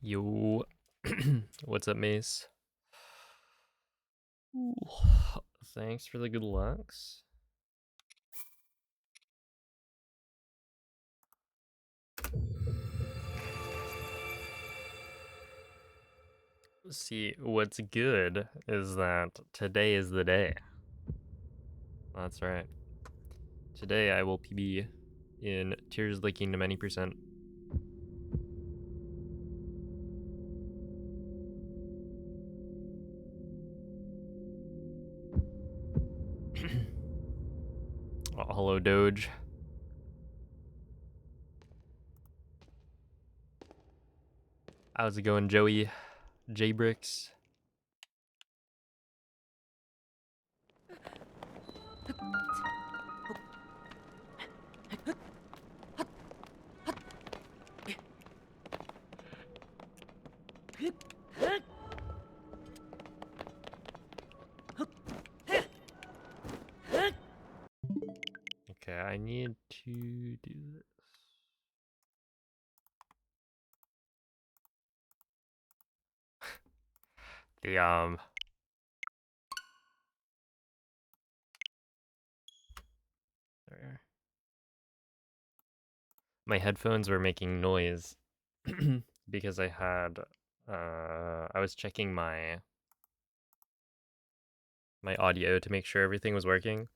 Yo, what's up, Mace? Ooh, thanks for the good lucks. See, what's good is that today is the day. That's right. Today I will PB in Tears of the Kingdom any percent. Oh, hello, Doge. How's it going, Joey? J-Bricks? Okay, I need to do this. The, there. My headphones were making noise because I had, I was checking my audio to make sure everything was working,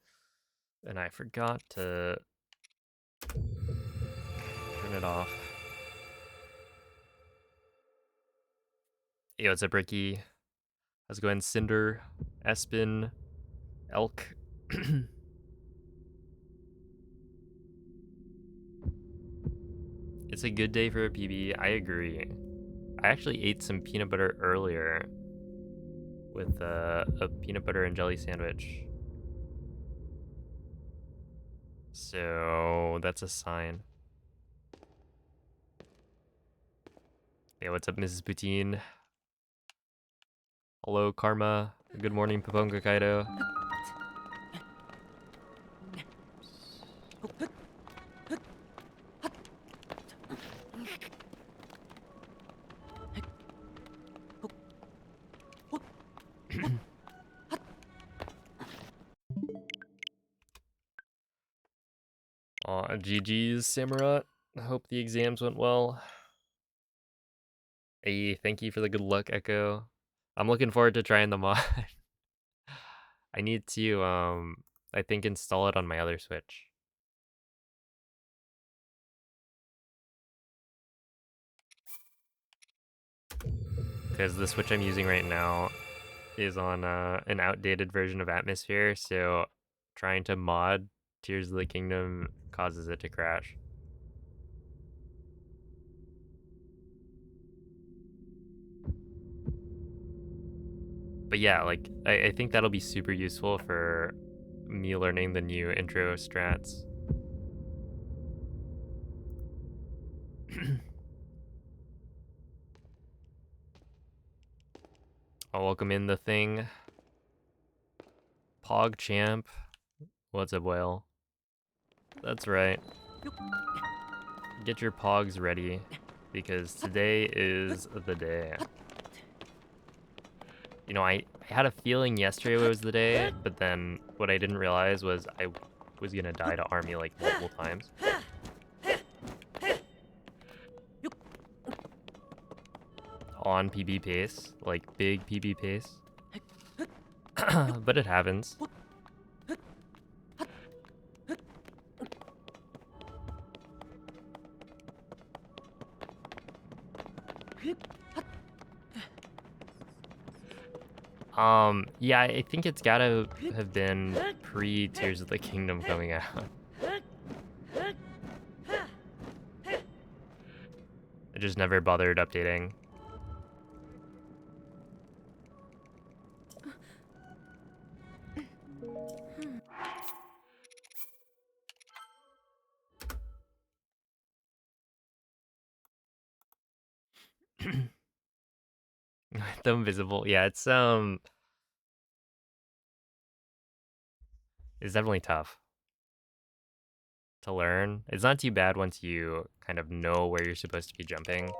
and I forgot to turn it off. Yo, what's up, Ricky? How's it going, Cinder, Espin, Elk? It's a good day for a PB, I agree. I actually ate some peanut butter earlier with a peanut butter and jelly sandwich. So that's a sign. Hey, what's up, Mrs. Poutine? Hello, Karma. Good morning, Paponga Kaido. Aw, GG's, Samurott. I hope the exams went well. Hey, thank you for the good luck, Echo. I'm looking forward to trying the mod. I need to, I think install it on my other Switch. Because the Switch I'm using right now is on an outdated version of Atmosphere, so trying to mod Tears of the Kingdom causes it to crash. But yeah, like, I think that'll be super useful for me learning the new intro strats. I'll welcome in the thing. PogChamp. What's up, Whale? That's right. Get your pogs ready, because today is the day. You know, I had a feeling yesterday was the day, but then what I didn't realize was I was gonna die to army like multiple times. On PB pace, like big PB pace. But it happens. Yeah, I think it's gotta have been pre-Tears of the Kingdom coming out. I just never bothered updating. The invisible, yeah, it's definitely tough to learn. It's not too bad once you kind of know where you're supposed to be jumping.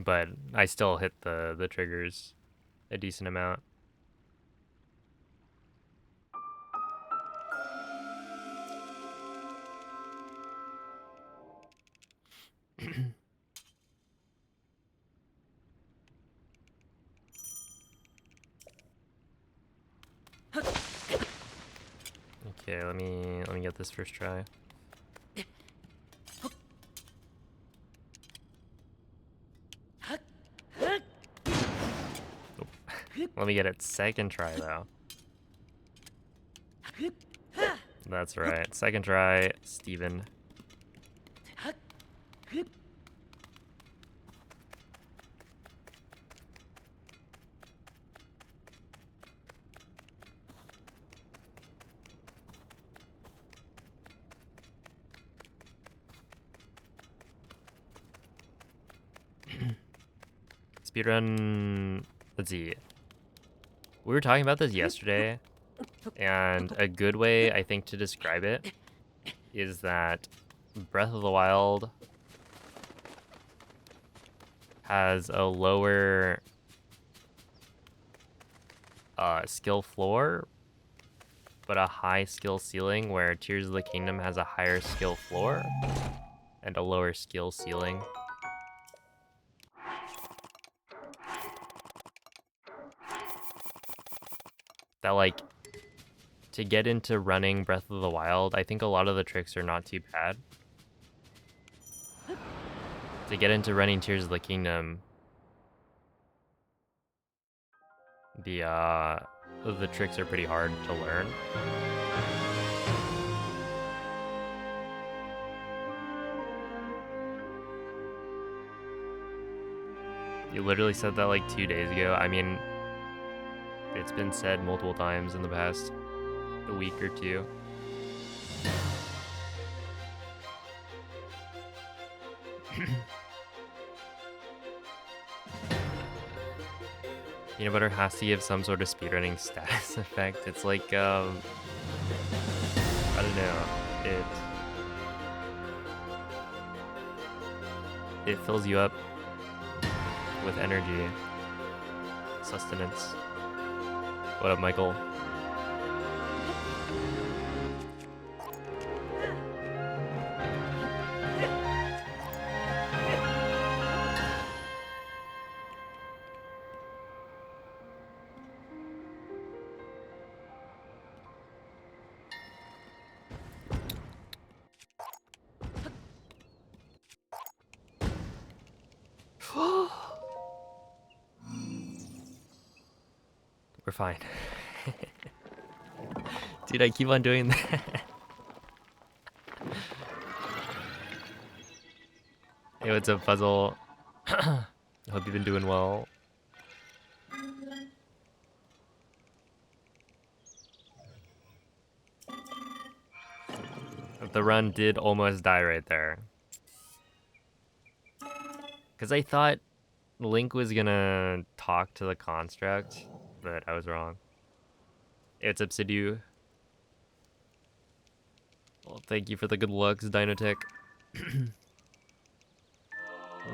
but I still hit the triggers a decent amount. Okay, let me get this first try. Nope. Let me get it second try though. That's right. Second try, Steven. Speedrun, let's see. We were talking about this yesterday, and a good way I think to describe it is that Breath of the Wild has a lower skill floor, but a high skill ceiling, where Tears of the Kingdom has a higher skill floor and a lower skill ceiling. That, like, to get into running Breath of the Wild, I think a lot of the tricks are not too bad. To get into running Tears of the Kingdom, the tricks are pretty hard to learn. You literally said that like 2 days ago. I mean, it's been said multiple times in the past a week or two. Peanut butter has to give some sort of speedrunning status effect. It's like, I don't know. It fills you up with energy, sustenance. What up, Michael? We're fine. Dude, I keep on doing that. Hey, what's up, Puzzle? Hope you've been doing well. The run did almost die right there. Because I thought Link was gonna talk to the construct, but I was wrong. Hey, what's up, Sidu? Well, thank you for the good looks, Dynotech.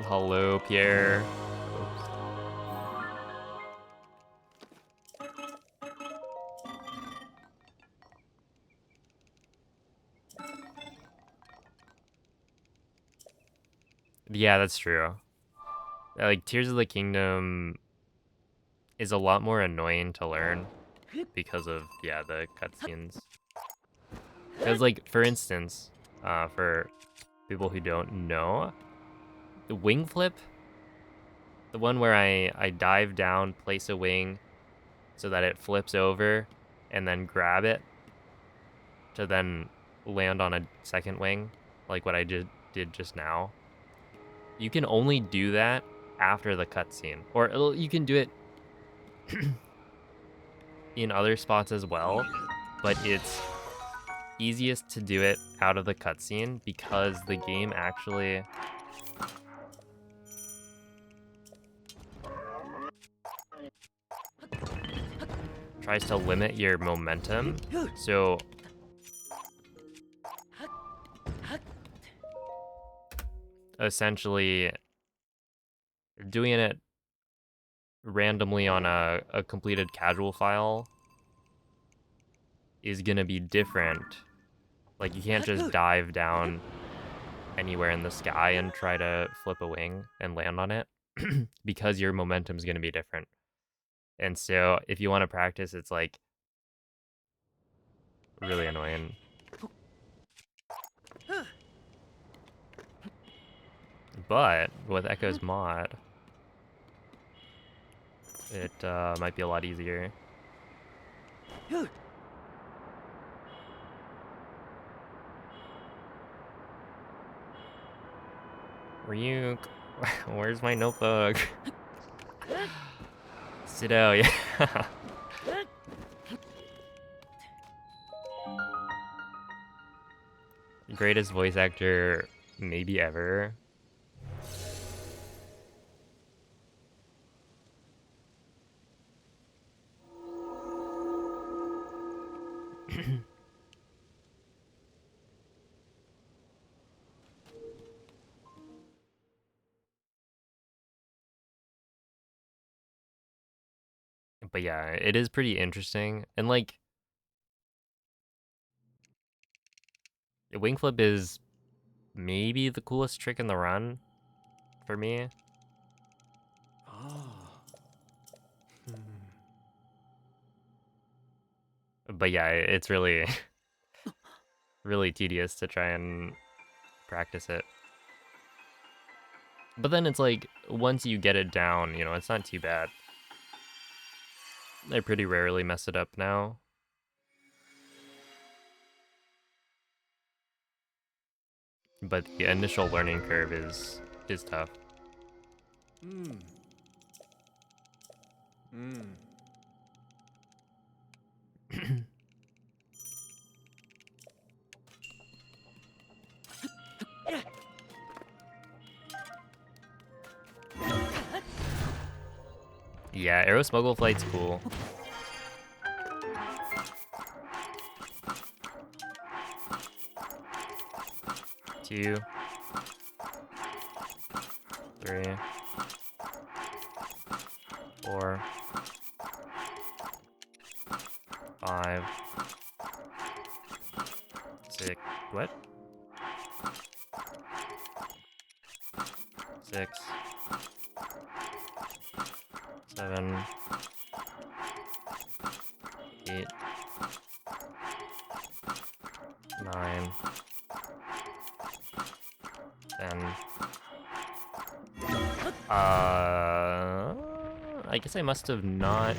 Hello, Pierre. Oops. Yeah, that's true. Like, Tears of the Kingdom is a lot more annoying to learn because of, yeah, the cutscenes. Because, like, for instance, for people who don't know, the wing flip, the one where I dive down, place a wing so that it flips over, and then grab it to then land on a second wing, like what I did just now. You can only do that after the cutscene, or you can do it in other spots as well, but it's easiest to do it out of the cutscene because the game actually tries to limit your momentum. So essentially, doing it randomly on a completed casual file is gonna be different. Like, you can't just dive down anywhere in the sky and try to flip a wing and land on it because your momentum's gonna be different. And so if you want to practice, it's like really annoying. But with Echo's mod, it might be a lot easier. Ryuk, where's my notebook? Sit down, yeah. Greatest voice actor maybe ever. But yeah, it is pretty interesting. And like, wing flip is maybe the coolest trick in the run for me. But yeah, it's really, really tedious to try and practice it. But then it's like, once you get it down, you know, it's not too bad. I pretty rarely mess it up now. But the initial learning curve is tough. Yeah, Aero Smuggle Flight's cool. Two, three, four, five, six. What? 6, 7, 8, 9, 10. I guess I must have not,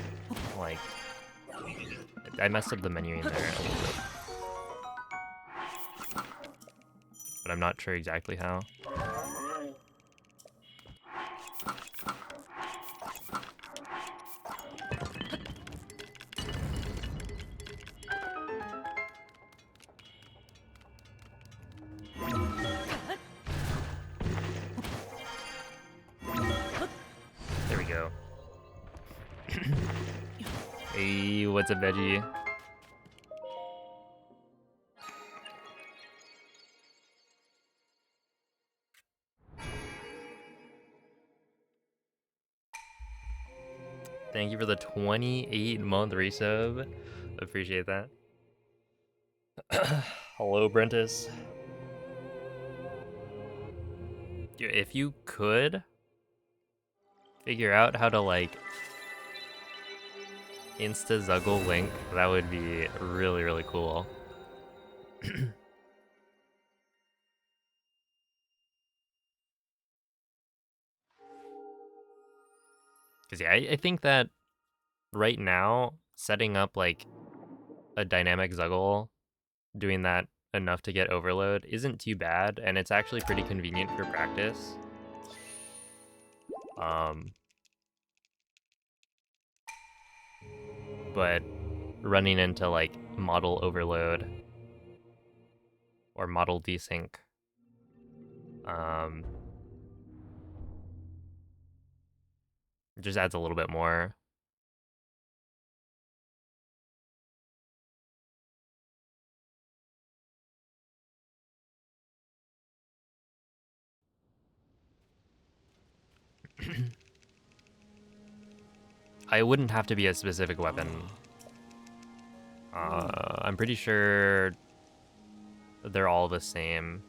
like, I messed up the menuing there a little bit. But I'm not sure exactly how. There we go. Hey, what's up, Veggie? Thank you for the 28-month resub. Appreciate that. Hello, Brentus. Dude, if you could figure out how to, like, insta-zuggle Link, that would be really, really cool. Because, yeah, I think that right now, setting up, like, a dynamic Zuggle, doing that enough to get overload isn't too bad, and it's actually pretty convenient for practice. But running into, like, model overload or model desync, just adds a little bit more. I wouldn't have to be a specific weapon. I'm pretty sure they're all the same.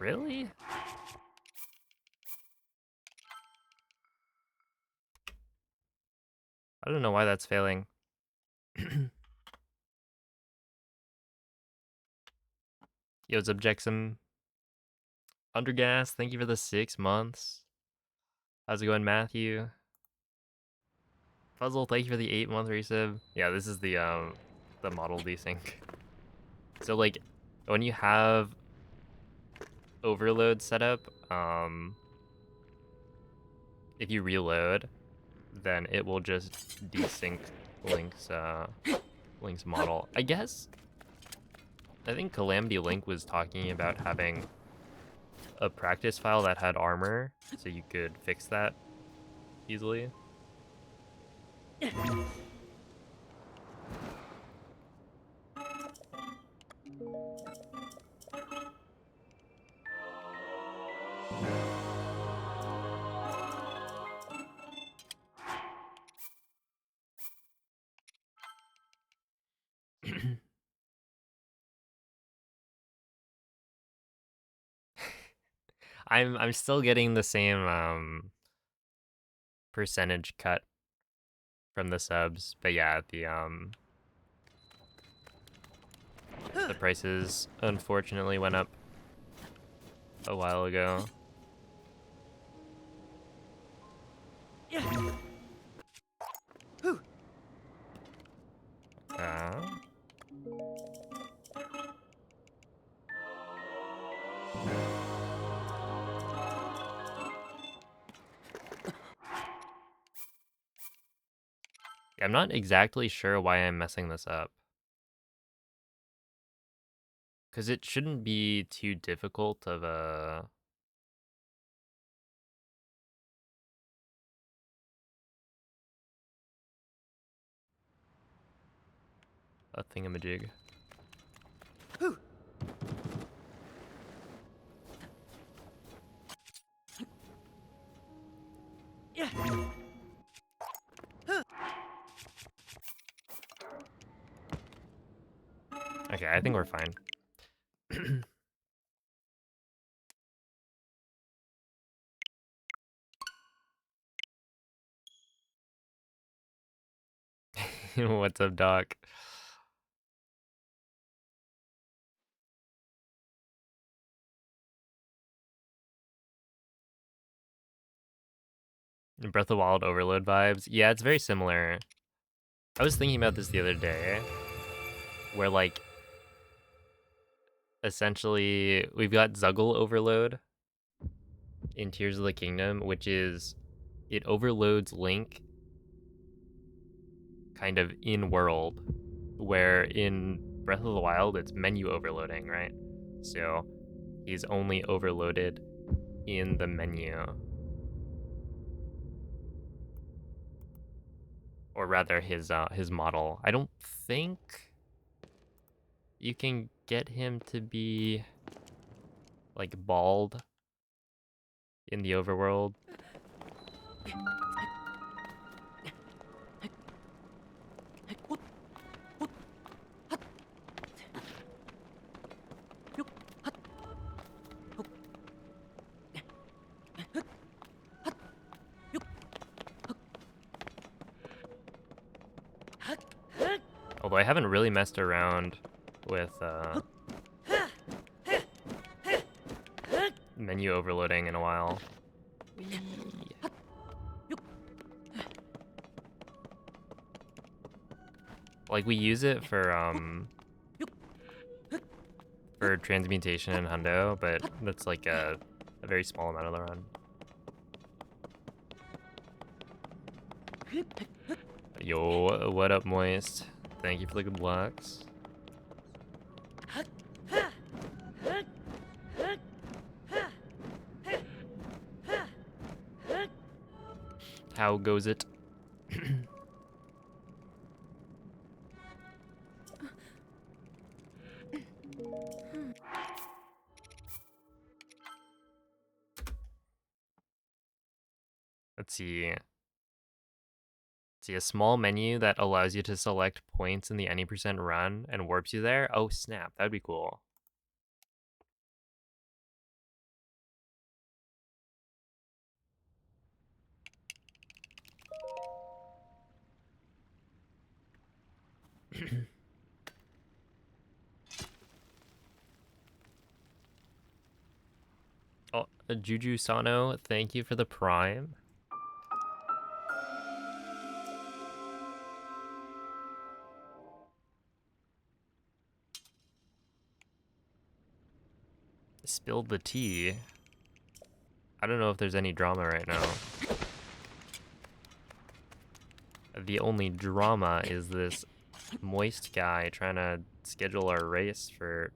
Really? I don't know why that's failing. Yo, Subjectsum. Undergas, thank you for the 6 months. How's it going, Matthew? Puzzle, thank you for the 8-month resub. Yeah, this is the model desync. So like when you have overload set up, if you reload, then it will just desync Link's model. I guess I think Calamity Link was talking about having a practice file that had armor, so you could fix that easily. I'm still getting the same percentage cut from the subs, but yeah, the prices unfortunately went up a while ago. I'm not exactly sure why I'm messing this up. Because it shouldn't be too difficult of a thingamajig. Okay, I think we're fine. What's up, Doc? Breath of the Wild overload vibes. Yeah, it's very similar. I was thinking about this the other day, where like essentially we've got Zuggle overload in Tears of the Kingdom, which is it overloads Link kind of in world, where in Breath of the Wild it's menu overloading, right? So he's only overloaded in the menu. Or rather his model. I don't think you can get him to be like bald in the overworld. Although I haven't really messed around with menu overloading in a while. Like we use it for transmutation in Hundo, but that's like a very small amount of the run. Yo, what up, Moist? Thank you for the good blocks. How goes it? Let's see. See, a small menu that allows you to select points in the any percent run and warps you there. Oh snap, that'd be cool. Oh, Juju Sano, thank you for the prime. Spilled the tea. I don't know if there's any drama right now. The only drama is this moist guy trying to schedule our race for...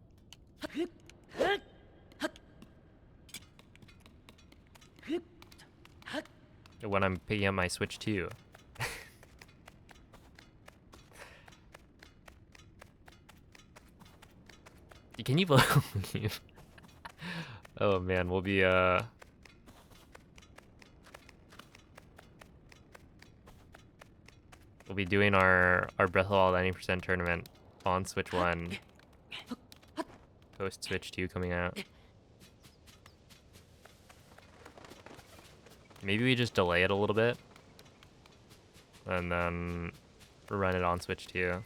when I'm picking up my Switch 2. Can you believe? Oh man, we'll be doing our Breath of the Wild 90% tournament on Switch 1. Post Switch 2 coming out. Maybe we just delay it a little bit. And then run it on Switch 2.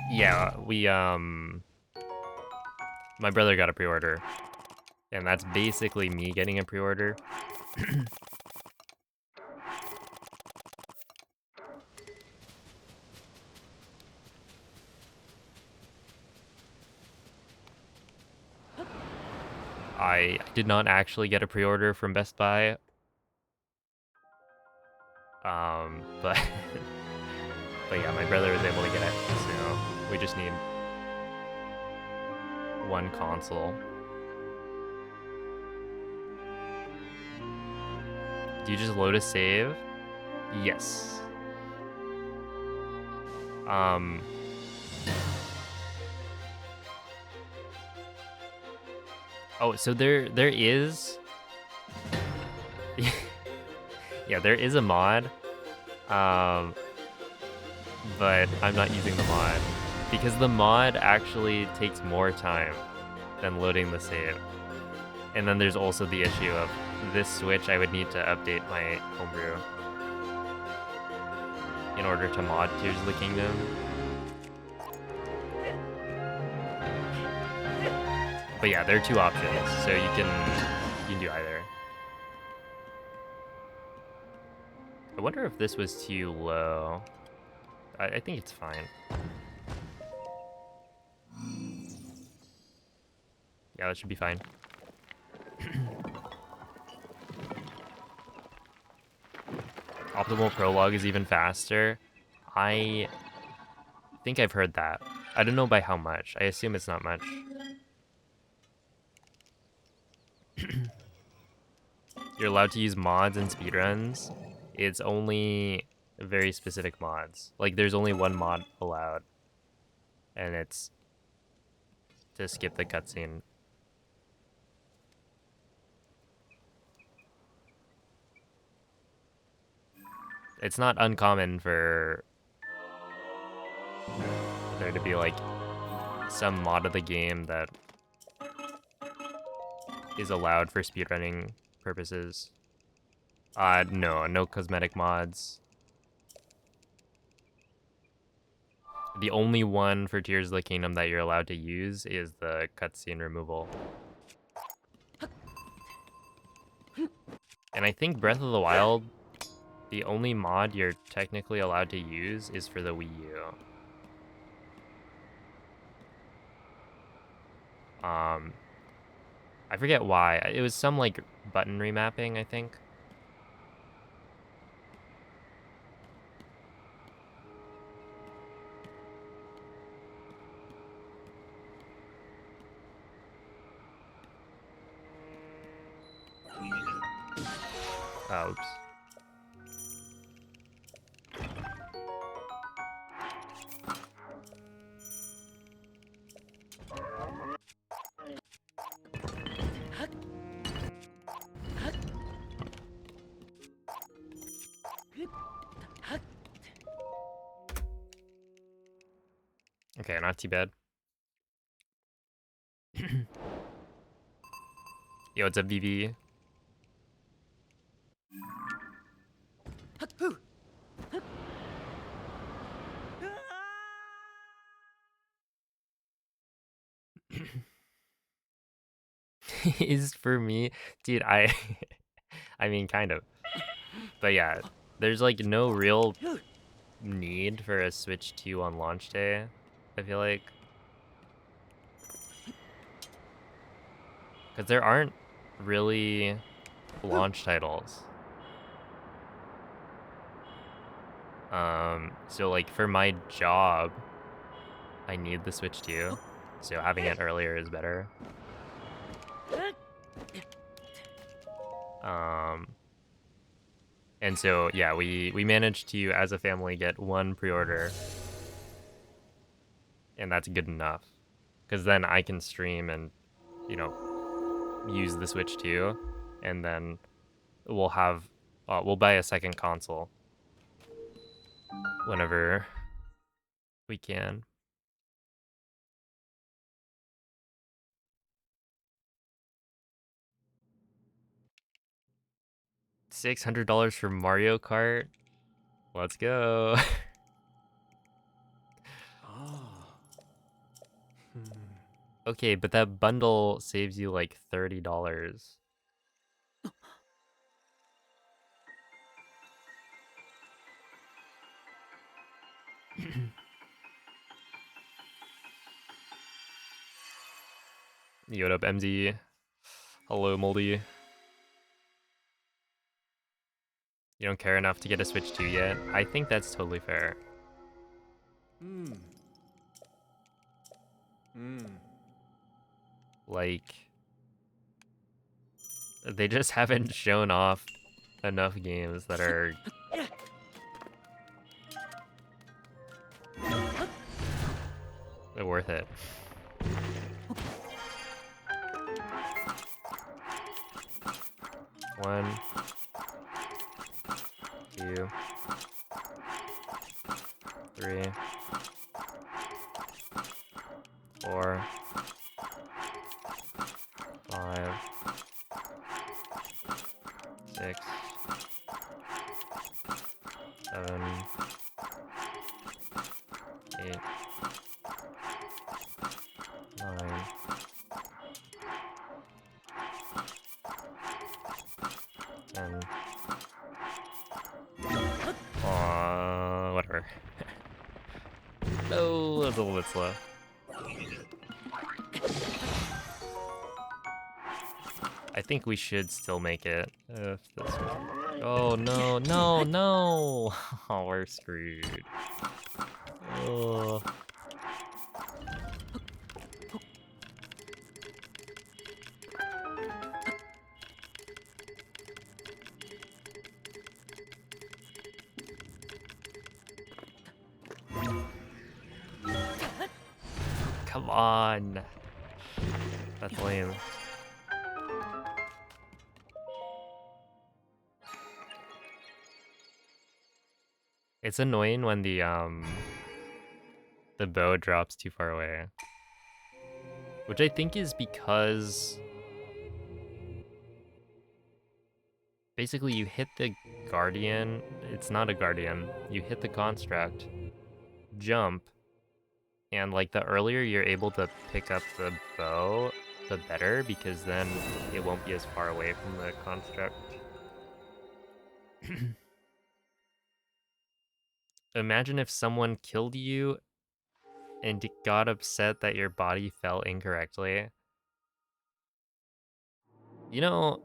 Yeah, we my brother got a pre-order. And that's basically me getting a pre-order. I did not actually get a pre-order from Best Buy. But but yeah, my brother was able to get it, so we just need one console. Do you just load a save? Yes. Oh, so there is yeah, there is a mod. But I'm not using the mod because the mod actually takes more time than loading the save. And then there's also the issue of this Switch, I would need to update my homebrew in order to mod Tears of the Kingdom. But yeah, there are two options, so you can do either. I wonder if this was too low. I think it's fine. Yeah, that should be fine. Optimal prologue is even faster. I think I've heard that. I don't know by how much. I assume it's not much. You're allowed to use mods and speedruns. It's only very specific mods. Like, there's only one mod allowed. And it's to skip the cutscene. It's not uncommon for there to be, like, some mod of the game that is allowed for speedrunning purposes. No cosmetic mods. The only one for Tears of the Kingdom that you're allowed to use is the cutscene removal. And I think Breath of the Wild, the only mod you're technically allowed to use is for the Wii U. I forget why. It was some, like, button remapping, I think. Oh, oops. Okay, not too bad. Yo, what's up, BB? Is for me, dude. I mean, kind of, but yeah, there's like no real need for a Switch 2 on launch day. I feel like because there aren't really launch titles. So like for my job, I need the Switch 2, so having it earlier is better. Um, and so yeah, we managed to, as a family, get one pre-order, and that's good enough, because then I can stream and, you know, use the Switch 2, and then we'll have we'll buy a second console whenever we can. $600 for Mario Kart. Let's go. Okay, but that bundle saves you like $30. Yo, what up, MZ? Hello, Moldy. You don't care enough to get a Switch 2 yet? I think that's totally fair. Like, they just haven't shown off enough games that are worth it. One, two, three, four, 5, 6, 7, 8, 9, 10. Whatever. No, that's a little bit slow. I think we should still make it. If this oh no, no, no! Oh, we're screwed. Oh. Come on. That's lame. It's annoying when the bow drops too far away. Which I think is because basically you hit the guardian, it's not a guardian, you hit the construct, jump, and like the earlier you're able to pick up the bow, the better, because then it won't be as far away from the construct. Imagine if someone killed you and got upset that your body fell incorrectly. You know,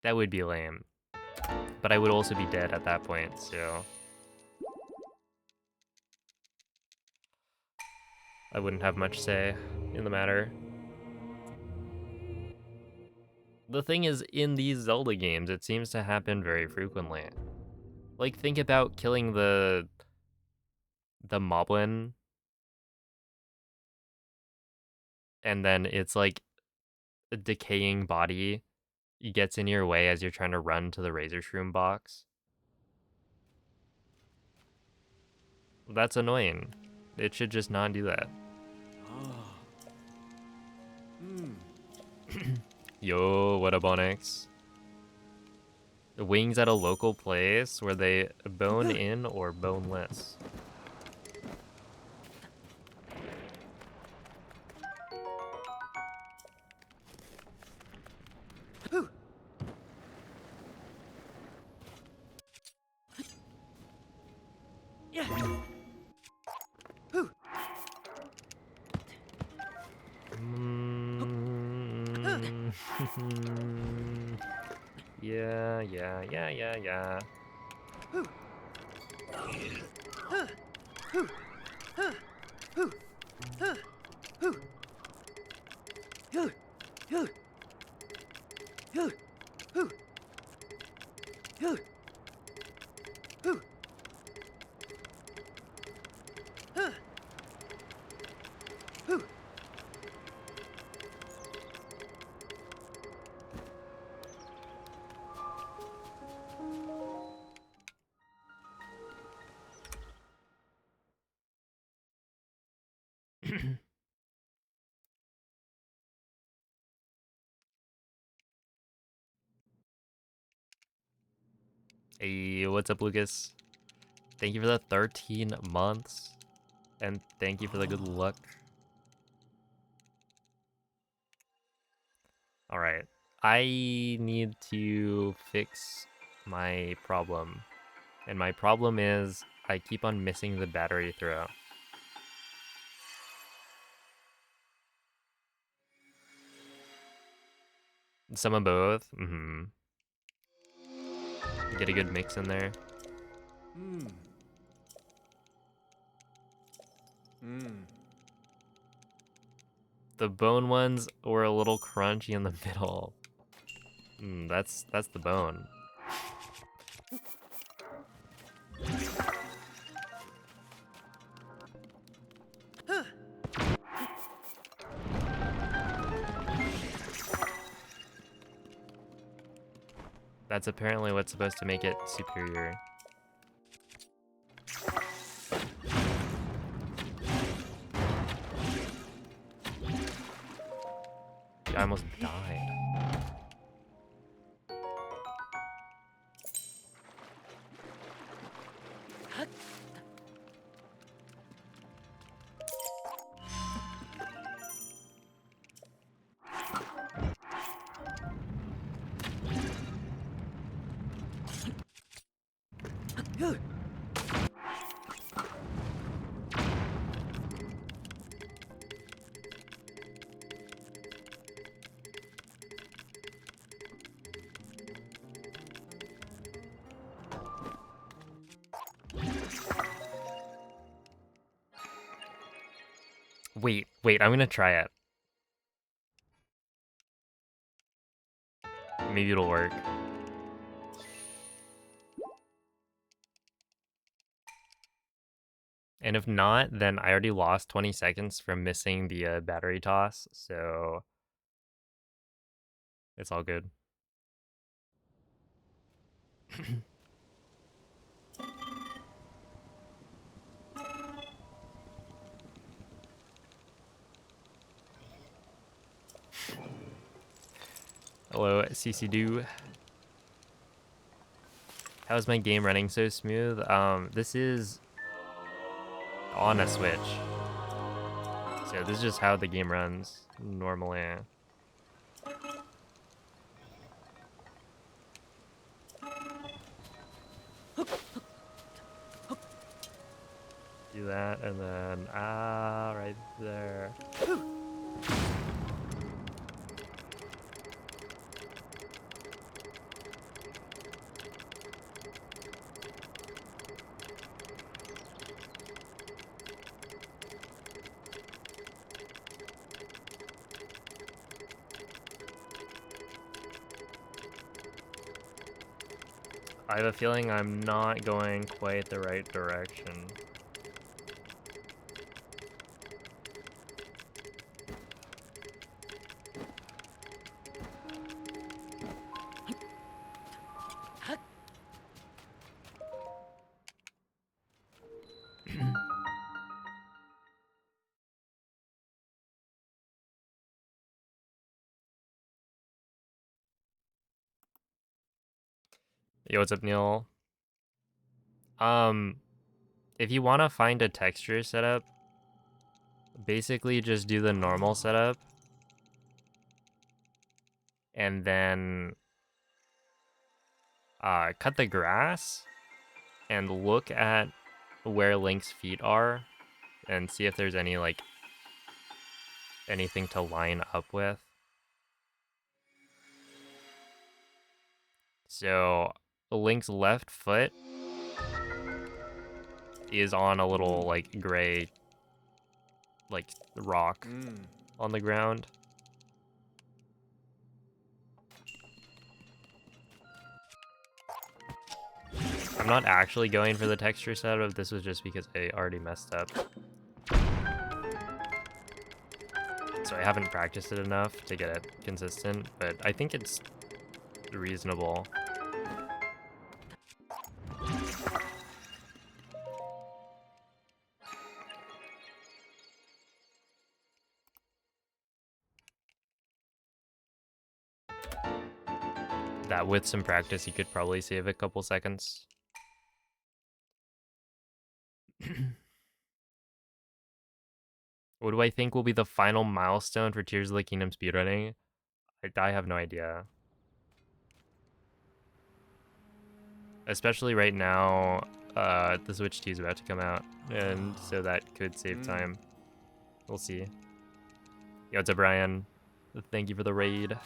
that would be lame. But I would also be dead at that point, so I wouldn't have much say in the matter. The thing is, in these Zelda games, it seems to happen very frequently. Like, think about killing the moblin, and then it's like a decaying body gets in your way as you're trying to run to the Razor Shroom box. That's annoying. It should just not do that. Yo, what up, Onyx? The wings at a local place, were they bone in or boneless? Yeah. Hey, what's up, Lucas? Thank you for the 13 months. And thank you for the good luck. Alright. I need to fix my problem. And my problem is I keep on missing the battery throw. Some of both. Get a good mix in there. The bone ones were a little crunchy in the middle. That's the bone. That's apparently what's supposed to make it superior. I almost died. Wait, I'm gonna try it. Maybe it'll work. And if not, then I already lost 20 seconds from missing the battery toss, so it's all good. Hello, CC Do. How is my game running so smooth? This is on a Switch. So this is just how the game runs normally. Do that and then right there. I have a feeling I'm not going quite the right direction. Yo, what's up, Neil? If you want to find a texture setup, basically just do the normal setup. And then cut the grass and look at where Link's feet are and see if there's any, like, anything to line up with. So Link's left foot is on a little, like, gray, like, rock on the ground. I'm not actually going for the texture setup. This was just because I already messed up. So I haven't practiced it enough to get it consistent, but I think it's reasonable. That with some practice, you could probably save a couple seconds. What do I think will be the final milestone for Tears of the Kingdom speedrunning? I have no idea. Especially right now, the Switch 2 is about to come out, and so that could save time. We'll see. Yo, what's up, Brian? Thank you for the raid.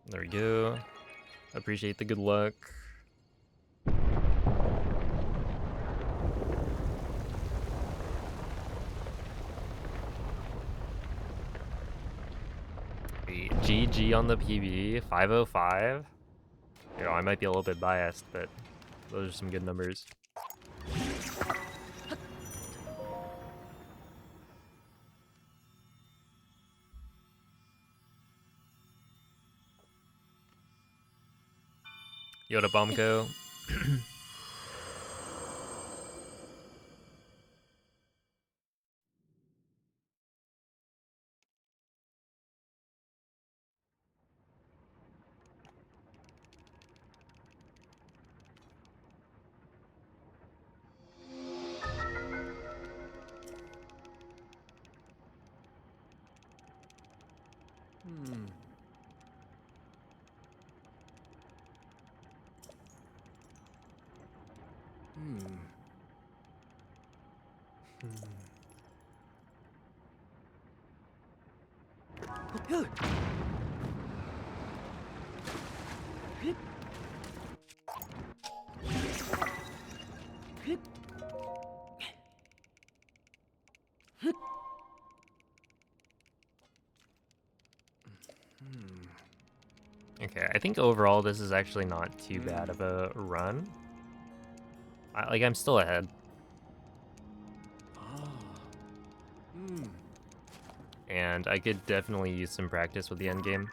There we go. Appreciate the good luck. GG on the PB, 505. You know, I might be a little bit biased, but those are some good numbers. Yoda Bombco. Okay, I think overall this is actually not too bad of a run. I'm still ahead. And I could definitely use some practice with the end game.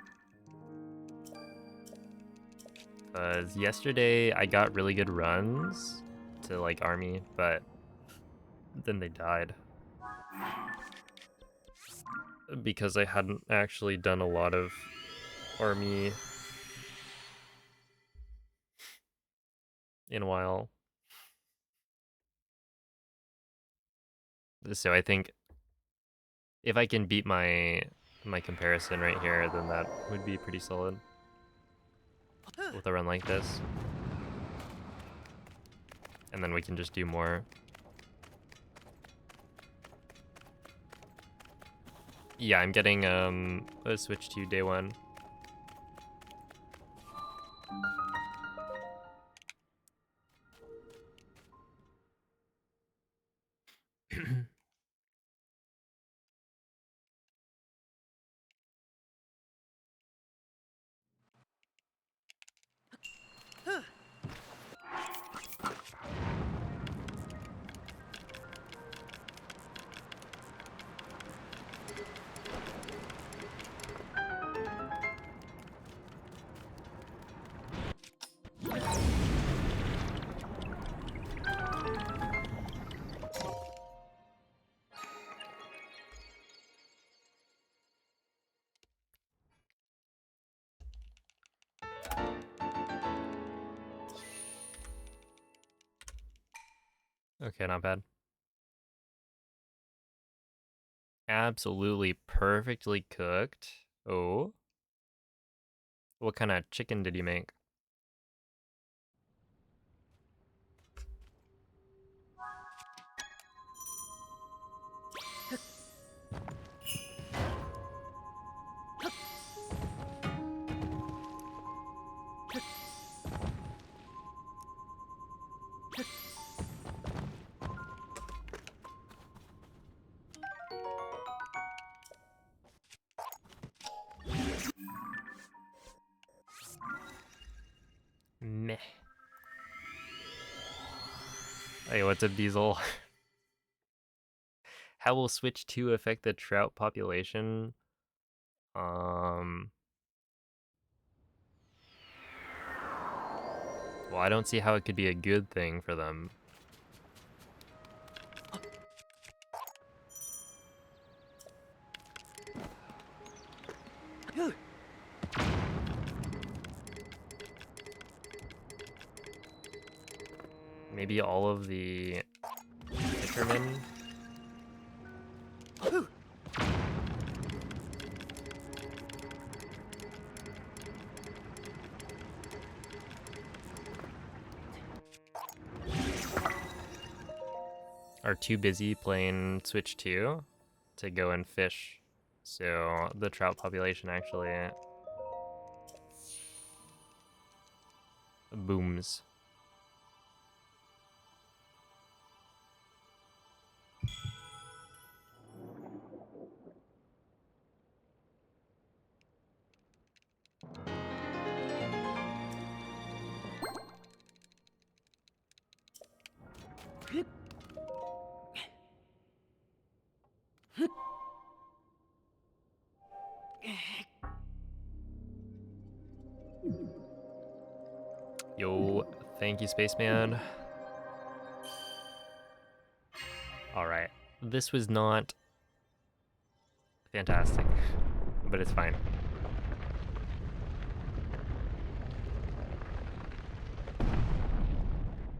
Because yesterday I got really good runs to, like, army, but then they died. Because I hadn't actually done a lot of army in a while. So I think if I can beat my comparison right here, then that would be pretty solid with a run like this. And then we can just do more. Yeah, I'm getting a Switch 2 day one. Okay, not bad. Absolutely perfectly cooked. Oh. What kind of chicken did you make? Meh. Hey, what's up, Diesel? How will Switch 2 affect the trout population? Well, I don't see how it could be a good thing for them. Maybe all of the fishermen? Are too busy playing Switch 2 to go and fish. So the trout population actually booms. Yo, thank you, Spaceman. Alright, this was not fantastic, but it's fine.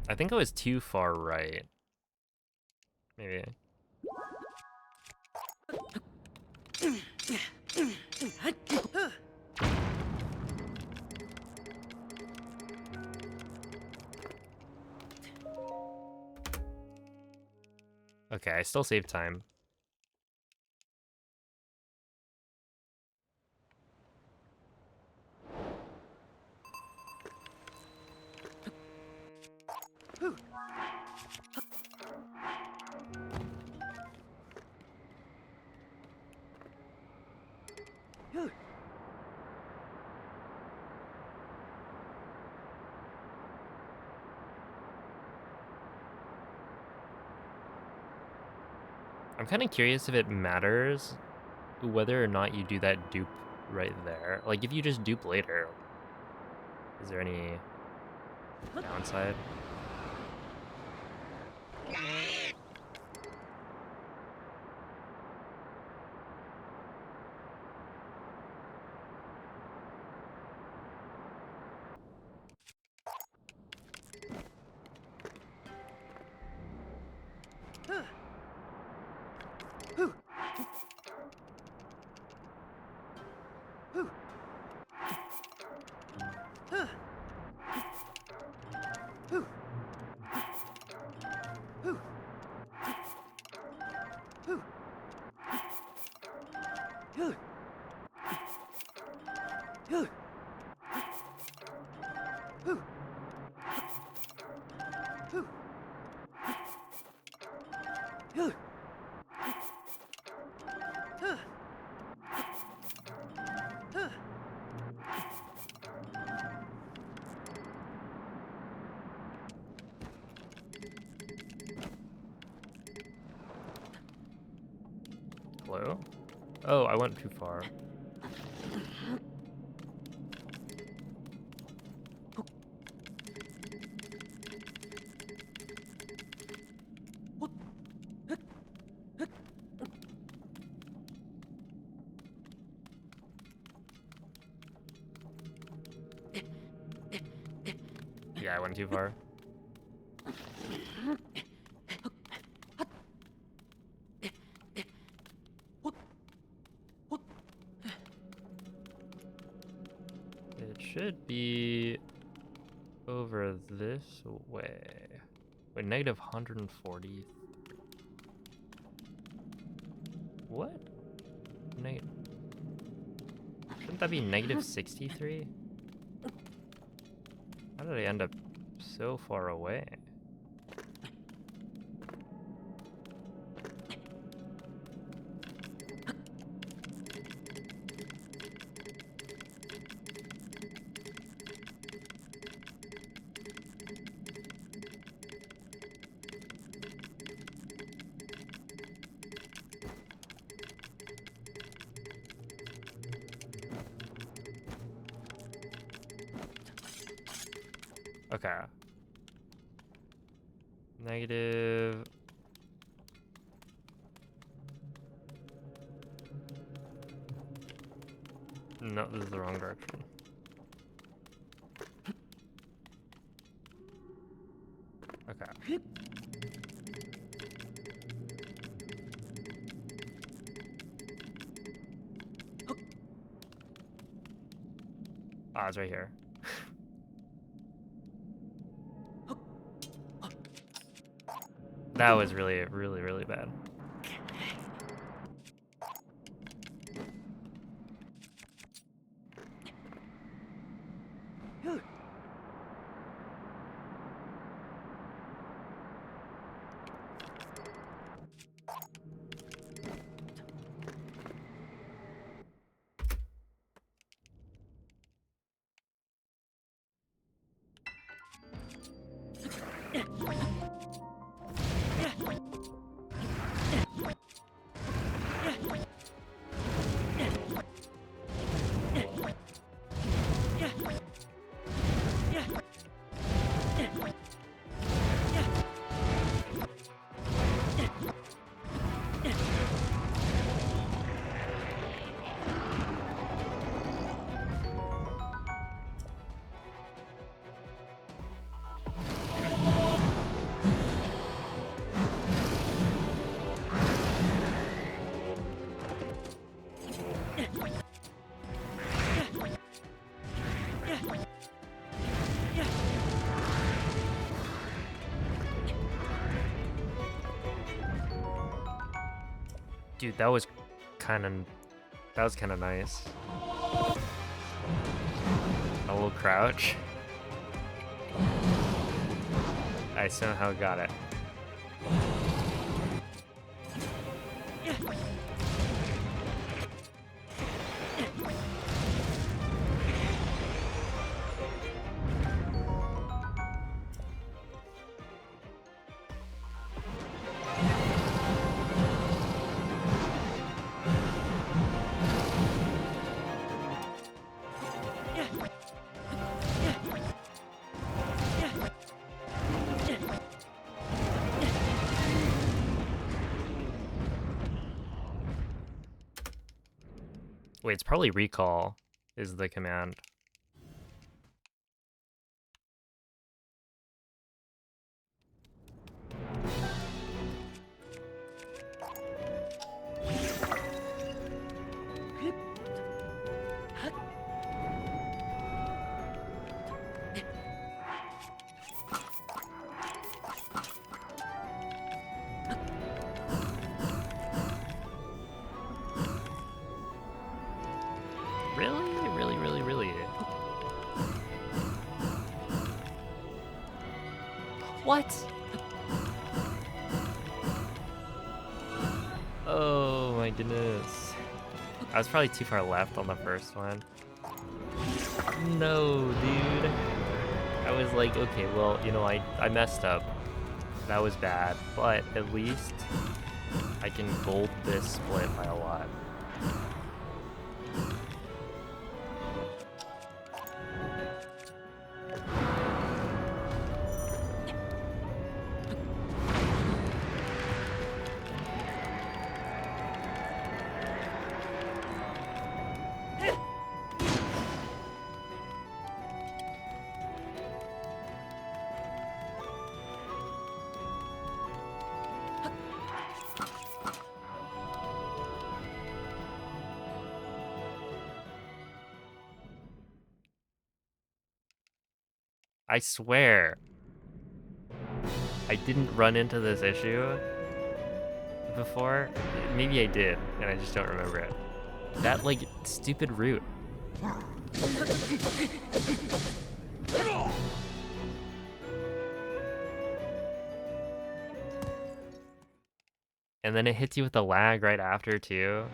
I think I was too far right. Maybe. Okay, I still saved time. I'm kind of curious if it matters whether or not you do that dupe right there. Like, if you just dupe later, is there any downside? slow? Oh, I went too far. Yeah, I went too far. It should be over this way. Wait, negative 140. What? Shouldn't that be negative 63? How did I end up so far away? Okay. Negative... No, this is the wrong direction. Okay. Ah, it's right here. That was really, really, really bad. Dude, that was kind of nice. A little crouch. I somehow got it. Wait, it's probably recall is the command. Really? What? Oh my goodness. I was probably too far left on the first one. No, dude. I was like, okay, well, you know, I messed up. That was bad, but at least I can gold this split by a lot. I swear, I didn't run into this issue before. Maybe I did, and I just don't remember it. That, like, stupid root. And then it hits you with a lag right after, too.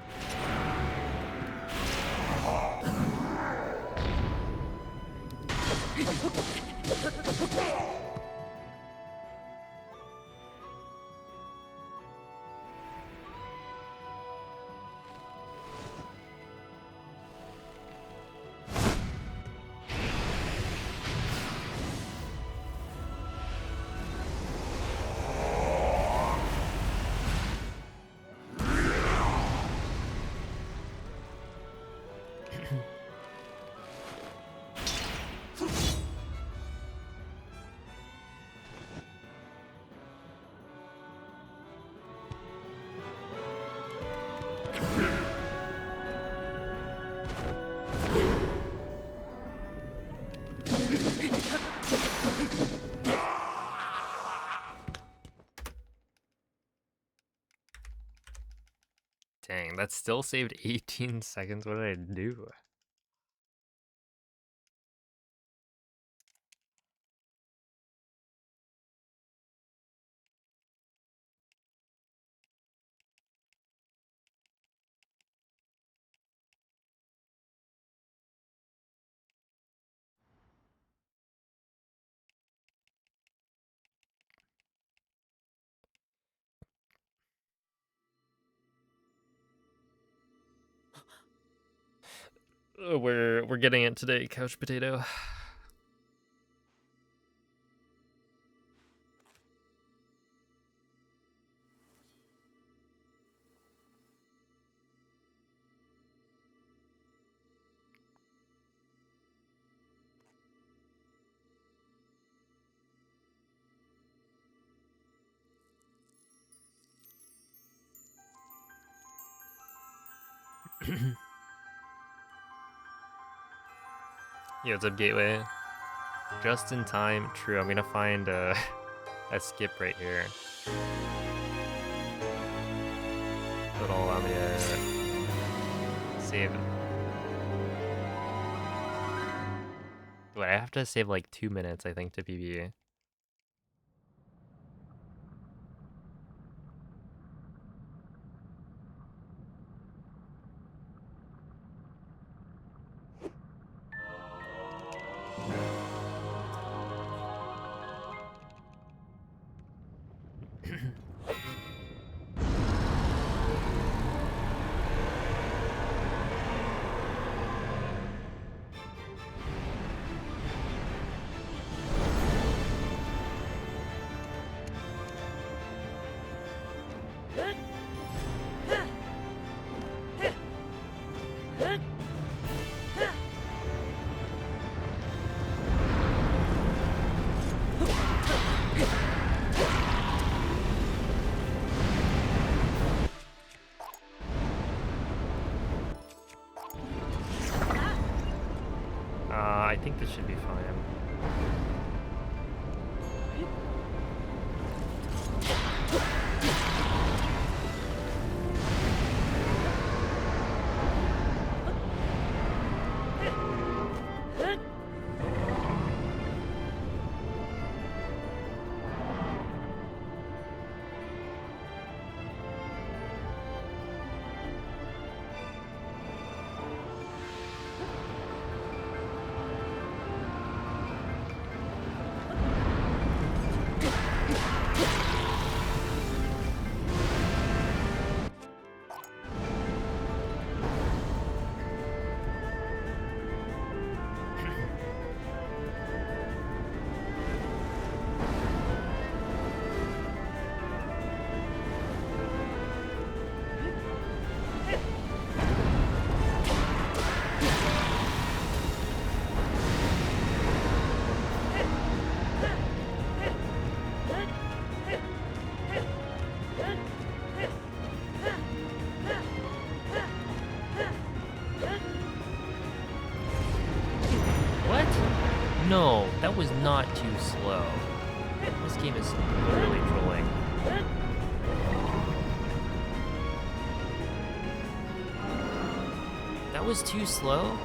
Dang, that still saved 18 seconds. What did I do? We're getting it today, Couch Potato. Yo, what's up, Gateway? Just in time. True, I'm gonna find a skip right here. That'll allow me to save. Wait, I have to save like 2 minutes, I think, to PB. I think this should be fine. No, that was not too slow. This game is literally trolling. That was too slow?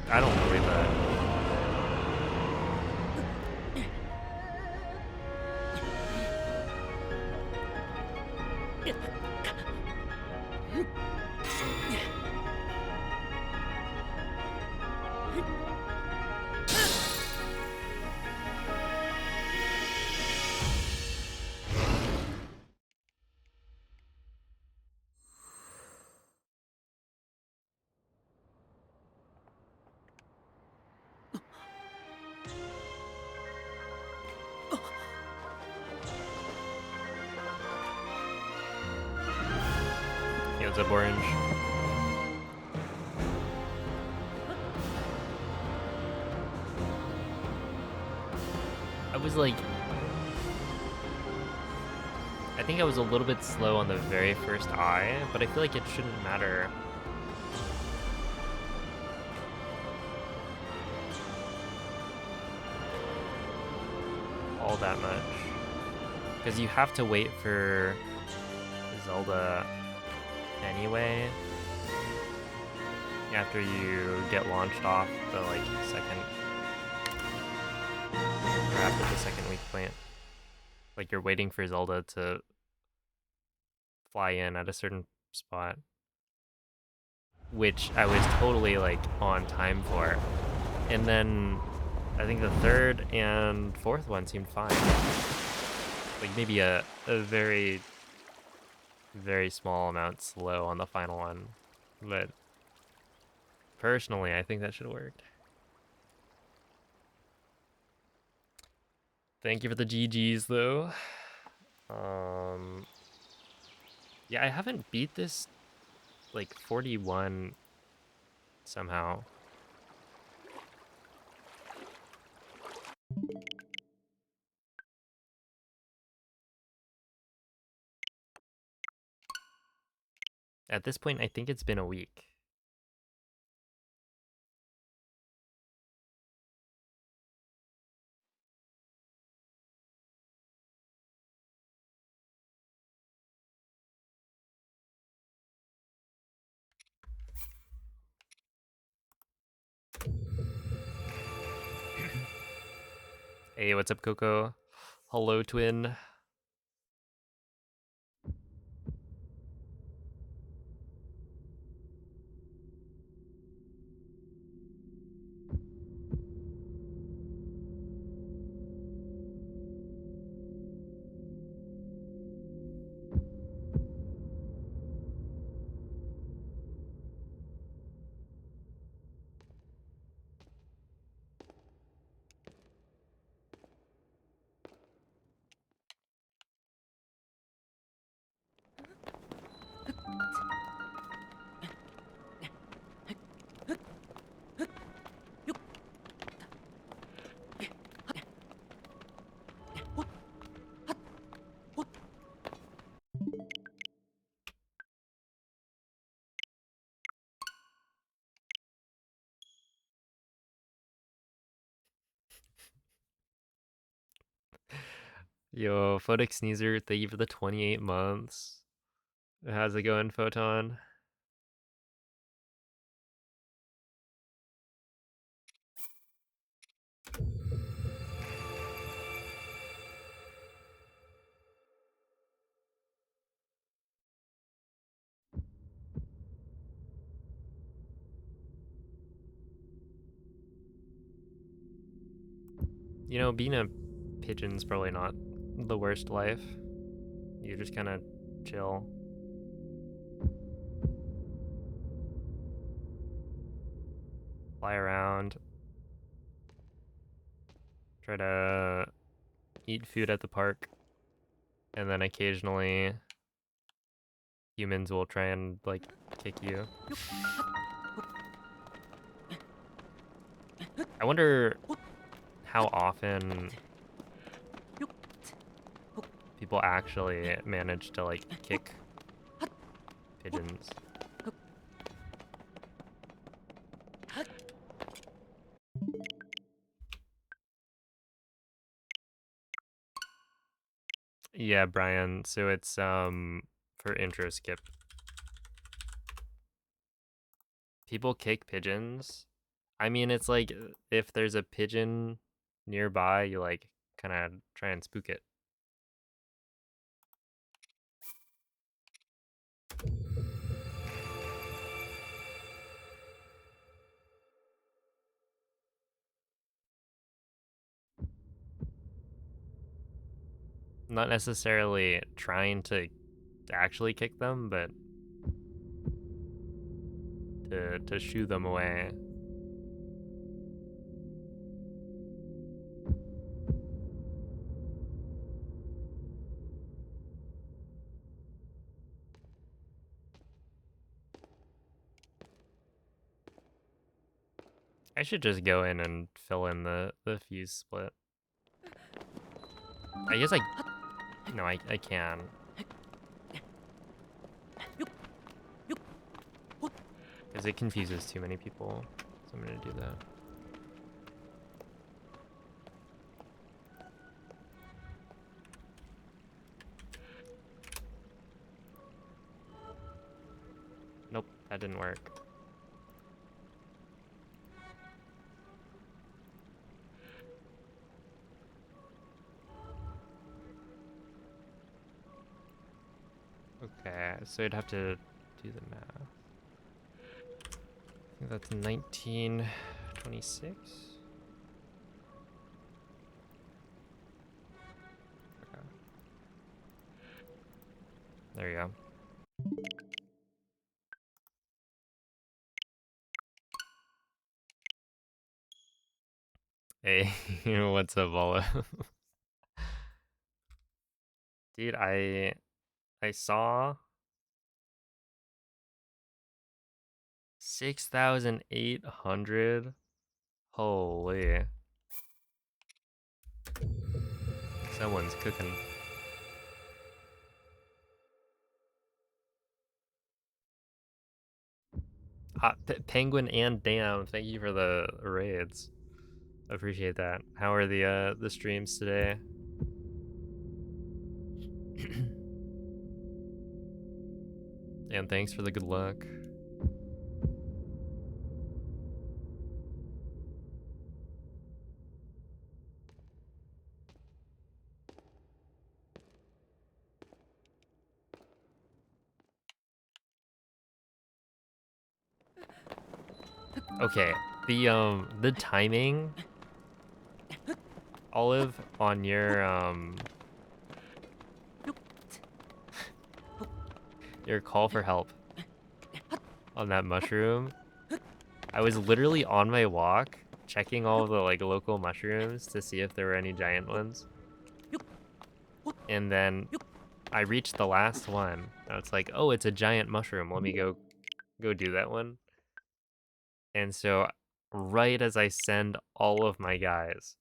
I don't believe that. Yeah, what's up, Orange? I was like, I think I was a little bit slow on the very first eye, but I feel like it shouldn't matter. All that much. Because you have to wait for Zelda anyway. After you get launched off the like second, or after the second weak point. Like you're waiting for Zelda to fly in at a certain spot, which I was totally like on time for. And then I think the third and fourth one seemed fine. Like maybe a very, very small amount slow on the final one. But personally, I think that should have worked. Thank you for the GGs though. Yeah, I haven't beat this like 41 somehow. At this point, I think it's been a week. Hey, what's up, Coco? Hello, twin. Yo, Photic Sneezer, thank you for the 28 months. How's it going, Photon? You know, being a pigeon's probably not the worst life. You just kind of chill, fly around, try to eat food at the park, and then occasionally humans will try and, like, kick you. I wonder how often people actually manage to, like, kick pigeons. Yeah, Brian. So it's for intro skip. People kick pigeons. I mean, it's like if there's a pigeon nearby, you like kind of try and spook it. Not necessarily trying to actually kick them, but to shoo them away. I should just go in and fill in the fuse split. I guess no, I can. Because it confuses too many people. So I'm gonna do that. Nope, that didn't work. Okay, so you'd have to do the math. I think that's 1926. Okay. There you go. Hey, what's up, Vola? Dude, I saw 6,800. Holy. Someone's cooking. Penguin and Dam, thank you for the raids. Appreciate that. How are the streams today? And thanks for the good luck. Okay, the timing, Olive, on your call for help on that mushroom. I was literally on my walk checking all of the like local mushrooms to see if there were any giant ones. And then I reached the last one. And it's like, oh, it's a giant mushroom. Let me go do that one. And so right as I send all of my guys,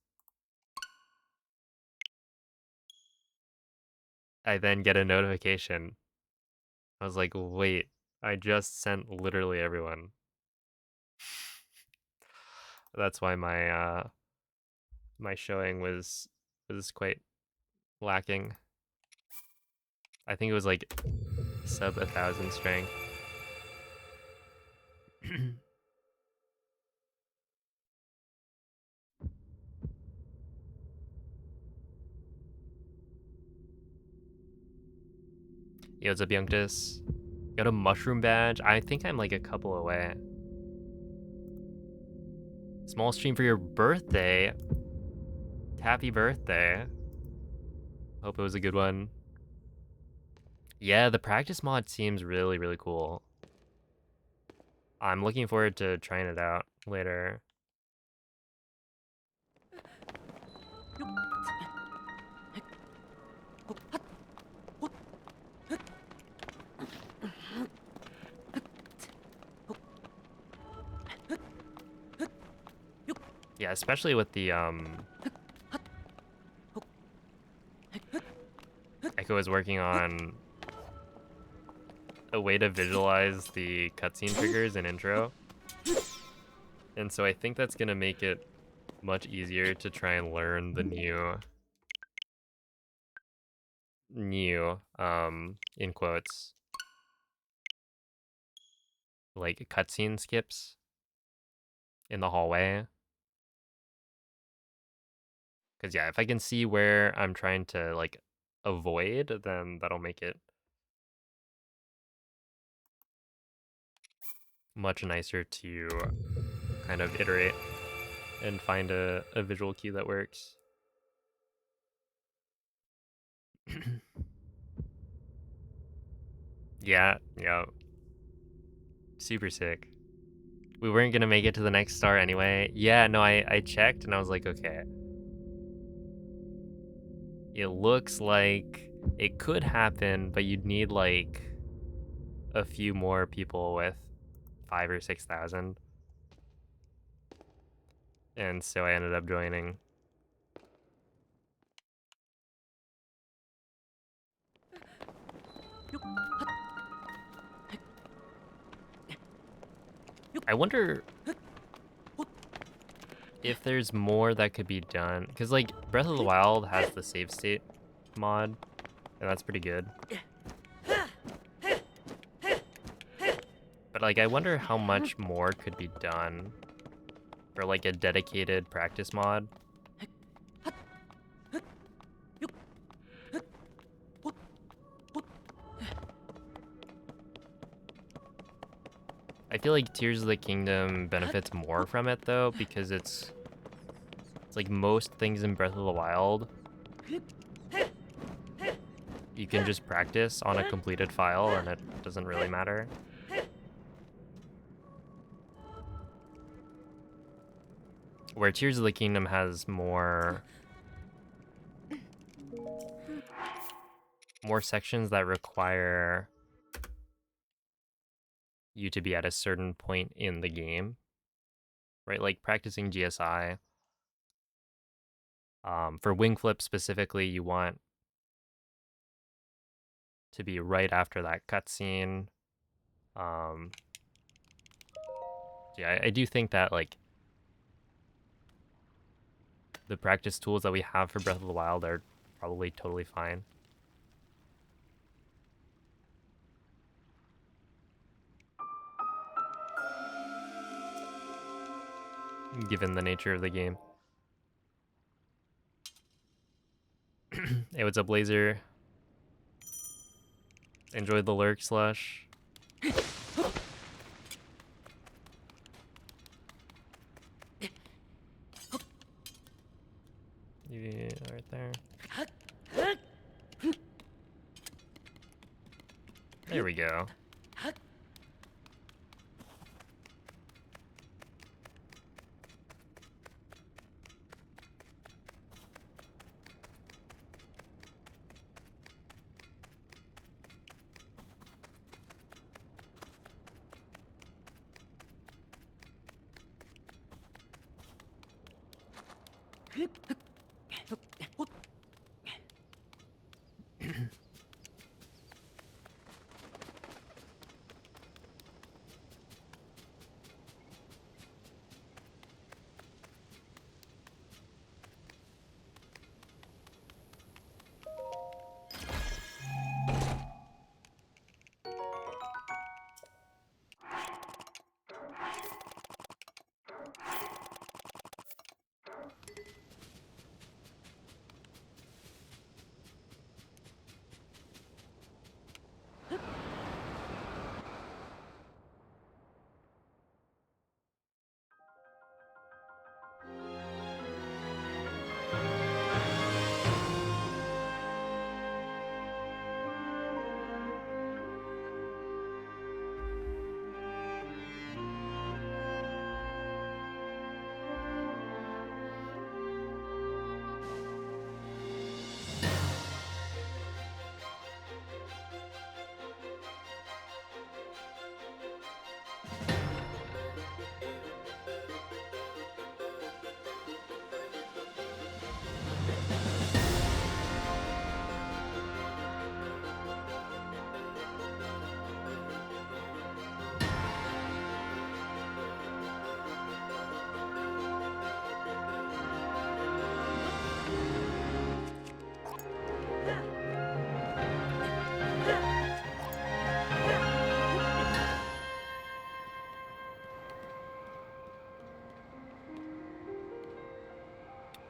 I then get a notification. I was like, wait, I just sent literally everyone. That's why my my showing was quite lacking. I think it was like sub 1,000 strength. Yo, what's up, Youngtus? Got a mushroom badge. I think I'm like a couple away. Small stream for your birthday. Happy birthday. Hope it was a good one. Yeah, the practice mod seems really, really cool. I'm looking forward to trying it out later. Yeah, especially with the Echo is working on a way to visualize the cutscene triggers in intro. And so I think that's gonna make it much easier to try and learn the new in quotes, like cutscene skips in the hallway. Cause yeah, if I can see where I'm trying to like avoid, then that'll make it much nicer to kind of iterate and find a visual cue that works. Yeah. Super sick. We weren't gonna make it to the next star anyway. Yeah, no, I checked and I was like, okay. It looks like it could happen, but you'd need like a few more people with 5,000 or 6,000. And so I ended up joining. I wonder if there's more that could be done. Because, like, Breath of the Wild has the save state mod, and that's pretty good. But, like, I wonder how much more could be done for, like, a dedicated practice mod. I feel like Tears of the Kingdom benefits more from it, though, because it's like most things in Breath of the Wild, you can just practice on a completed file and it doesn't really matter. Where Tears of the Kingdom has more sections that require you to be at a certain point in the game, right? Like practicing GSI. For wing flip specifically, you want to be right after that cutscene. Yeah, I do think that like the practice tools that we have for Breath of the Wild are probably totally fine. Given the nature of the game. Hey, what's up, Laser? Enjoy the lurk slush. Yeah, right there. There we go.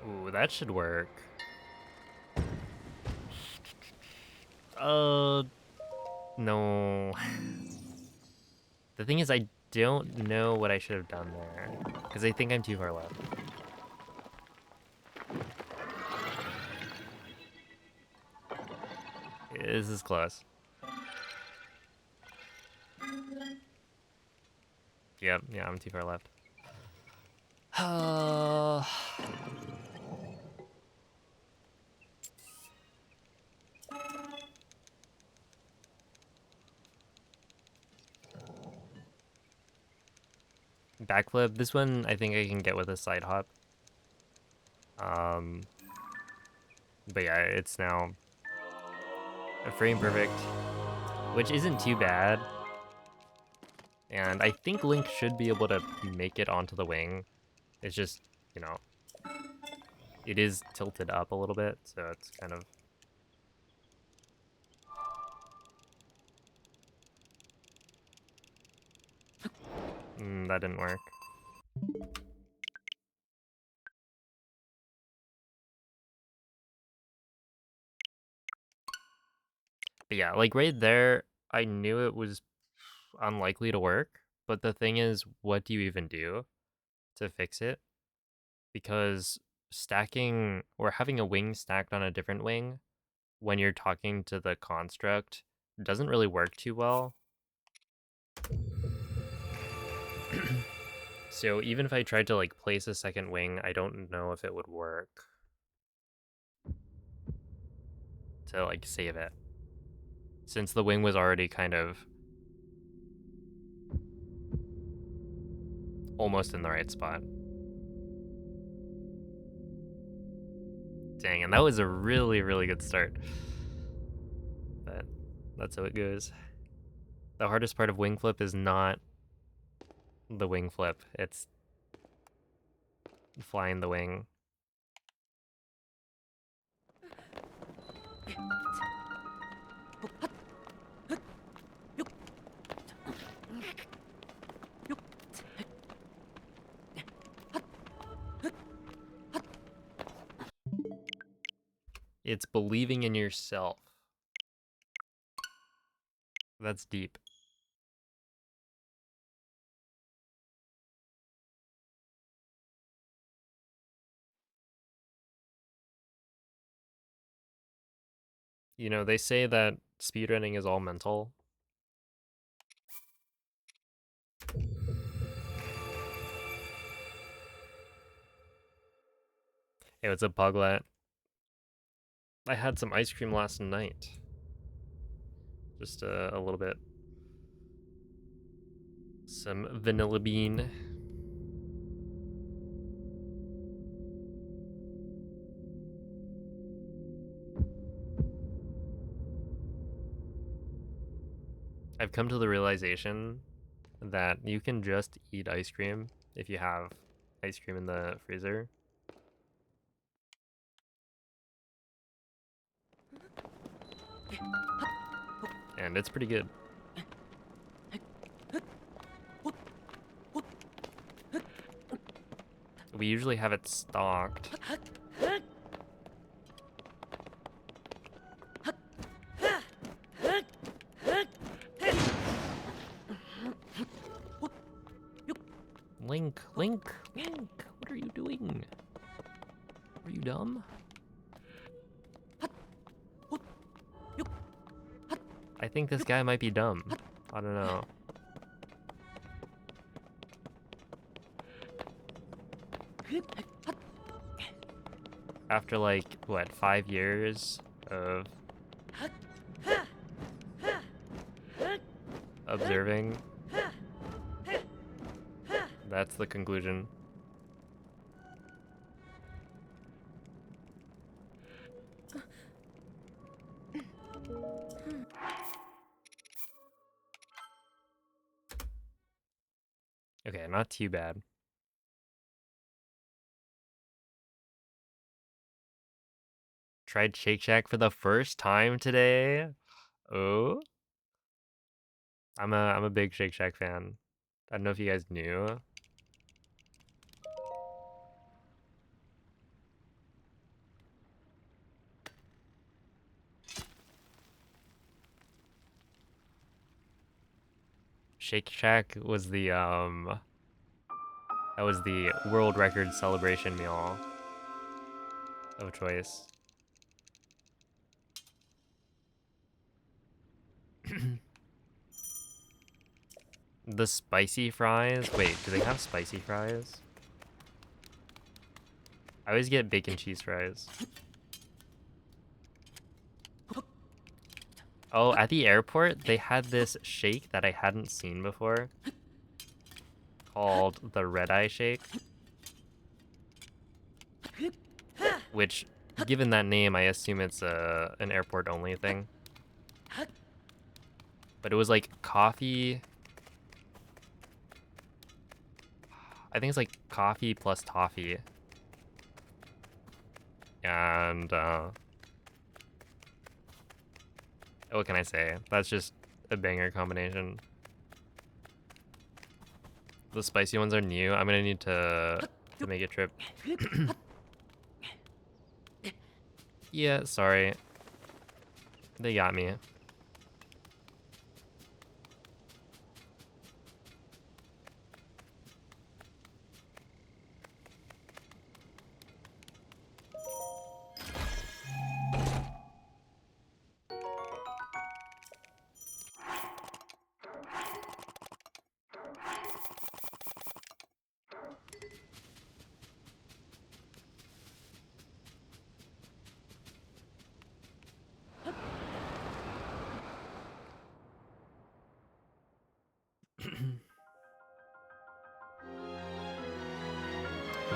Ooh, that should work. No. The thing is, I don't know what I should have done there. Because I think I'm too far left. This is close. Yep, yeah, I'm too far left. Backflip. This one I think I can get with a side hop. But yeah, it's now a frame perfect, which isn't too bad. And I think Link should be able to make it onto the wing. It's just, you know, it is tilted up a little bit, so it's kind of... that didn't work. But yeah, like right there, I knew it was unlikely to work. But the thing is, what do you even do to fix it? Because stacking or having a wing stacked on a different wing when you're talking to the construct doesn't really work too well. So even if I tried to like place a second wing, I don't know if it would work to like save it, since the wing was already kind of almost in the right spot. Dang, and that was a really, really good start. But that's how it goes. The hardest part of wing flip is not the wing flip, it's flying the wing. It's believing in yourself. That's deep. You know, they say that speedrunning is all mental. Hey, what's up, Poglet? I had some ice cream last night. Just a little bit. Some vanilla bean. I've come to the realization that you can just eat ice cream if you have ice cream in the freezer. And it's pretty good. We usually have it stocked. Link, Link, Link, what are you doing? Are you dumb? I think this guy might be dumb. I don't know. After like, what, 5 years of observing, that's the conclusion. Okay, not too bad. Tried Shake Shack for the first time today. Oh, I'm a big Shake Shack fan. I don't know if you guys knew. Shake Shack was the that was the world record celebration meal of choice. The spicy fries. Wait, do they have spicy fries? I always get bacon cheese fries. Oh, at the airport, they had this shake that I hadn't seen before called the Red Eye Shake. Which, given that name, I assume it's an airport-only thing. But it was like coffee. I think it's like coffee plus toffee. And, what can I say? That's just a banger combination. The spicy ones are new. I'm gonna need to make a trip. Yeah, sorry. They got me.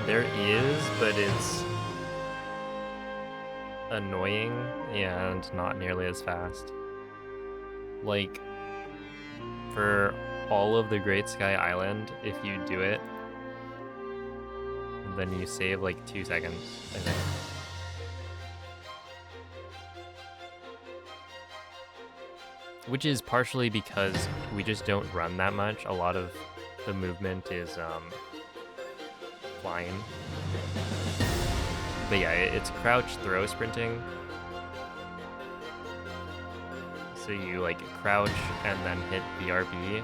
There is, but it's annoying and not nearly as fast. Like, for all of the Great Sky Island, if you do it, then you save like 2 seconds, I think. Which is partially because we just don't run that much. A lot of the movement is flying. But yeah, it's crouch throw sprinting. So you like crouch and then hit BRB.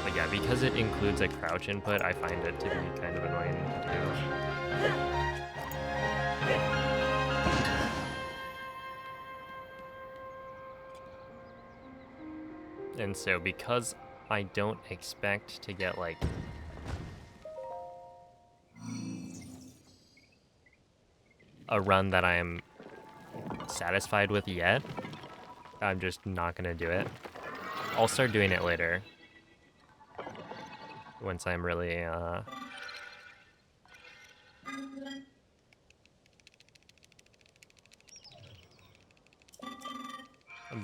But yeah, because it includes a crouch input, I find it to be kind of annoying to do. And so because I don't expect to get like a run that I am satisfied with yet, I'm just not gonna do it. I'll start doing it later. Once I'm really I'm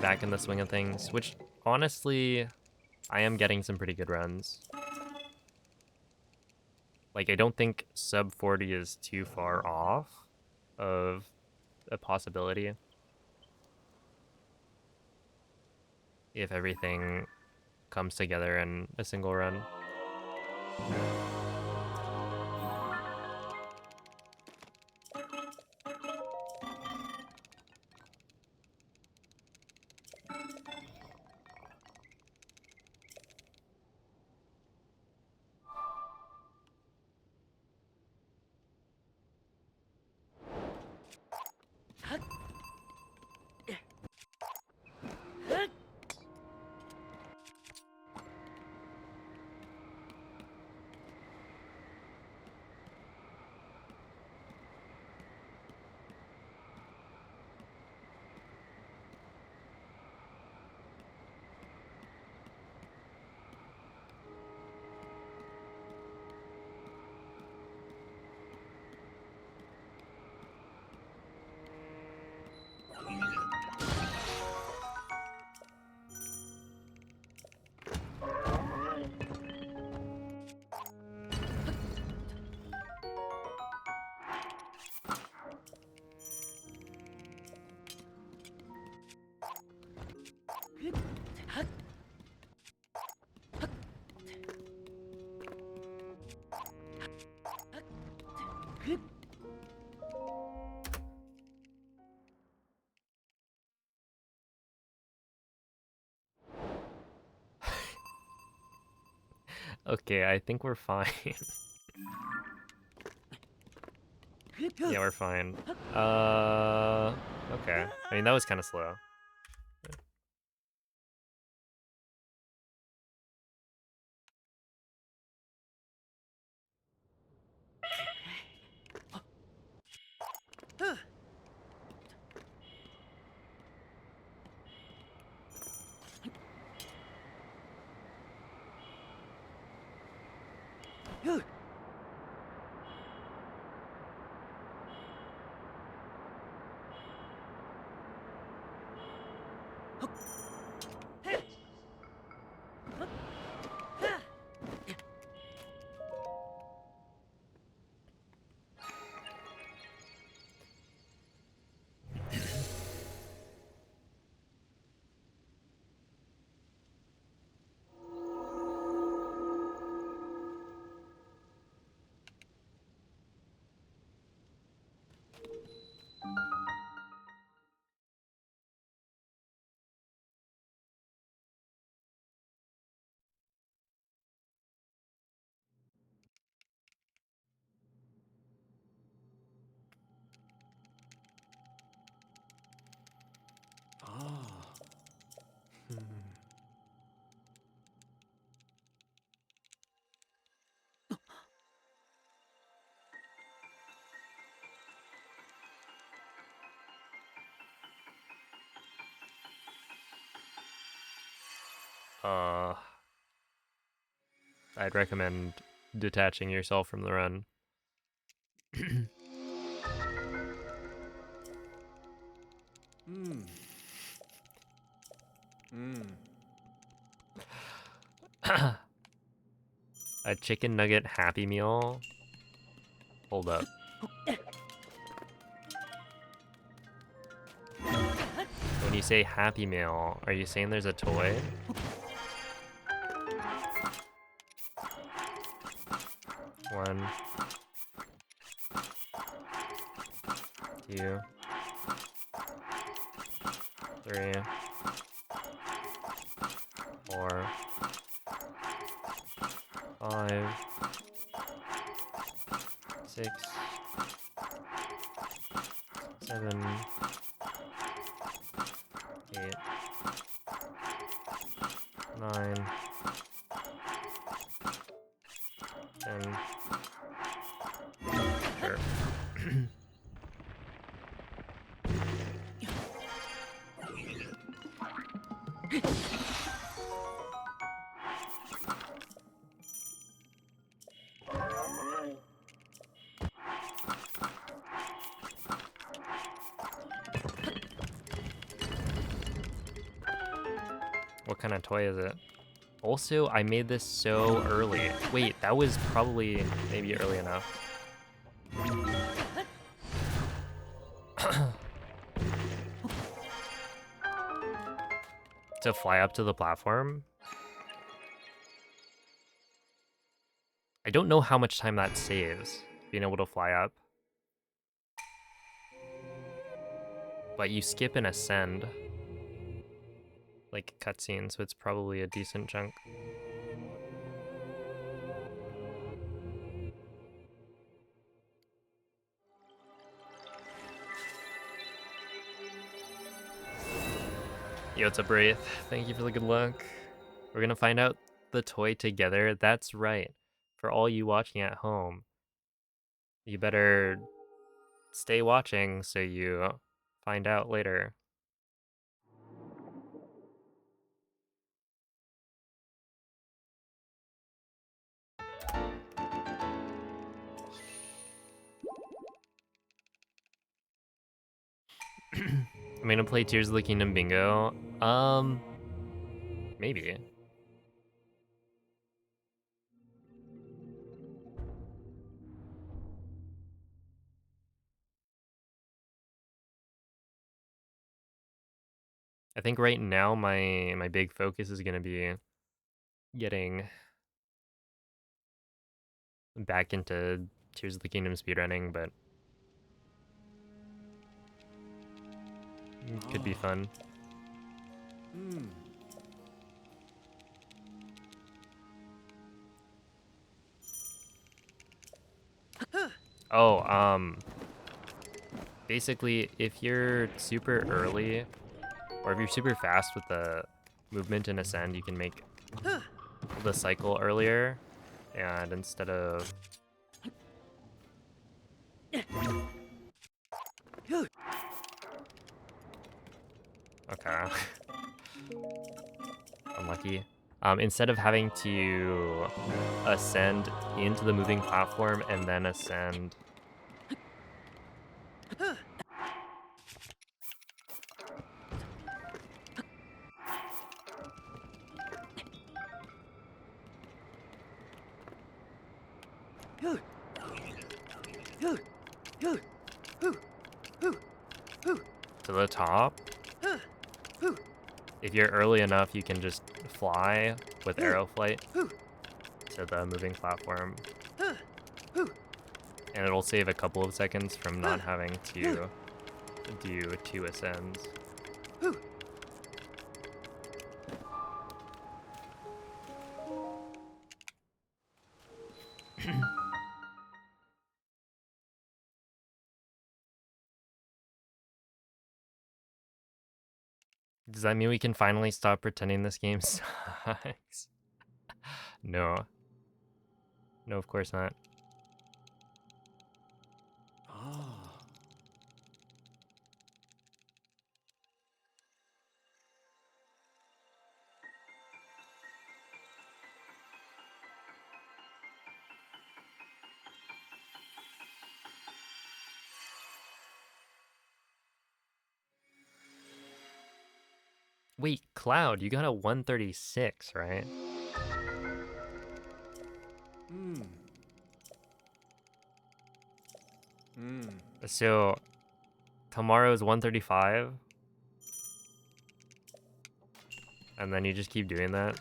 back in the swing of things, which honestly, I am getting some pretty good runs. Like, I don't think sub 40 is too far off of a possibility. If everything comes together in a single run. Okay, I think we're fine. Yeah, we're fine. Okay. I mean, that was kind of slow. Uh, I'd recommend detaching yourself from the run. A chicken nugget Happy Meal? Hold up. When you say Happy Meal, are you saying there's a toy? One, two, three, four, 5, 6, 7, 8, 9, 10. Sure. What kind of toy is it? Also, I made this so early. Wait, that was probably maybe early enough. To fly up to the platform? I don't know how much time that saves, being able to fly up. But you skip and ascend, like cutscene, so it's probably a decent chunk. Yo, what's up, Wraith? Thank you for the good luck. We're gonna find out the toy together. That's right. For all you watching at home, you better stay watching so you find out later. I'm gonna play Tears of the Kingdom Bingo. Maybe. I think right now my big focus is gonna be getting back into Tears of the Kingdom speedrunning, but it could be fun. Oh, basically, if you're super early, or if you're super fast with the movement and ascend, you can make the cycle earlier, and instead of... Okay. Unlucky. Instead of having to ascend into the moving platform and then ascend... to the top, if you're early enough, you can just fly with arrow flight to the moving platform. And it'll save a couple of seconds from not having to do 2 ascends. Does that mean we can finally stop pretending this game sucks? No. No, of course not. Wait, Cloud, you got a 136, right? So, tomorrow's 135? And then you just keep doing that?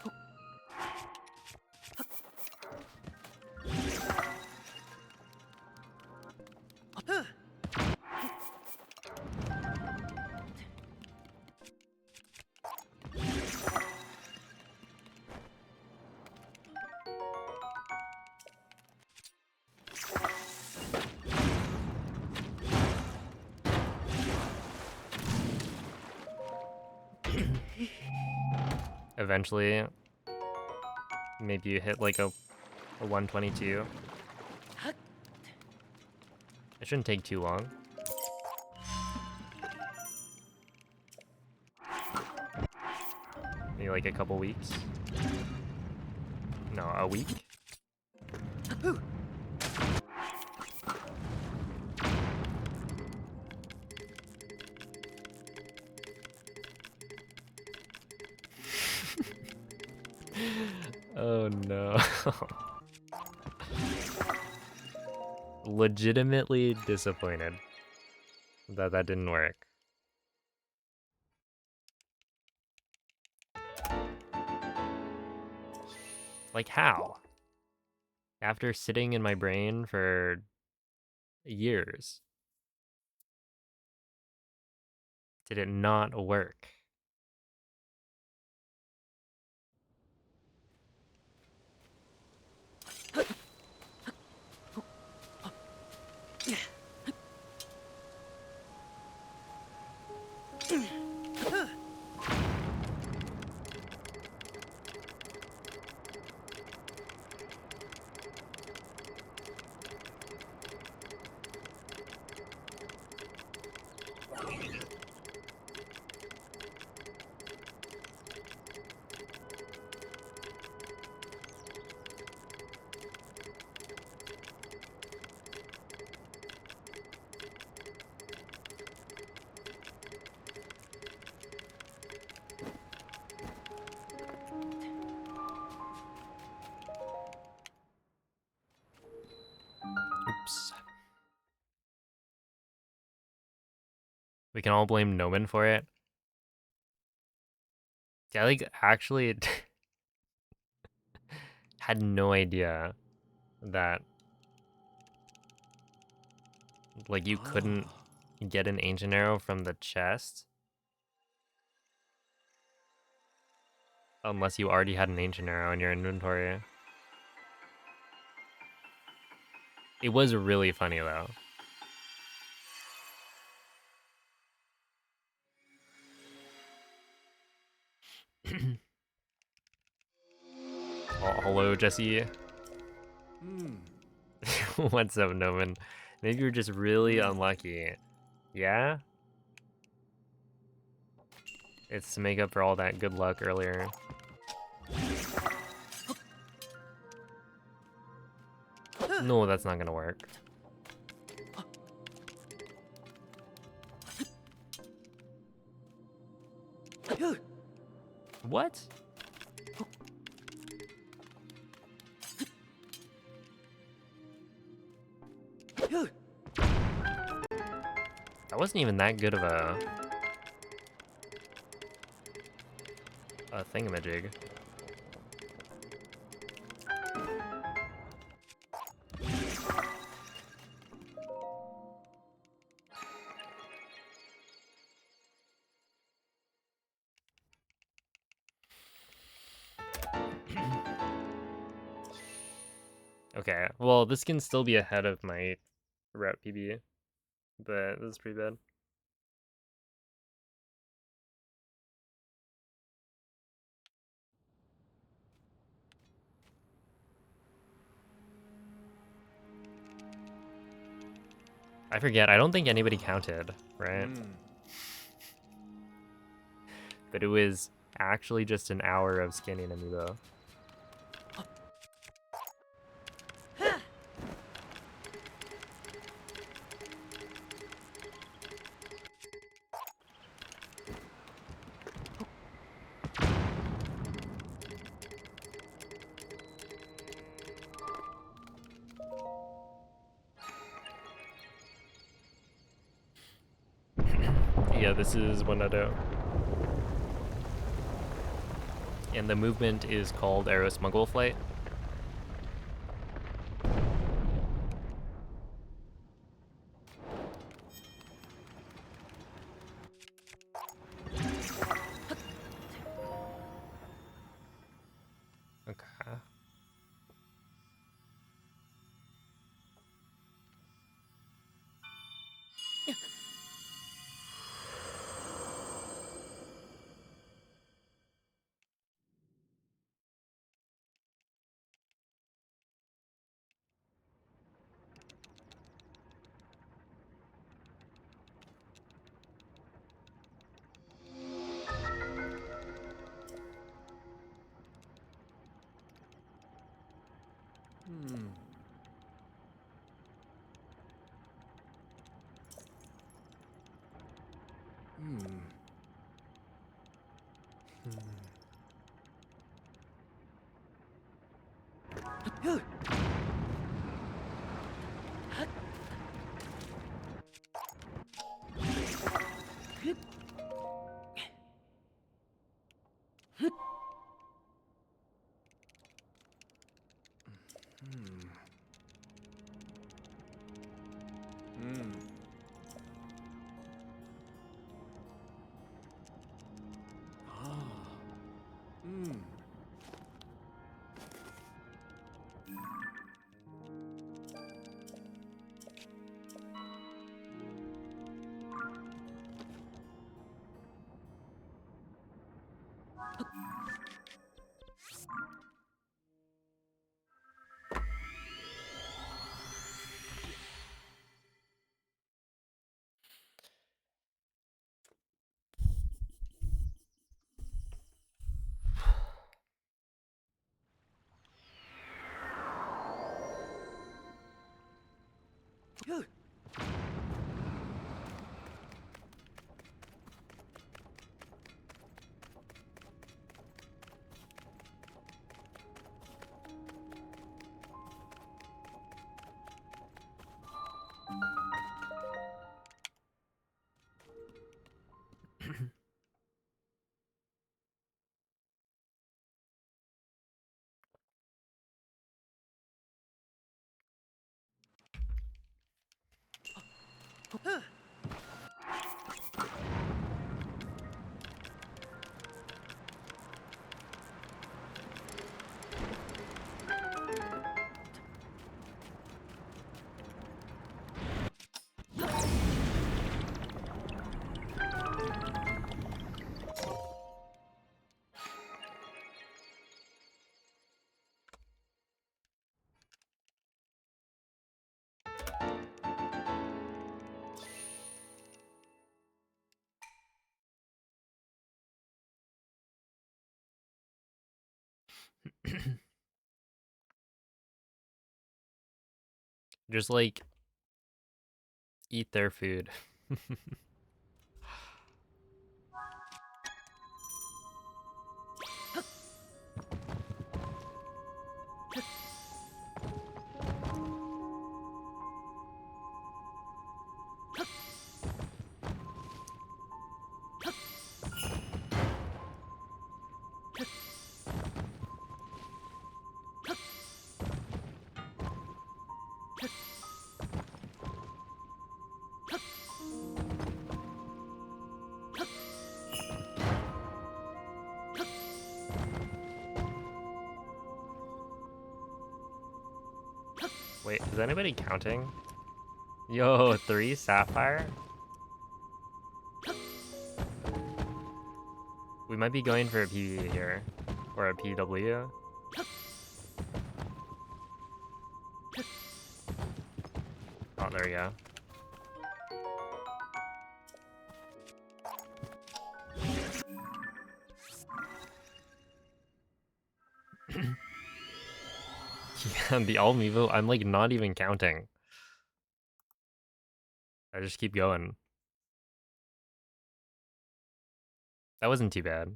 Eventually, maybe you hit like a 122. It shouldn't take too long. Maybe like a couple weeks. No, a week? Oh no. Legitimately disappointed that that didn't work. Like how? After sitting in my brain for years, did it not work? Oops. We can all blame Noman for it. Yeah, like actually had no idea that like you couldn't get an ancient arrow from the chest unless you already had an ancient arrow in your inventory. It was really funny though. Oh, hello, Jesse. What's up, Noman? Maybe you're just really unlucky. Yeah? It's to make up for all that good luck earlier. No, that's not gonna work. What? That wasn't even that good of a thingamajig. Okay, well, this can still be ahead of my route PB, but this is pretty bad. I forget, I don't think anybody counted, right? But it was actually just an hour of scanning Amiibo. Yeah, this is 1.0. And the movement is called Aero Smuggle Flight. Okay. Just like eat their food. Wait, is anybody counting? Yo, 3 sapphire? We might be going for a PvE here. Or a PW. Oh, there we go. Yeah, the Almevo, I'm like not even counting. I just keep going. That wasn't too bad.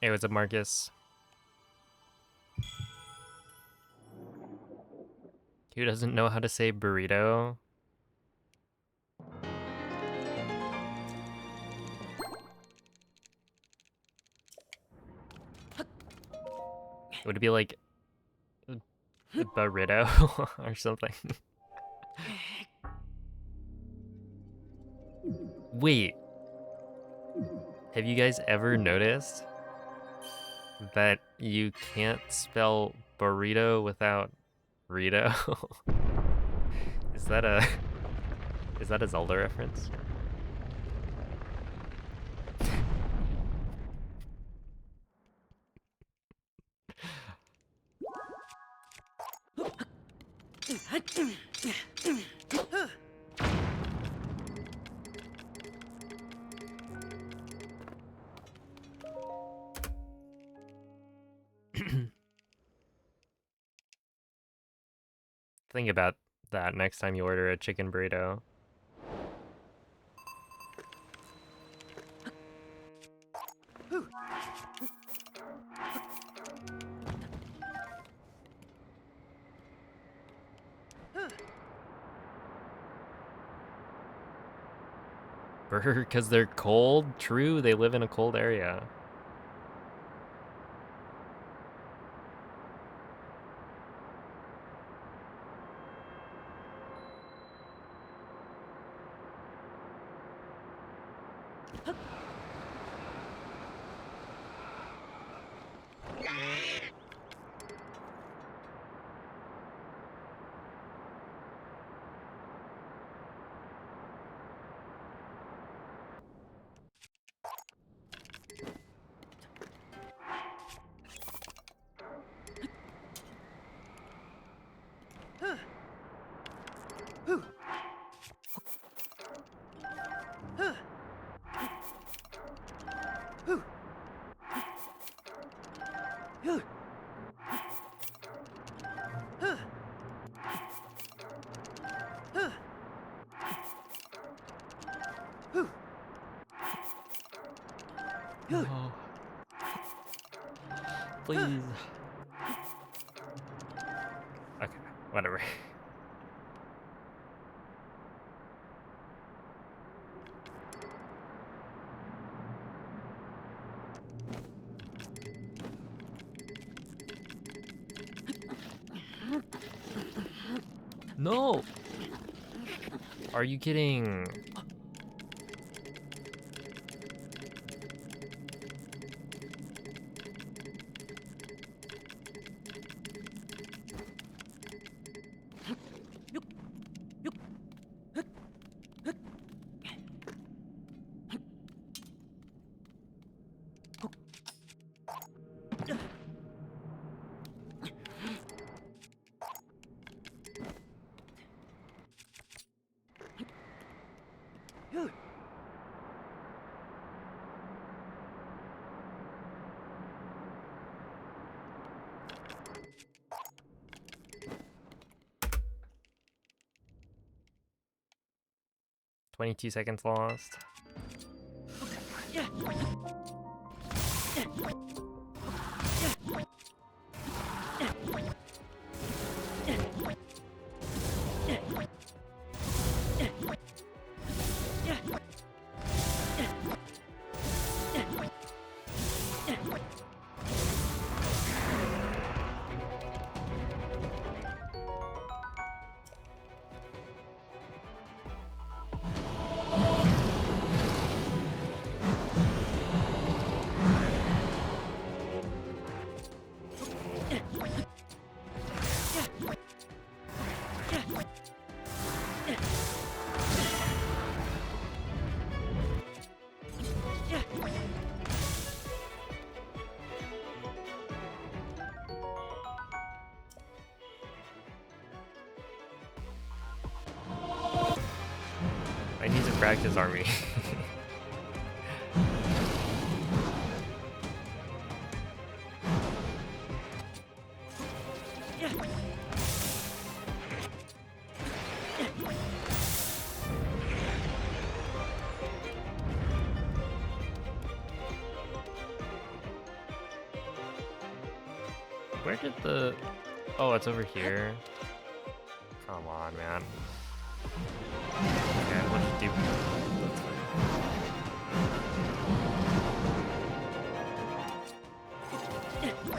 Hey, what's up, Marcus? Who doesn't know how to say burrito? Would it be like burrito or something? Wait, have you guys ever noticed that you can't spell burrito without Rito? Is that a Zelda reference? Think about that next time you order a chicken burrito. Because they're cold? True, they live in a cold area. No. Please. Okay, whatever. No! Are you kidding? "22 seconds lost." I need to practice army. Where did the... Oh, it's over here. Come on, man. Okay, we'll just do... That's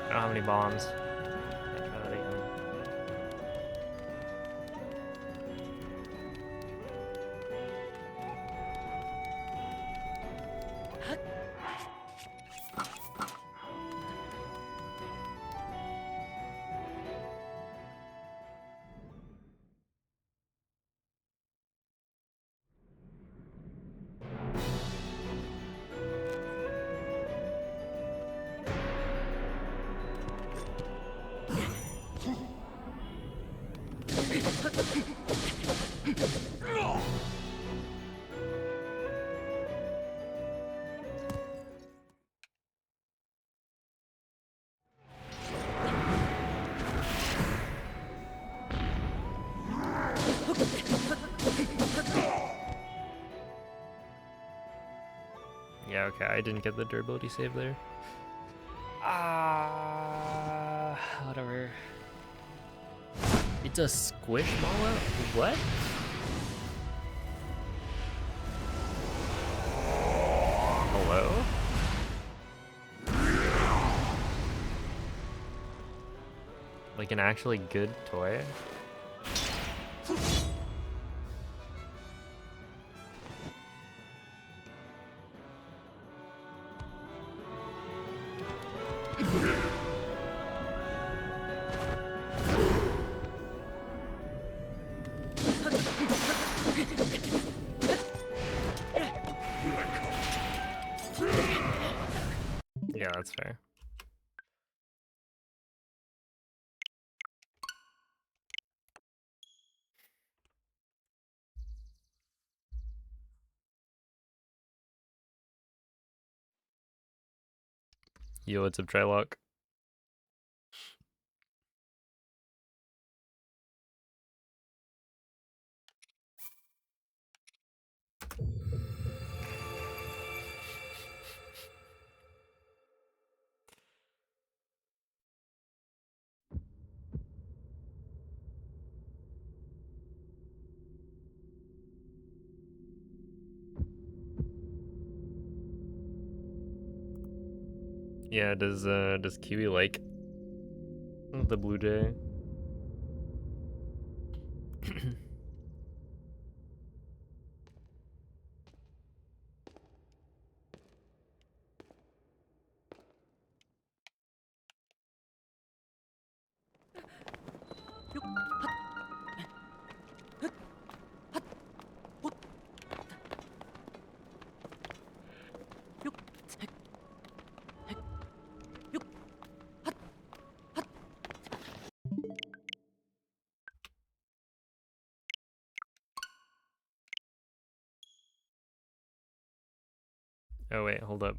I don't have any bombs. I try that again. Yeah, okay, I didn't get the durability save there. Whatever. It's a Squishmallow? What? Hello? Like an actually good toy? Yeah, that's fair. Yo, what's up, Trylock? Yeah, does Kiwi like the Blue Jay? Oh wait, hold up.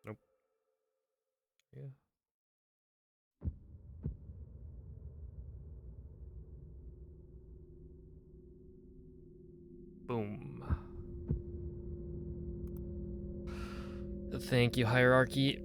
Nope. Yeah. Boom. Thank you, Hierarchy.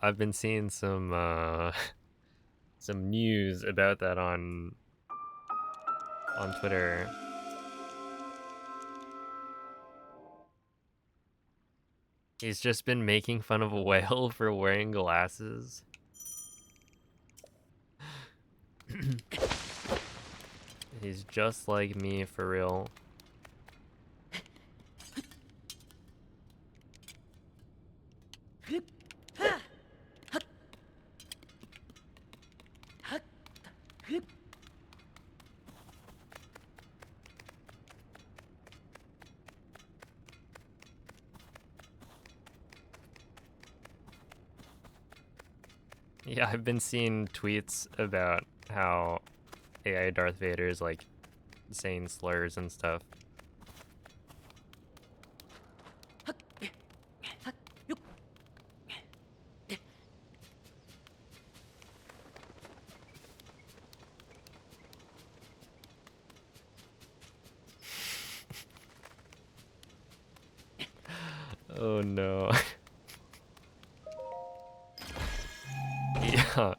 I've been seeing some some news about that on Twitter. He's just been making fun of a whale for wearing glasses. He's just like me, for real. Yeah, I've been seeing tweets about how AI Darth Vader is like saying slurs and stuff. Oh no. Yeah,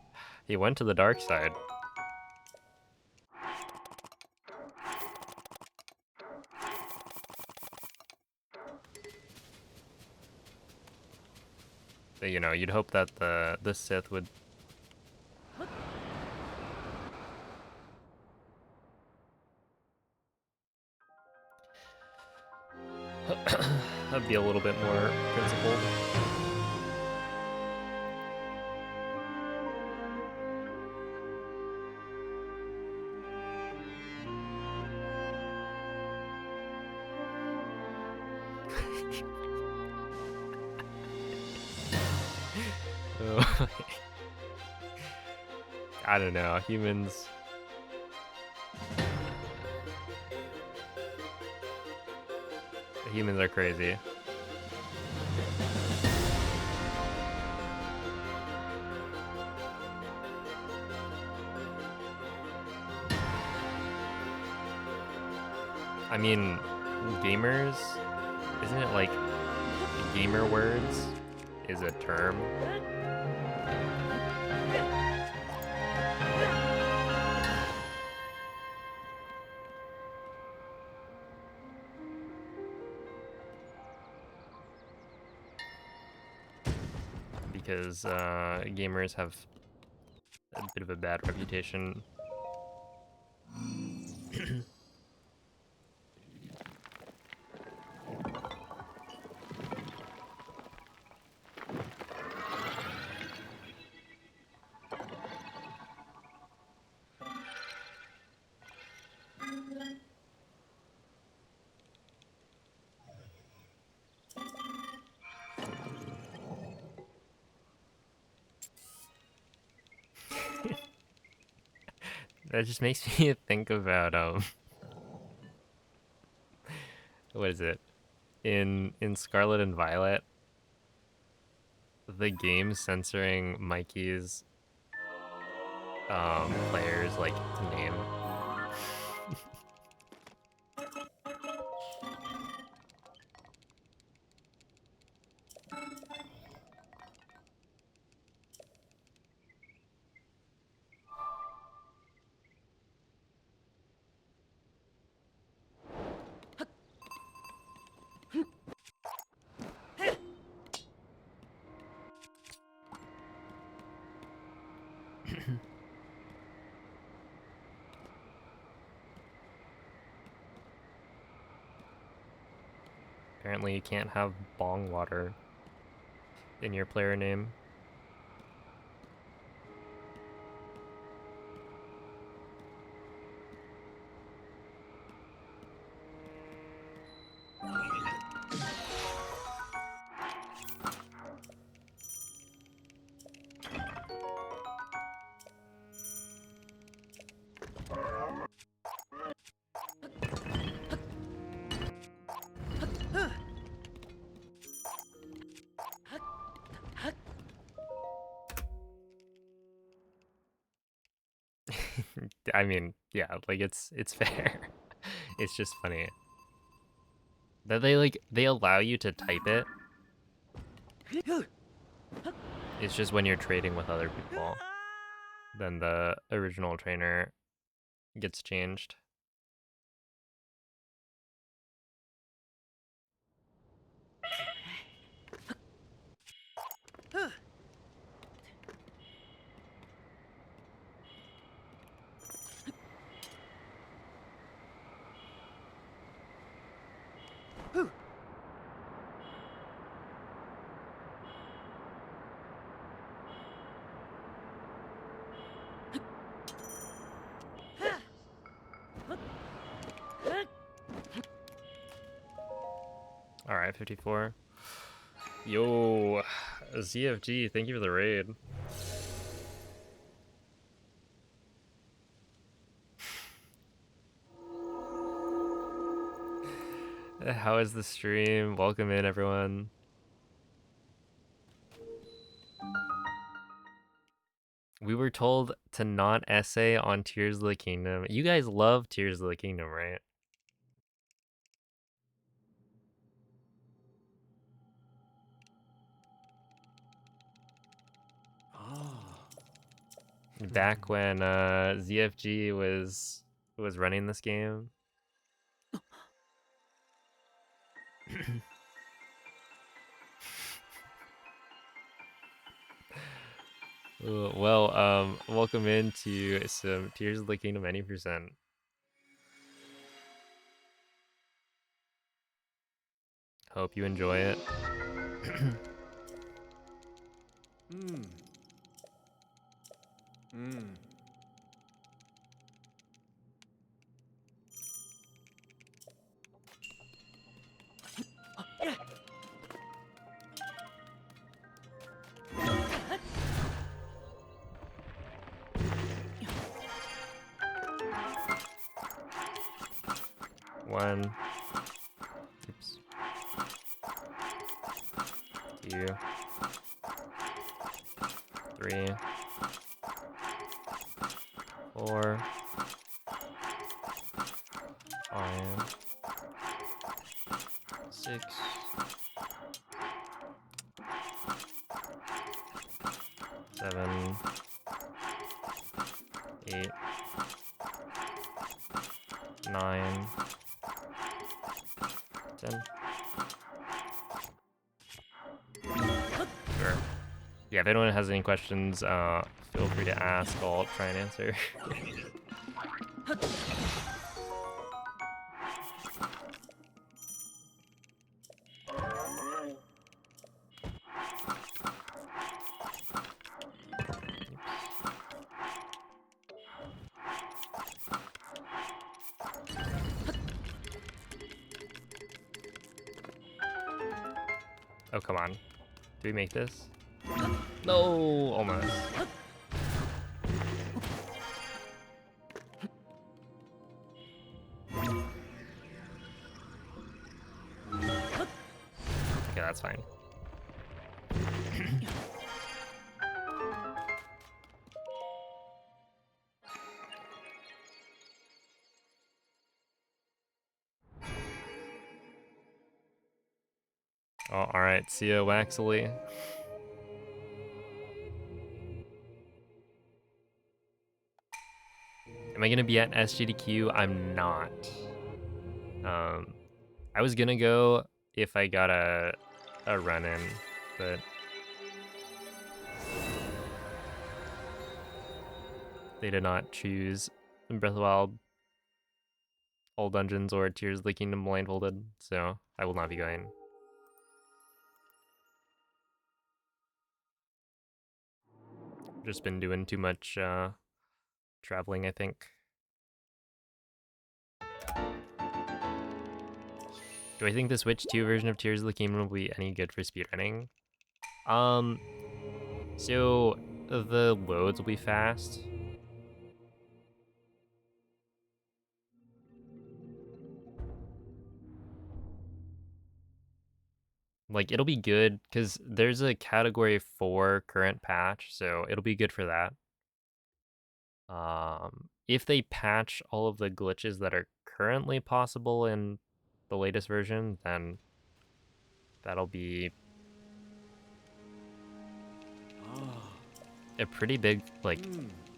he went to the dark side. But, you know, you'd hope that the Sith would. That'd be a little bit more principled. Oh, I don't know. Humans are crazy. I mean, gamers, isn't it like gamer words is a term? Because gamers have a bit of a bad reputation. That just makes me think about what is it? In Scarlet and Violet, the game censoring Mikey's player's like name. Apparently you can't have bong water in your player name. I mean, yeah, like it's fair. It's just funny that they allow you to type it. It's just when you're trading with other people, then the original trainer gets changed. All right, 54. Yo, ZFG, thank you for the raid. How is the stream? Welcome in, everyone. We were told to not essay on Tears of the Kingdom. You guys love Tears of the Kingdom, right? Back when ZFG was running this game. Well, welcome into some Tears of the Kingdom Any %. Hope you enjoy it. One. Oops. 2. 3. 4. 5. 6. 7. 8. 9. 10. Sure. Yeah, if anyone has any questions, feel free to ask. I'll try and answer. Oh, come on. Do we make this? No, almost. Okay, that's fine. Oh, alright, see ya, Waxley. Am I gonna be at SGDQ? I'm not. I was gonna go if I got a run in, but they did not choose Breath of the Wild, all dungeons, or Tears of the Kingdom blindfolded, so I will not be going. Just been doing too much traveling, I think. Do I think the Switch 2 version of Tears of the Kingdom will be any good for speedrunning? So the loads will be fast. Like, it'll be good, because there's a Category 4 current patch, so it'll be good for that. If they patch all of the glitches that are currently possible in the latest version, then that'll be a pretty big, like,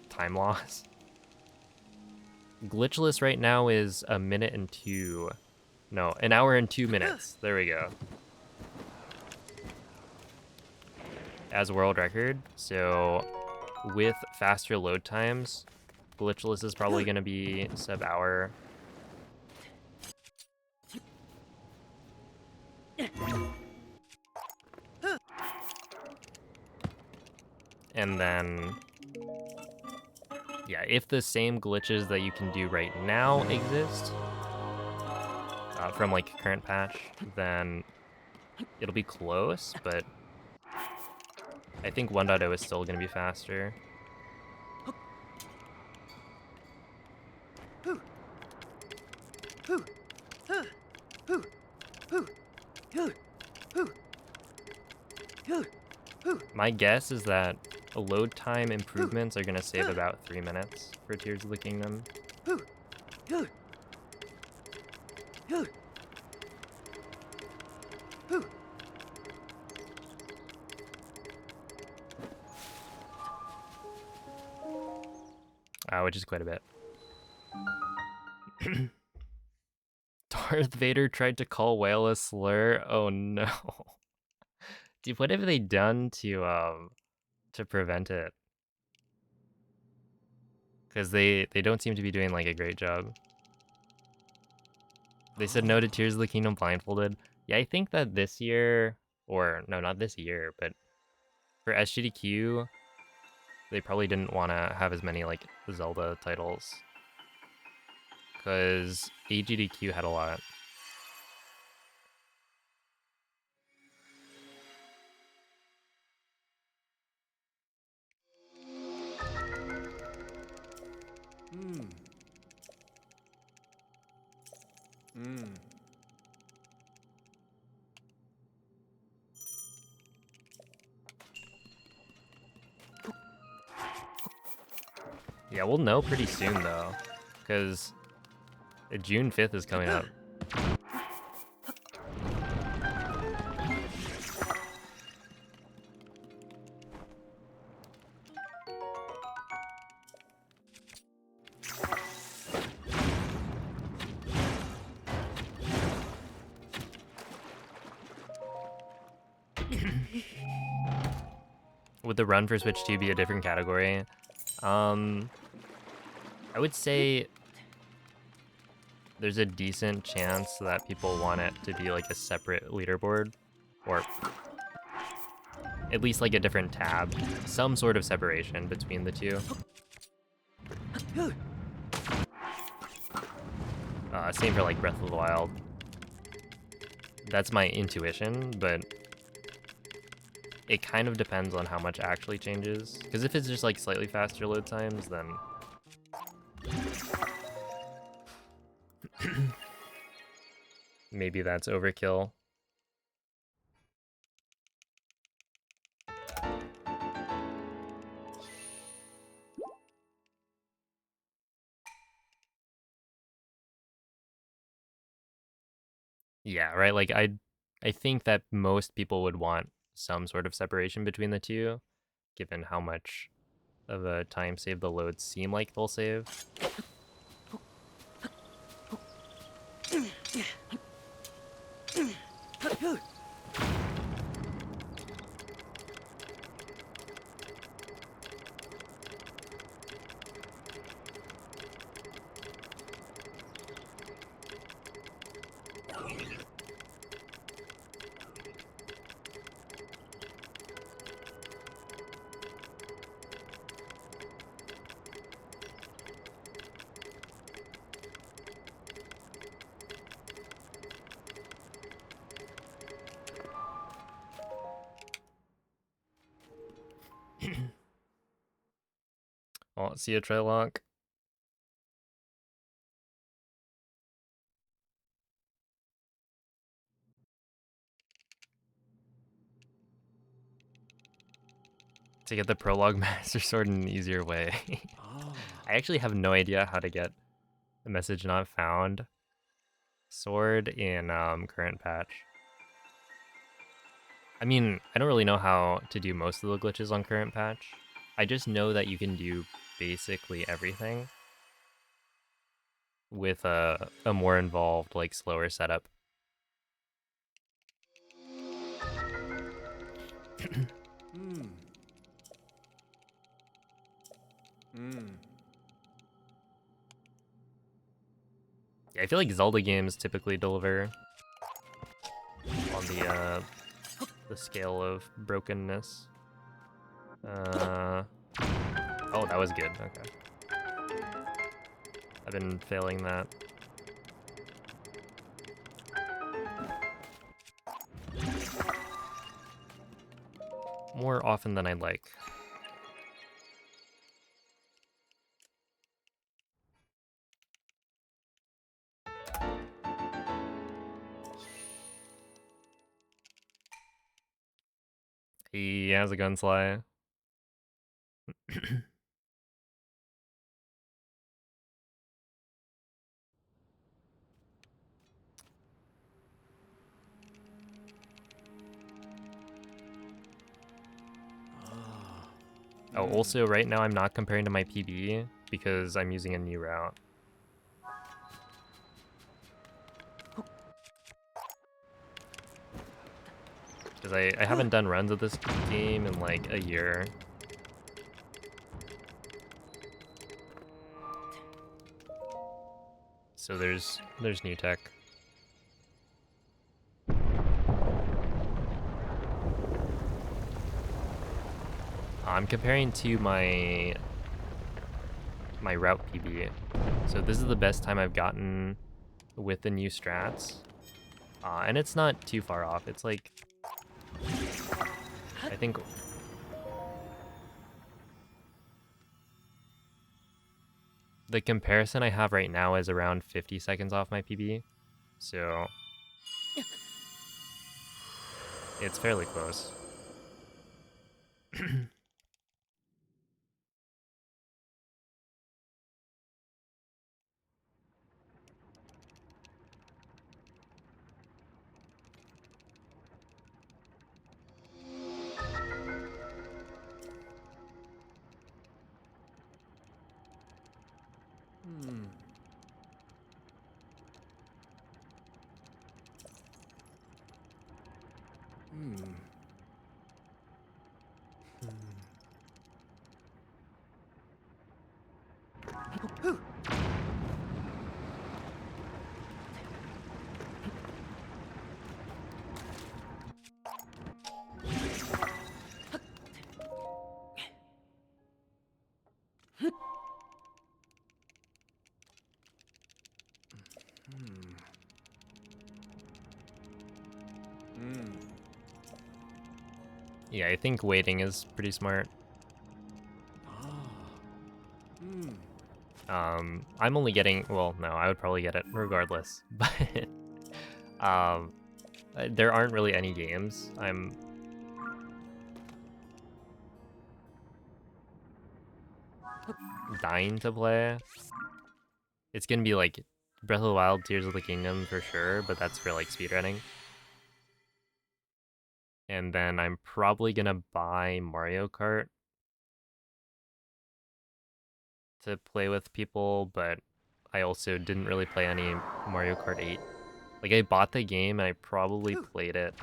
time loss. Glitchless right now is an hour and 2 minutes. There we go. As a world record, so with faster load times, glitchless is probably going to be sub-hour. And then, yeah, if the same glitches that you can do right now exist from like current patch, then it'll be close, but I think 1.0 is still going to be faster. My guess is that load time improvements are going to save about 3 minutes for Tears of the Kingdom. Which is quite a bit. Darth Vader tried to call whale a slur. Oh no. Dude, what have they done to prevent it? Because they don't seem to be doing like a great job. They said no to Tears of the Kingdom blindfolded. Yeah, I think that this year, or no, not this year, but for SGDQ, they probably didn't want to have as many like Zelda titles. Because AGDQ had a lot. Yeah, we'll know pretty soon though, because June 5th is coming up. Would the run for Switch 2 be a different category? I would say there's a decent chance that people want it to be like a separate leaderboard, or at least like a different tab, some sort of separation between the two. Same for like Breath of the Wild. That's my intuition, but it kind of depends on how much actually changes. Because if it's just like slightly faster load times, then maybe that's overkill. Yeah, right. Like I think that most people would want some sort of separation between the two, given how much of a time save the loads seem like they'll save. Oh, see a Trilonk. To get the Prologue Master Sword in an easier way. I actually have no idea how to get the message not found sword in current patch. I mean, I don't really know how to do most of the glitches on current patch. I just know that you can do basically everything with a more involved, like, slower setup. Yeah, I feel like Zelda games typically deliver on the scale of brokenness. Oh, that was good. Okay. I've been failing that. More often than I'd like. He has a gunslide. Oh, also right now I'm not comparing to my PB because I'm using a new route. Because I haven't done runs of this game in like a year. So there's new tech. I'm comparing to my route PB. So this is the best time I've gotten with the new strats. And it's not too far off. It's like, I think the comparison I have right now is around 50 seconds off my PB. So it's fairly close. Yeah, I think waiting is pretty smart. I'm only getting, well, no, I would probably get it regardless, but there aren't really any games I'm dying to play. It's gonna be like Breath of the Wild, Tears of the Kingdom for sure, but that's for like speedrunning. And then I'm probably gonna buy Mario Kart to play with people, but I also didn't really play any Mario Kart 8. Like, I bought the game and I probably played it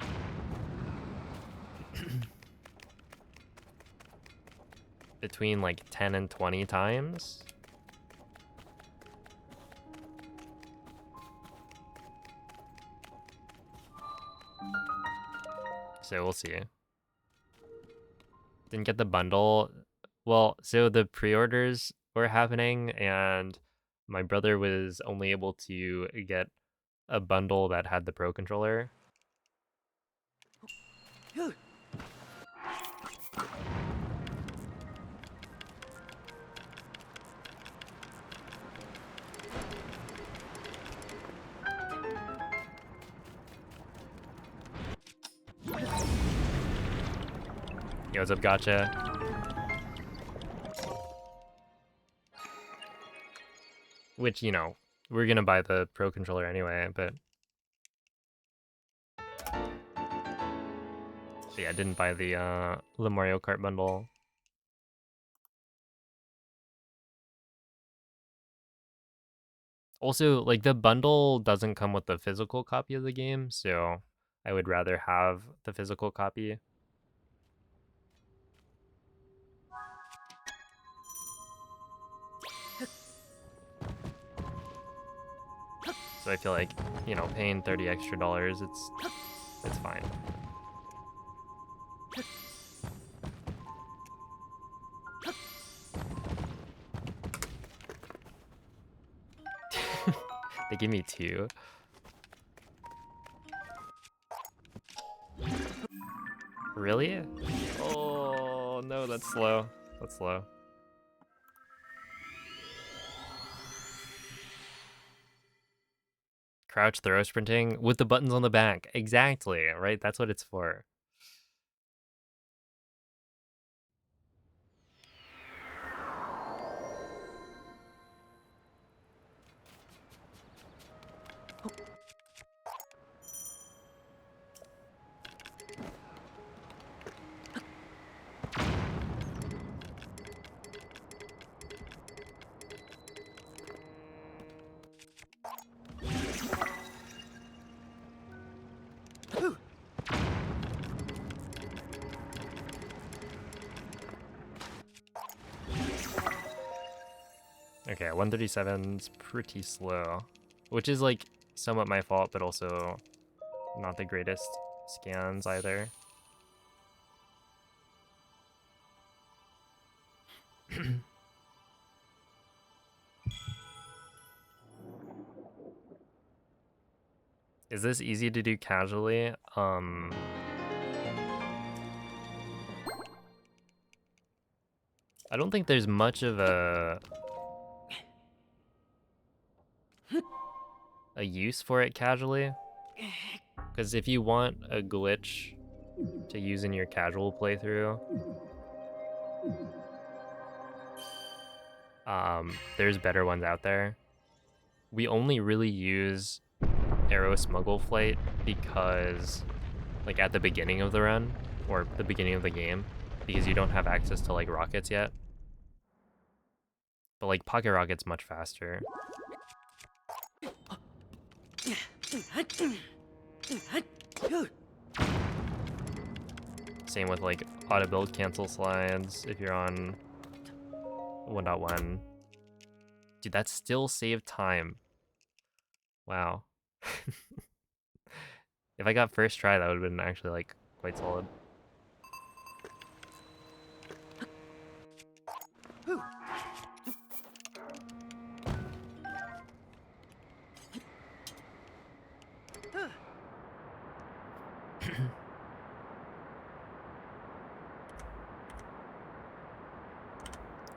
between like 10 and 20 times. So we'll see. Didn't get the bundle. Well, so the pre-orders were happening and my brother was only able to get a bundle that had the Pro controller. Yo, what's up, gotcha? Which, you know, we're gonna buy the Pro controller anyway, but yeah, I didn't buy the Mario Kart bundle. Also, like, the bundle doesn't come with the physical copy of the game, so I would rather have the physical copy. So I feel like, you know, paying $30 extra, it's It's fine. They give me 2. Really? Oh no, that's slow. That's slow. Crouch throw sprinting with the buttons on the back. Exactly, right? That's what it's for. Okay, 137's pretty slow, which is like somewhat my fault, but also not the greatest scans either. Is this easy to do casually? I don't think there's much of a use for it casually, because if you want a glitch to use in your casual playthrough, there's better ones out there. We only really use Arrow Smuggle Flight because, like, at the beginning of the run, or the beginning of the game, because you don't have access to, like, rockets yet. But, like, Pocket Rocket's much faster. Same with, like, auto build cancel slides if you're on 1.1. Dude, that still saved time. Wow. If I got first try, that would have been actually, like, quite solid.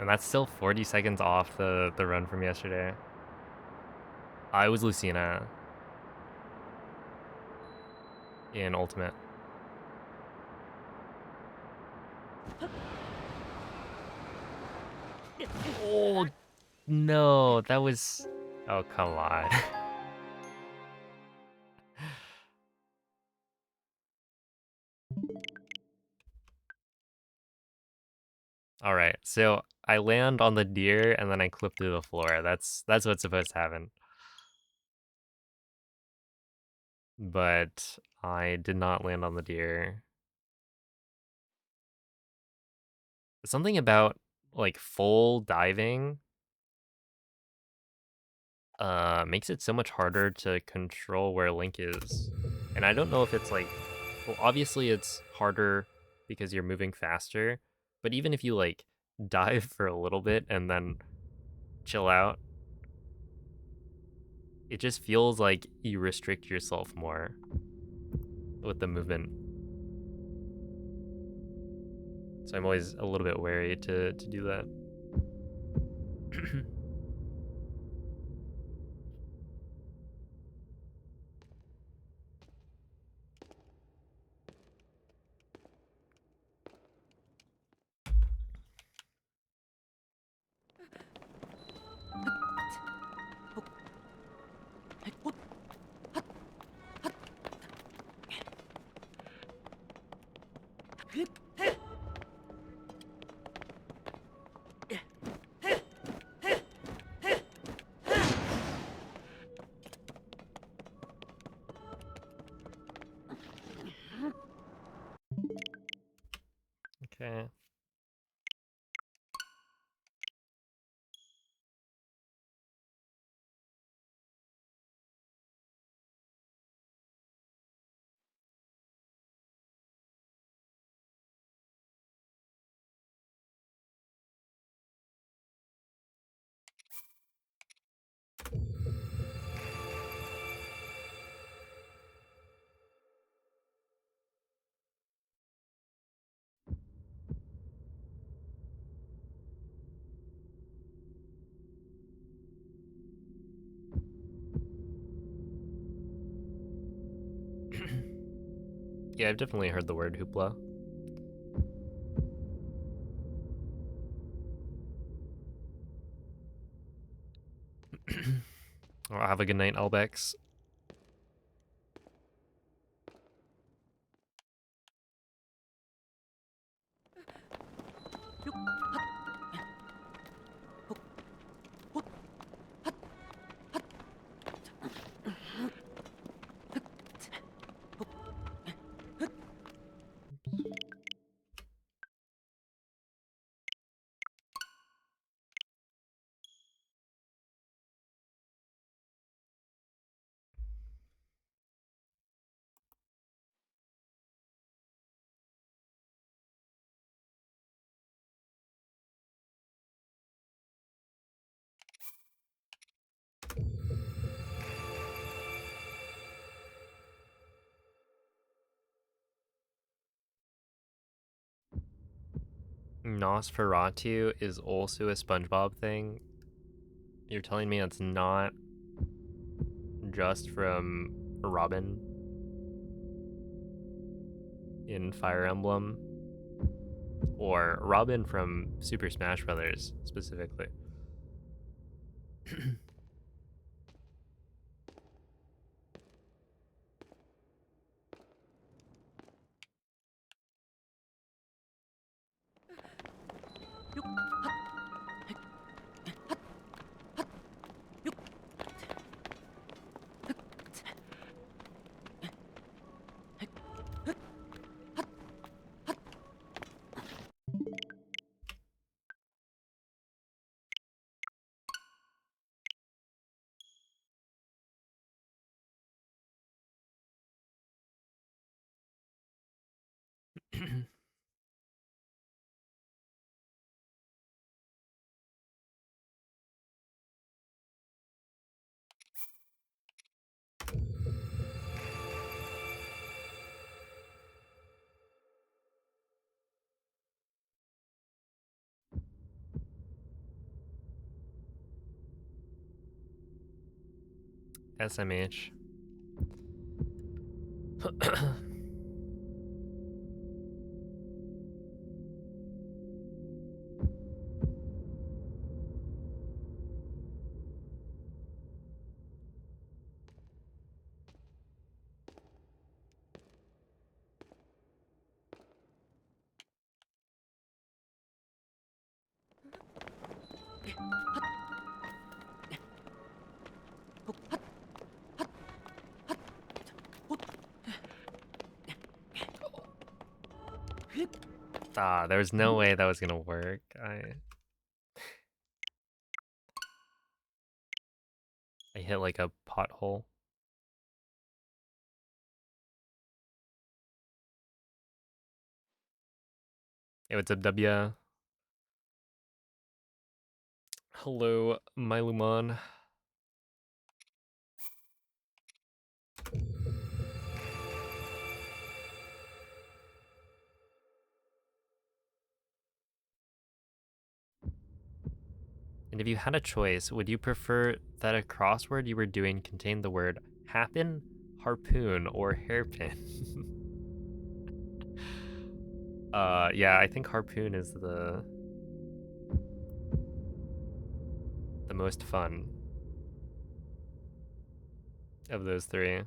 And that's still 40 seconds off the run from yesterday. I was Lucina in Ultimate. Oh, no, that was... Oh, come on. All right, so I land on the deer and then I clip through the floor. That's what's supposed to happen. But I did not land on the deer. Something about, like, full diving makes it so much harder to control where Link is. And I don't know if it's like, well, obviously it's harder because you're moving faster, but even if you, like, dive for a little bit and then chill out, it just feels like you restrict yourself more with the movement. So I'm always a little bit wary to do that. Okay. Yeah, I've definitely heard the word hoopla. Well, have a good night, Albex. Nosferatu is also a SpongeBob thing. You're telling me it's not just from Robin in Fire Emblem, or Robin from Super Smash Brothers specifically. SMH. There's no way that was gonna work. I hit like a pothole. Hey, what's up, W? Hello, Miluman. And if you had a choice, would you prefer that a crossword you were doing contained the word happen, harpoon, or hairpin? Yeah, I think harpoon is the most fun of those three.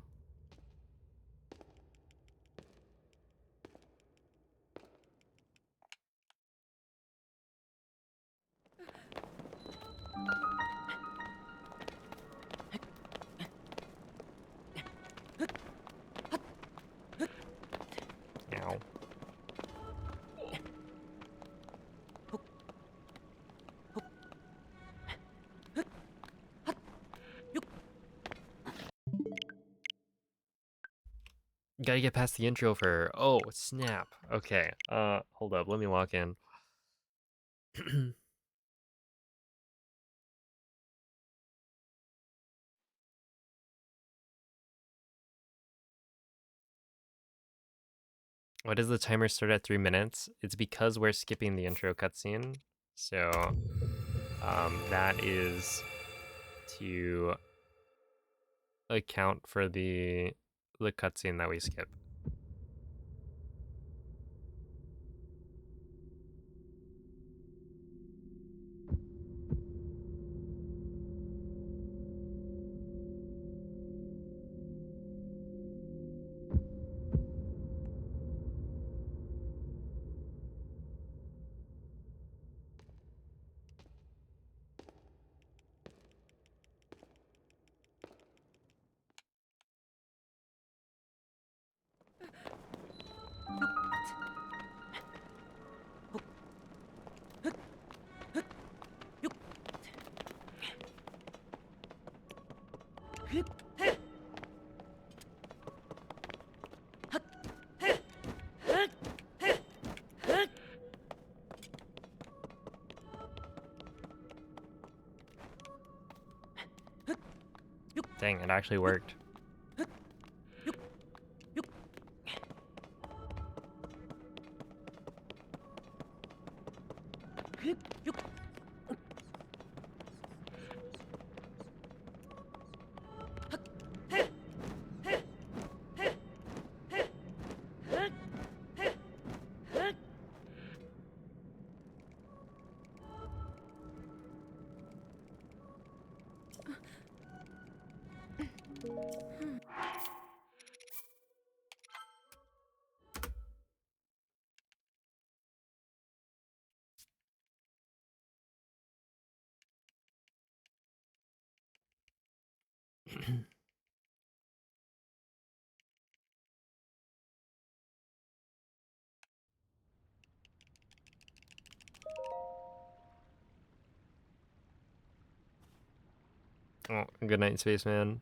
Ow. Gotta get past the intro for. Oh, snap. Okay. Hold up. Let me lock in. Why does the timer start at 3 minutes? It's because we're skipping the intro cutscene. So, that is to account for the cutscene that we skip. Dang, it actually worked. Oh, good night, spaceman.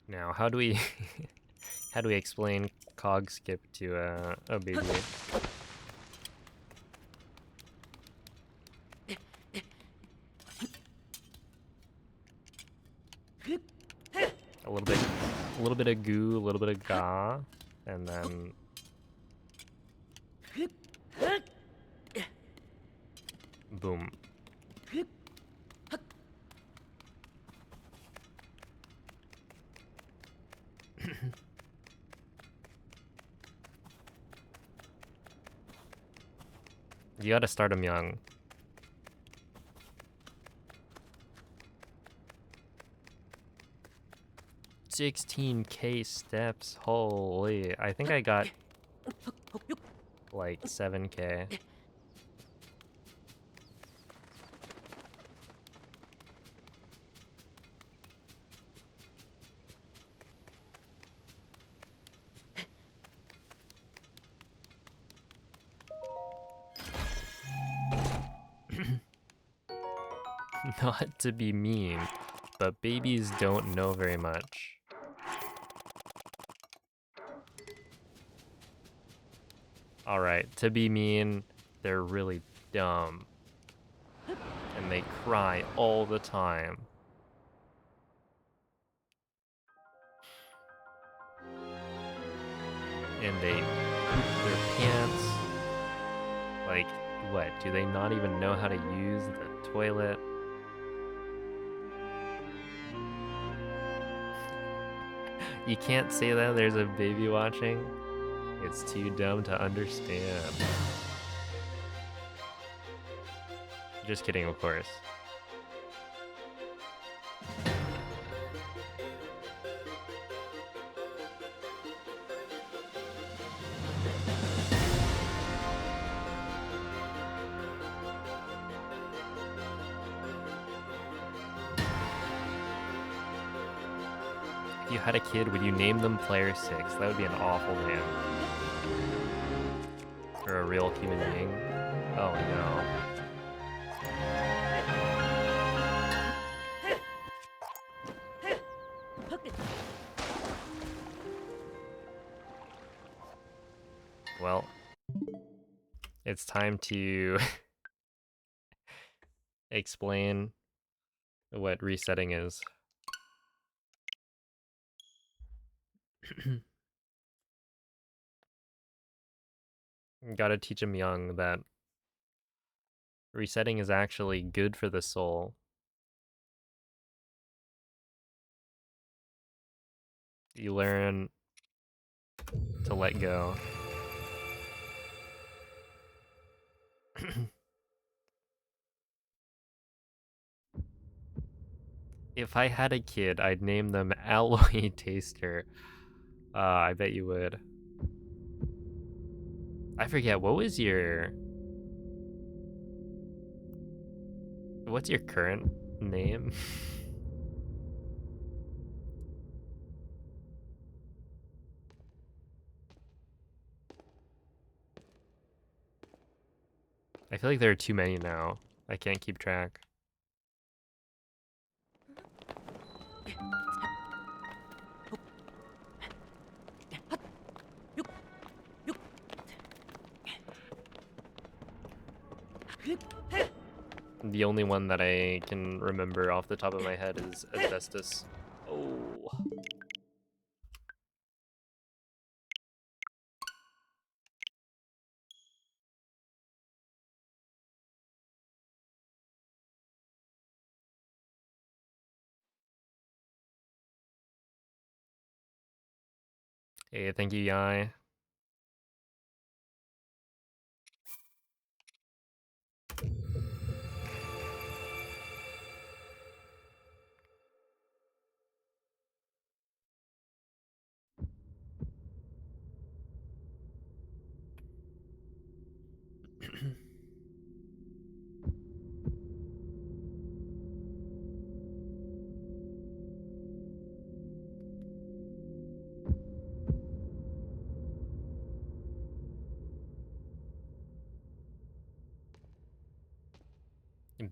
Now, how do we how do we explain cog skip to a baby? A little bit of goo, a little bit of ga, and then boom. You gotta start them young. $16K steps, holy. I think I got like 7K. Not to be mean, but babies don't know very much. Alright, to be mean, they're really dumb. And they cry all the time. And they poop their pants. Like, what? Do they not even know how to use the toilet? You can't say that, there's a baby watching. It's too dumb to understand. Just kidding, of course. If you had a kid, would you name them Player 6? That would be an awful name. For a real human being. Oh no. Well, it's time to explain what resetting is. Gotta teach them young that resetting is actually good for the soul. You learn to let go. If I had a kid, I'd name them Alloy Taster. I bet you would. I forget, what's your current name? I feel like there are too many now. I can't keep track. The only one that I can remember off the top of my head is asbestos. Oh. Hey, thank you, Yai.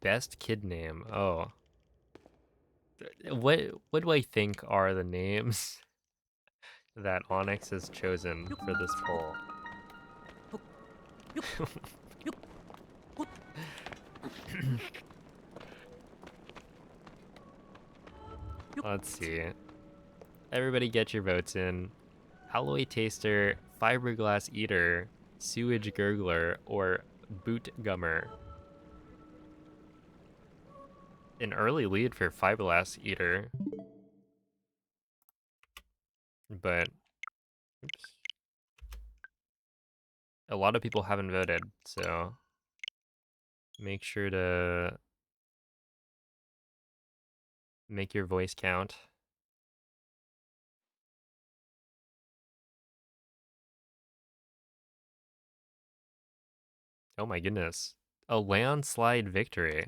Best kid name. Oh. What do I think are the names that Onyx has chosen for this poll? Let's see. Everybody get your votes in. Alloy Taster, Fiberglass Eater, Sewage Gurgler, or Boot Gummer. An early lead for Fiberglass Eater. But, oops. A lot of people haven't voted, so make sure to make your voice count. Oh my goodness. A landslide victory.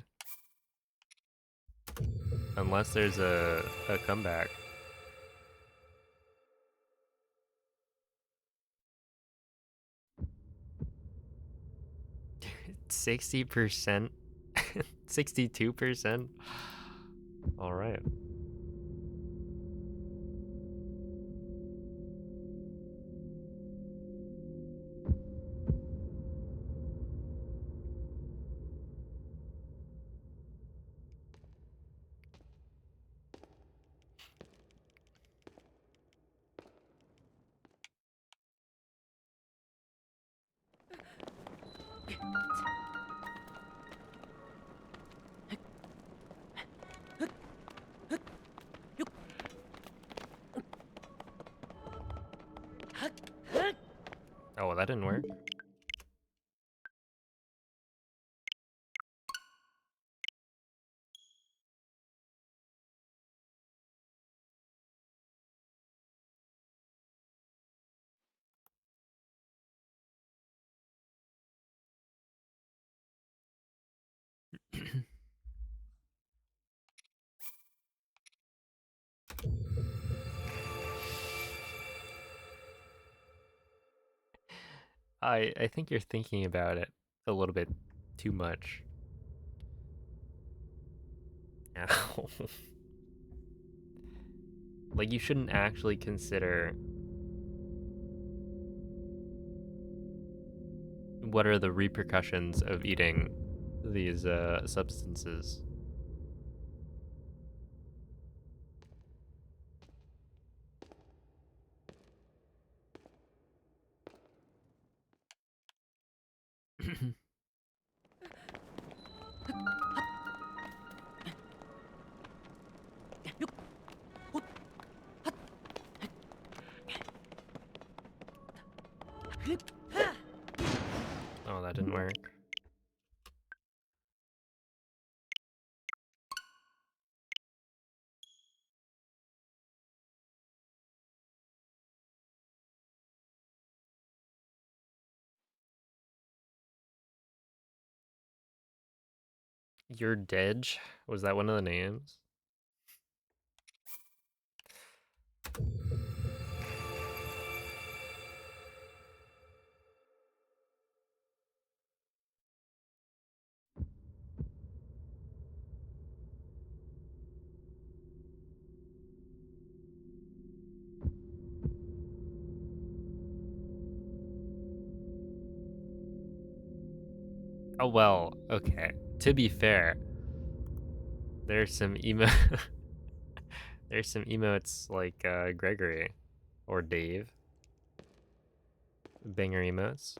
Unless there's a comeback. 60%? 62%? Alright. Oh, well, that didn't work. I think you're thinking about it a little bit too much. Ow. Like, you shouldn't actually consider what are the repercussions of eating these substances. Oh, that didn't work. You're dead? Was that one of the names? Oh, well, okay. To be fair, there's some emo there's some emotes like Gregory or Dave. Banger emotes.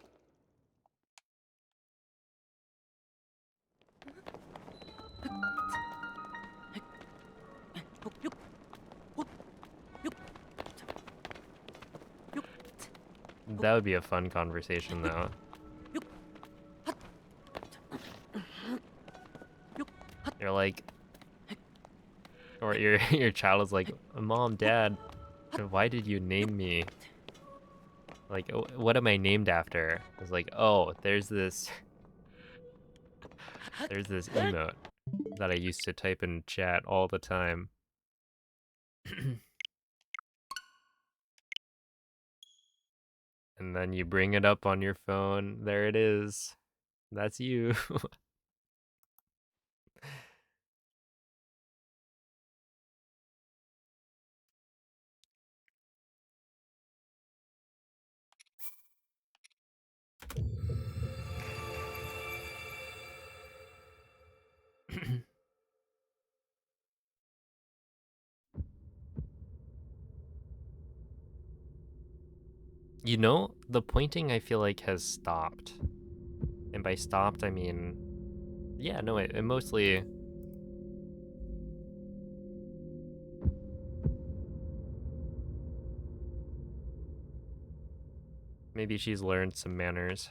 That would be a fun conversation though. You're like, or your your child is like, Mom, Dad, why did you name me? Like, what am I named after? It's like, oh, there's this emote that I used to type in chat all the time. And then you bring it up on your phone. There it is. That's you. You know, the pointing I feel like has stopped. And by stopped, I mean, yeah, no, it mostly. Maybe she's learned some manners.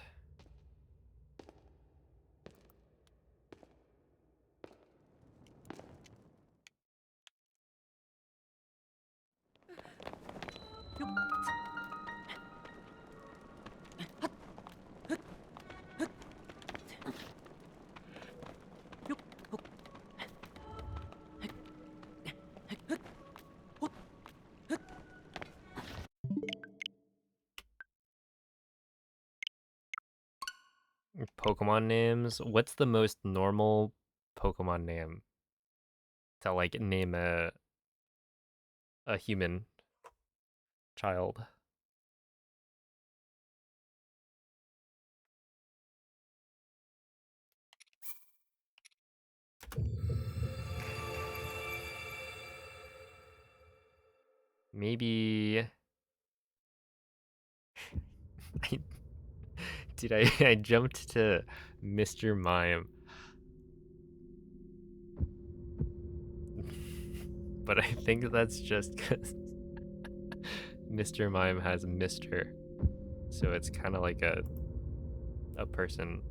Pokemon names. What's the most normal Pokemon name to like name a human child? Maybe. I, dude, I jumped to Mr. Mime. But I think that's just because Mr. Mime has Mr. So it's kind of like a person.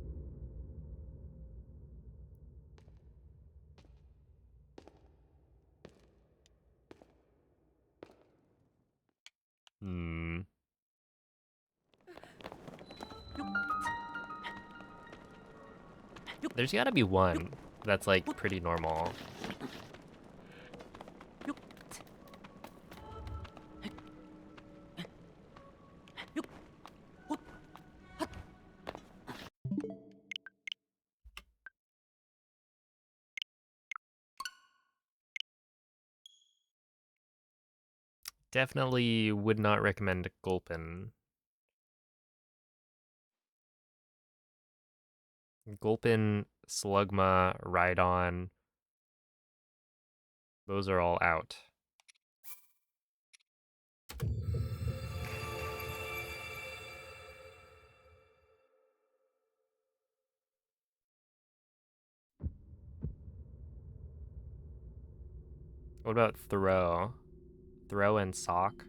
Hmm. There's got to be one that's like pretty normal. Definitely would not recommend Gulpin. Gulpin, Slugma, Rhydon, those are all out. What about Throw? Throw and Sock?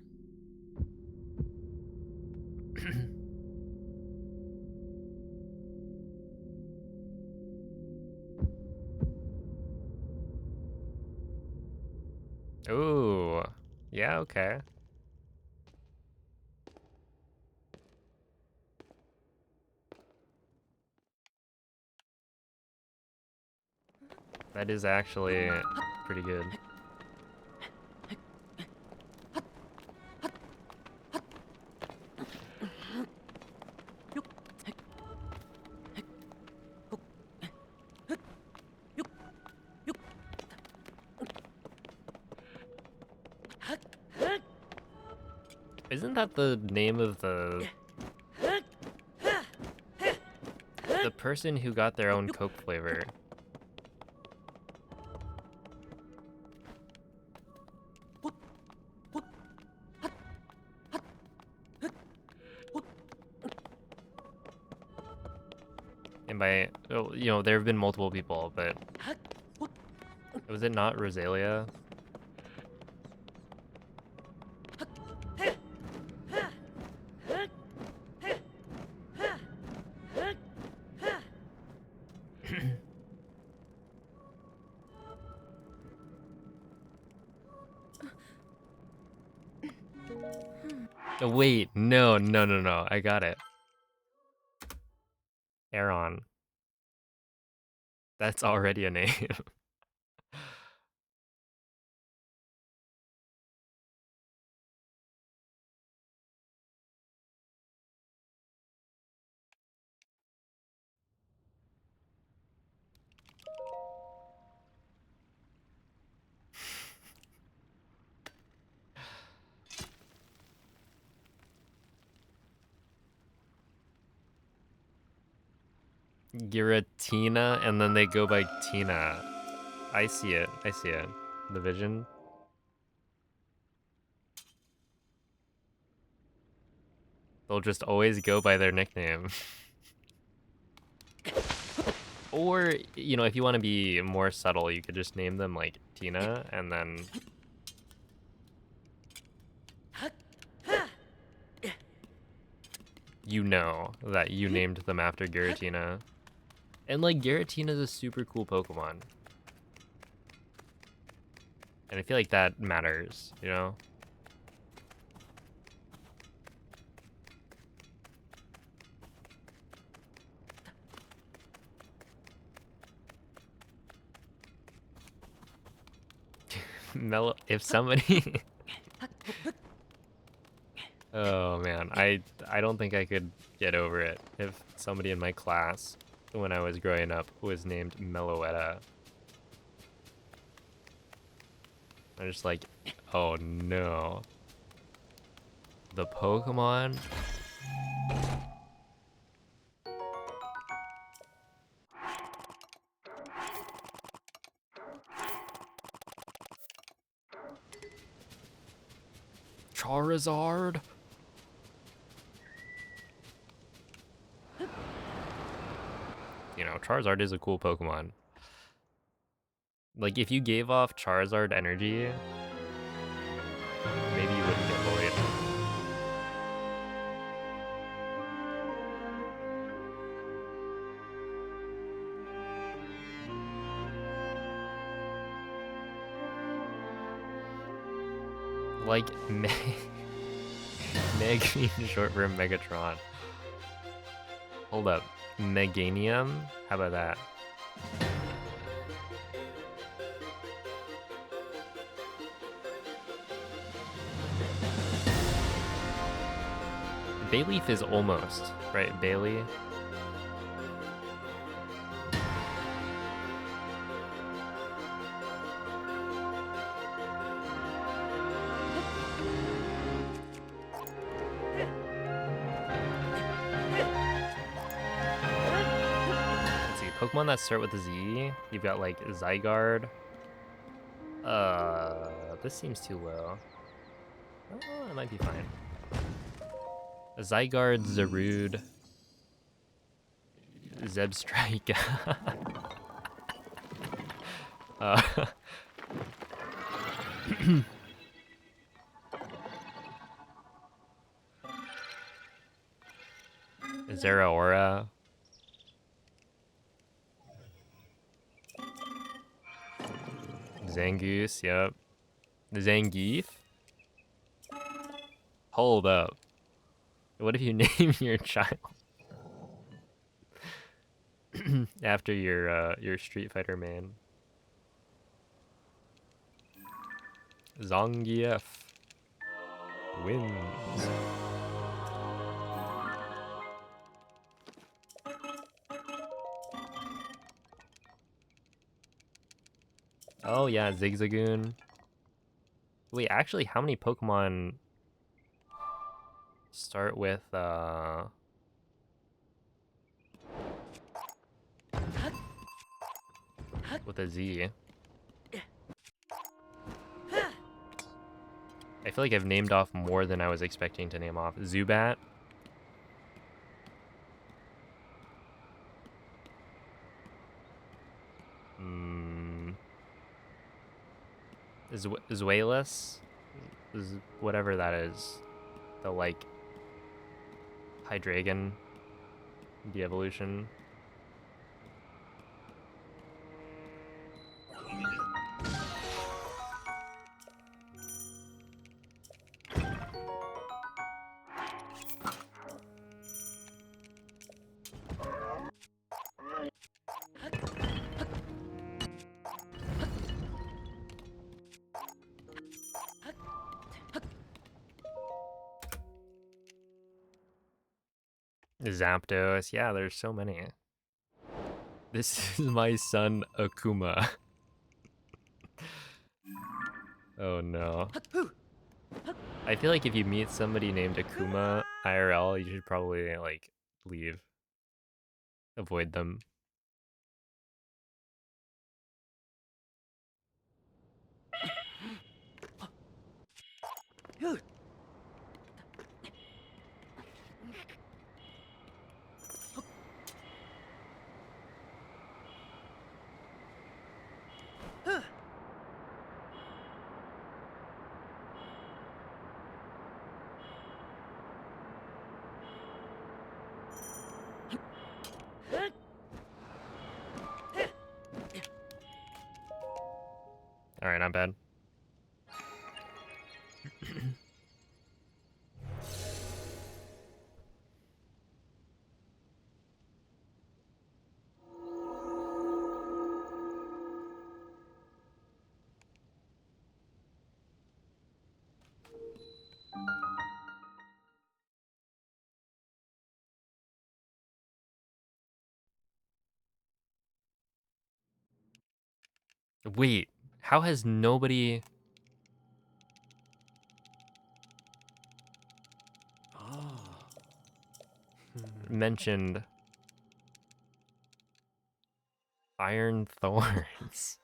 Ooh. Yeah, okay. That is actually pretty good. Isn't that the name of the The person who got their own Coke flavor. And by, you know, there have been multiple people, but was it not Rosalia? Oh, wait, no, I got it. Aaron. That's already a name. Giratina, and then they go by Tina. I see it. The vision. They'll just always go by their nickname. Or, you know, if you want to be more subtle, you could just name them like Tina, and then you know that you named them after Giratina. And like Giratina is a super cool Pokemon. And I feel like that matters, you know? If somebody Oh man, I don't think I could get over it if somebody in my class when I was growing up was named Meloetta. I'm just like, oh no. The Pokemon? Charizard? You know, Charizard is a cool Pokemon. Like, if you gave off Charizard energy, maybe you wouldn't get bullied. Like, Meg being short for Megatron. Hold up. Meganium? How about that? Bayleaf is almost, right? Bailey? Let's see, Pokemon that start with a Z. You've got like Zygarde. This seems too low. Oh, it might be fine. Zygarde, Zarude, Zebstrika. Zeraora. Zangoose, yep. Zangief? Hold up. What if you name your child after your Street Fighter main? Zangief wins. Oh yeah, Zigzagoon. Wait, actually, how many Pokemon start with with a Z. I feel like I've named off more than I was expecting to name off. Zubat. Zuelis? Whatever that is. The, like, Hydreigon de-evolution. Zapdos. Yeah, there's so many. This is my son, Akuma. Oh no. I feel like if you meet somebody named Akuma IRL, you should probably, like, leave. Avoid them. Alright, not bad. Wait, how has nobody mentioned Iron Thorns?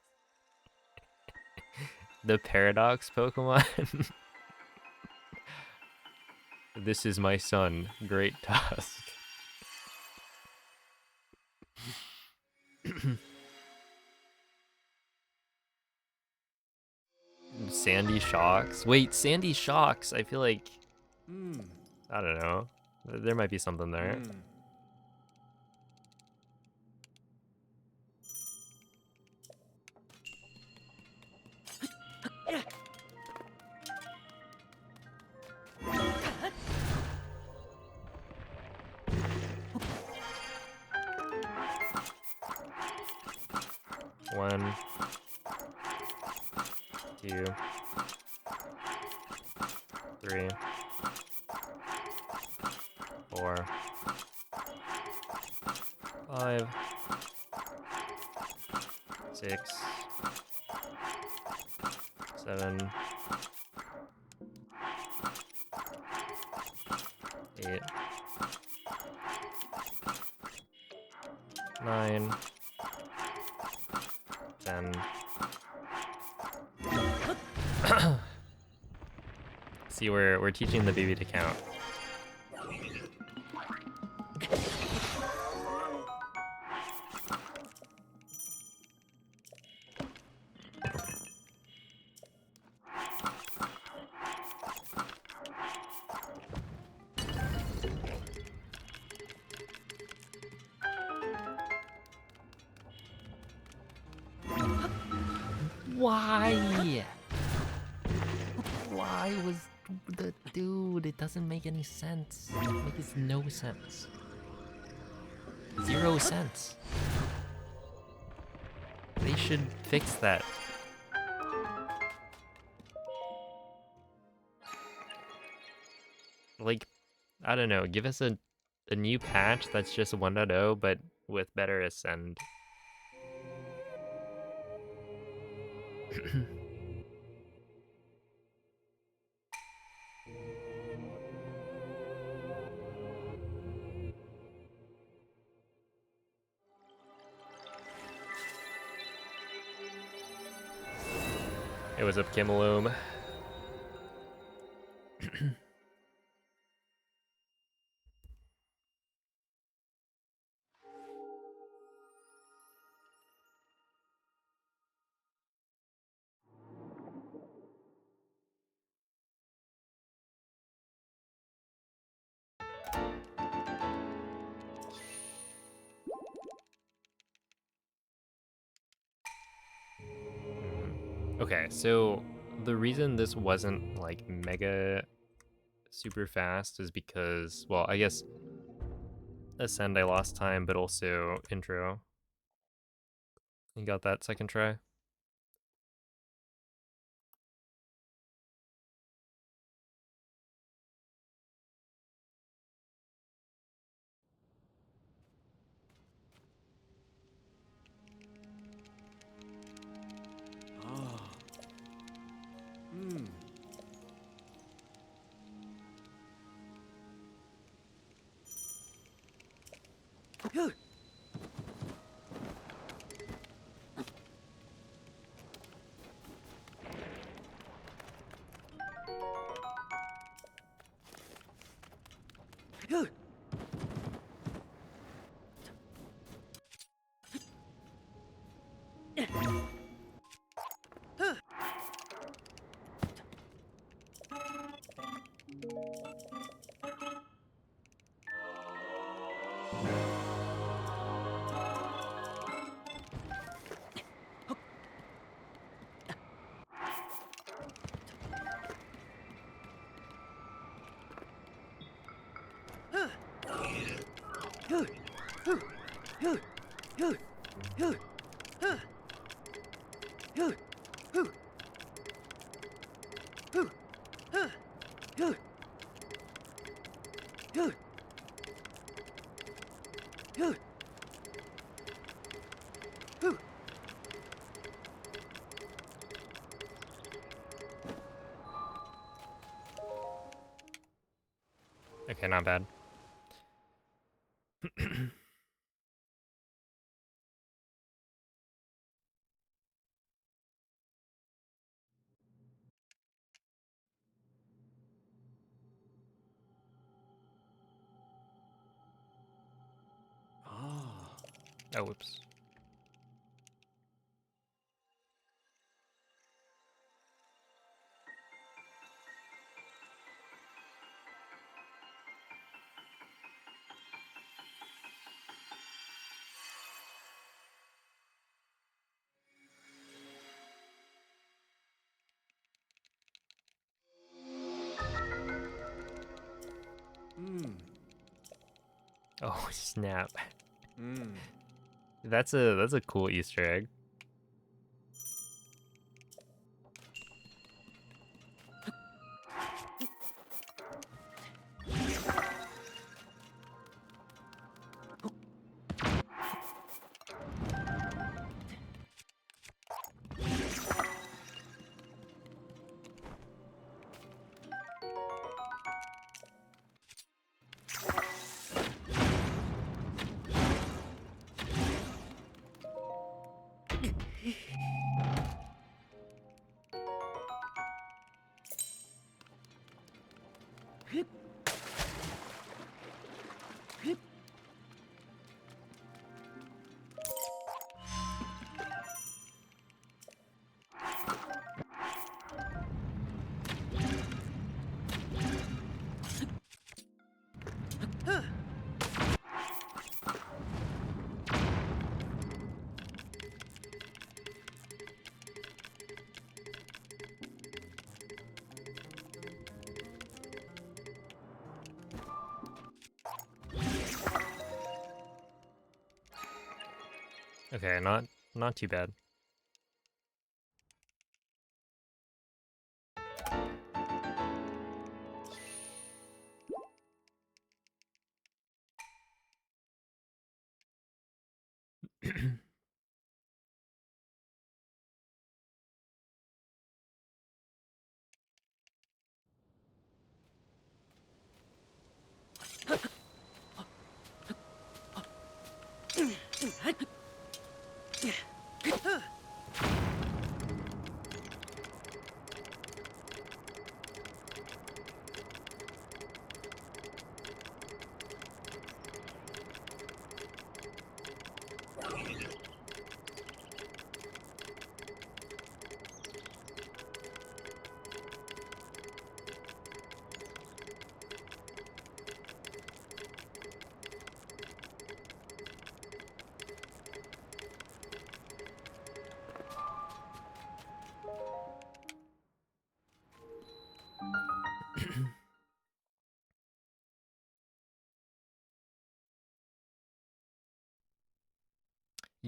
The Paradox Pokemon? This is my son, Great Tusk. Sandy Shocks? Wait, Sandy Shocks? I feel like... I don't know. There might be something there. One, two, three, four, five, six, seven, 8, 9, 10. See, we're teaching the baby to count. Why? Why was the dude? It doesn't make any sense. It makes no sense. 0 cents. They should fix that. Like, I don't know, give us a new patch that's just 1.0, but with better Ascend. It was up Kimaloom. Okay, so the reason this wasn't like mega super fast is because, well, I guess Ascend I lost time, but also intro. You got that second try? Okay, not bad. Oh, whoops. Oh, snap. That's a cool Easter egg. Okay, not too bad.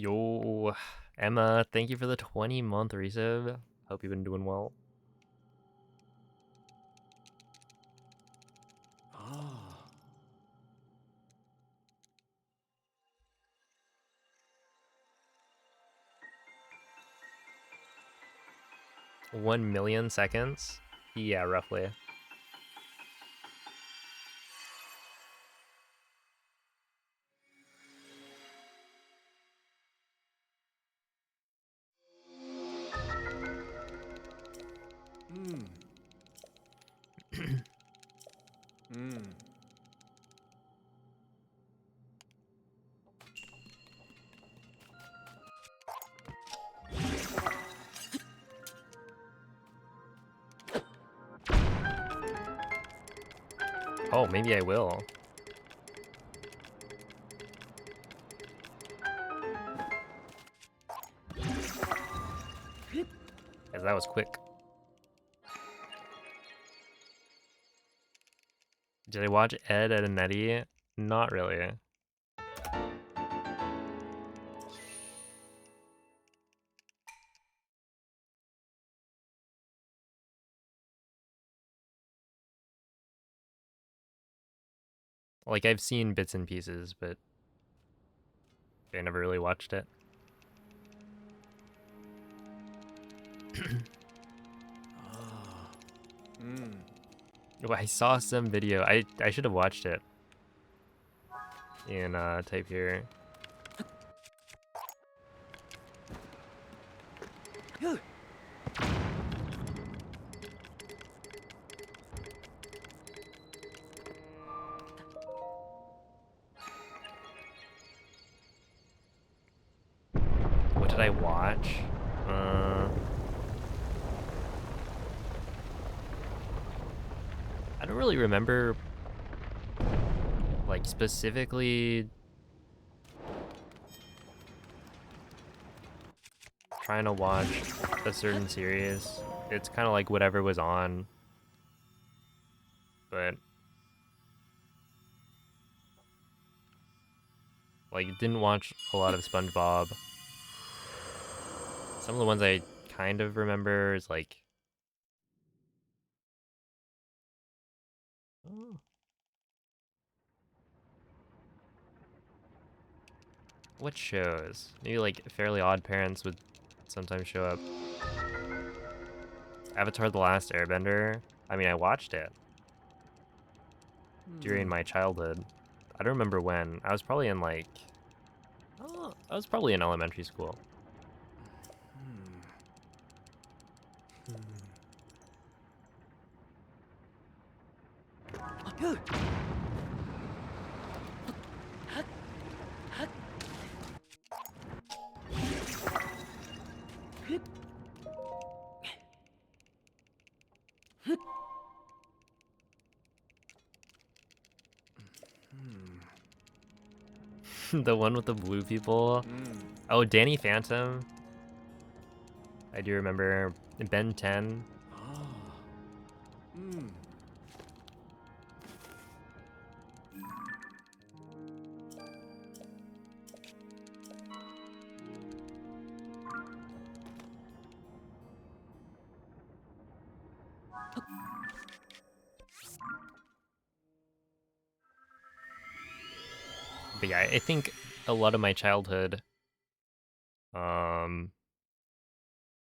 Yo, Emma, thank you for the 20-month resub. Hope you've been doing well. Ah. 1 million seconds? Yeah, roughly. Oh, maybe I will. As that was quick. Did I watch Ed, Ed and Eddie? Not really. Like, I've seen bits and pieces, but I never really watched it. Oh, I saw some video. I should have watched it. In type here. What did I watch? I don't really remember, like, specifically trying to watch a certain series. It's kind of like whatever was on, but like didn't watch a lot of SpongeBob. Some of the ones I kind of remember is like, oh, what shows? Maybe like Fairly Odd Parents would sometimes show up. Avatar: The Last Airbender. I mean, I watched it during my childhood. I don't remember when. I was probably in like, oh, I was probably in elementary school. The one with the blue people. Oh, Danny Phantom. I do remember Ben 10. But yeah, I think a lot of my childhood, I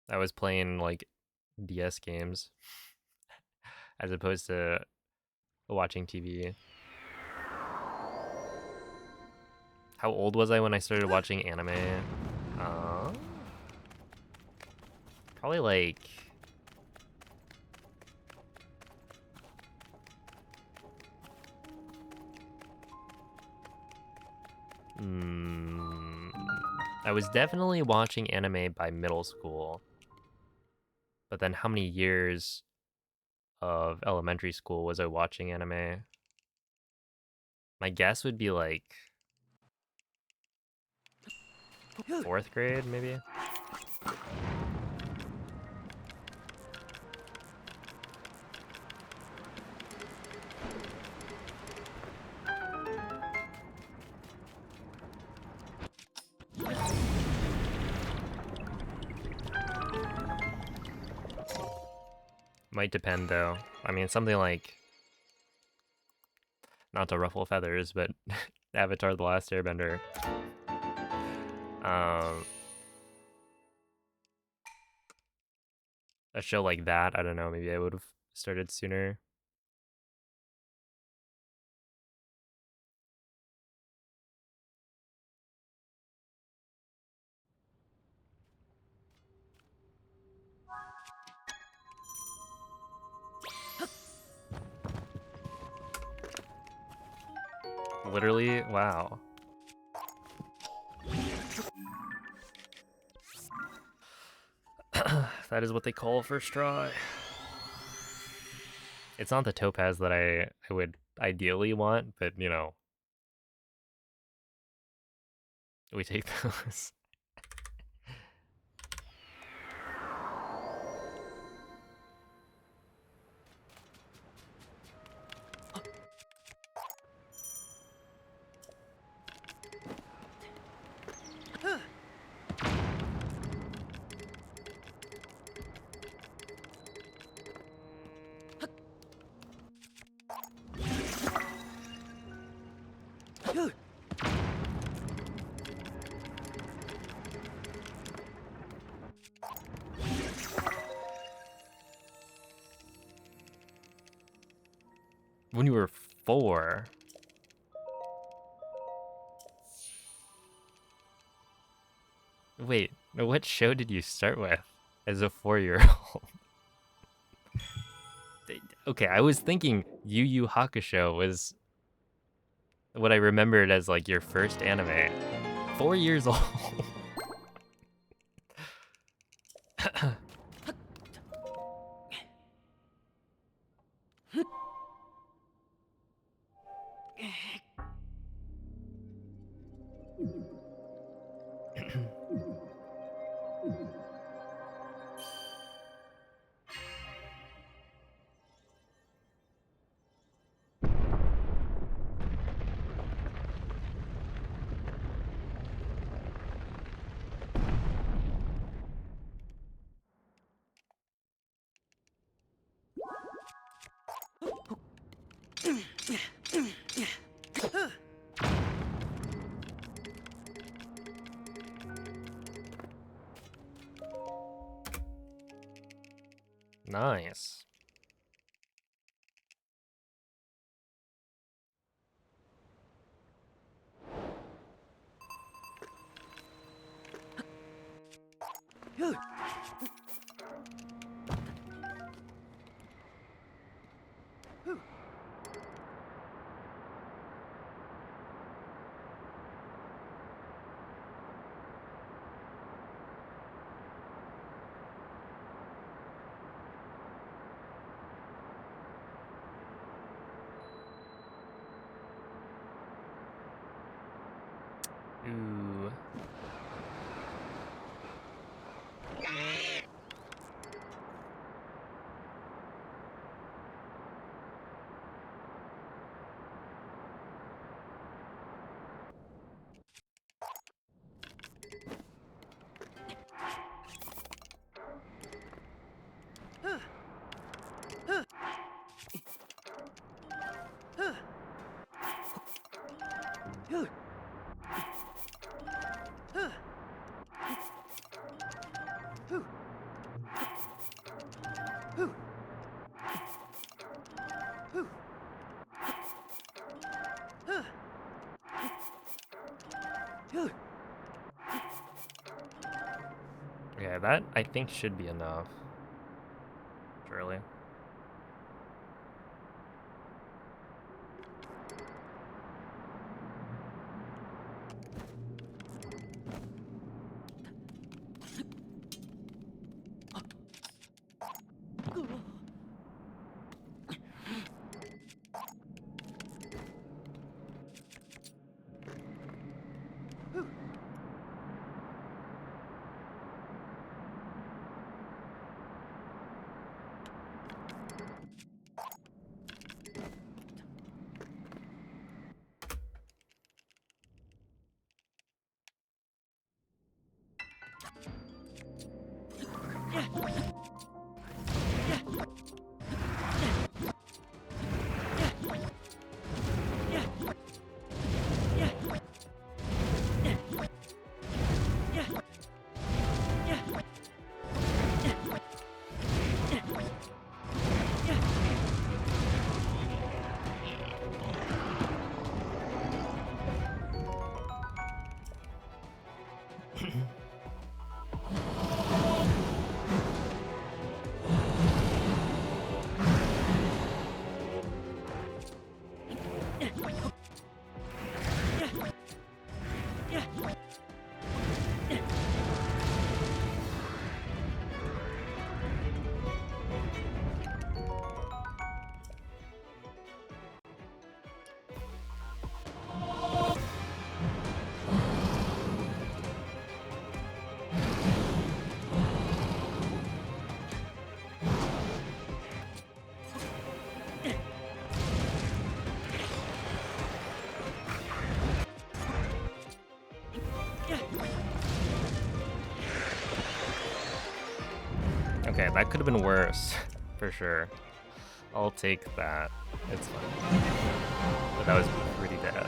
was playing like DS games as opposed to watching TV. How old was I when I started watching anime? Uh, Probably like, I was definitely watching anime by middle school. But then how many years of elementary school was I watching anime? My guess would be like 4th grade, maybe? Might depend though. I mean, something like, not to ruffle feathers, but Avatar: The Last Airbender. Um, a show like that, I don't know, maybe I would have started sooner. Literally, wow. That is what they call first try. It's not the topaz that I would ideally want, but you know, we take those. When you were 4. Wait, what show did you start with as a 4-year-old? Okay, I was thinking Yu Yu Hakusho was what I remembered as like your first anime. 4 years old. Nice. Ooh. Yeah, that I think should be enough. Surely. that could have been worse, for sure. I'll take that. It's fine. But that was pretty bad.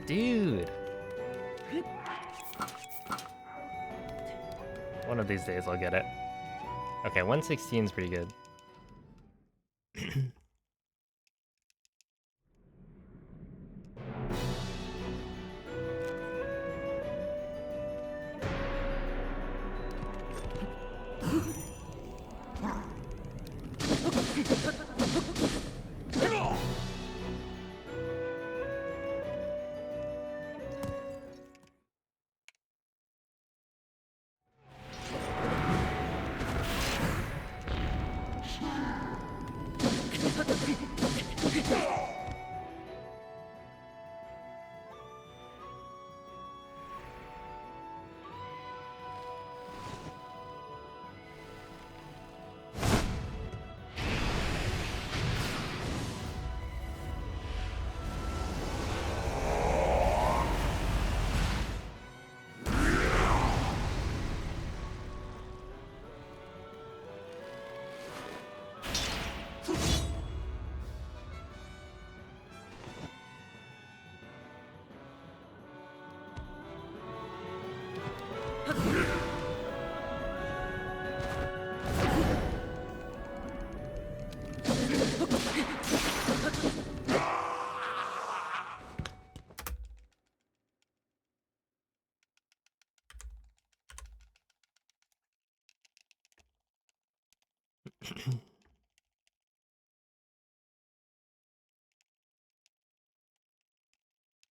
Dude! One of these days I'll get it. Okay, 116 is pretty good.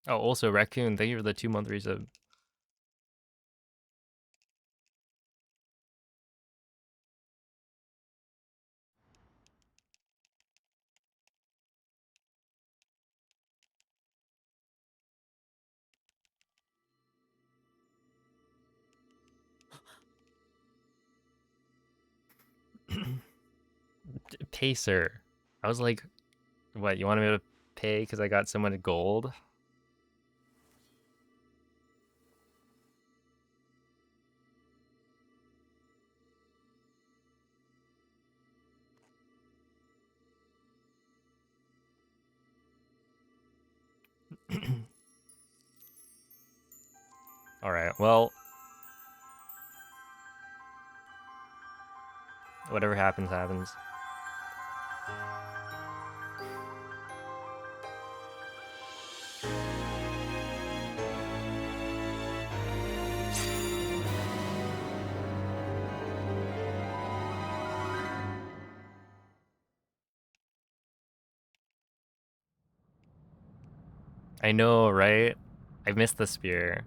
Oh, also, Raccoon, thank you for the 2-month resub. Pacer. I was like, what, you wanted me to pay because I got someone gold? Alright, well, whatever happens, happens. I know, right? I missed the spear.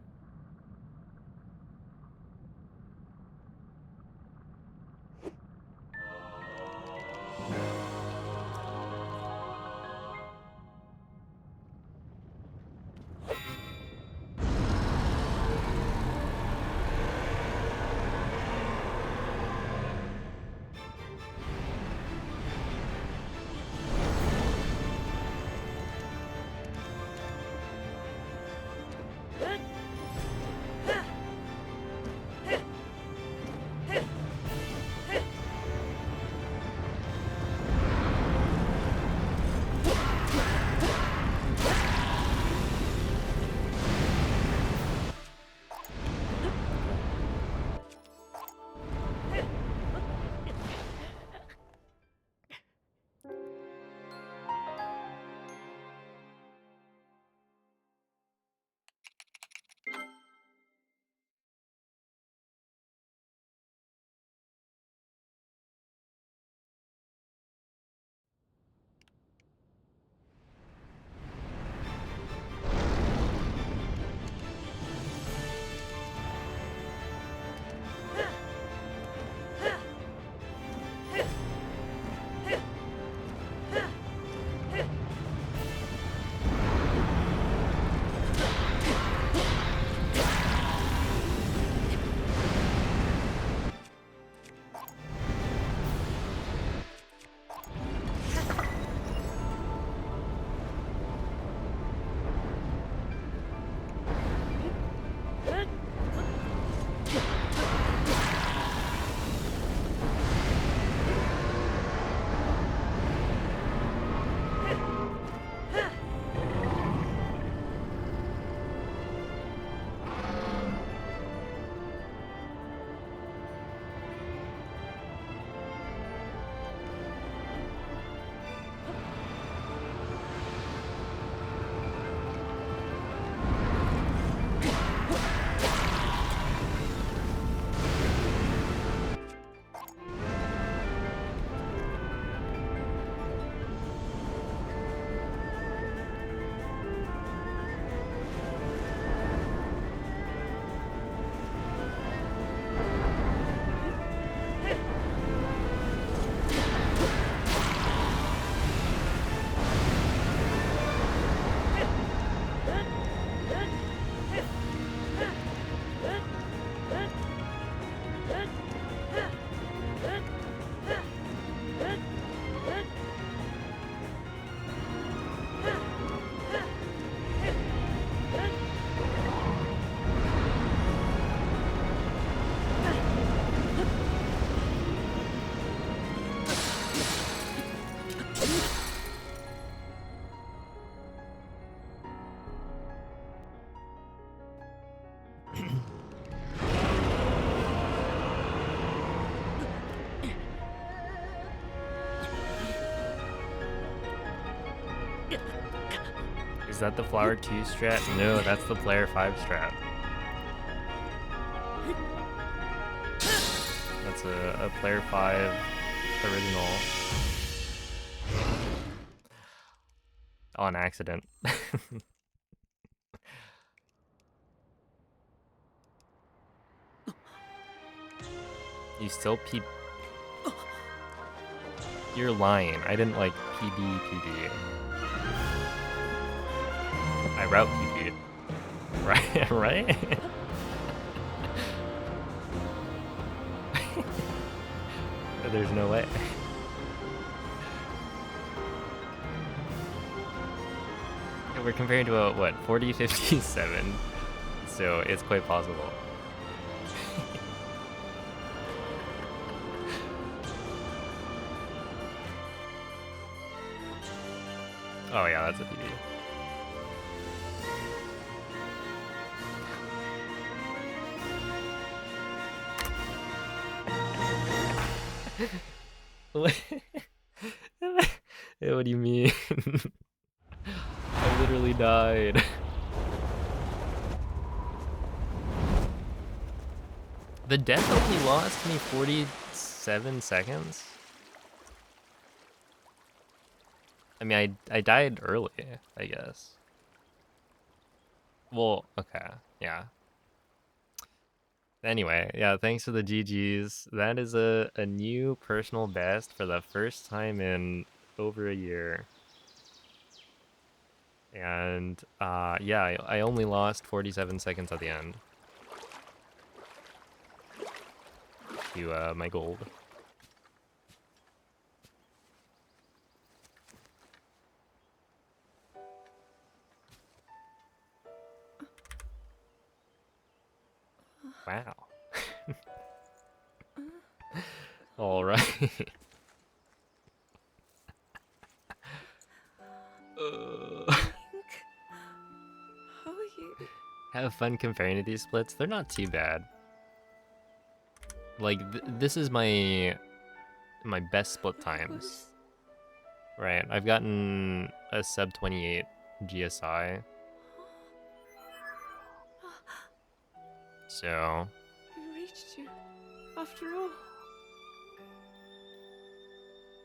Is that the flower 2 strat? No, that's the player 5 strat. That's a player 5 original. On accident. You still P... You're lying. I didn't like PB. I route PB. Right? Right? There's no way. We're comparing to a, what, 40-57? So it's quite possible. Oh yeah, that's a PB. What do you mean? I literally died. The death only lost me 47 seconds? I mean, I died early, I guess. Well, okay, yeah. Anyway, yeah, thanks for the GGs. That is a new personal best for the first time in over a year. And yeah, I only lost 47 seconds at the end to my gold. Wow. All right. How are you? Have fun comparing to these splits. They're not too bad. Like this is my best split times. Right. I've gotten a sub 28 GSI. So We reached you, after all.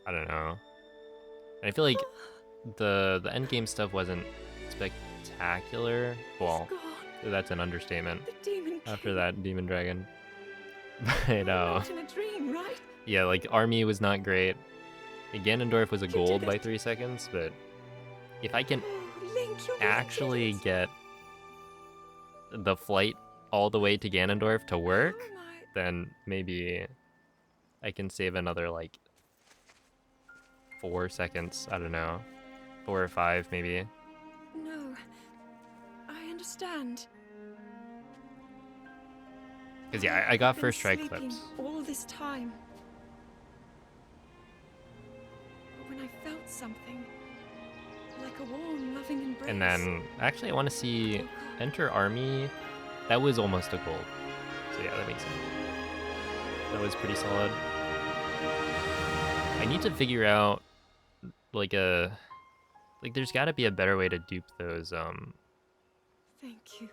I don't know. I feel like the end game stuff wasn't spectacular. Well, that's an understatement. The demon After king. that demon dragon. But Not in a dream, right? yeah, like army was not great. Ganondorf was a You gold did by it. 3 seconds, but if I can Oh, Link, you actually did it. get the flight all the way to Ganondorf to work, Oh my. then maybe I can save another like 4 seconds. I don't know, 4 or 5 maybe. No, I understand. Because yeah, I got I've been first strike sleeping clips. all this time. But when I felt something, like a warm, loving embrace. And then actually I want to see enter army. That was almost a gold. So yeah, that makes sense. That was pretty solid. I need to figure out like there's got to be a better way to dupe those Thank you.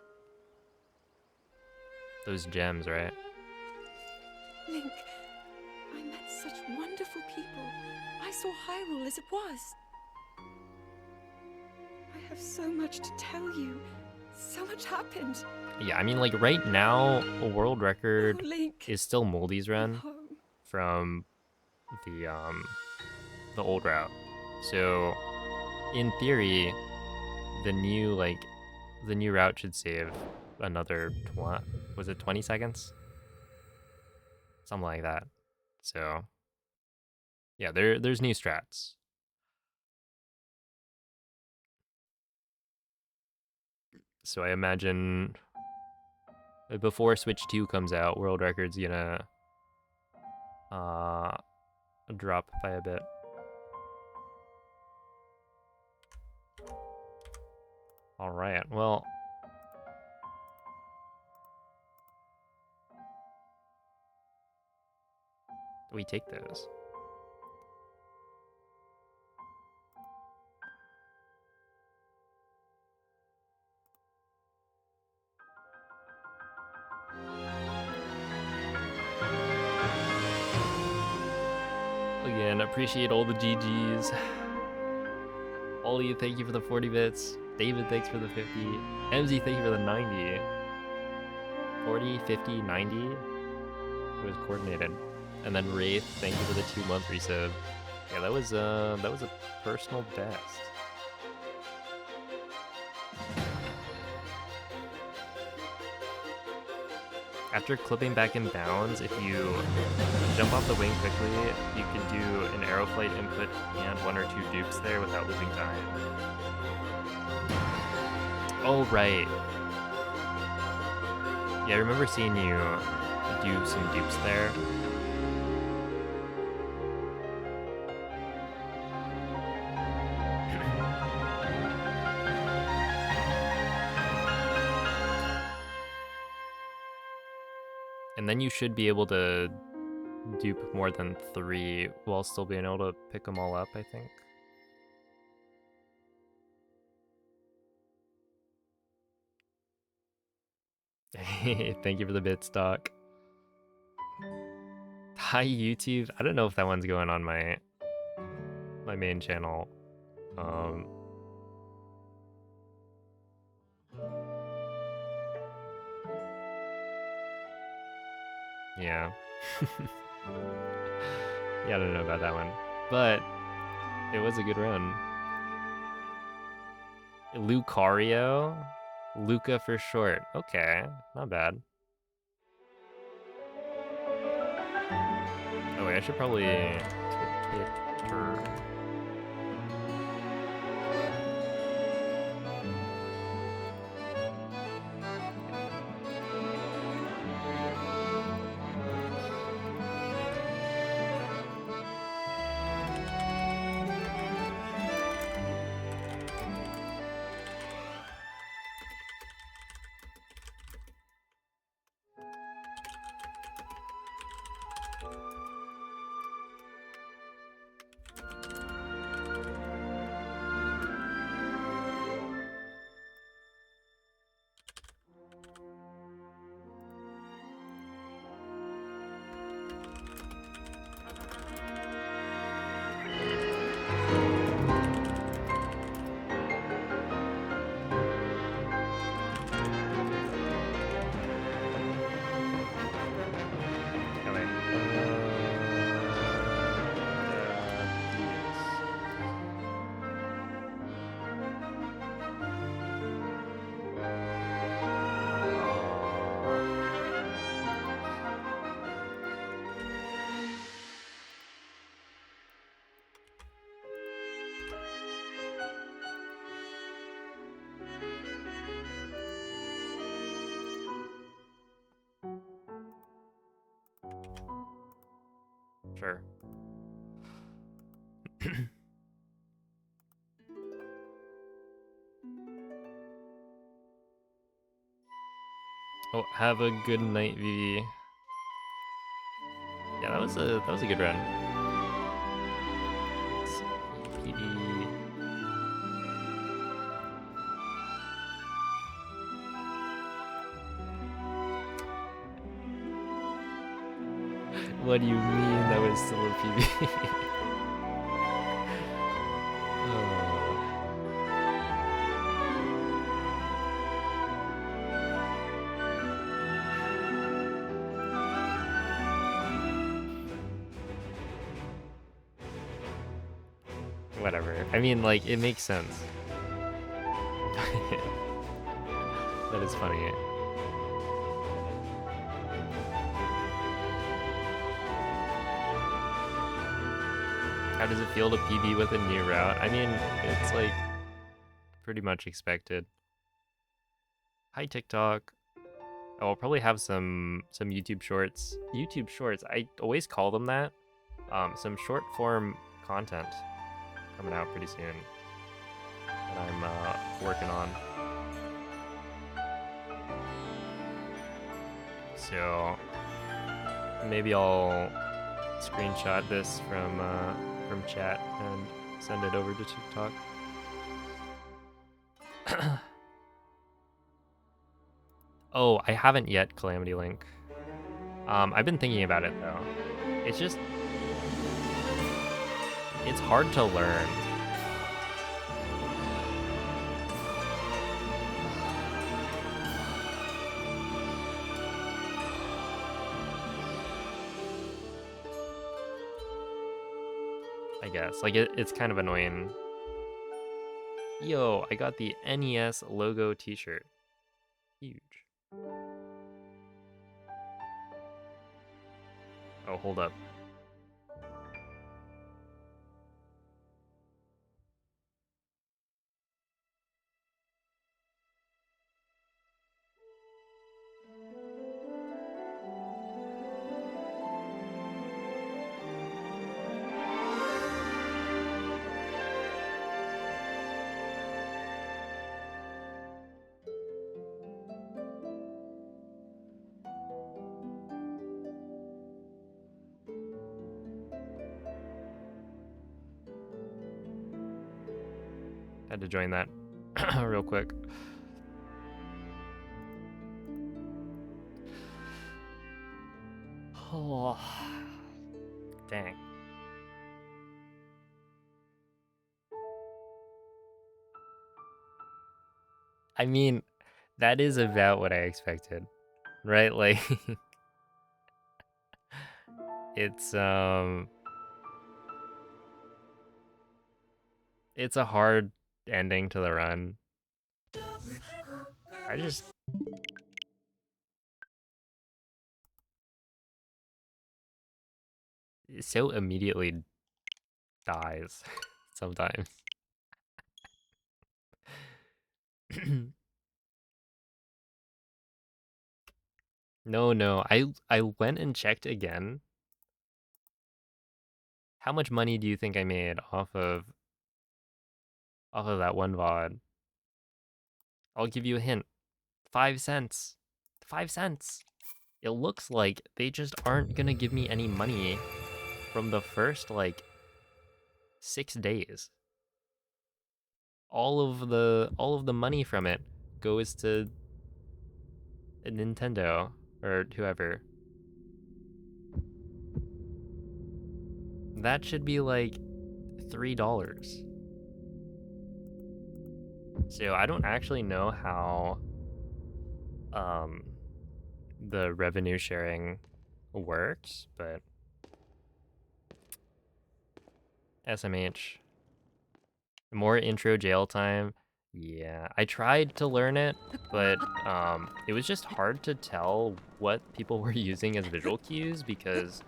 those gems, right? Link, I met such wonderful people. I saw Hyrule as it was. I have so much to tell you. So much happened. Yeah, I mean like right now a world record Oh, Link. is still Moldy's run Home. from the old route. So in theory, the new route should save another 20 seconds? Something like that. So yeah, there's new strats. So I imagine before Switch 2 comes out, world record's gonna drop by a bit. All right. Well, we take those. And appreciate all the GGs. Ollie, thank you for the 40 bits. David, thanks for the 50. MZ, thank you for the 90. 40, 50, 90. It was coordinated. And then Wraith, thank you for the 2-month resub. Yeah, that was a personal best. After clipping back in bounds, if you jump off the wing quickly, you can do an arrow flight input and 1 or 2 dupes there without losing time. Oh, right. Yeah, I remember seeing you do some dupes there. And then you should be able to dupe more than 3 while still being able to pick them all up, I think. Thank you for the bits, Doc. Hi, YouTube. I don't know if that one's going on my main channel. Yeah. Yeah, I don't know about that one. But it was a good run. Lucario? Luca for short. Okay, not bad. Oh wait, I should probably Twitter. Sure. Oh, have a good night, Vivi. Yeah, that was a good run. Let's see, PD. What do you mean that was still a PB? Whatever. I mean, like, it makes sense. That is funny. How does it feel to PB with a new route? I mean, it's like pretty much expected. Hi, TikTok. Oh, I'll probably have some YouTube shorts. YouTube shorts. I always call them that. Some short form content coming out pretty soon that I'm working on. So maybe I'll screenshot this from chat and send it over to TikTok. Oh, I haven't yet, Calamity Link. I've been thinking about it though. It's just It's hard to learn. I guess. Like, it's kind of annoying. Yo, I got the NES logo t-shirt. Huge. Oh, hold up. Had to join that real quick. Oh, dang. I mean, that is about what I expected, right? Like, it's it's a hard ending to the run. I just it so immediately dies sometimes. No. I went and checked again. How much money do you think I made off of that one VOD? I'll give you a hint. 5 cents. 5 cents. It looks like they just aren't gonna give me any money from the first like 6 days. All of the money from it goes to Nintendo or whoever. That should be like $3. So I don't actually know how um the revenue sharing works, but SMH. More intro jail time. Yeah, I tried to learn it, but it was just hard to tell what people were using as visual cues because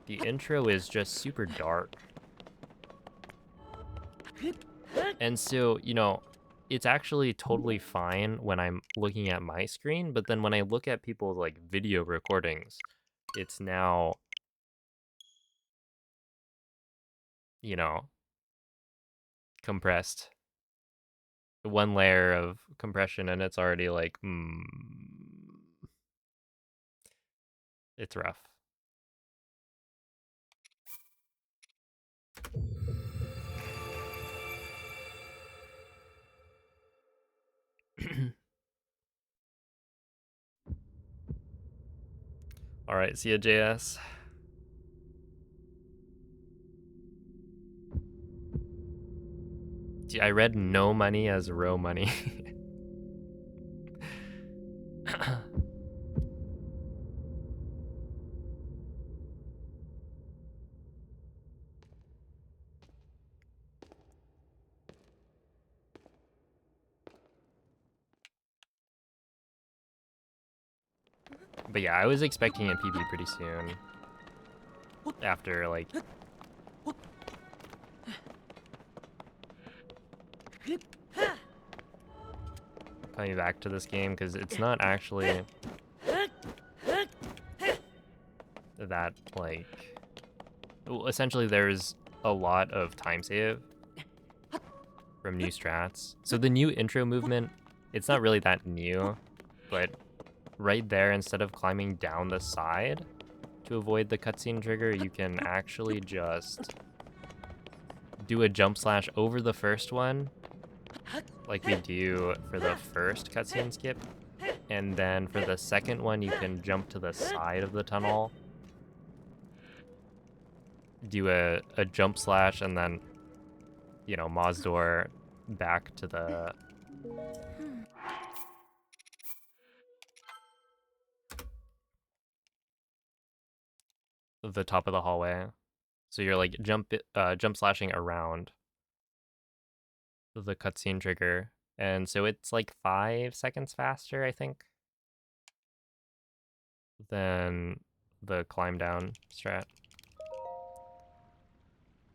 the intro is just super dark. And so, it's actually totally fine when I'm looking at my screen, but then when I look at people's like video recordings, it's now, compressed. One layer of compression and it's already like, it's rough. All right, see ya, JS. I read no money as row money. But yeah, I was expecting a PB pretty soon. After, like... coming back to this game, because it's not actually... that, like... well, essentially, there's a lot of time save from new strats. So the new intro movement, it's not really that new, but right there, instead of climbing down the side to avoid the cutscene trigger, you can actually just do a jump slash over the first one, like we do for the first cutscene skip, and then for the second one, you can jump to the side of the tunnel, do a jump slash, and then you know, Ma's door back to the top of the hallway. So you're like jump slashing around the cutscene trigger, and so it's like 5 seconds faster, I think, than the climb down strat,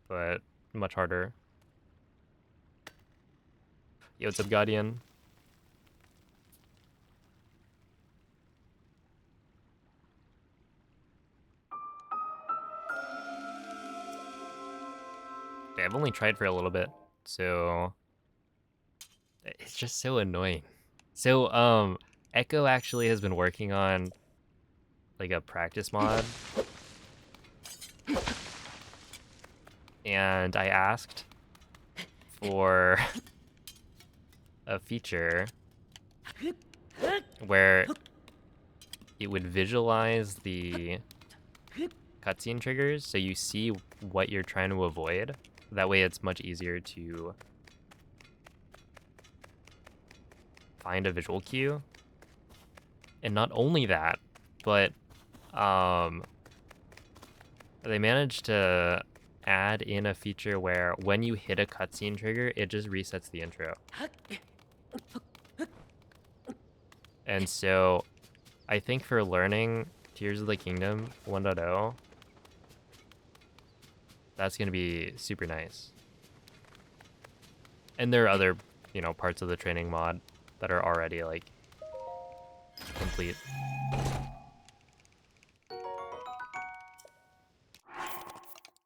but much harder. Yo, what's up, Guardian? Okay, I've only tried for a little bit, so it's just so annoying. So, Echo actually has been working on like a practice mod, and I asked for a feature where it would visualize the cutscene triggers so you see what you're trying to avoid. That way it's much easier to find a visual cue. And not only that, but they managed to add in a feature where when you hit a cutscene trigger, it just resets the intro. And so I think for learning Tears of the Kingdom 1.0, that's going to be super nice. And there are other, you know, parts of the training mod that are already like complete.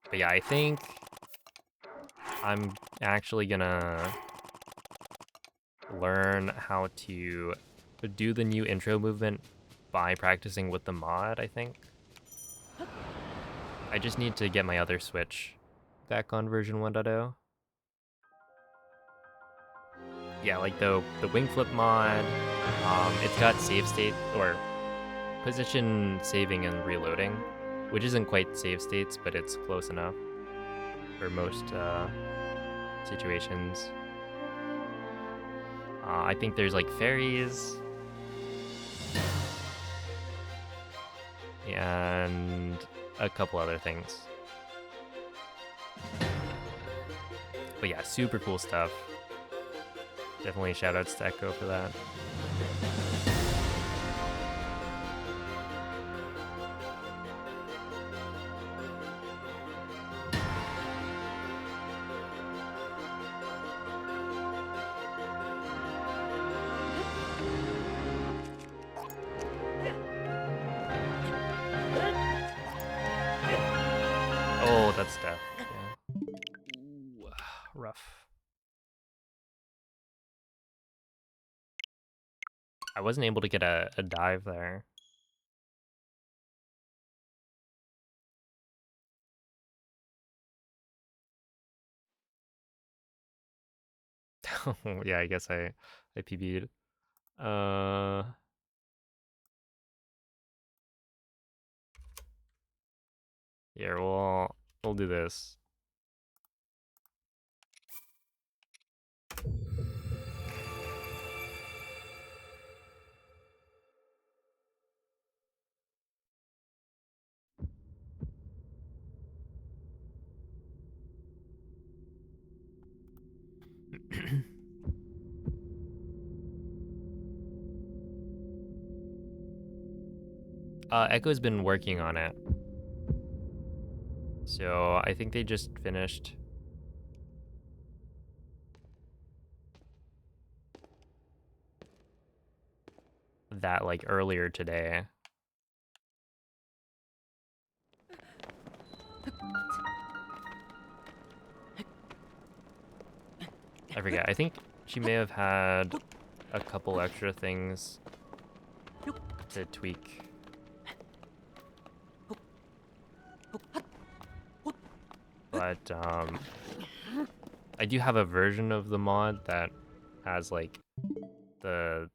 But yeah, I think I'm actually gonna learn how to do the new intro movement by practicing with the mod, I think. I just need to get my other Switch back on version 1.0. Yeah, like the wing flip mod, it's got save state or position saving and reloading, which isn't quite save states, but it's close enough for most situations. I think there's like fairies and a couple other things. But yeah, super cool stuff. Definitely shoutouts to Echo for that. Oh, that's death. Yeah. Ooh, rough. I wasn't able to get a dive there. Yeah, I guess I PB'd. Yeah, we'll do this. Echo's been working on it. So I think they just finished that like earlier today. I forget. I think she may have had a couple extra things to tweak. But I do have a version of the mod that has like the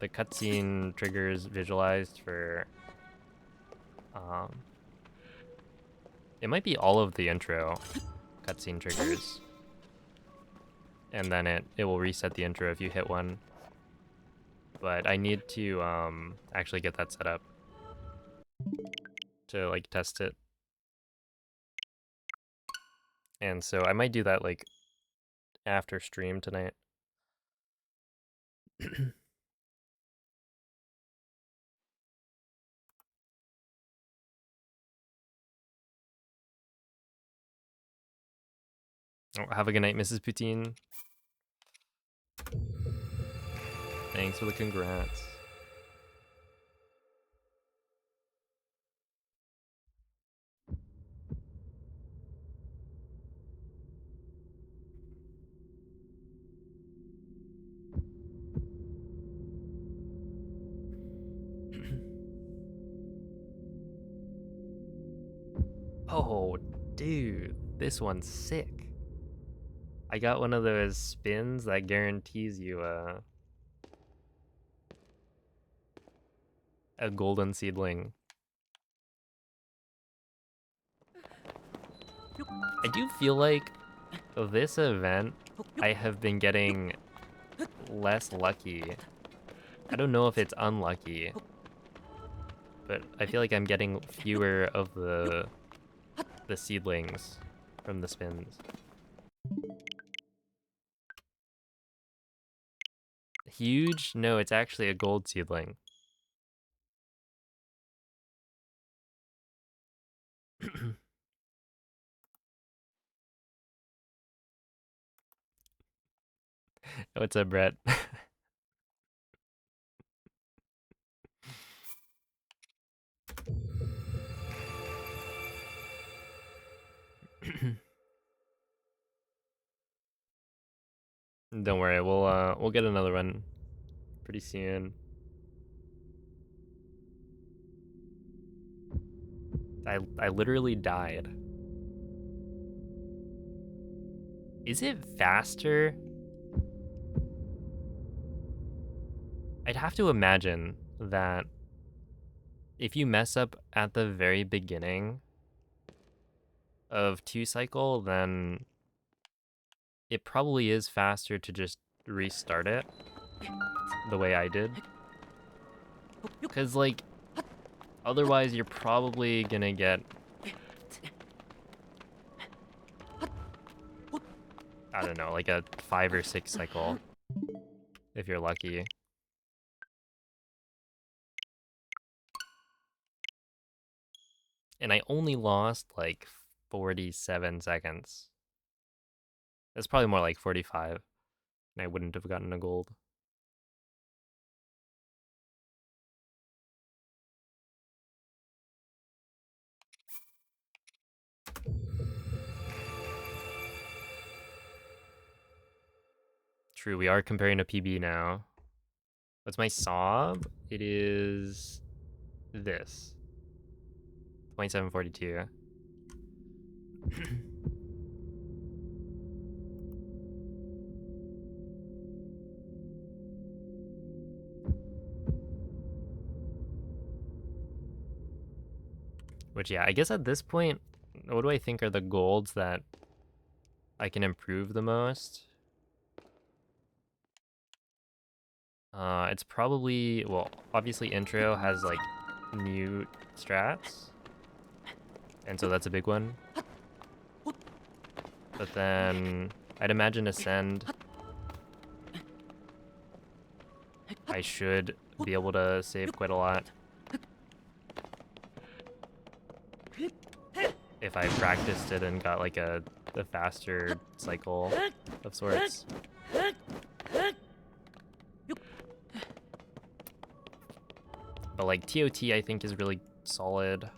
cutscene triggers visualized for it might be all of the intro cutscene triggers. and then it will reset the intro if you hit one. But I need to actually get that set up to like test it. And so I might do that like after stream tonight. Oh, have a good night, Mrs. Poutine. Thanks for the congrats. Oh, dude, this one's sick. I got one of those spins that guarantees you a golden seedling. I do feel like this event I have been getting less lucky. I don't know if it's unlucky, but I feel like I'm getting fewer of the seedlings from the spins. Huge? No, it's actually a gold seedling. What's up, Brett? Don't worry, we'll get another one pretty soon. I literally died. Is it faster? I'd have to imagine that if you mess up at the very beginning of 2 cycle, then it probably is faster to just restart it the way I did. Because, like, otherwise you're probably gonna get, I don't know, like a 5 or 6 cycle if you're lucky. And I only lost like 47 seconds. It's probably more like 45, and I wouldn't have gotten a gold. True, we are comparing to PB now. What's my sob? It is this. 2742. Which, yeah, I guess at this point, what do I think are the golds that I can improve the most? It's probably, well, obviously intro has like new strats, and so that's a big one. But then I'd imagine Ascend, I should be able to save quite a lot if I practiced it and got like a faster cycle of sorts. But like TOT I think is really solid.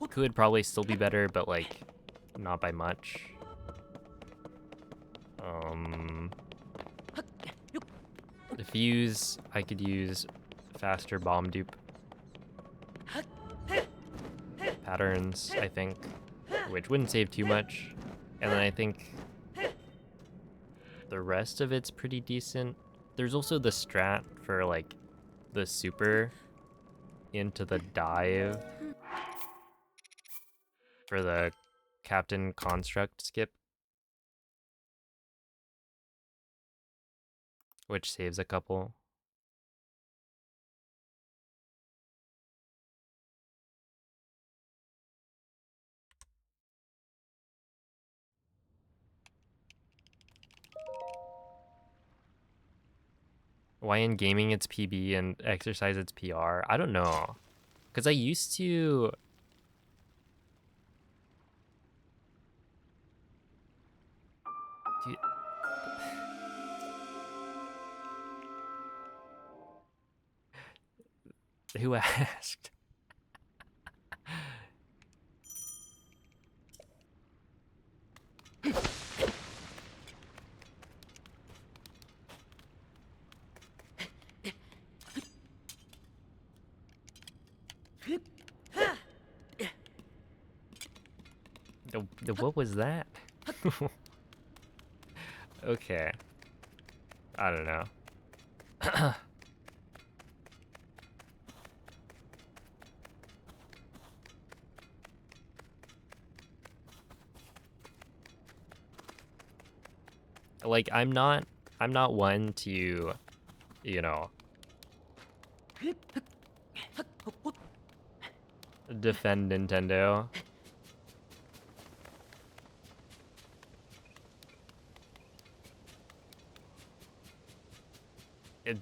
Could probably still be better, but like not by much. The fuse, I could use faster bomb dupe patterns, I think, which wouldn't save too much. And then I think the rest of it's pretty decent. There's also the strat for like the super into the dive for the Captain Construct skip, which saves a couple. Why in gaming it's PB and exercise it's PR? I don't know. Because I used to... Who asked? What was that? Okay. I don't know. Like, I'm not one to, you know, defend Nintendo.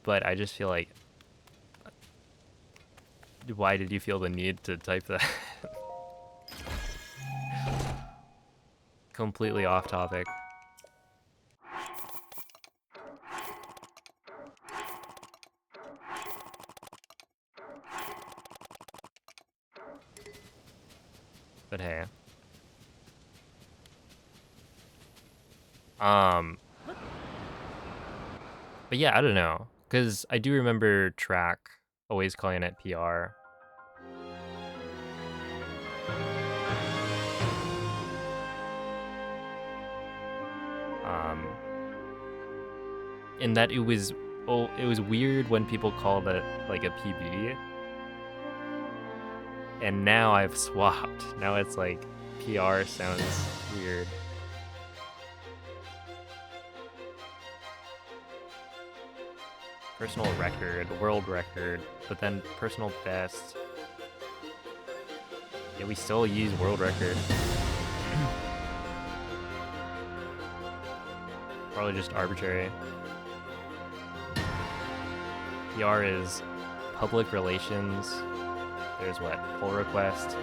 But I just feel like, why did you feel the need to type that? Completely off topic. But hey. But yeah, I don't know. Because I do remember Track always calling it PR. In that it was weird when people called it like a PB. And now I've swapped. Now it's like PR sounds weird. Personal record, world record, but then personal best. Yeah, we still use world record. Probably just arbitrary. PR is public relations. There's what? Pull request.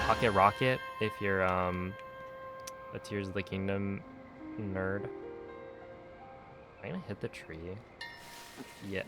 Pocket Rocket if you're a Tears of the Kingdom nerd. Am I gonna hit the tree? Yes.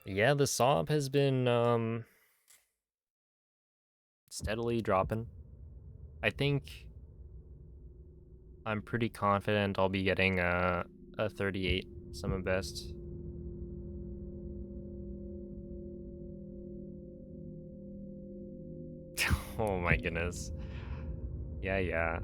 Yeah, the SOB has been steadily dropping. I think I'm pretty confident I'll be getting a 38 summon best. Oh my goodness. Yeah.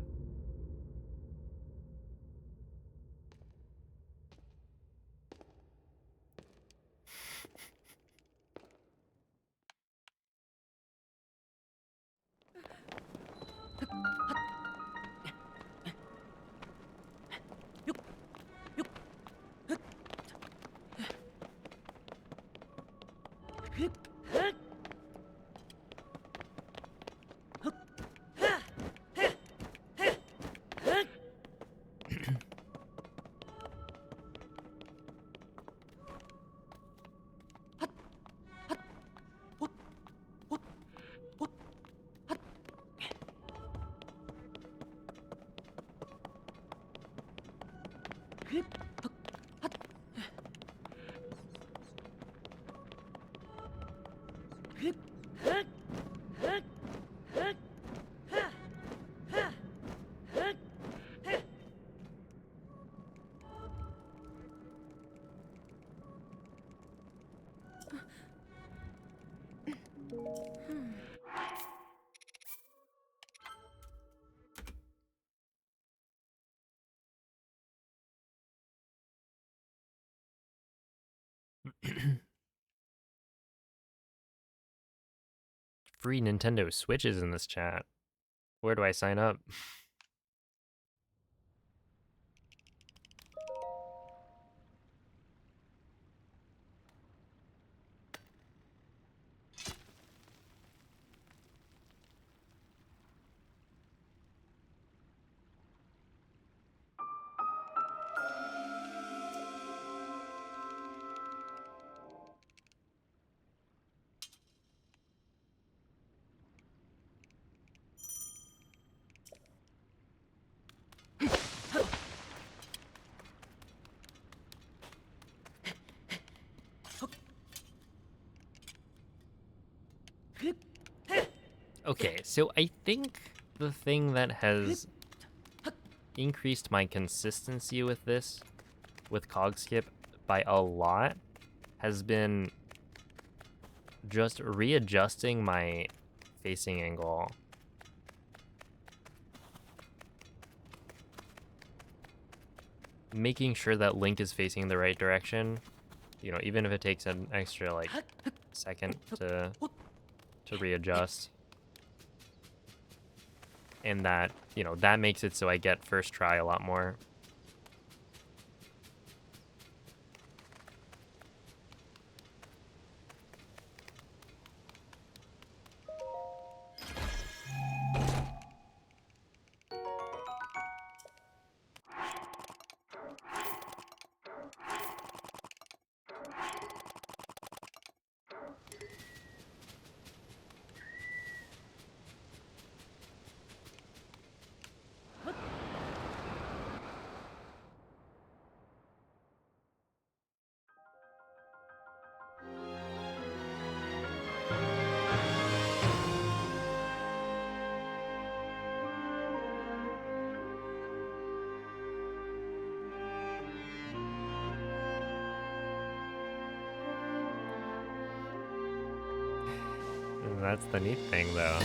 Free Nintendo Switches in this chat. Where do I sign up? Okay, so I think the thing that has increased my consistency with this, with cog skip by a lot, has been just readjusting my facing angle. Making sure that Link is facing the right direction, you know, even if it takes an extra like second to readjust. And that, you know, that makes it so I get first try a lot more. And that's the neat thing, though.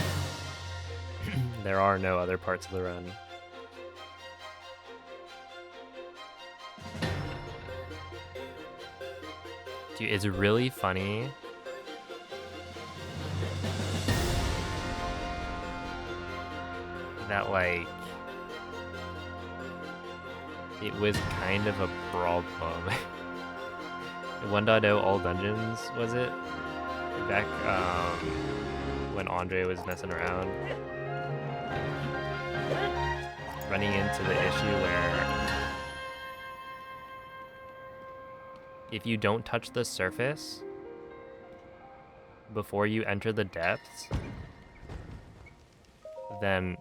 There are no other parts of the run. Dude, it's really funny. That, like, it was kind of a problem. 1.0 all dungeons, was it? Back when Andre was messing around. Running into the issue where if you don't touch the surface before you enter the depths, then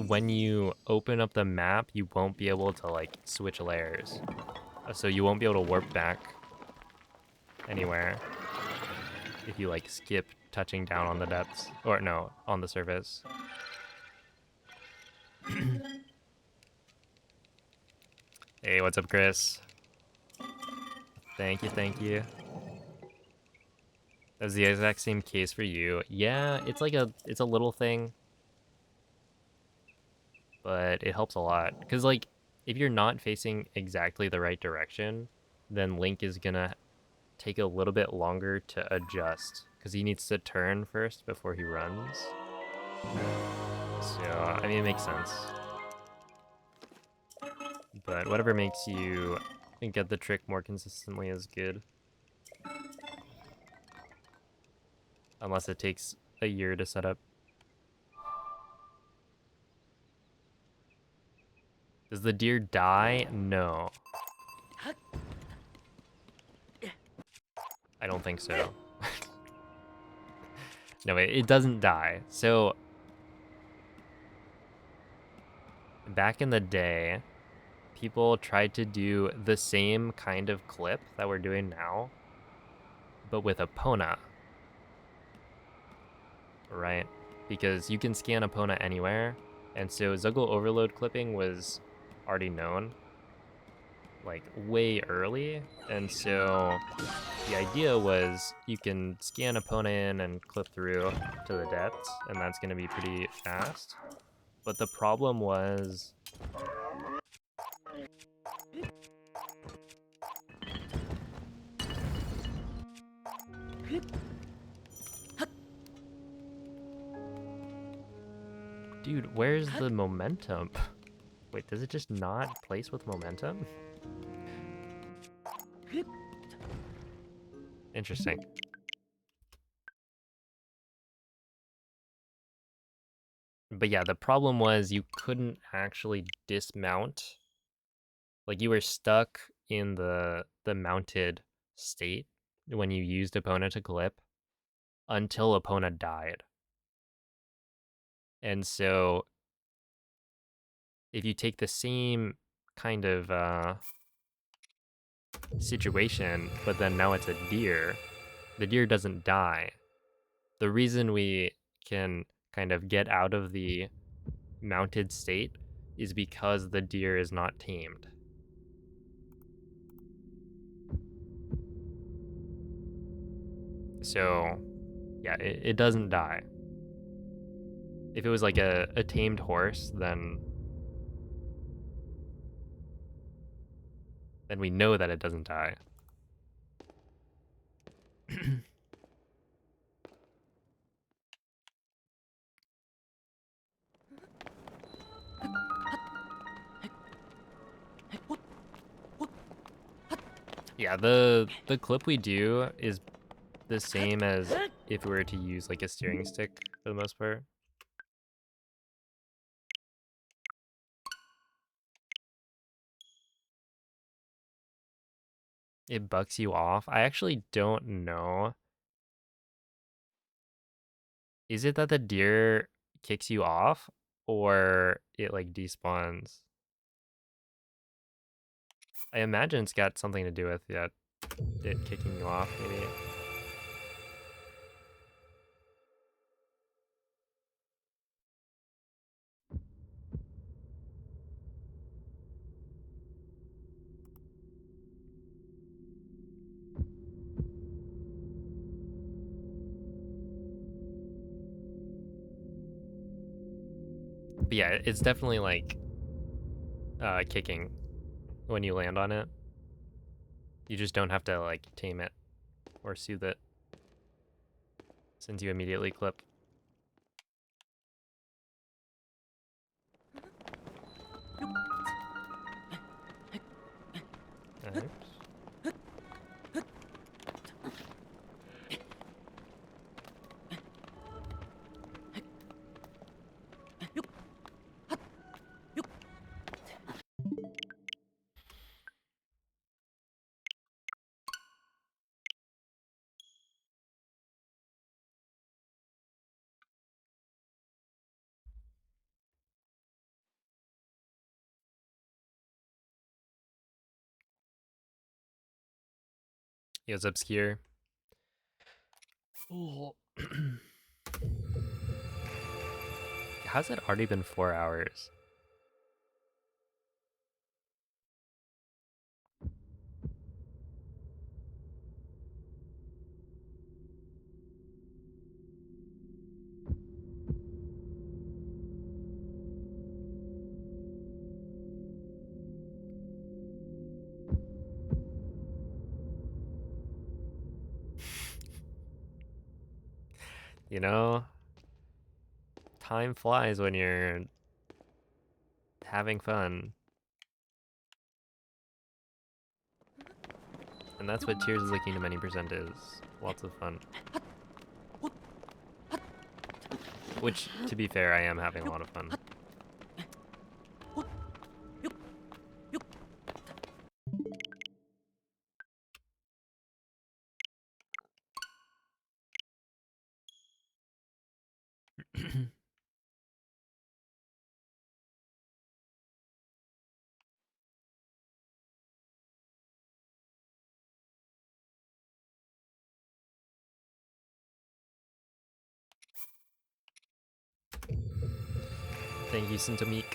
when you open up the map, you won't be able to like switch layers. So you won't be able to warp back anywhere if you like skip touching down on the depths, or no, on the surface. Hey, what's up, Chris? Thank you, thank you. That's the exact same case for you. Yeah, it's like it's a little thing, but it helps a lot. Because like, if you're not facing exactly the right direction, then Link is gonna take a little bit longer to adjust, because he needs to turn first before he runs. So, I mean, it makes sense. But whatever makes you get the trick more consistently is good. Unless it takes a year to set up. Does the deer die? No. I don't think so. No, it doesn't die. So, back in the day, people tried to do the same kind of clip that we're doing now, but with Epona, right? Because you can scan Epona anywhere, and so Zuggle overload clipping was already known, like way early, and so the idea was you can scan Epona in and clip through to the depths, and that's going to be pretty fast. But the problem was dude, where's the momentum? Wait, does it just not place with momentum? Interesting. But yeah, the problem was you couldn't actually dismount. Like you were stuck in the mounted state when you used Epona to clip until Epona died. And so if you take the same kind of situation, but then now it's a deer, the deer doesn't die. The reason we can kind of get out of the mounted state is because the deer is not tamed. So, yeah, it doesn't die. If it was like a tamed horse, then we know that it doesn't die. Yeah, the clip we do is the same as if we were to use like a steering stick for the most part. It bucks you off. I actually don't know. Is it that the deer kicks you off or it like despawns? I imagine it's got something to do with it kicking you off maybe. But yeah, it's definitely like kicking when you land on it. You just don't have to like tame it or soothe it since you immediately clip. Alright. It was obscure. Oh. How's it already been 4 hours? You know, time flies when you're having fun. And that's what Tears of the Kingdom Any percent is. Lots of fun. Which, to be fair, I am having a lot of fun. Thank you, Sintomik.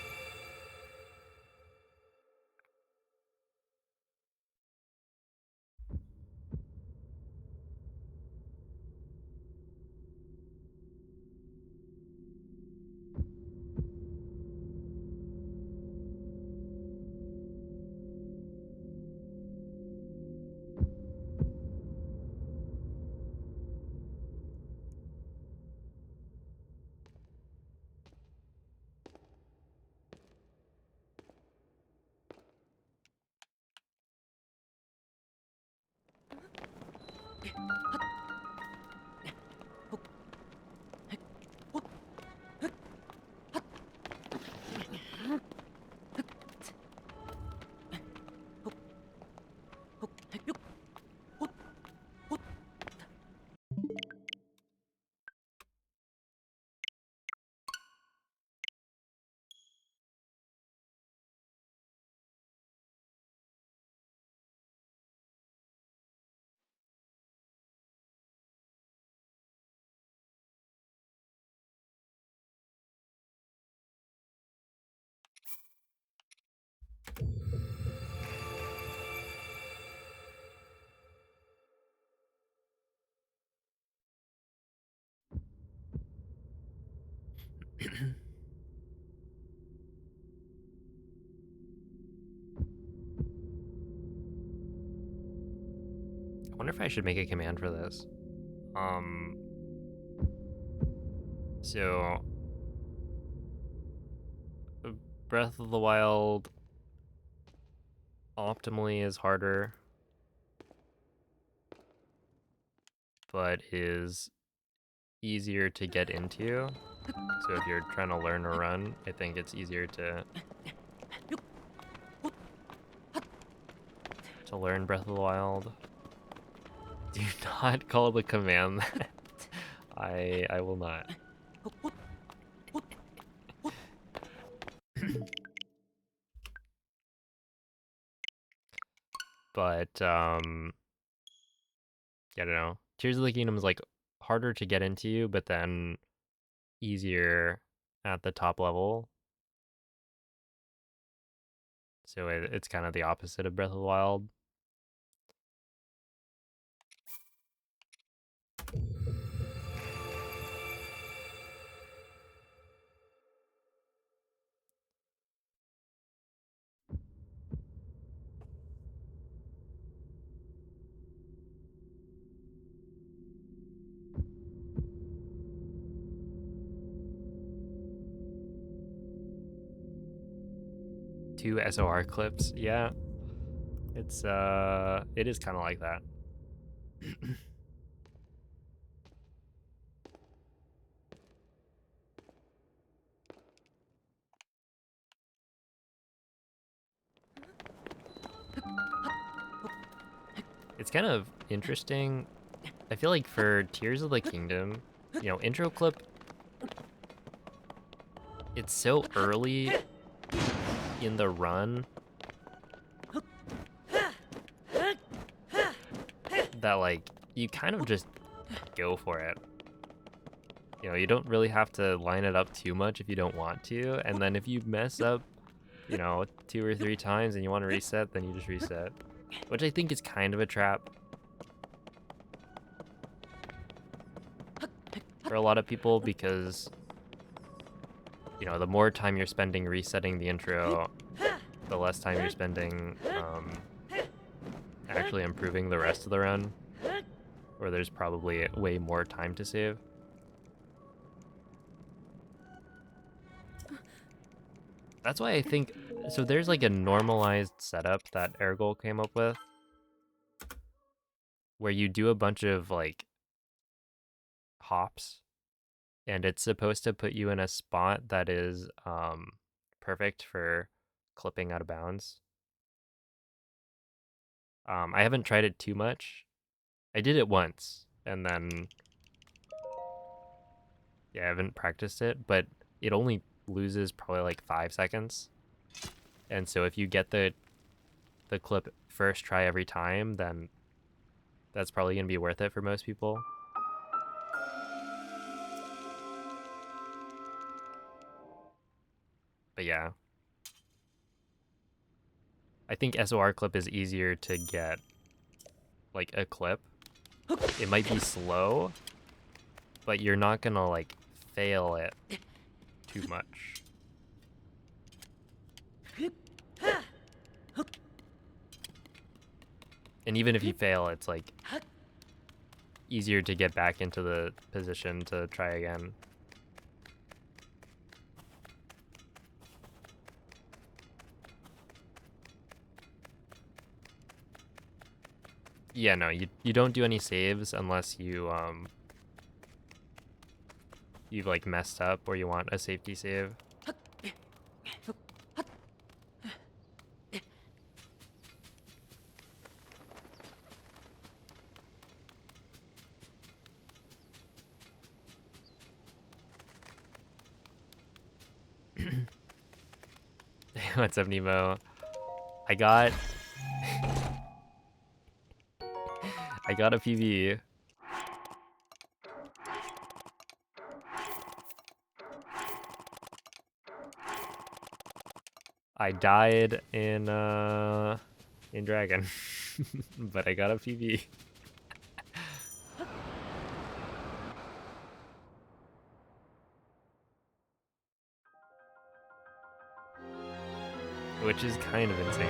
I wonder if I should make a command for this. So Breath of the Wild optimally is harder, but is easier to get into. So if you're trying to learn a run, I think it's easier to learn Breath of the Wild. Do not call the command that. I will not. But I don't know. Tears of the Kingdom is like harder to get into, but then easier at the top level. So it's kind of the opposite of Breath of the Wild. Two SOR clips, yeah. It is kind of like that. It's kind of interesting. I feel like for Tears of the Kingdom, intro clip, it's so early in the run that like you kind of just go for it. You don't really have to line it up too much if you don't want to, and then if you mess up, 2 or 3 times and you want to reset, then you just reset, which I think is kind of a trap for a lot of people because the more time you're spending resetting the intro, the less time you're spending actually improving the rest of the run, where there's probably way more time to save. That's why I think, so there's like a normalized setup that Ergol came up with, where you do a bunch of like hops, and it's supposed to put you in a spot that is perfect for clipping out of bounds. I haven't tried it too much. I did it once, and then I haven't practiced it, but it only loses probably like 5 seconds. And so if you get the clip first try every time, then that's probably gonna be worth it for most people. But yeah. I think SOR clip is easier to get, like, a clip. It might be slow, but you're not gonna, like, fail it too much. And even if you fail, it's, like, easier to get back into the position to try again. Yeah, no, you don't do any saves unless you've like messed up or you want a safety save. What's up, Nemo? I got I got a PV. I died in Dragon, but I got a PV. Which is kind of insane.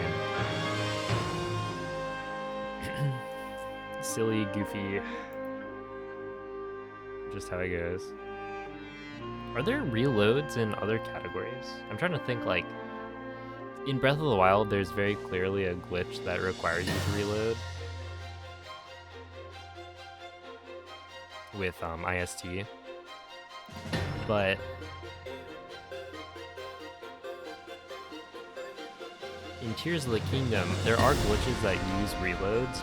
Silly, goofy. Just how it goes. Are there reloads in other categories? I'm trying to think, like, in Breath of the Wild, there's very clearly a glitch that requires you to reload with IST, but in Tears of the Kingdom, there are glitches that use reloads.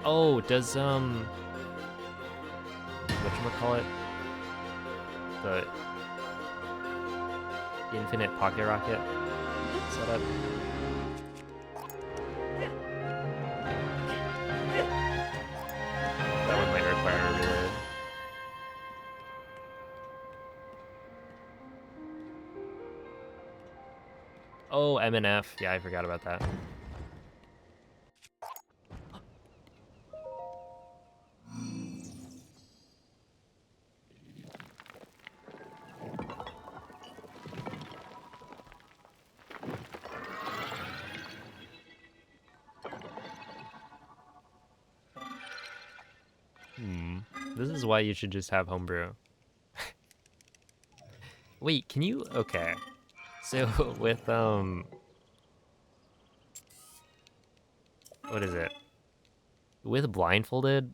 Oh, does whatchamacallit? The infinite pocket rocket setup? That one might require a reload. Oh, MNF. Yeah, I forgot about that. This is why you should just have homebrew. Wait, can you? Okay. So with what is it? With blindfolded,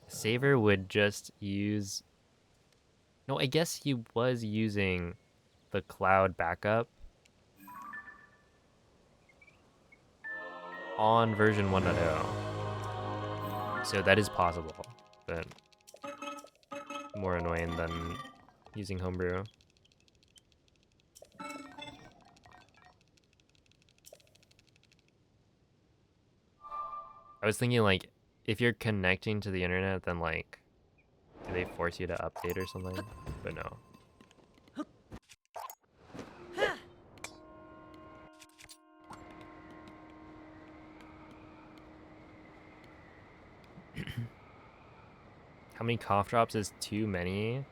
Saver would just use. No, I guess he was using the cloud backup on version 1.0. So that is possible, but more annoying than using homebrew. I was thinking, like, if you're connecting to the internet, then, like, do they force you to update or something? But no. How many cough drops is too many?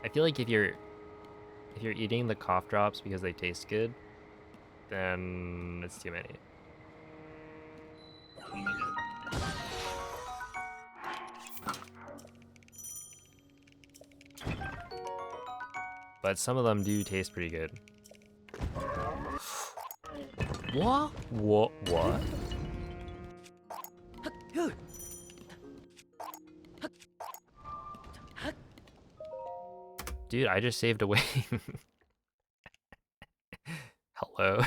I feel like if you're eating the cough drops because they taste good, then it's too many. But some of them do taste pretty good. What? What? Dude, I just saved away. Hello.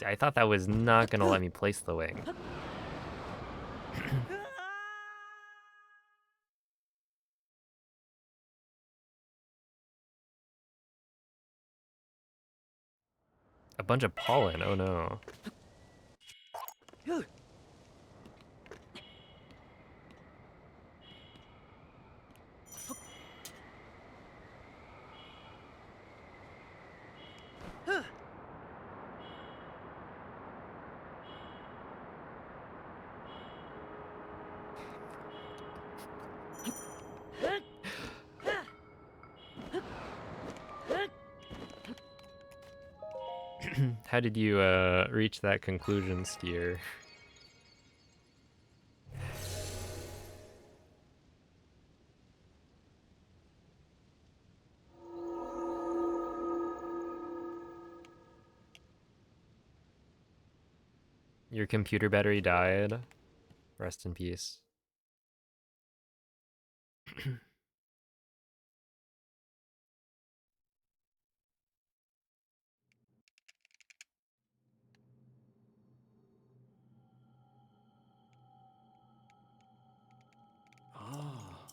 I thought that was not gonna let me place the wing. A bunch of pollen, oh no. How did you reach that conclusion, Steer? Your computer battery died. Rest in peace. Ah.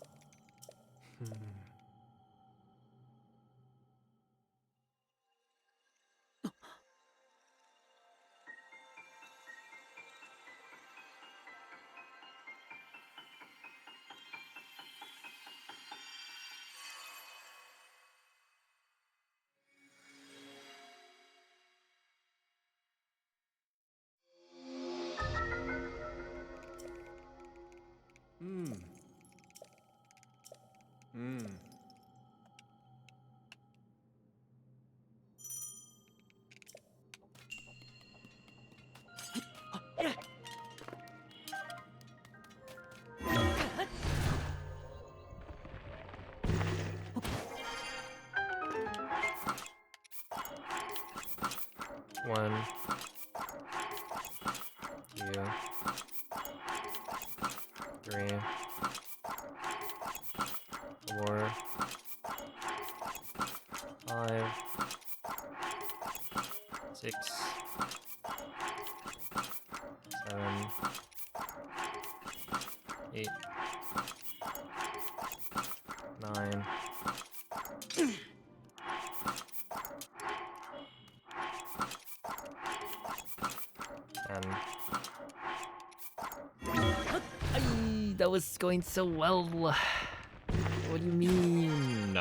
Hmm. Hmm. 1, 2, 3, 4, 5, 6, 7, 8, 9, 10. Ay, that was going so well. What do you mean?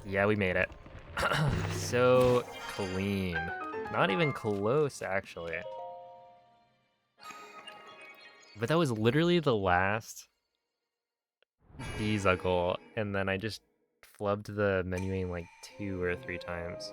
Yeah, we made it. So clean. Not even close, actually. But that was literally the last Bezuckle, and then I just flubbed the menuing like 2 or 3 times.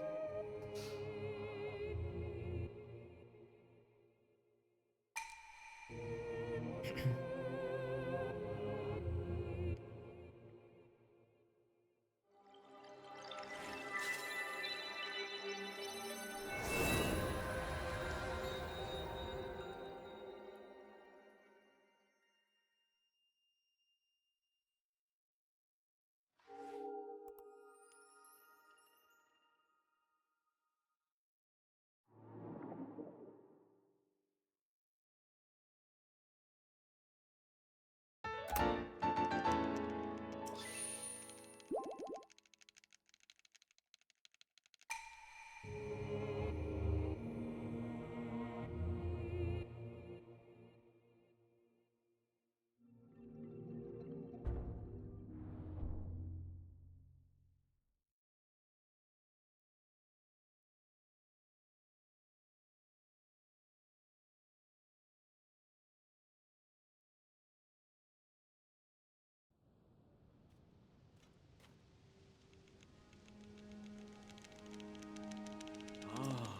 Ah.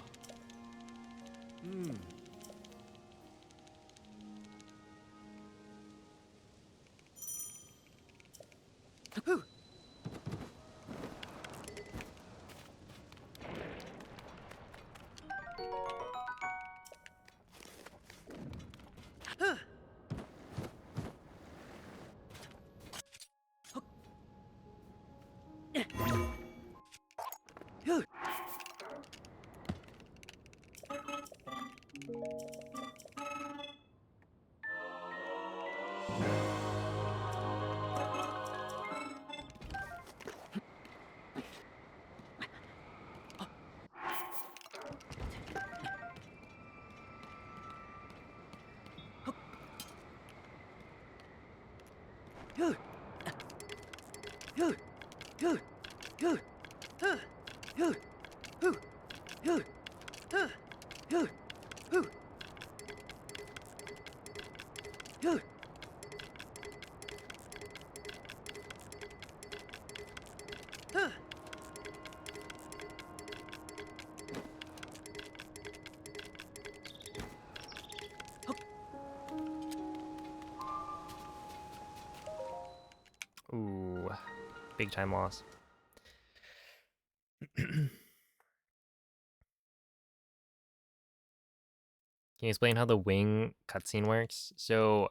Hmm. Big time loss. Can you explain how the wing cutscene works? So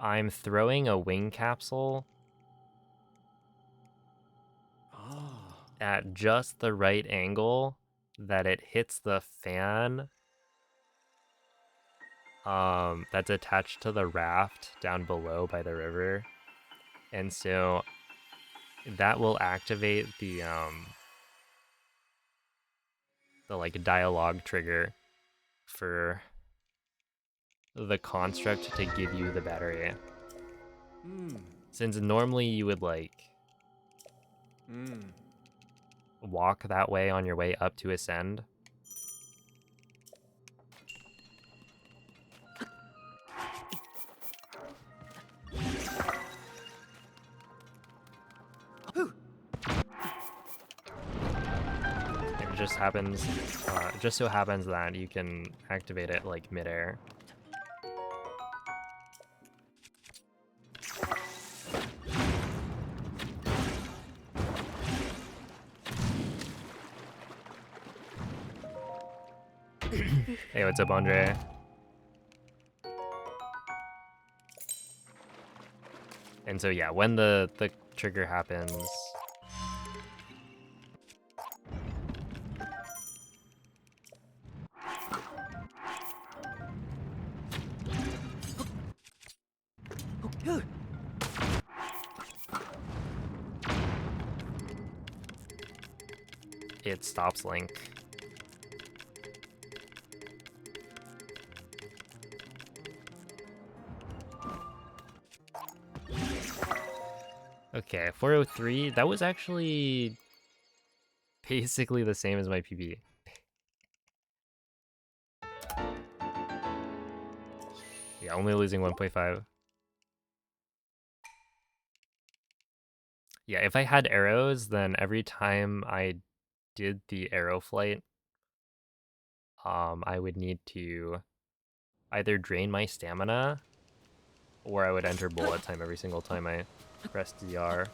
I'm throwing a wing capsule at just the right angle that it hits the fan that's attached to the raft down below by the river. And so that will activate the like dialogue trigger for the construct to give you the battery. Since normally you would like walk that way on your way up to ascend. It just happens, it just so happens that you can activate it like midair. Hey, what's up, Andre? And so yeah, when the trigger happens, it stops Link. Okay, 403, that was actually basically the same as my PB. Yeah, only losing 1.5. Yeah, if I had arrows, then every time I did the arrow flight, I would need to either drain my stamina or I would enter bullet time every single time I pressed DR.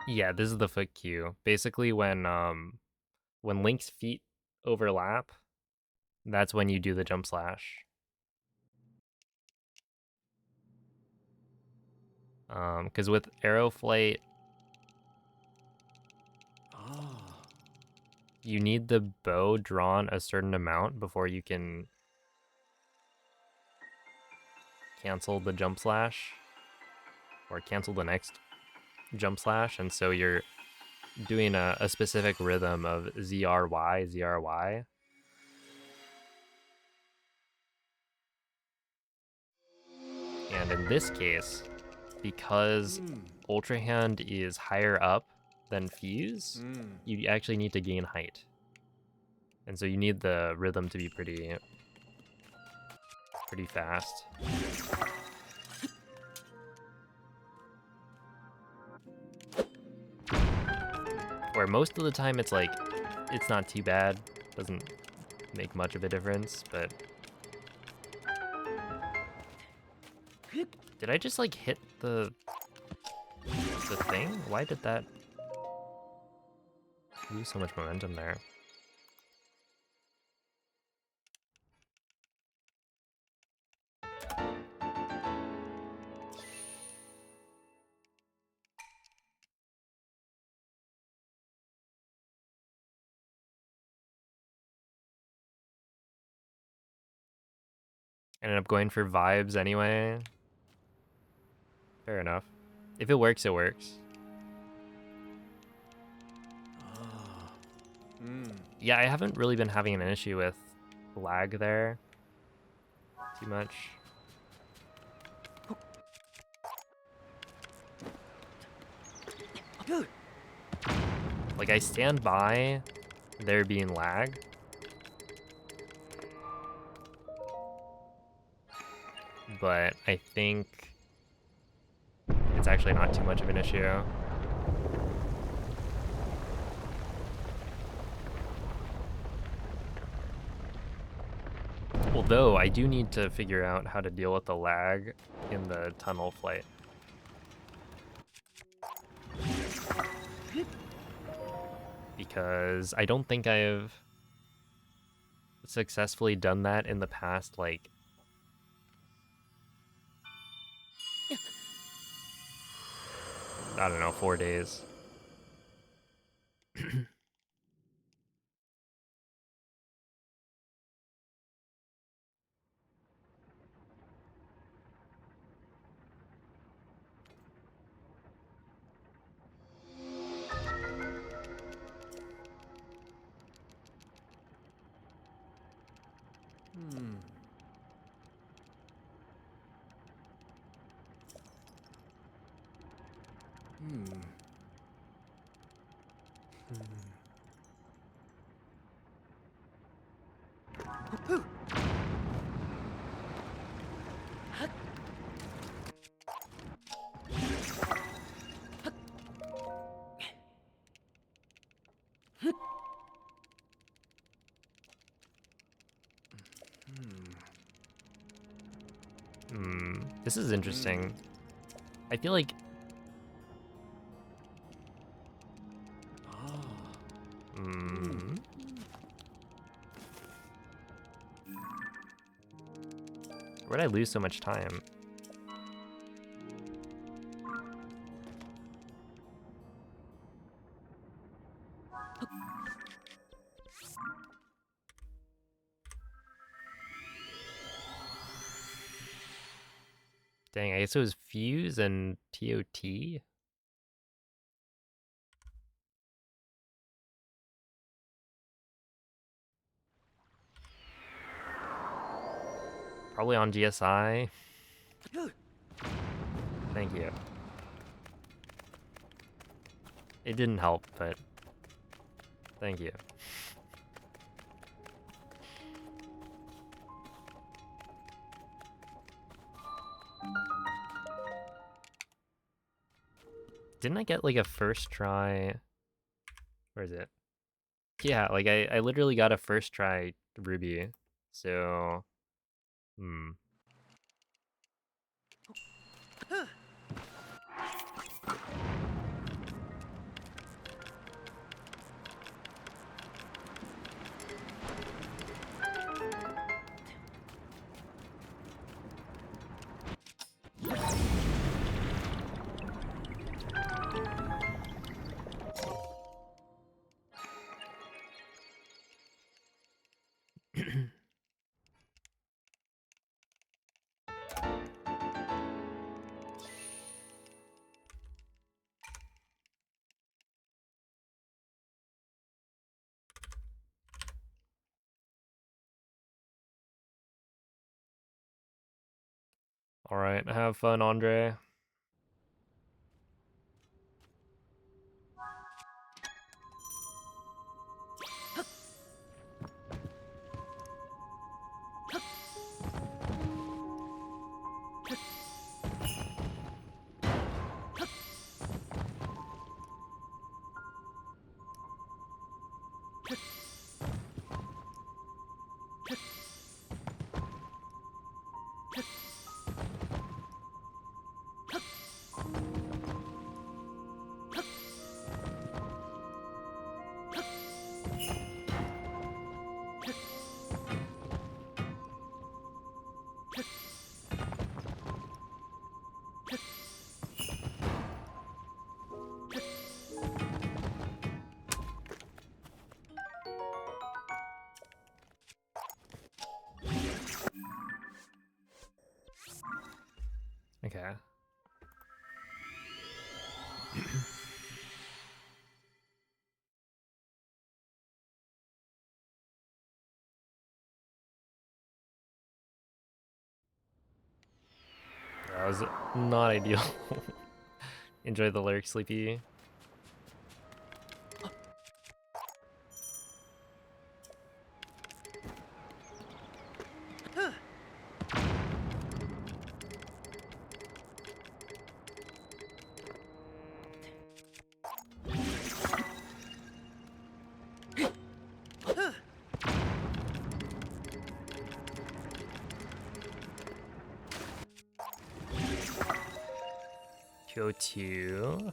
Yeah, this is the foot cue. Basically, when Link's feet overlap, that's when you do the jump slash. Because with arrow flight, you need the bow drawn a certain amount before you can cancel the jump slash or cancel the next jump slash, and so you're doing a specific rhythm of ZRY, ZRY. And in this case, because Ultra Hand is higher up than Fuse, you actually need to gain height. And so you need the rhythm to be pretty fast. Where most of the time it's like, it's not too bad, doesn't make much of a difference, but... Did I just like hit the thing? Why did that lose so much momentum there? Ended up going for vibes anyway. Fair enough. If it works, it works. Yeah, I haven't really been having an issue with lag there too much. Like, I stand by there being lag, but I think it's actually not too much of an issue. Although, I do need to figure out how to deal with the lag in the tunnel flight. Because I don't think I've successfully done that in the past, like, I don't know, 4 days. Hmm. Hmm. This is interesting. I feel like where'd I lose so much time? Dang, I guess it was Fuse and TOT? Probably on GSI. Thank you. It didn't help, but thank you. Didn't I get like a first try? Where is it? Yeah, like I literally got a first try Ruby. So, hmm. All right, have fun, Andre. Okay. was not ideal. Enjoy the lurk, Sleepy. Go to...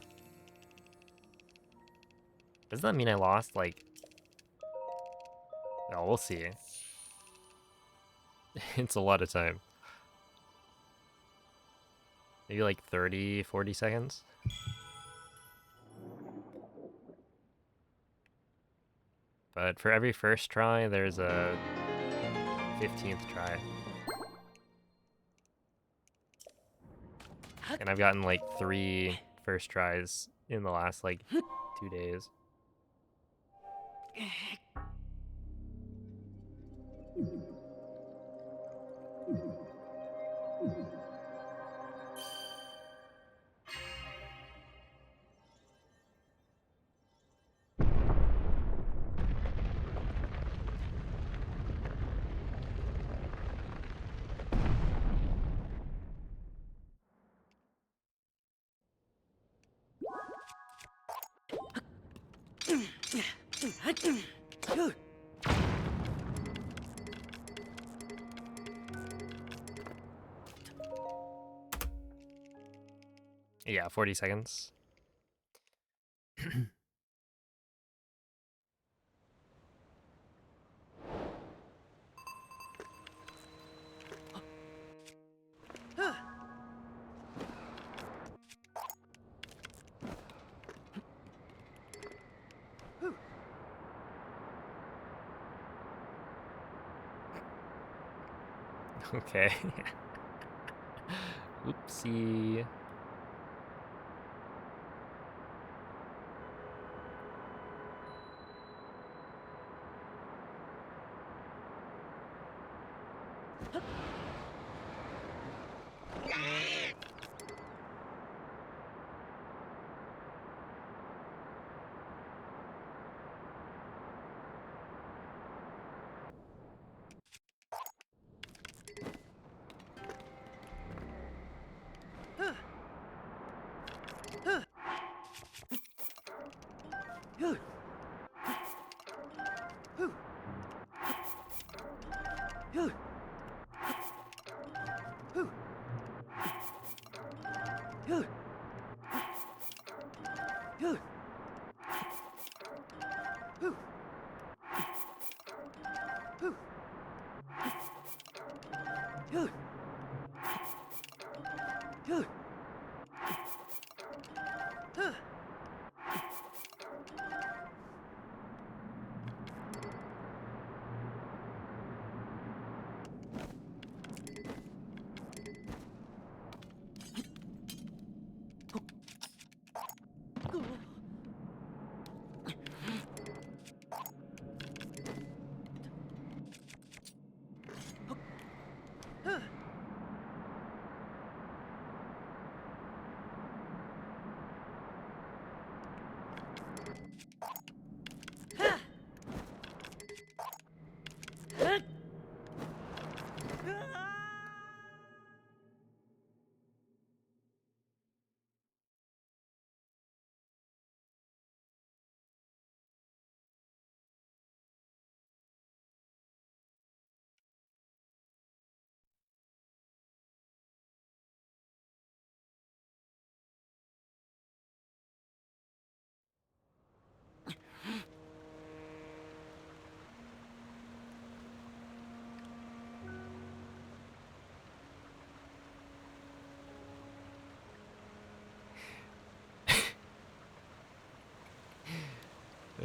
Does that mean I lost, like... Oh, we'll see. It's a lot of time. Maybe like 30, 40 seconds? But for every first try, there's a 15th try. And I've gotten like 3 first tries in the last like 2 days. Yeah, 40 seconds. Okay. Oopsie.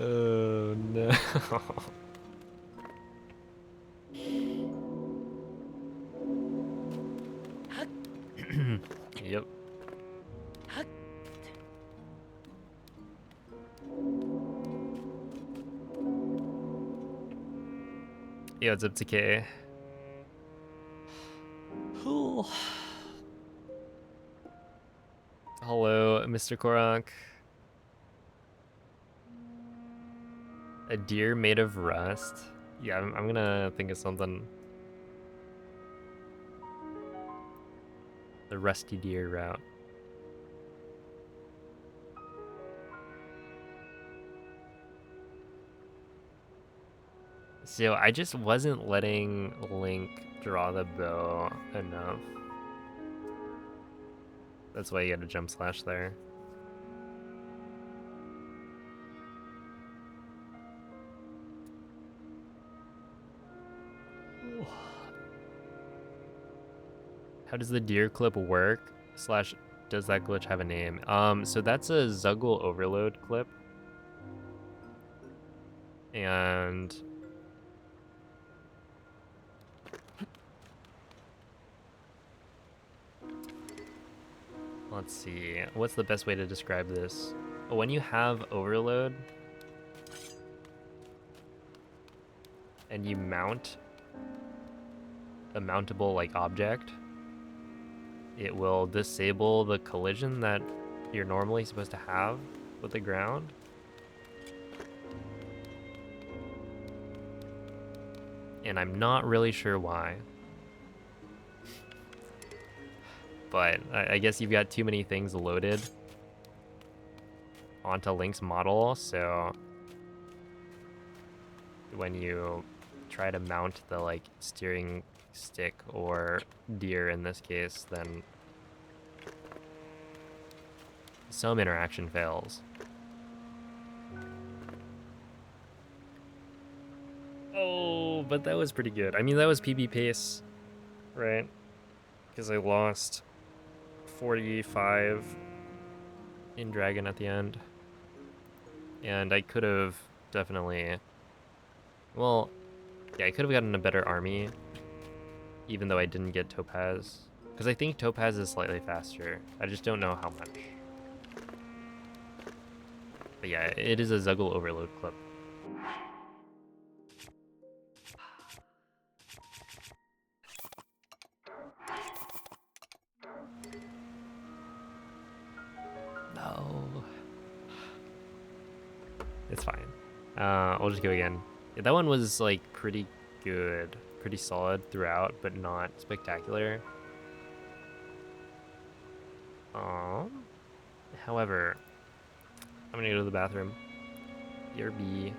Oh no. Yep. Yo, it's up to K. Hello, Mr. Korok. A deer made of rust. Yeah, I'm gonna think of something. The rusty deer route. So I just wasn't letting Link draw the bow enough. That's why you had a jump slash there. How does the deer clip work? Slash, does that glitch have a name? So that's a Zuggle overload clip. And let's see, what's the best way to describe this? When you have overload and you mount a mountable like object, it will disable the collision that you're normally supposed to have with the ground. And I'm not really sure why. But I guess you've got too many things loaded onto Link's model, so when you try to mount the like steering stick or deer in this case, then some interaction fails. Oh, but that was pretty good. I mean, that was PB pace, right? Because I lost 45 in Dragon at the end. And I could have definitely, well, yeah, I could have gotten a better army, even though I didn't get Topaz. Because I think Topaz is slightly faster. I just don't know how much. But yeah, it is a Zuggle overload clip. No. It's fine. I'll just go again. Yeah, that one was like pretty good. Pretty solid throughout, but not spectacular. However, I'm gonna go to the bathroom. BRB.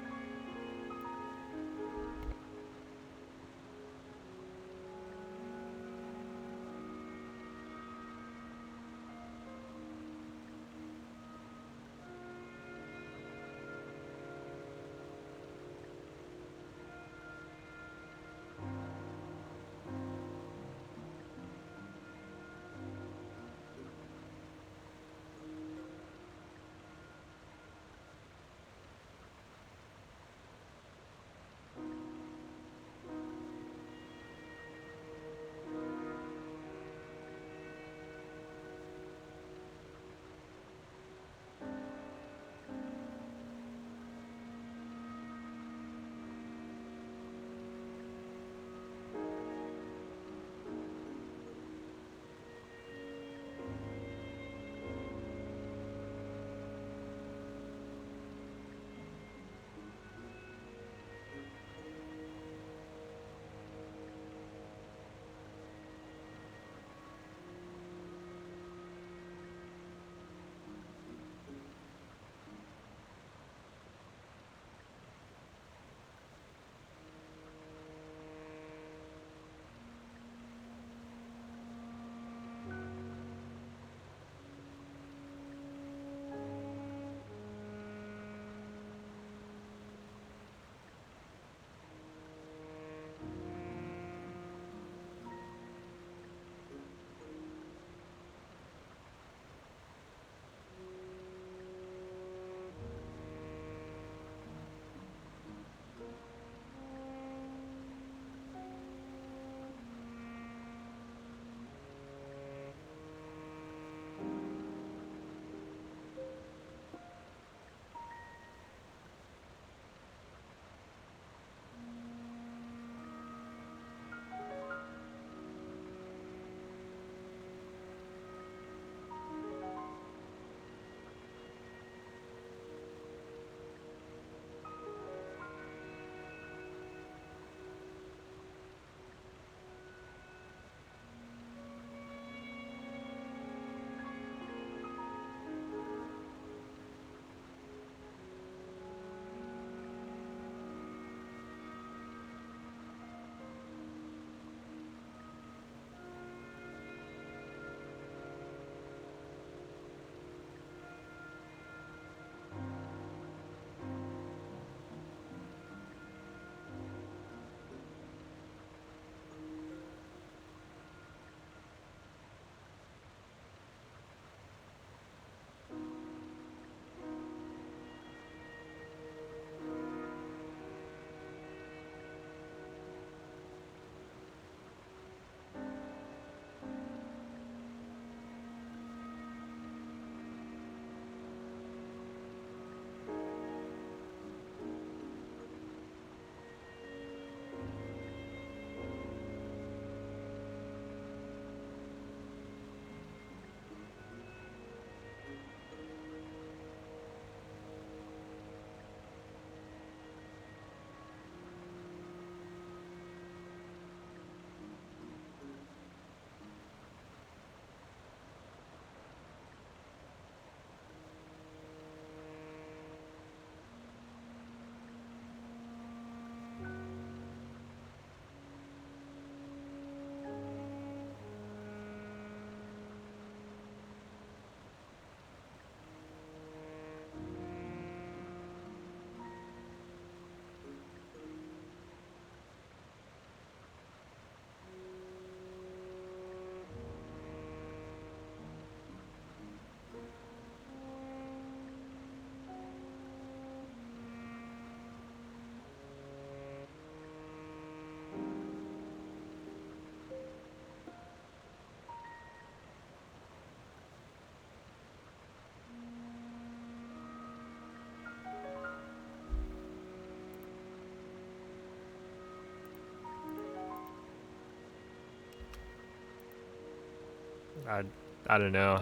I, I don't know.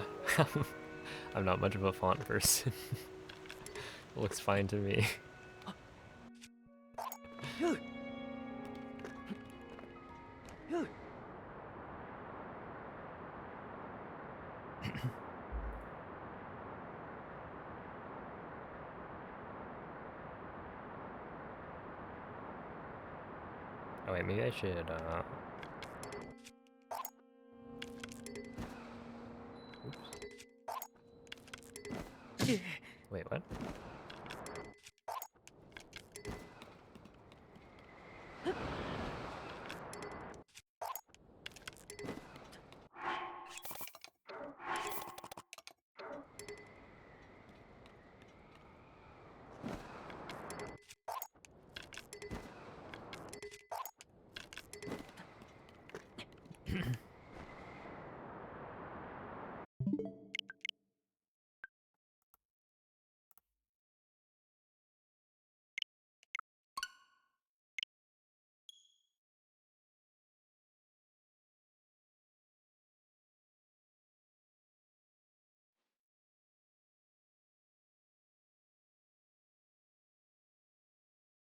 I'm not much of a font person. It looks fine to me. Oh wait, maybe I should, oops. Wait, what?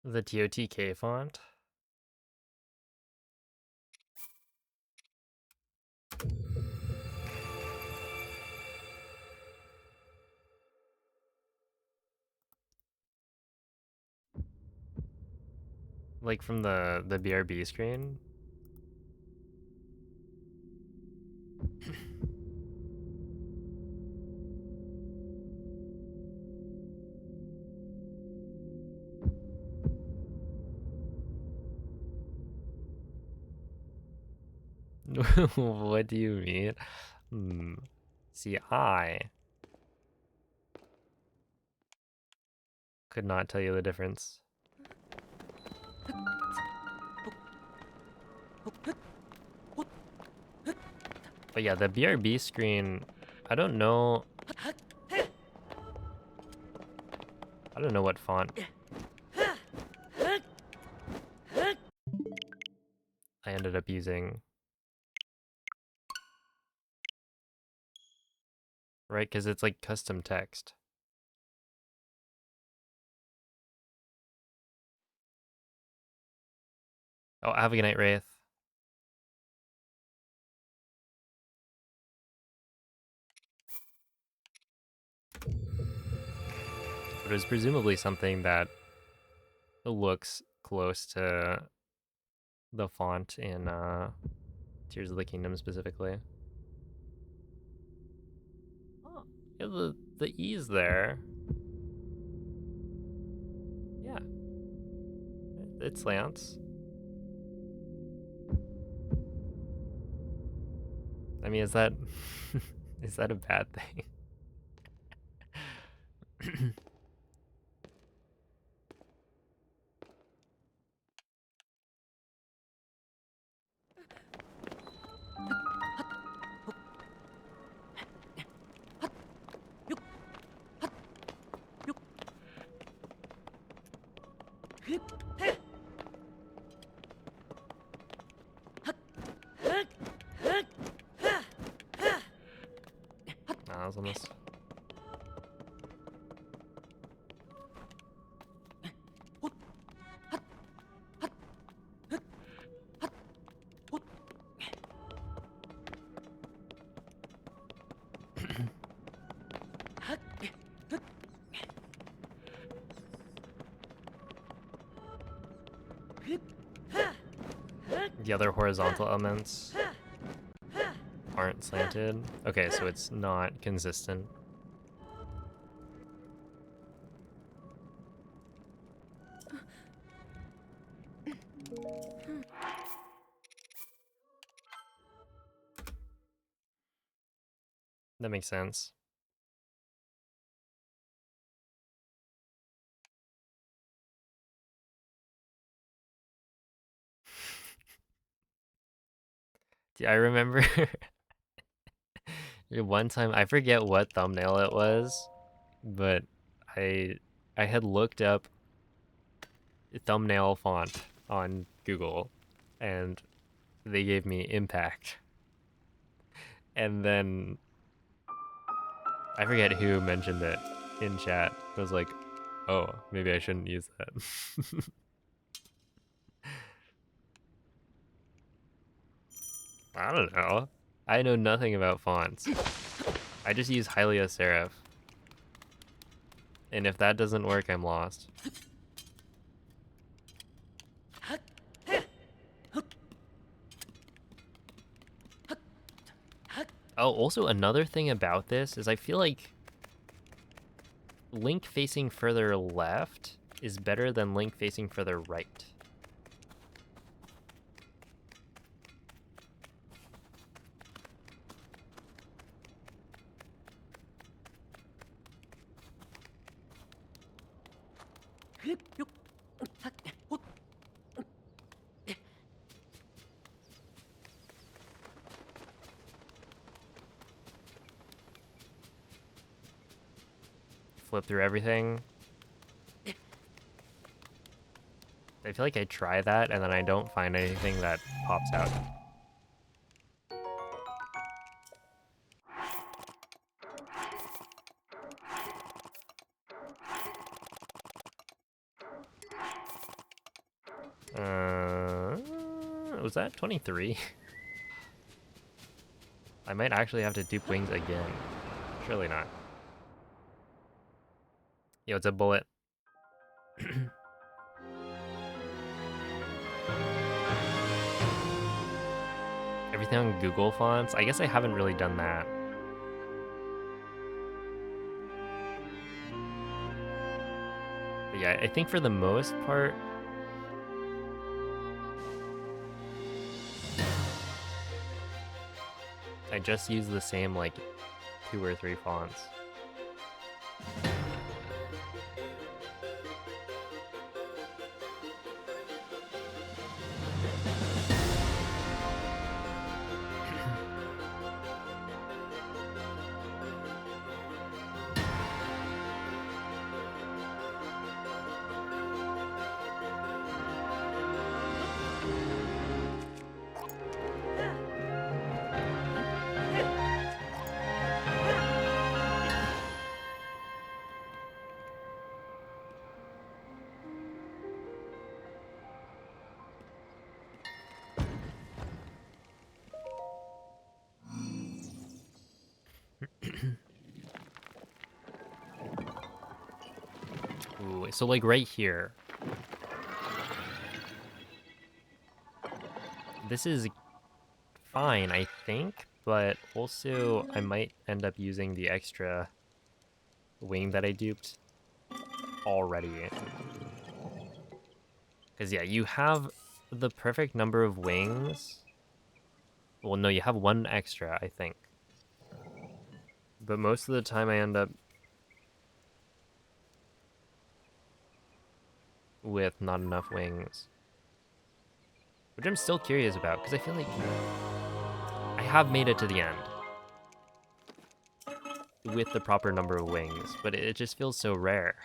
The TOTK font? Like from the BRB screen? What do you mean? Hmm. See, I could not tell you the difference. But yeah, the BRB screen, I don't know. I don't know what font I ended up using. Right? Because it's like custom text. Oh, have a good night, Wraith. But it was presumably something that looks close to the font in Tears of the Kingdom specifically. Oh, yeah, the E's there. Yeah, it slants. I mean, is that is that a bad thing? Nah, I was almost. The other horizontal elements aren't slanted. Okay, so it's not consistent. That makes sense. Yeah, I remember one time, I forget what thumbnail it was, but I I had looked up thumbnail font on Google and they gave me impact. And then I forget who mentioned it in chat. It was like, oh, maybe I shouldn't use that. I don't know. I know nothing about fonts. I just use Hylia Serif. And if that doesn't work, I'm lost. Oh, also another thing about this is I feel like Link facing further left is better than Link facing further right. Flip through everything. I feel like I try that and then I don't find anything that pops out. Was that 23? I might actually have to dupe wings again. Surely not. Yo, it's a bullet. Everything on Google fonts? I guess I haven't really done that. But yeah, I think for the most part, I just use the same like 2 or 3 fonts. Ooh, so like right here. This is fine, I think, but also I might end up using the extra wing that I duped already. Because yeah, you have the perfect number of wings. Well, no, you have 1 extra, I think. But most of the time I end up with not enough wings. Which I'm still curious about, because I feel like I have made it to the end with the proper number of wings, but it just feels so rare.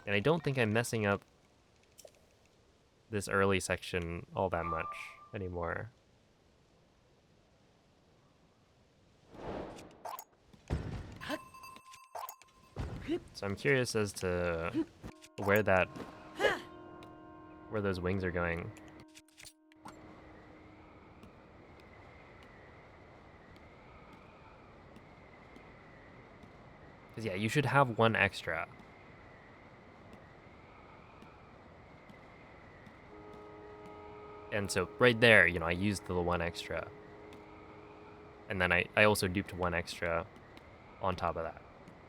And I don't think I'm messing up this early section all that much anymore. So I'm curious as to where those wings are going. Because yeah, you should have 1 extra. And so right there, you know, I used the 1 extra. And then I also duped 1 extra on top of that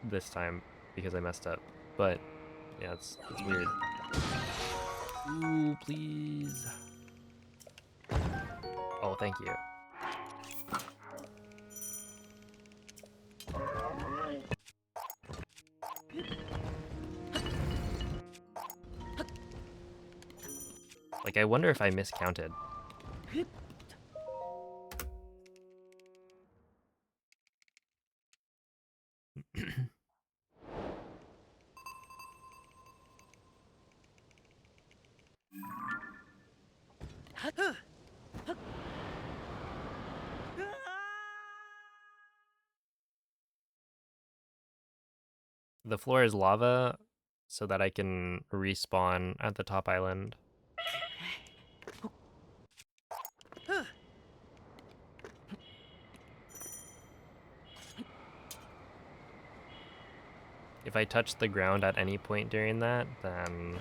this time because I messed up. But yeah, it's weird. Ooh, please. Oh, thank you. Like, I wonder if I miscounted. The floor is lava so that I can respawn at the top island. If I touch the ground at any point during that, then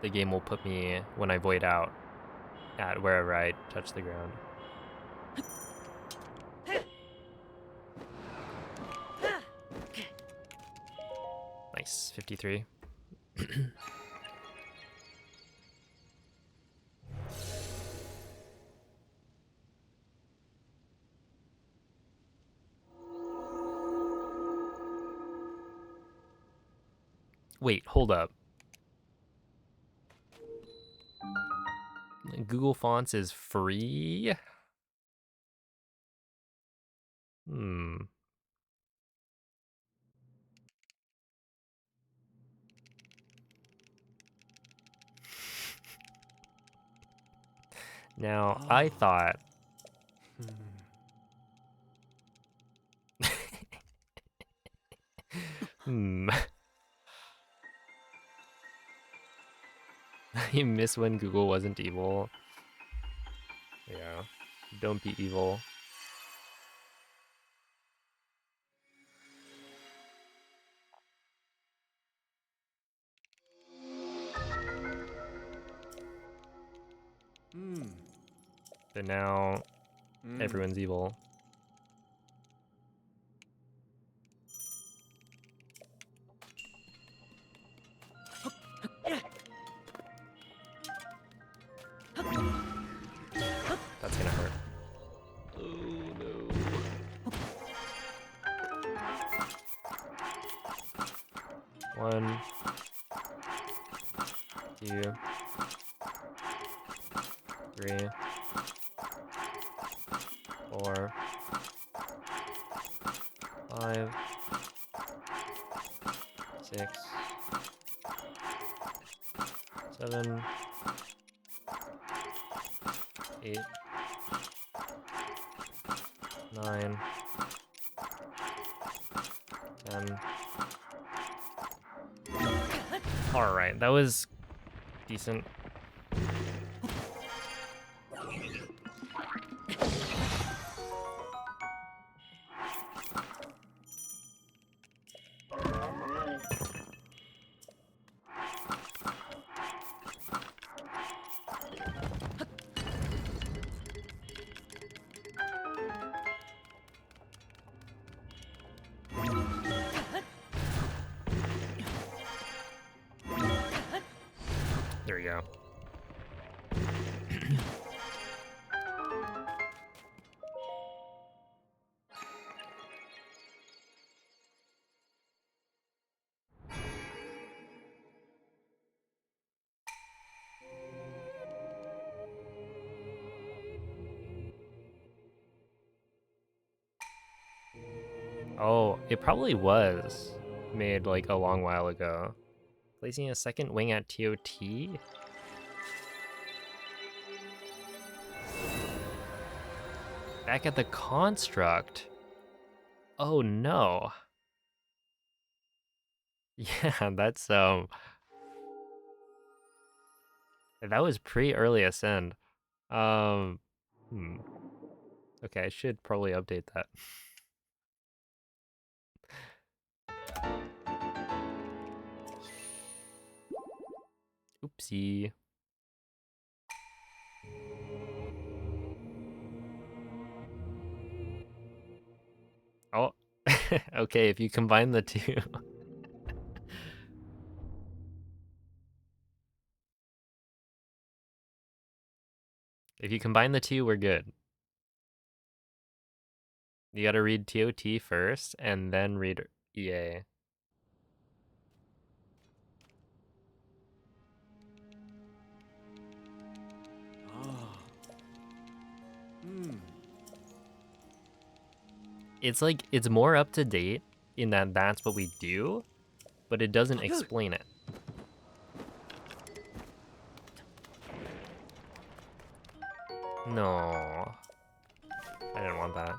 the game will put me, when I void out, at wherever I touch the ground. Nice, 53. Wait, hold up. Google Fonts is free? Hmm. Now, I thought... Hmm. You miss when Google wasn't evil. Yeah. Don't be evil. But now, everyone's evil. That's gonna hurt. Oh no. One, two, three, four, 5, 6, 7, 8, 9, 10. Alright, that was decent. There we go. Oh, it probably was made like a long while ago. Placing a second wing at TOT? Back at the construct. Oh no. Yeah, that's that was pre-early ascend. Um hmm. Okay, I should probably update that. Oopsie. Oh, okay, if you combine the two. If you combine the two, we're good. You gotta read TOT first, and then read EA. It's like, it's more up to date in that that's what we do, but it doesn't explain it. No. I didn't want that.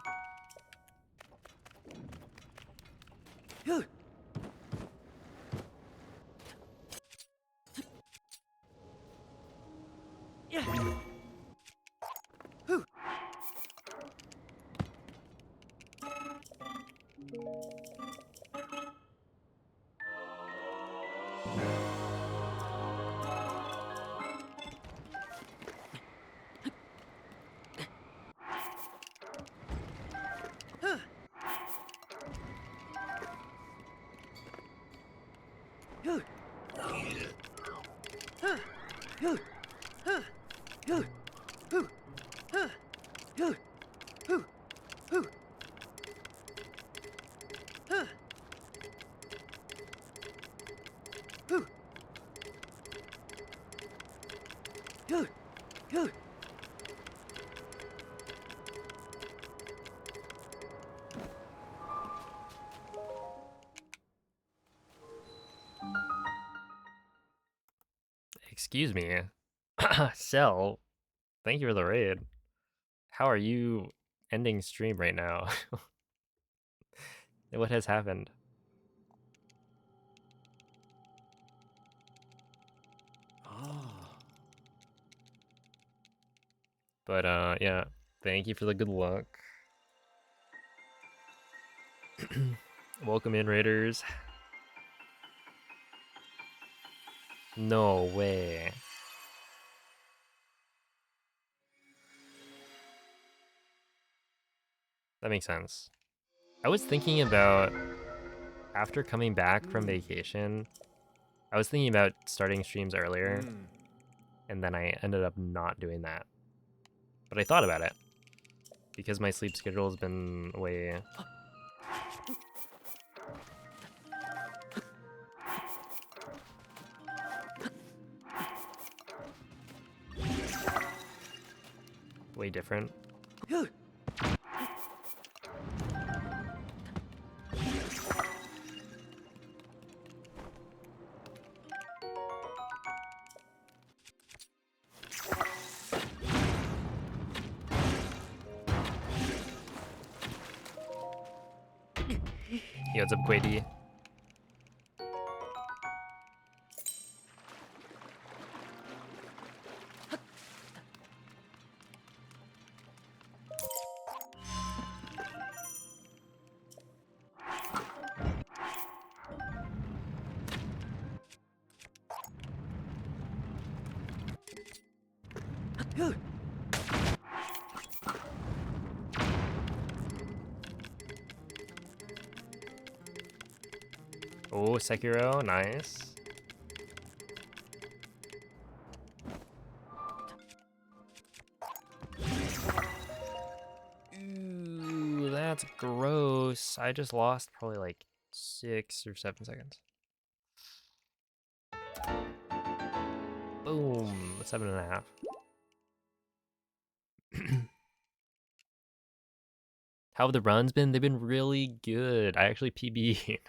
Excuse me. Cell, thank you for the raid. How are you ending stream right now? What has happened? Ah. But yeah, thank you for the good luck. Welcome in, raiders. No way. That makes sense. I was thinking about, after coming back from vacation, I was thinking about starting streams earlier, and then I ended up not doing that. But I thought about it, because my sleep schedule has been way... way different. Yo, what's up, Quady? Oh, Sekiro, nice. Ooh, that's gross. I just lost probably like 6 or 7 seconds. Boom, 7.5. How have the runs been? They've been really good. I actually PB'd.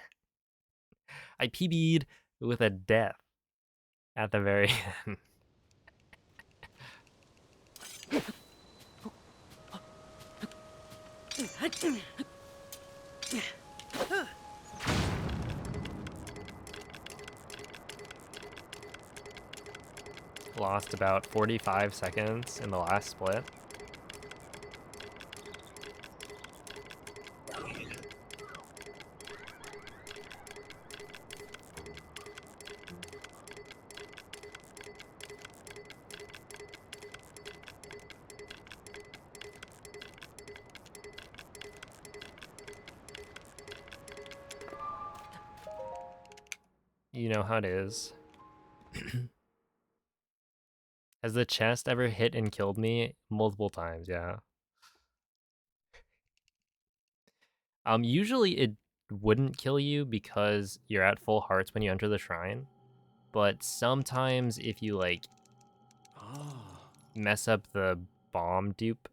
I PB'd with a death at the very end. Lost about 45 seconds in the last split. You know how it is. Has the chest ever hit and killed me? Multiple times, yeah. Usually it wouldn't kill you because you're at full hearts when you enter the shrine. But sometimes if you like Ah. mess up the bomb dupe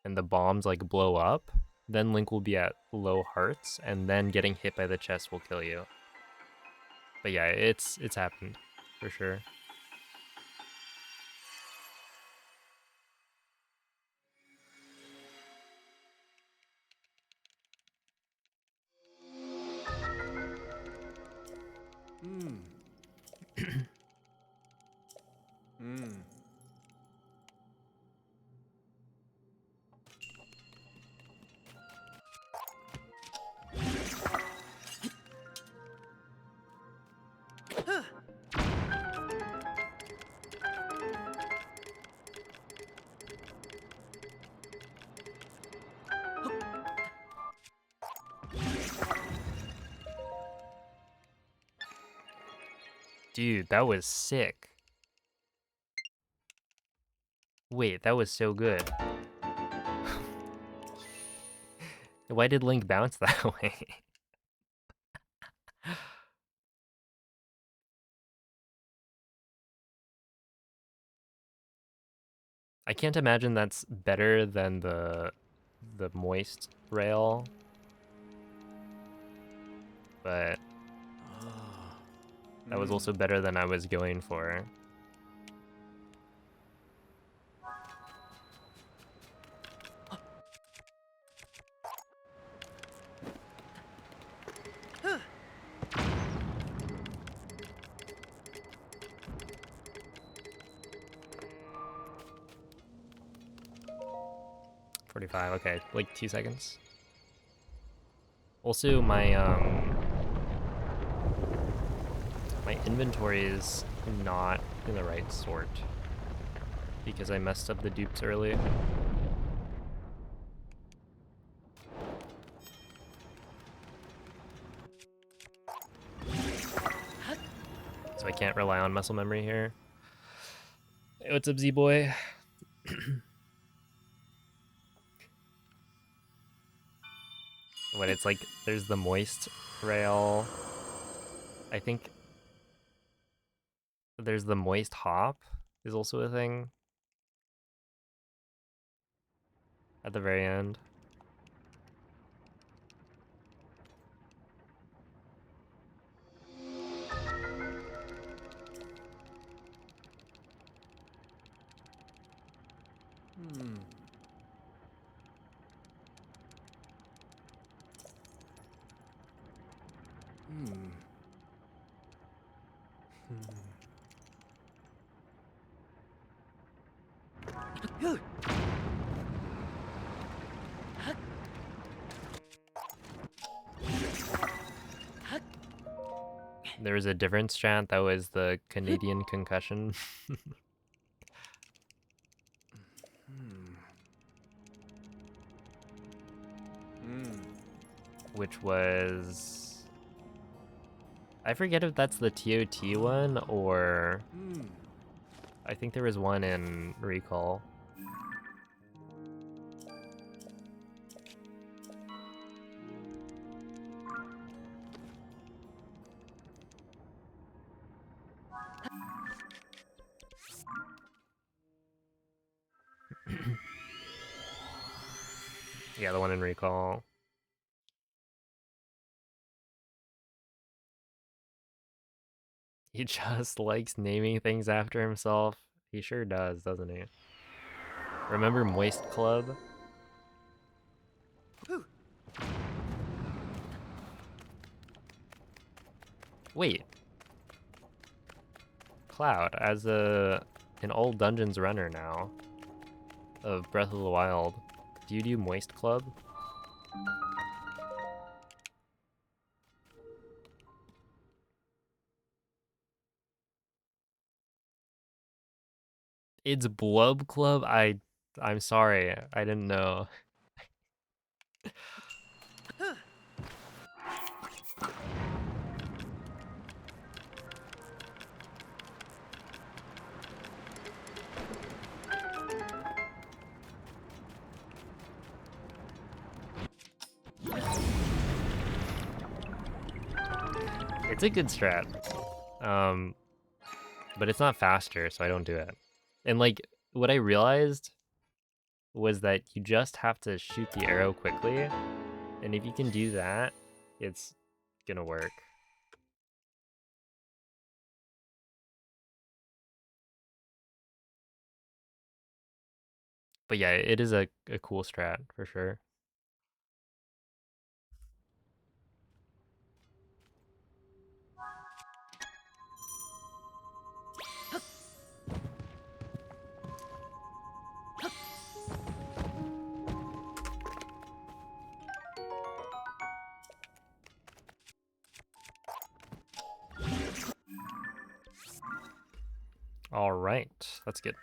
and the bombs like blow up, then Link will be at low hearts and then getting hit by the chest will kill you. But yeah, it's happened for sure. Hmm. Hmm. Dude, that was sick. Wait, that was so good. Why did Link bounce that way? I can't imagine that's better than the moist rail, but Ah. that was Hmm. also better than I was going for. Huh. 45, okay, like 2 seconds. Also, my inventory is not in the right sort because I messed up the dupes early. So I can't rely on muscle memory here. Hey, what's up, Z-Boy? When it's like, there's the moist rail. I think there's the moist hop is also a thing at the very end. Hmm. Hmm. There was a different strat that was the Canadian concussion, Hmm. Hmm. which was, I forget if that's the TOT one or Hmm. I think there was one in Recall. Yeah, the one in Recall. He just likes naming things after himself. He sure does, doesn't he? Remember Moist Club? Wait, Cloud, as an old Dungeons runner now of Breath of the Wild, do you do Moist Club? It's Blub Club? I'm sorry, I didn't know. It's a good strat. Um, but it's not faster, so I don't do it. And like, what I realized was that you just have to shoot the arrow quickly, and if you can do that, it's gonna work. But yeah, it is a cool strat for sure. All right, that's good.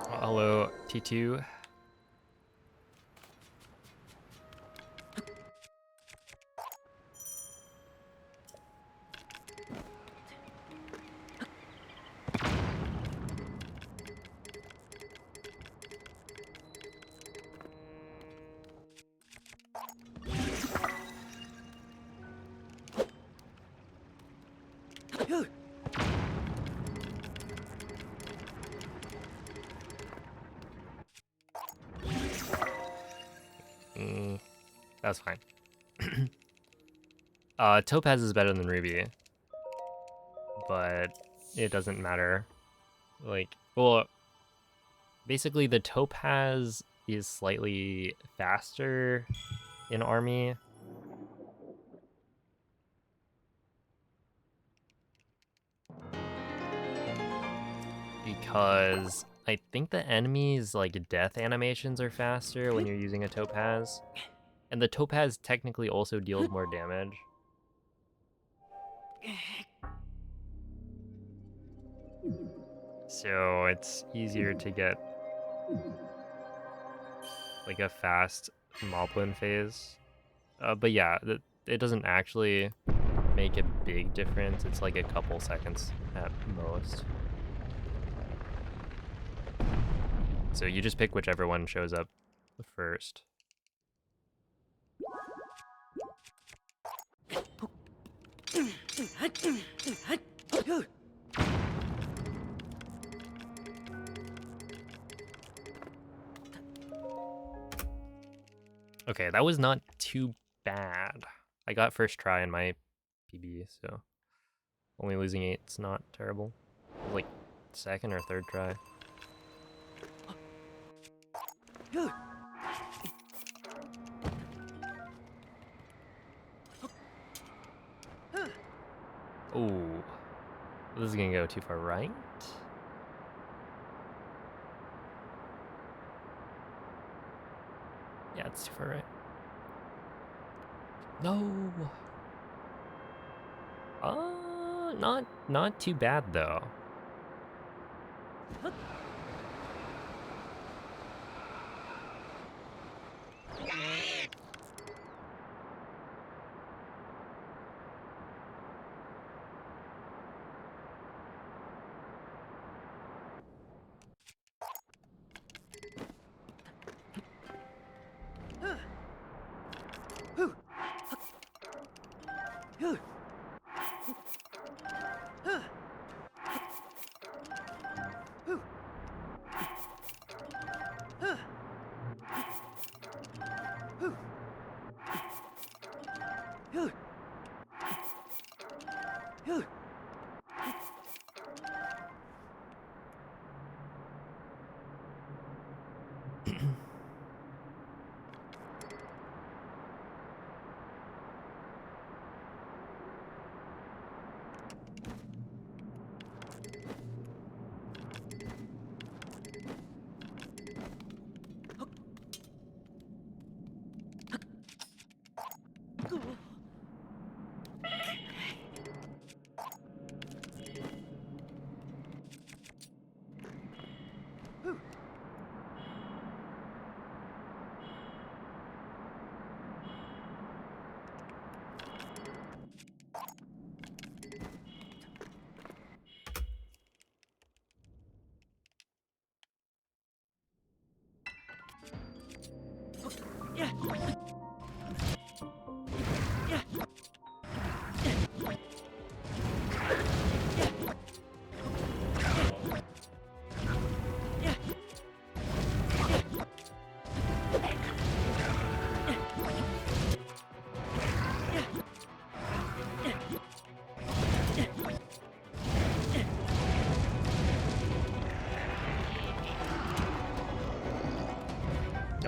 Hello, T2. That's fine. Topaz is better than Ruby, but it doesn't matter. Like, well, basically the Topaz is slightly faster in Army. Because I think the enemies' like death animations are faster when you're using a Topaz. And the Topaz technically also deals more damage. So it's easier to get like a fast Moblin phase. But yeah, it doesn't actually make a big difference. It's like a couple seconds at most. So you just pick whichever one shows up first. Okay, that was not too bad. I got first try in my PB, so only losing 8's not terrible. It was like second or third try. Oh, this is gonna go too far right. Yeah, it's too far right. No. Not too bad though.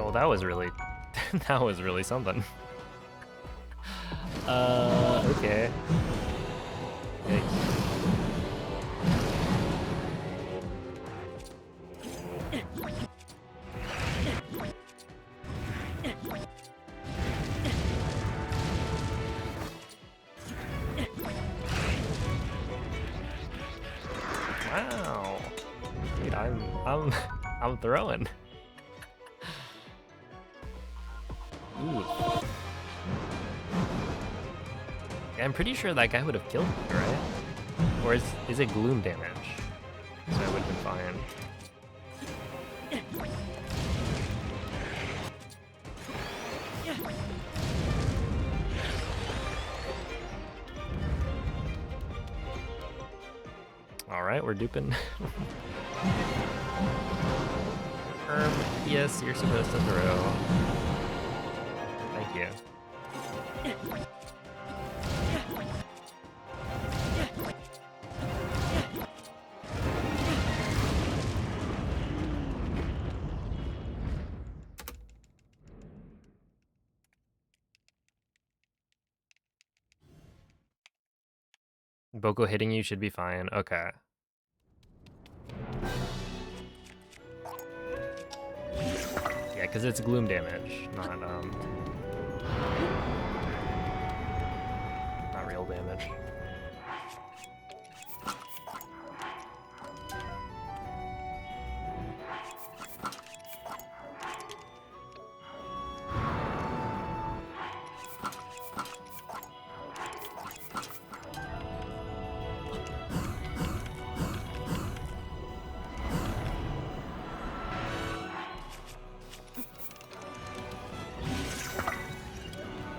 Oh, that was really, that was really something. Okay. Yikes. Wow. Dude, I'm throwing. Ooh. Yeah, I'm pretty sure that guy would have killed me, right? Or is it gloom damage? So I would have been fine. Alright, we're duping. Yes, you're supposed to throw. I Thank you. Boko hitting you should be fine. Okay. Yeah, because it's gloom damage, not real damage.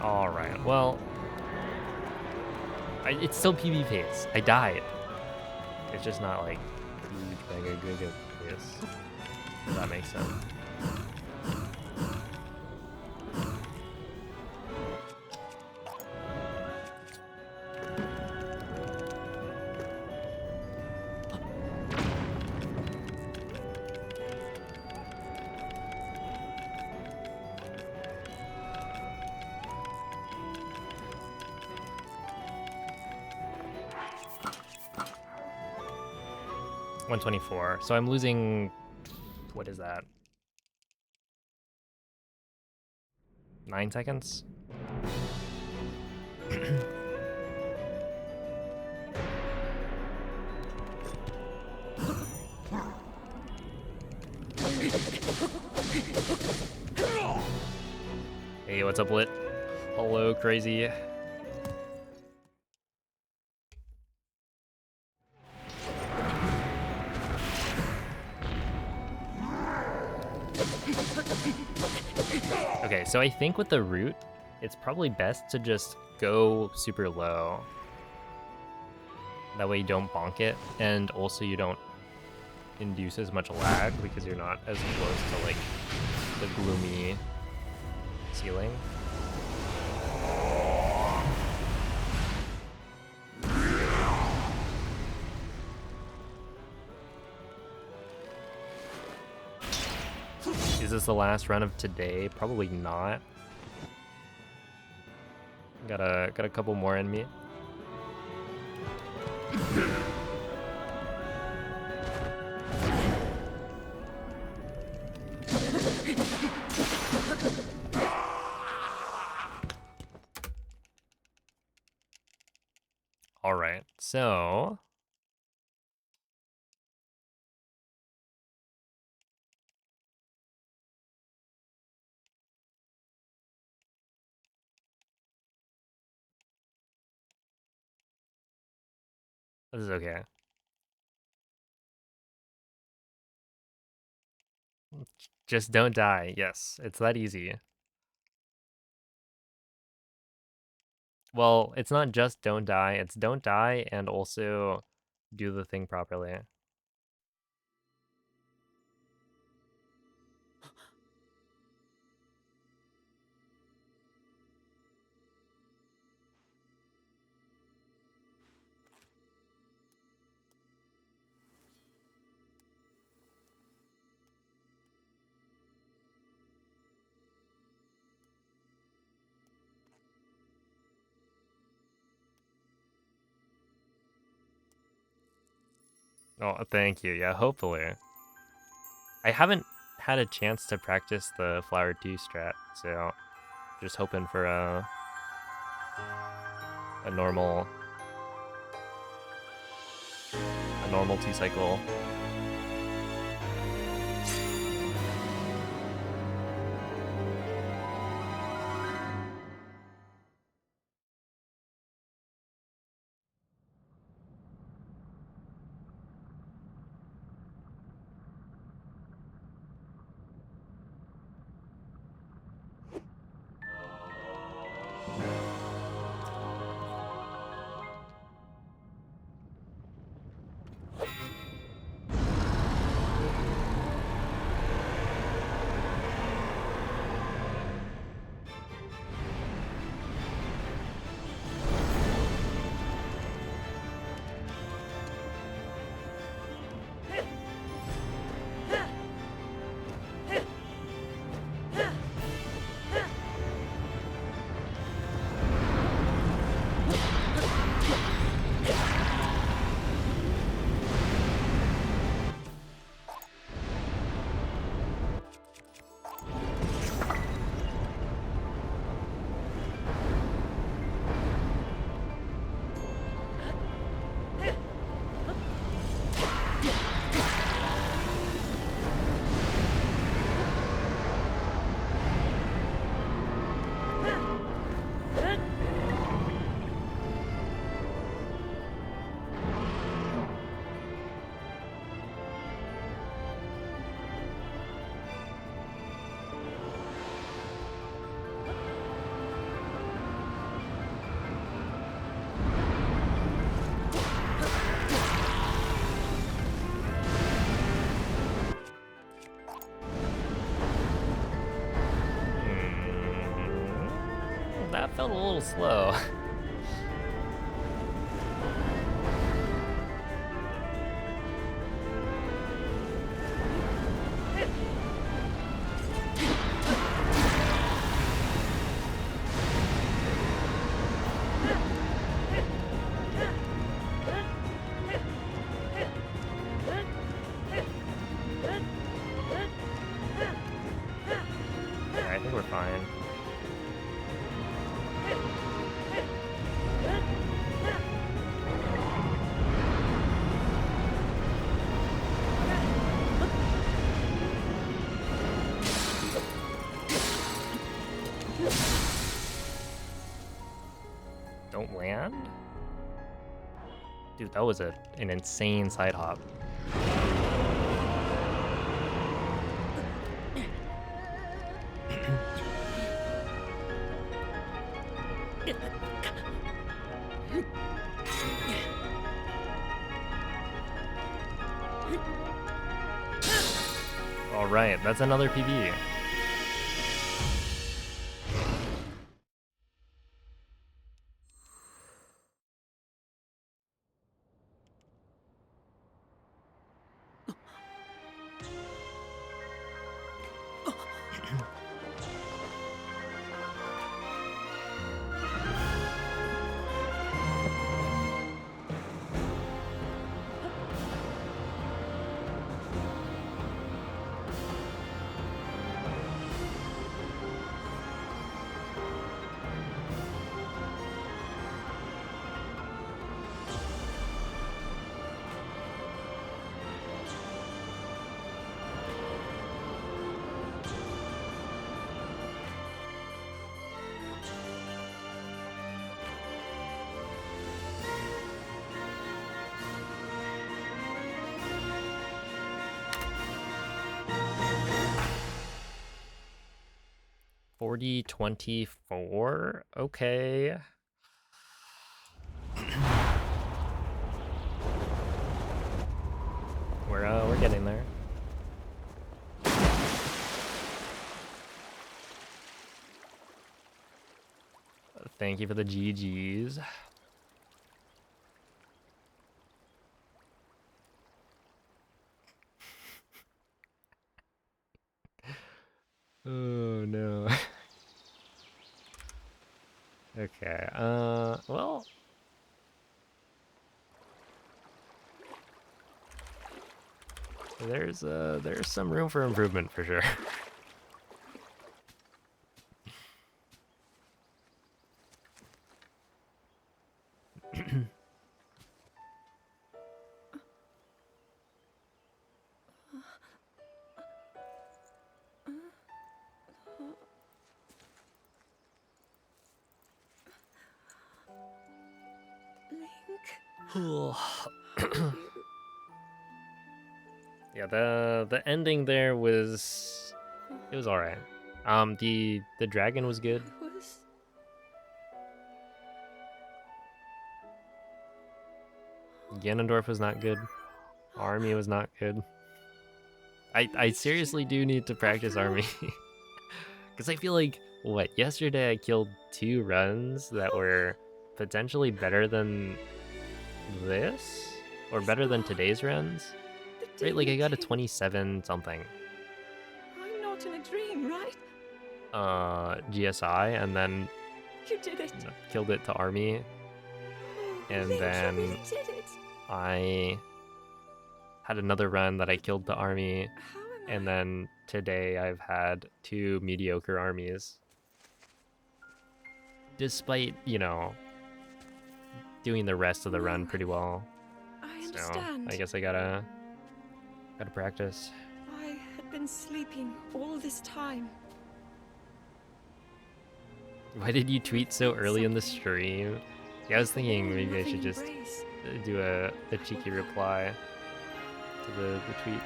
Alright, well... it's still PB pace. I died. It's just not like huge mega giga pace. If that makes sense. $124. So I'm losing... What is that? 9 seconds? Hey, what's up, Lit? Hello, crazy. Okay, so I think with the root, it's probably best to just go super low. That way you don't bonk it, and also you don't induce as much lag because you're not as close to like the gloomy ceiling. Is this the last run of today? Probably not. Got a couple more in me. All right, so this is okay. Just don't die. Yes, it's that easy. Well, it's not just don't die, it's don't die and also do the thing properly. Oh, thank you. Yeah, hopefully. I haven't had a chance to practice the flower 2 strat, so just hoping for a normal 2 cycle. That felt a little slow. Yeah, I think we're fine. Don't land? Dude, that was an insane side hop. Alright, that's another PB. $40.24. Okay. We're getting there. Thank you for the GGs. Oh no. Okay. Well, there's some room for improvement for sure. Link. Yeah, the ending there was it was all right. The dragon was good. I was. Ganondorf was not good. Army was not good. I seriously do need to practice Army. Because I feel like, what, yesterday I killed 2 runs that were potentially better than this? Or better than today's runs? Right, like I got a 27 something. I'm not in a dream, right? GSI, and then You did it. killed it to Army. Oh, And Link, then you really did it. I had another run that I killed the Army. How am And I? then today I've had 2 mediocre armies. Despite, you know, doing the rest of the run pretty well. I So understand. I guess I gotta practice. I had been sleeping all this time. Why did you tweet so early in the stream? Yeah, I was thinking maybe I should just Embrace. do a cheeky reply to the tweet.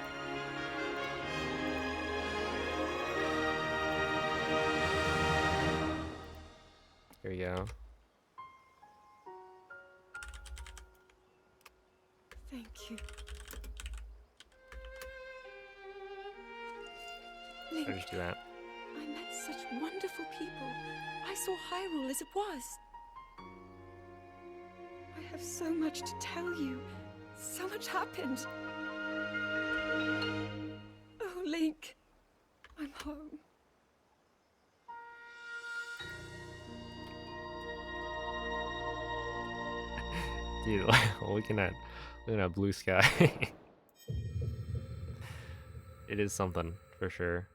Here we go. Thank you. I'll just do that. I met such wonderful people. I saw Hyrule as it was. I have so much to tell you. So much happened. Oh, Link. I'm home. Dude, looking at blue sky. It is something for sure.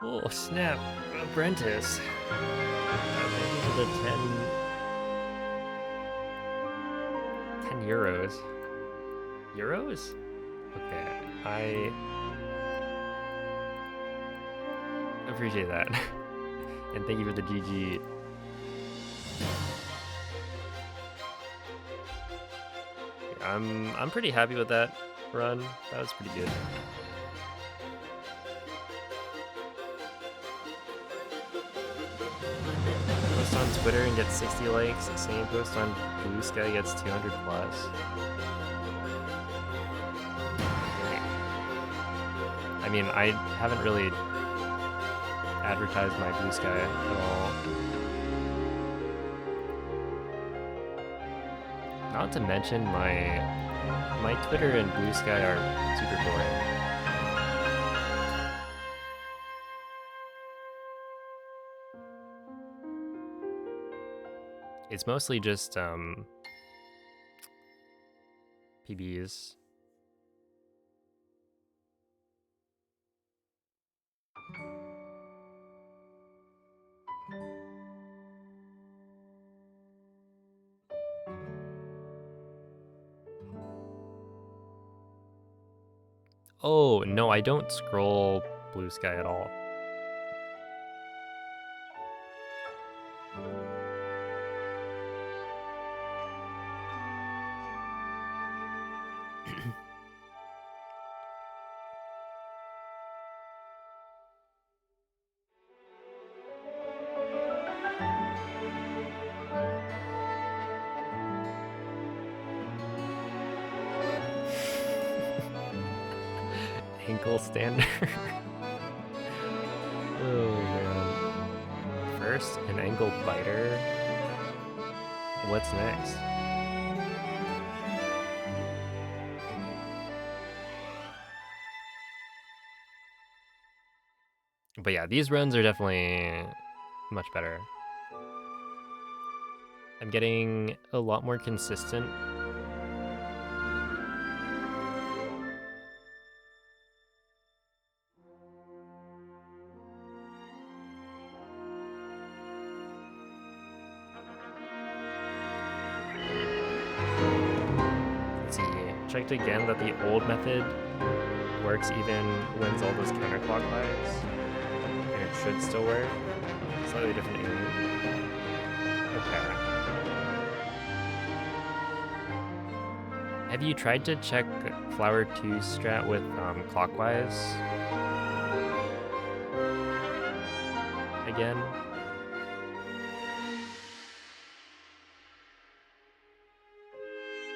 Oh snap, Apprentice. Thank you for the 10 euros. Euros? Okay, I appreciate that. And thank you for the GG. I'm pretty happy with that run. That was pretty good. Post on Twitter and get 60 likes. Same post on Blue Sky gets 200 plus. Okay. I mean, I haven't really advertised my Blue Sky at all. Not to mention my Twitter and Blue Sky are super boring. It's mostly just PBs. Oh, no, I don't scroll Blue Sky at all. Ankle standard. Oh man. First, an ankle biter. What's next? But yeah, these runs are definitely much better. I'm getting a lot more consistent. Let's see. Checked again that the old method works even when Zelda's counterclockwise, and it should still work. Slightly different aim. Okay. Have you tried to check Flower 2's strat with clockwise again?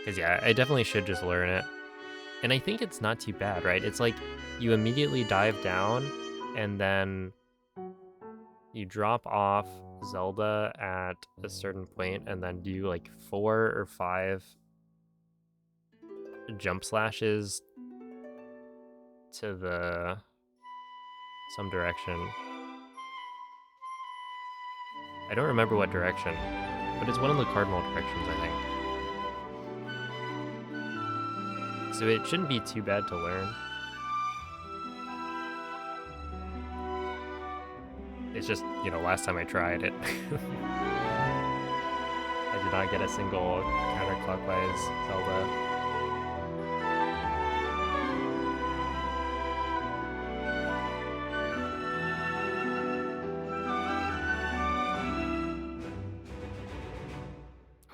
Because yeah, I definitely should just learn it. And I think it's not too bad, right? It's like you immediately dive down and then you drop off Zelda at a certain point and then do like 4 or 5 jump slashes to some direction. I don't remember what direction, but it's one of the cardinal directions, I think. So it shouldn't be too bad to learn. It's just, last time I tried it. did not get a single counterclockwise Zelda.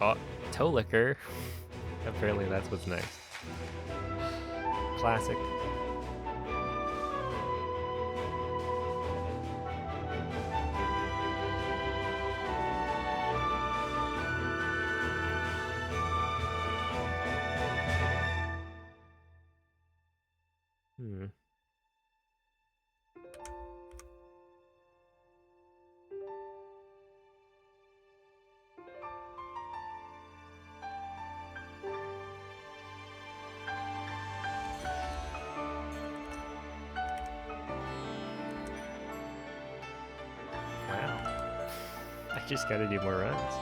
Oh, toe liquor. Apparently that's what's next. Classic. Hmm. Wow. I just gotta do more runs.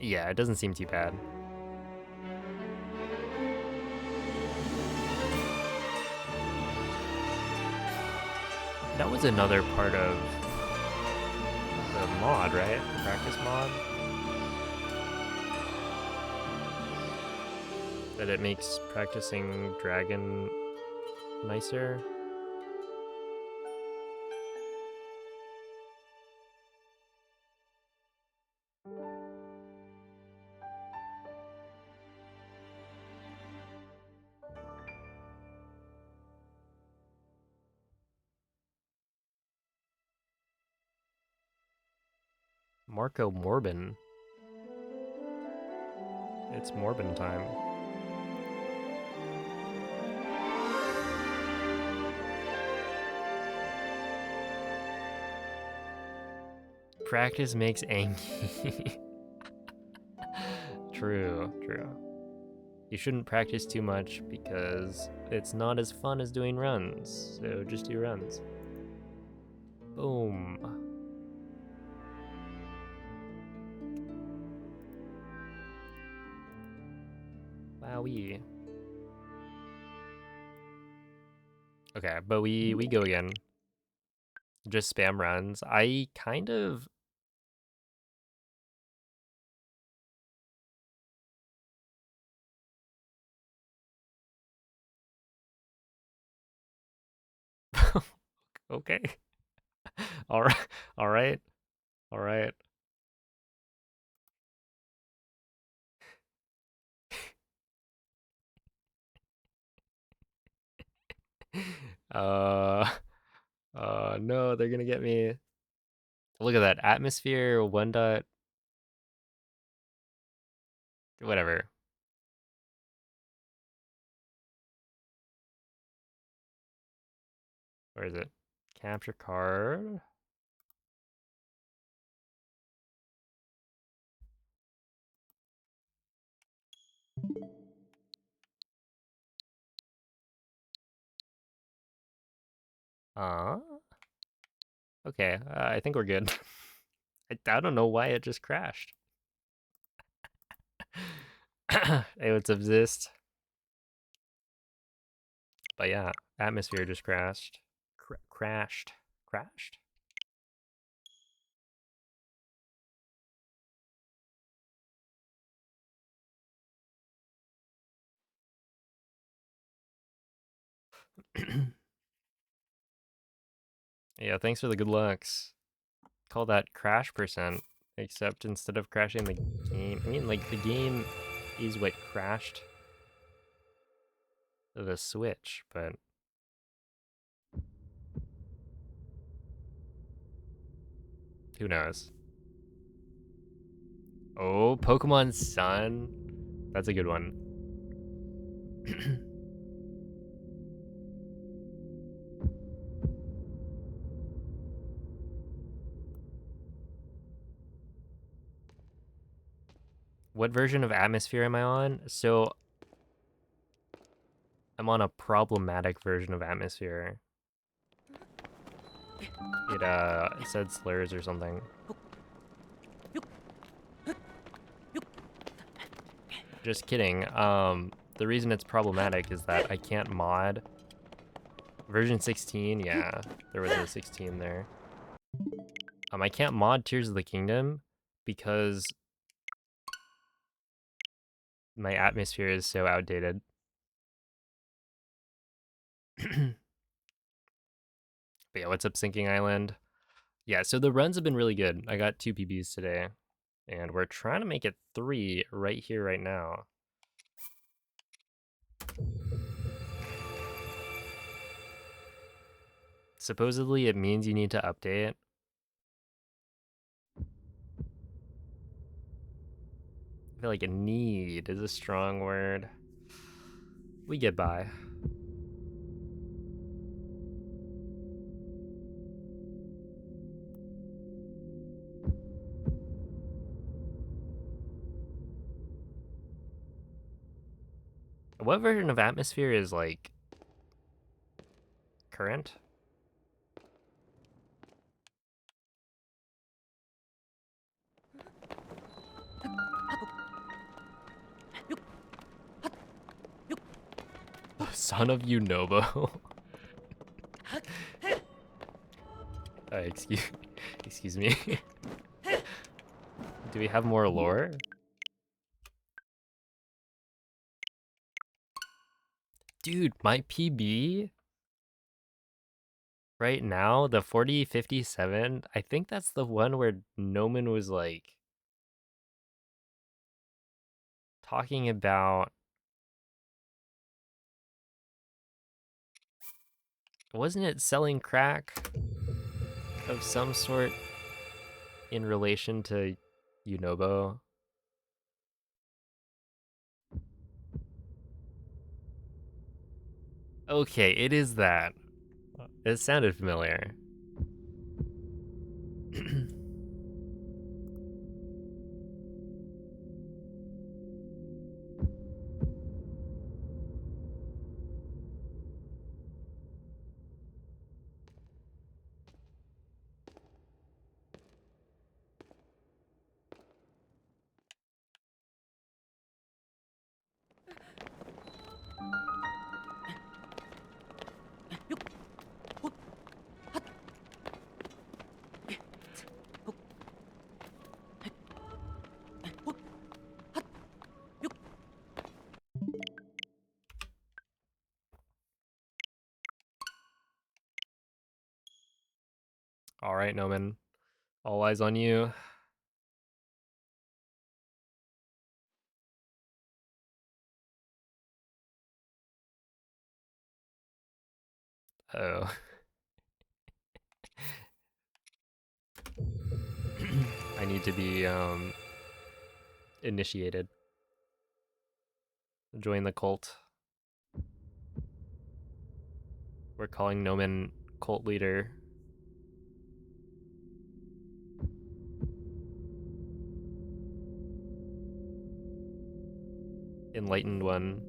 Yeah, it doesn't seem too bad. That was another part of the mod, right? The practice mod? That it makes practicing dragon nicer. Marco Morbin. It's Morbin time. Practice makes Anki. True, true. You shouldn't practice too much because it's not as fun as doing runs. So just do runs. Boom. Wowee. Okay, but we go again. Just spam runs. I kind of okay. All right. All right. All right. Uh no, they're gonna get me. Look at that. Atmosphere, one dot whatever. Where is it? Capture card. Uh okay, I think we're good. I don't know why it just crashed. It would exist. But yeah, atmosphere just crashed. Crashed. Crashed? Yeah, thanks for the good lucks. Call that crash percent. Except instead of crashing the game, I mean, like, the game is what crashed the Switch, but who knows? Oh, Pokemon Sun. That's a good one. What version of Atmosphere am I on? So, I'm on a problematic version of Atmosphere. It said slurs or something. Just kidding. the reason it's problematic is that I can't mod version 16. Yeah, there was a 16 there. I can't mod Tears of the Kingdom because my atmosphere is so outdated. But yeah, what's up, Sinking Island? Yeah, so the runs have been really good. I got 2 PBs today, and we're trying to make it 3 right here, right now. Supposedly, it means you need to update. I feel like a need is a strong word. We get by. What version of Atmosphere is like current? Son of Unobo. Excuse, excuse me. Do we have more lore? Dude, my PB right now, the 4057, I think that's the one where Noman was like talking about, wasn't it selling crack of some sort in relation to Unobo? Okay, it is that. It sounded familiar. All right, Noman. All eyes on you. Oh. I need to be initiated. Join the cult. We're calling Noman cult leader. Enlightened one.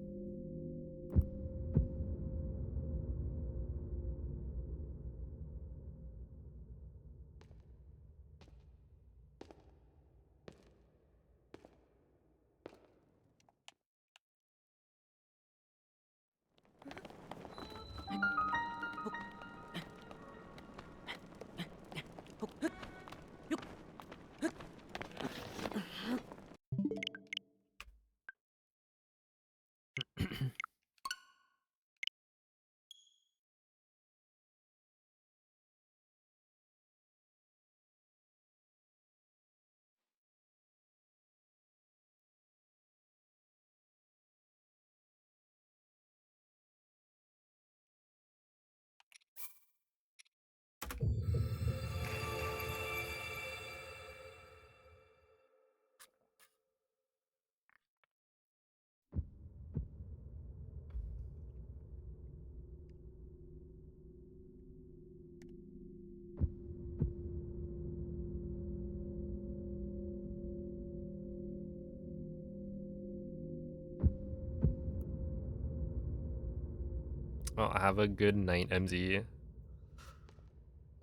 Well, have a good night, MZ.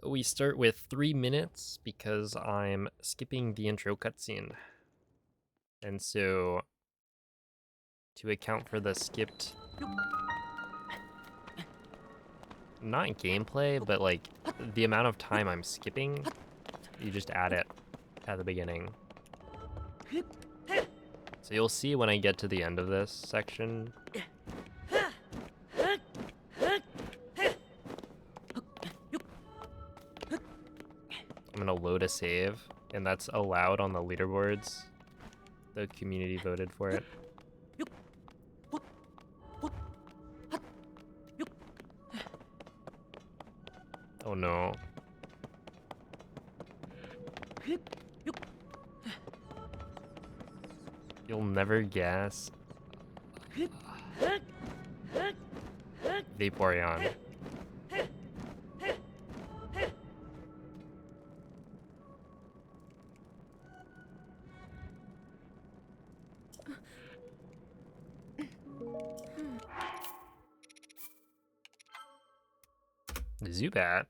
We start with 3 minutes because I'm skipping the intro cutscene. And so to account for the skipped, not gameplay, but like the amount of time I'm skipping, you just add it at the beginning. So you'll see when I get to the end of this section. I'm gonna load a save, and that's allowed on the leaderboards. The community voted for it. Oh no. You'll never guess. Vaporeon. Zubat.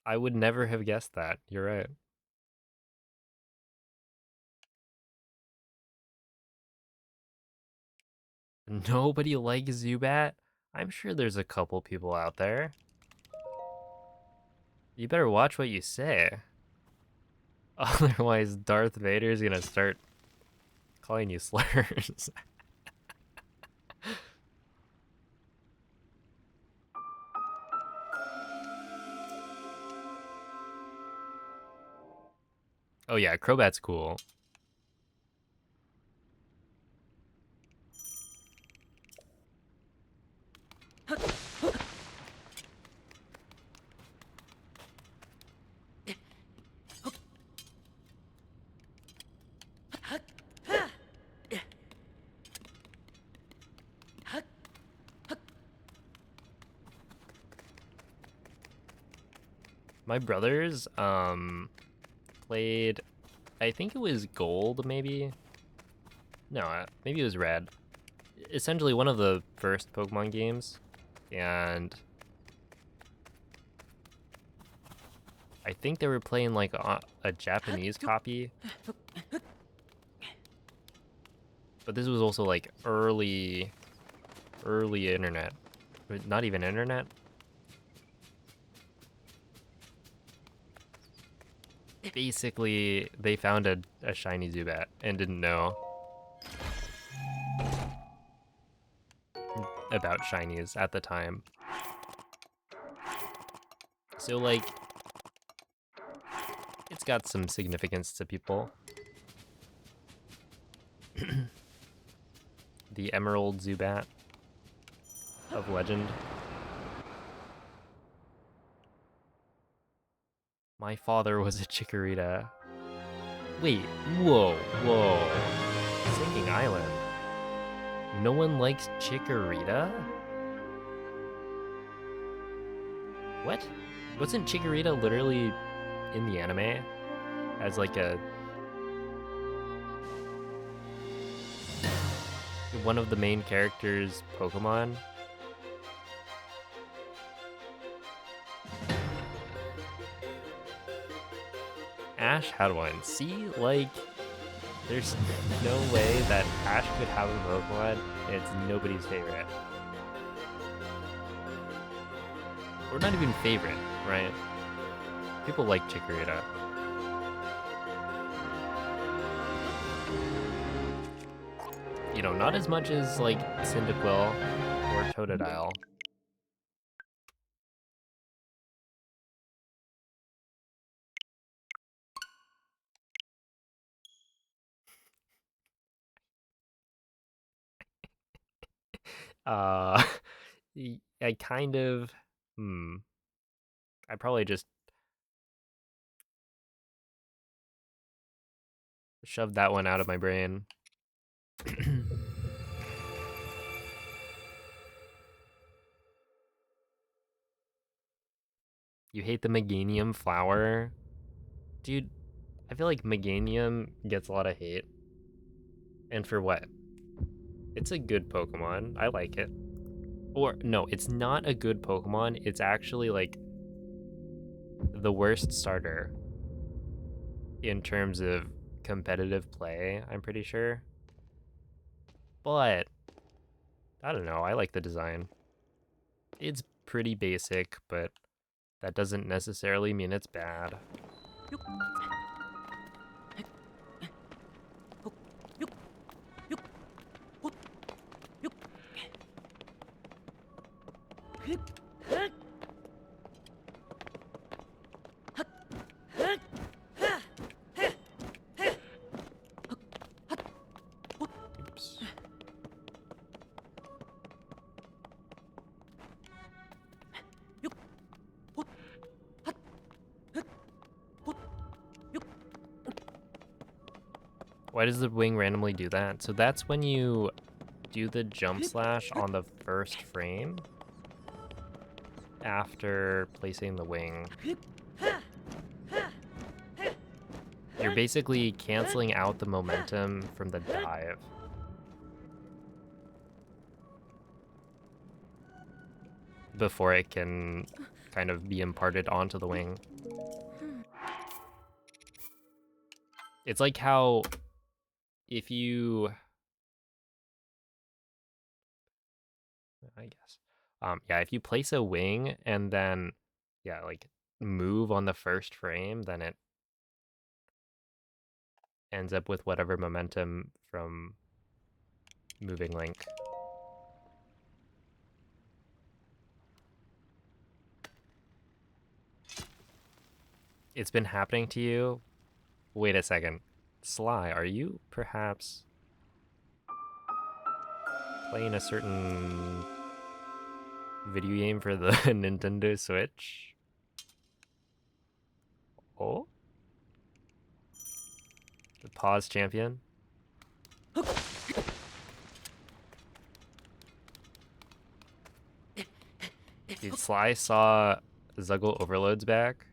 I would never have guessed that. You're right. Nobody likes Zubat? I'm sure there's a couple people out there. You better watch what you say. Otherwise, Darth Vader's gonna start calling you slurs. Oh yeah, Crobat's cool. My brothers played, I think it was Gold maybe. No, maybe it was Red. Essentially one of the first Pokemon games, and I think they were playing like a Japanese copy. But this was also like early internet. Not even internet. Basically, they found a shiny Zubat and didn't know about shinies at the time. So like, it's got some significance to people. The Emerald Zubat of legend. My father was a Chikorita. Wait, whoa. Sinking Island. No one likes Chikorita? What? Wasn't Chikorita literally in the anime as like one of the main characters' Pokemon? Ash had one. See, like, there's no way that Ash could have a Pokemon and it's nobody's favorite. Or not even favorite, right? People like Chikorita. You know, not as much as, like, Cyndaquil or Totodile. Uh, I kind of, I probably just shoved that one out of my brain. You hate the Meganium flower? Dude, I feel like Meganium gets a lot of hate. And for what? It's a good Pokemon. I like it. Or, no, it's not a good Pokemon. It's actually, like, the worst starter in terms of competitive play, I'm pretty sure. But I don't know, I like the design. It's pretty basic, but that doesn't necessarily mean it's bad. Oops. Why does the wing randomly do that? So that's when you do the jump slash on the first frame after placing the wing. You're basically canceling out the momentum from the dive. Before it can kind of be imparted onto the wing. It's like how if you, I guess, yeah, if you place a wing and then, yeah, like move on the first frame, then it ends up with whatever momentum from moving link. It's been happening to you? Wait a second. Sly, are you perhaps playing a certain video game for the Nintendo Switch? Oh? The Pause Champion? Dude, Sly saw Zuggle Overload's back.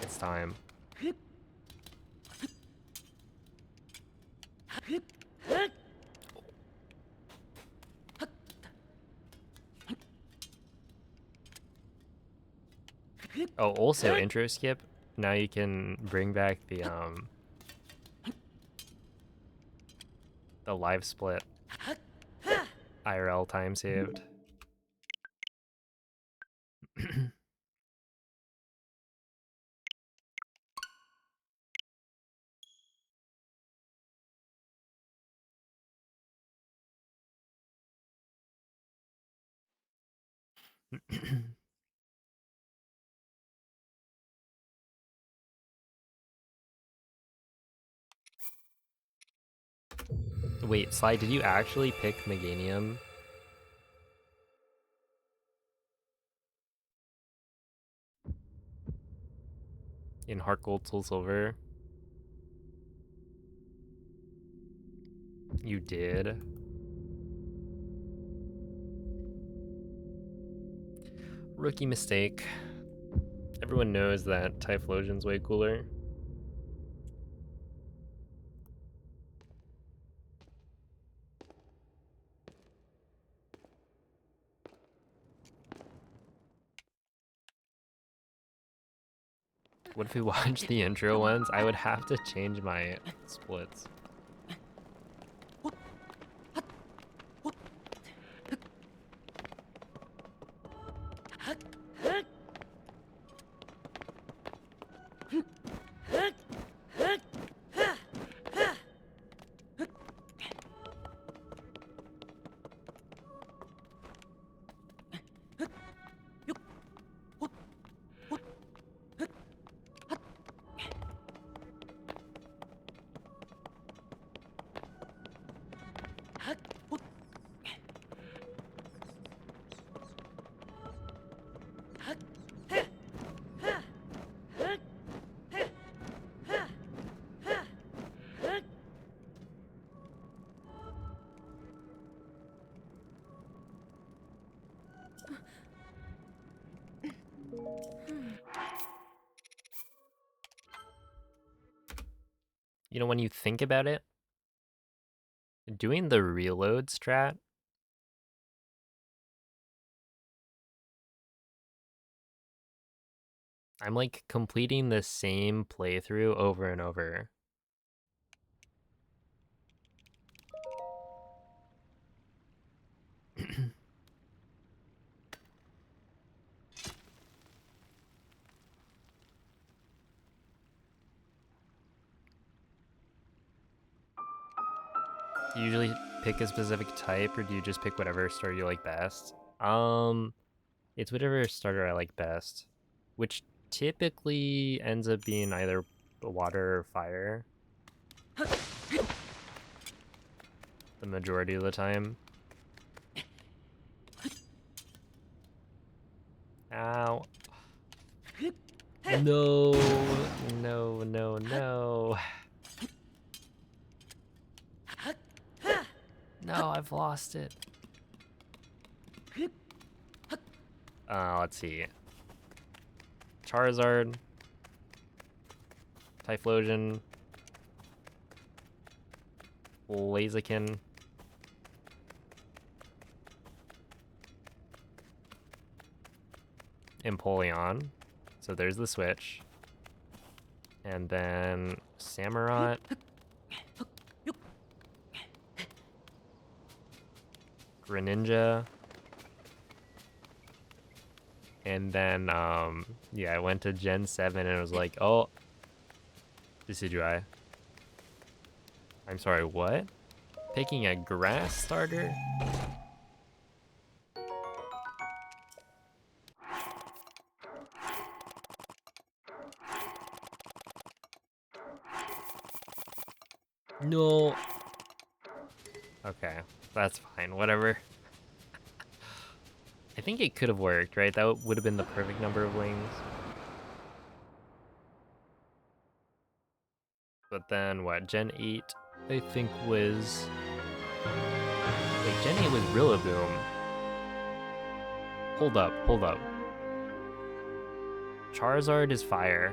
It's time. Oh, also intro skip. Now you can bring back the live split IRL time saved. Wait, Sly, did you actually pick Meganium? In Heart Gold Soul Silver? You did? Rookie mistake. Everyone knows that Typhlosion's way cooler. What if we watch the intro ones? I would have to change my splits. You know, when you think about it, doing the reload strat I'm like completing the same playthrough over and over. Do you usually pick a specific type, or do you just pick whatever starter you like best? It's whatever starter I like best, which typically ends up being either water or fire. The majority of the time. Ow. No, no, no, no. No, I've lost it. Let's see. Charizard. Typhlosion. Blaziken. Empoleon. So there's the switch. And then Samurott. Greninja. And then, yeah, I went to Gen 7 and it was like, oh, Decidueye. I'm sorry, what? Picking a grass starter? No. Okay, that's fine, whatever. I think it could have worked, right? That would have been the perfect number of wings. But then what? Gen 8, I think was... Wait, Gen 8 was Rillaboom. Hold up, hold up. Charizard is fire.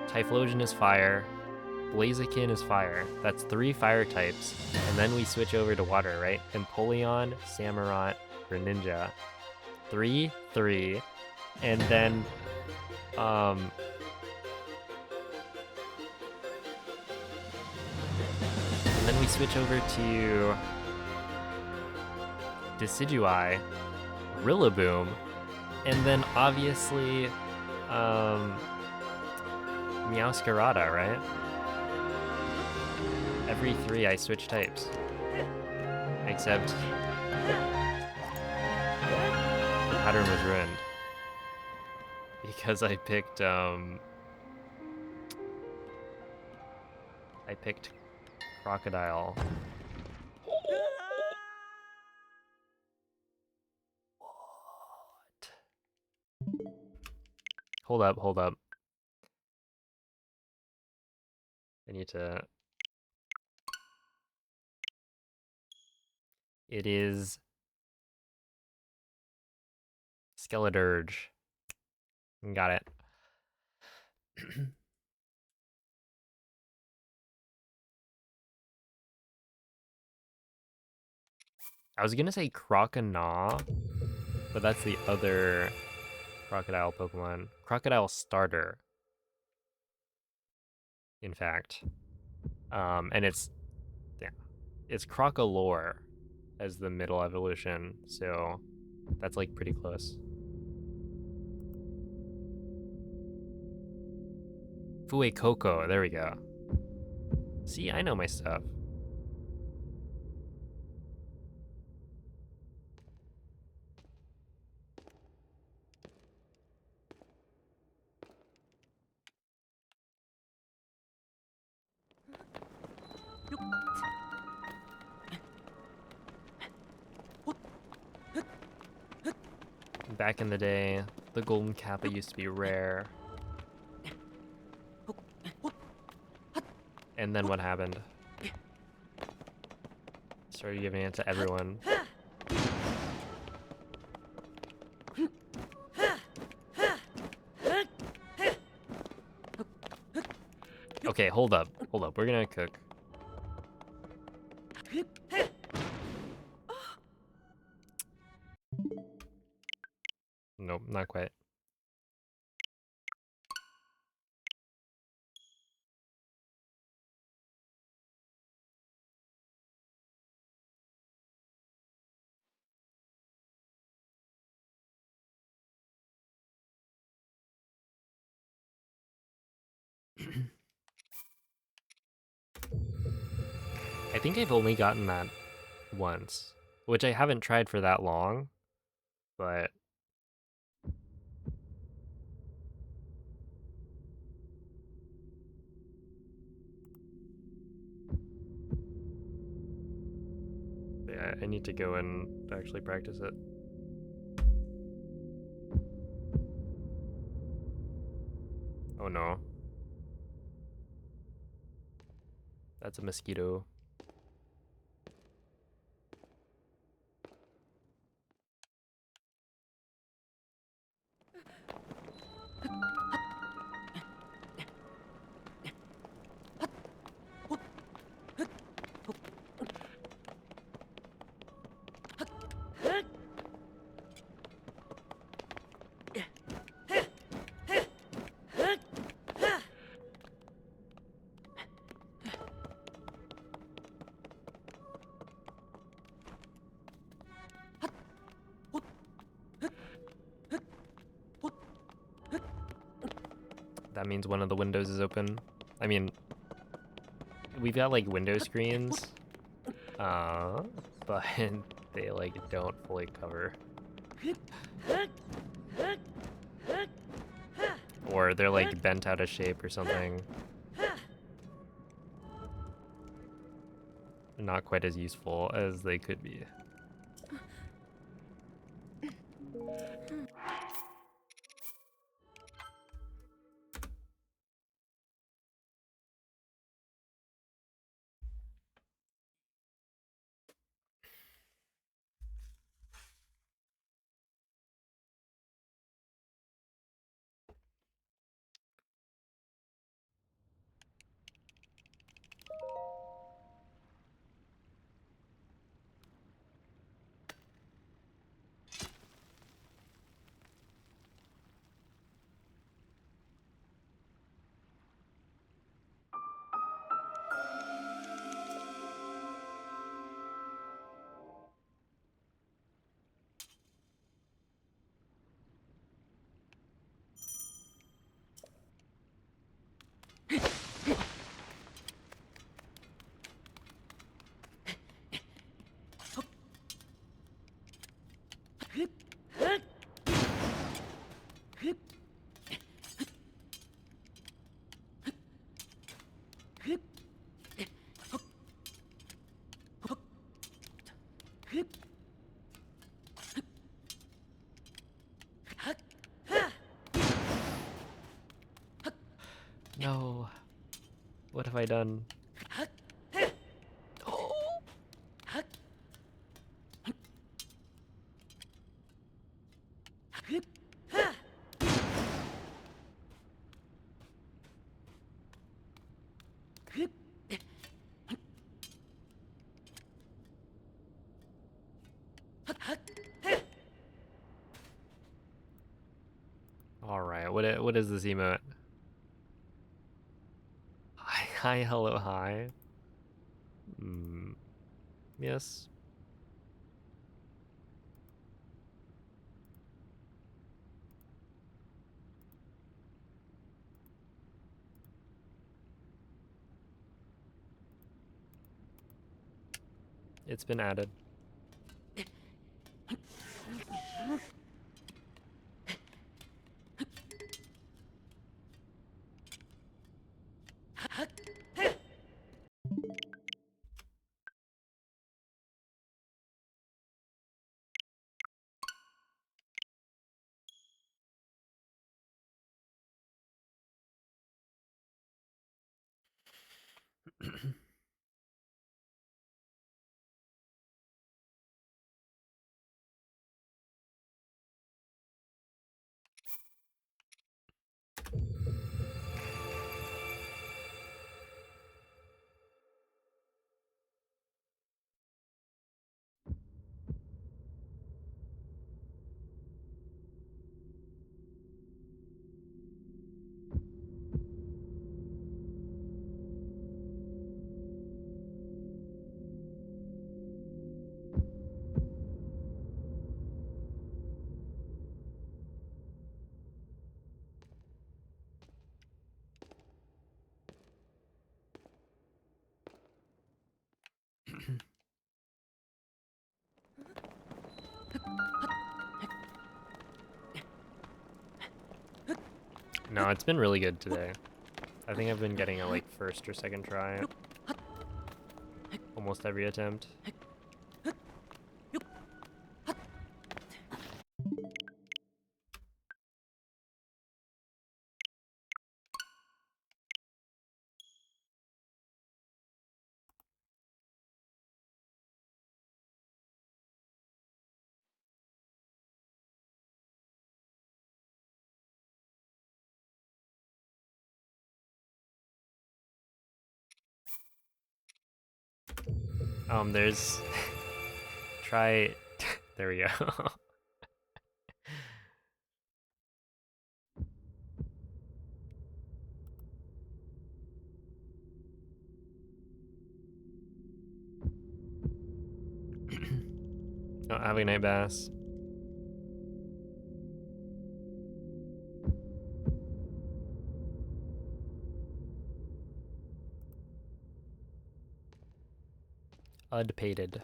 Typhlosion is fire. Blaziken is fire. That's 3 fire types. And then we switch over to water, right? Empoleon, Samurott, Greninja. 3, 3. And then, and then we switch over to Decidueye, Rillaboom, and then obviously, Meowscarada, right? Every 3 I switch types. Except the pattern was ruined. Because I picked Crocodile. What? Hold up, hold up. I need to... It is Skeledirge. Got it. I was gonna say Croconaw, but that's the other crocodile Pokemon. Crocodile starter, in fact. And it's Crocolore as the middle evolution, so that's like pretty close. Fuecoco, there we go. See, I know my stuff. Back in the day, the golden kappa used to be rare. And then what happened? Started giving it to everyone. Okay, hold up. Hold up. We're gonna cook. Nope, not quite. I think I've only gotten that once, which I haven't tried for that long, but yeah, I need to go and actually practice it. Oh no. That's a mosquito. That means one of the windows is open. I mean, we've got like window screens, but they like don't fully cover. Or they're like bent out of shape or something. Not quite as useful as they could be. No. What have I done? All right. What is this emote? Hi, hi, hello, hi. Yes. It's been added. No, it's been really good today. I think I've been getting a like first or second try almost every attempt. There's try. There we go. Oh, have a good night, Bass. Udpated.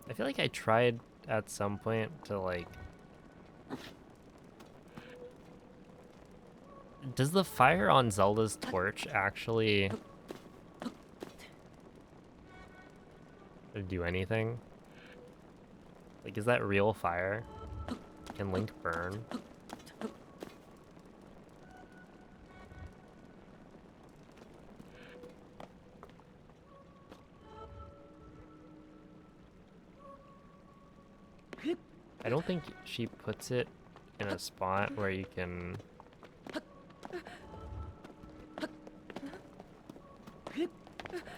I feel like I tried at some point to like... Does the fire on Zelda's torch actually do anything? Like, is that real fire? Can Link burn? I don't think she puts it in a spot where you can...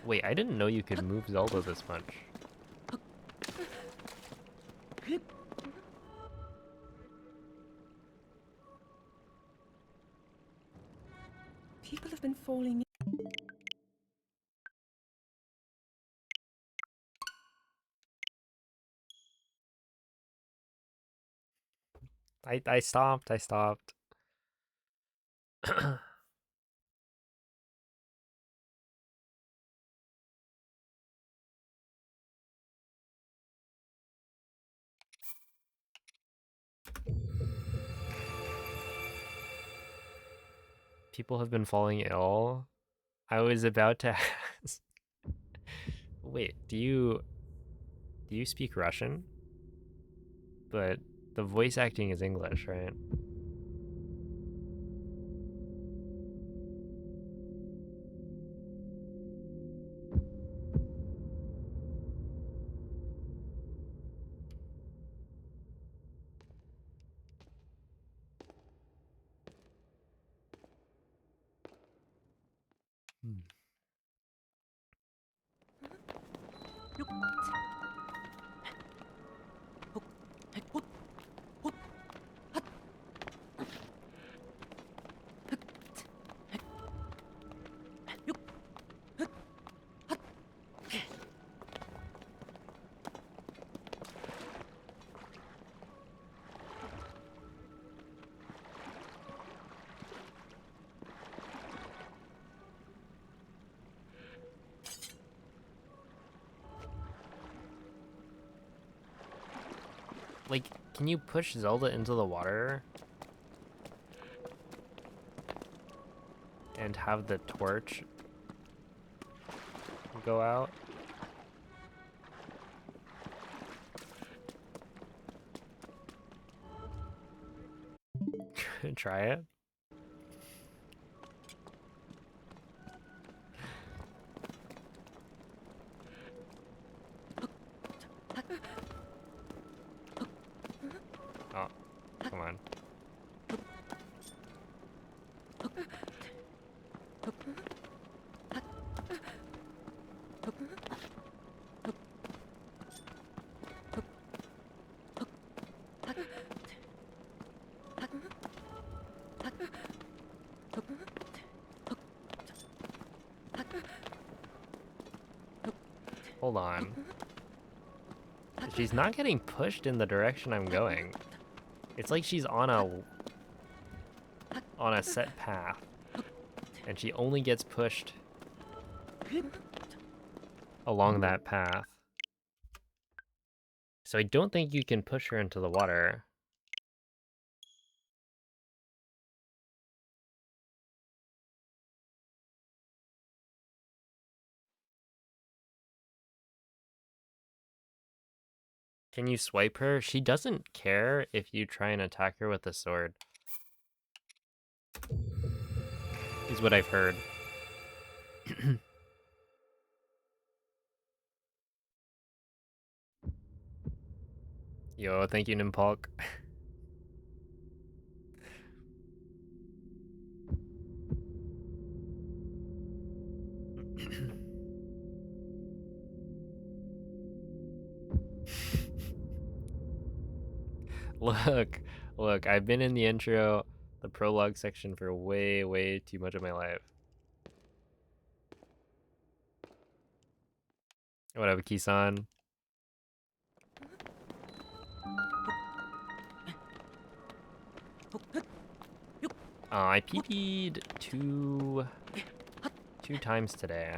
Wait, I didn't know you could move Zelda this much. People have been falling in. I stopped, I stopped. People have been falling ill. I was about to ask. Wait, do you speak Russian? But the voice acting is English, right? Hmm. Like, can you push Zelda into the water? And have the torch go out? Try it. Oh, come on. Hold on. She's not getting pushed in the direction I'm going. It's like she's on a set path. And she only gets pushed along that path. So I don't think you can push her into the water. Can you swipe her? She doesn't care if you try and attack her with a sword. Is what I've heard. Yo, thank you, Nimpalk. Look, I've been in the intro, the prologue section for way too much of my life. What up, Kisan? I PP'd two times today.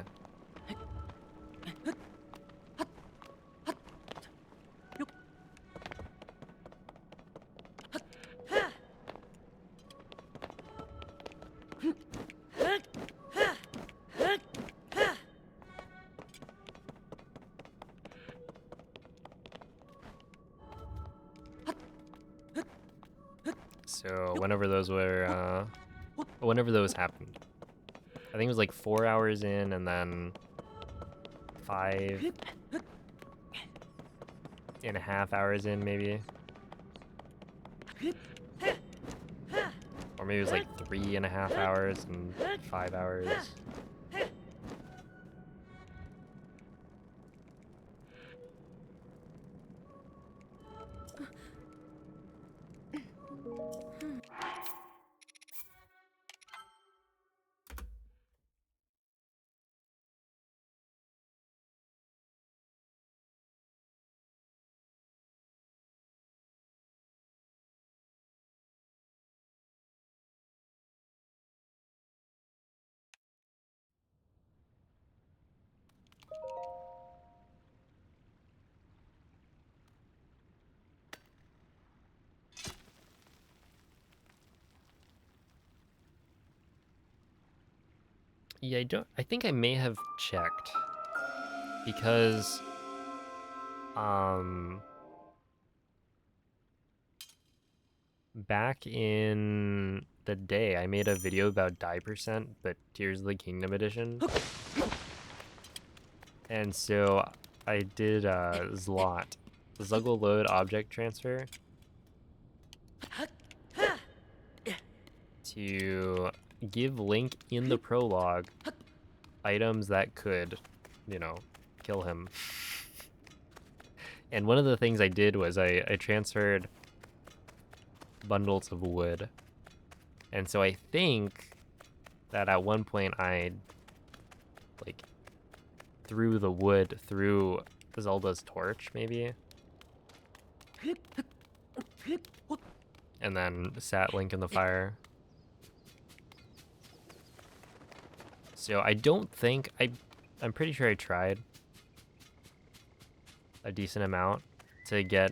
So whenever those happened, I think it was like 4 hours in, and then 5.5 hours in, maybe, or maybe it was like 3.5 hours and 5 hours. Yeah, I think I may have checked, because back in the day, I made a video about die percent, but Tears of the Kingdom edition. And so I did Zlot, Zuggle Load Object Transfer, to give Link in the prologue items that could, kill him. And one of the things I did was I transferred bundles of wood. And so I think that at one point I threw the wood through Zelda's torch, maybe, and then sat Link in the fire. So I don't think I'm pretty sure I tried a decent amount to get.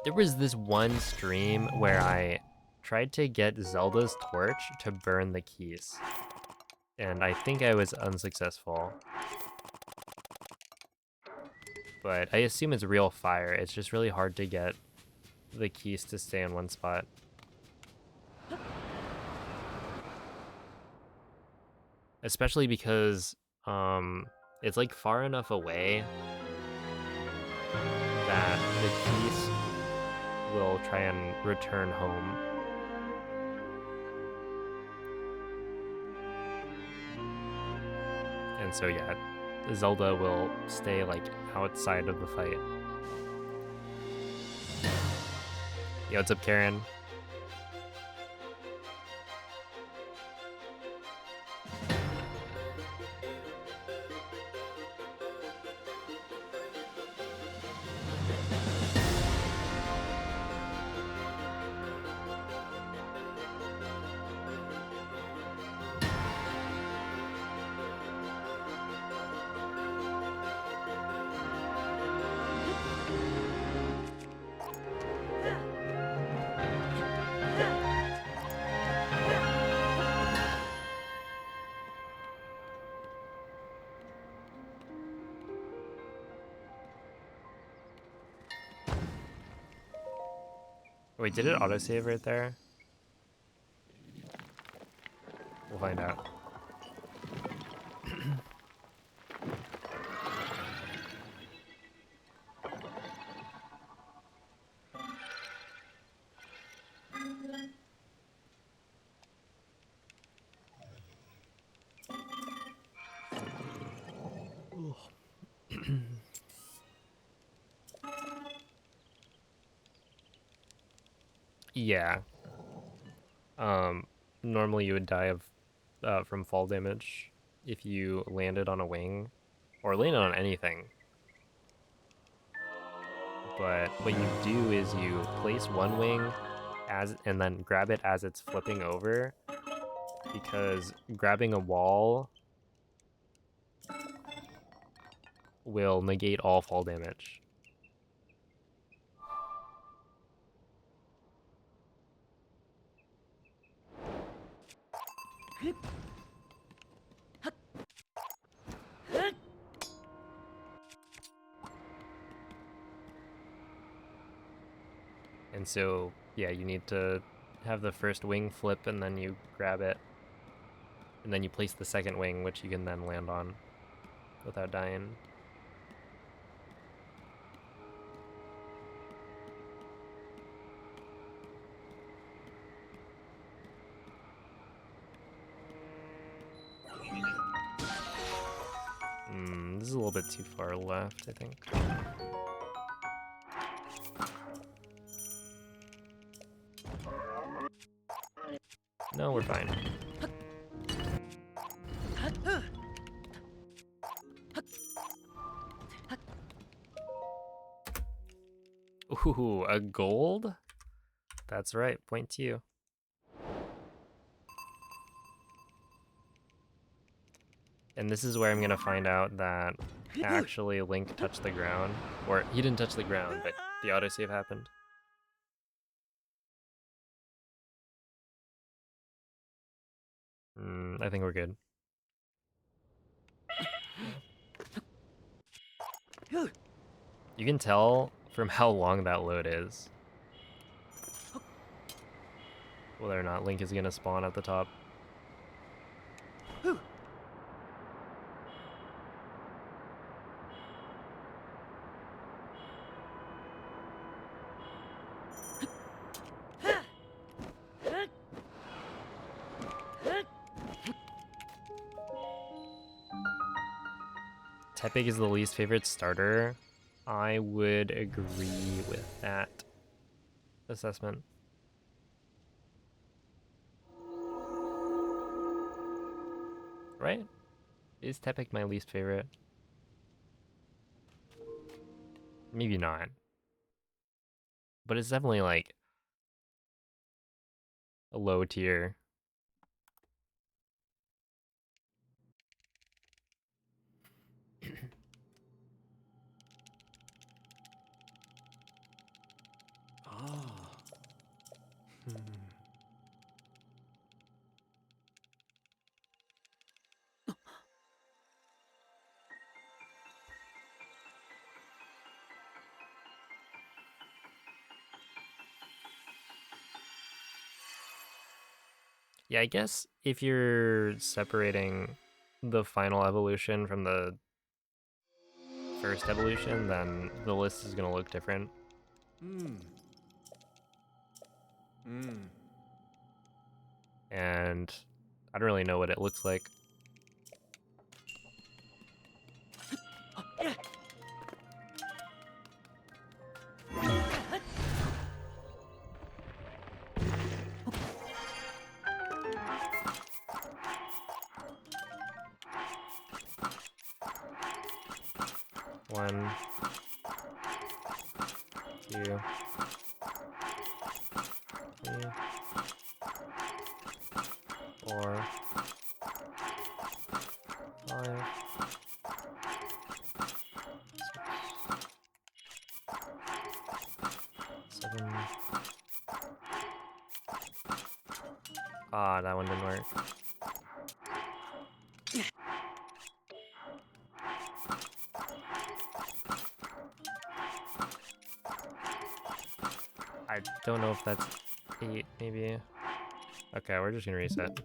There was this one stream where I tried to get Zelda's torch to burn the keys, and I think I was unsuccessful. But I assume it's real fire. It's just really hard to get the keys to stay in one spot. Especially because it's like far enough away that the keys will try and return home. And so yeah, Zelda will stay like outside of the fight. Yo, what's up, Karen? Wait, did it autosave right there? We'll find out. Yeah. Um, Normally you would die of from fall damage if you landed on a wing or landed on anything. But what you do is you place one wing as and then grab it as it's flipping over, because grabbing a wall will negate all fall damage. And so, yeah, you need to have the first wing flip and then you grab it. And then you place the second wing, which you can then land on without dying. This is a little bit too far left, I think. No, we're fine. Ooh, a gold? That's right, point to you. And this is where I'm gonna find out that actually Link touched the ground. Or he didn't touch the ground, but the autosave happened. I think we're good. You can tell from how long that load is whether or not Link is gonna spawn at the top. Tepig is the least favorite starter. I would agree with that assessment. Right? Is Tepig my least favorite? Maybe not. But it's definitely like a low tier. Ah. Hmm. Yeah, I guess if you're separating the final evolution from the first evolution, then the list is gonna look different. Hmm. Hmm. And I don't really know what it looks like. One, two, three, four, five, six, seven. Ah, that one didn't work. I don't know if that's 8, maybe. Okay, we're just gonna reset.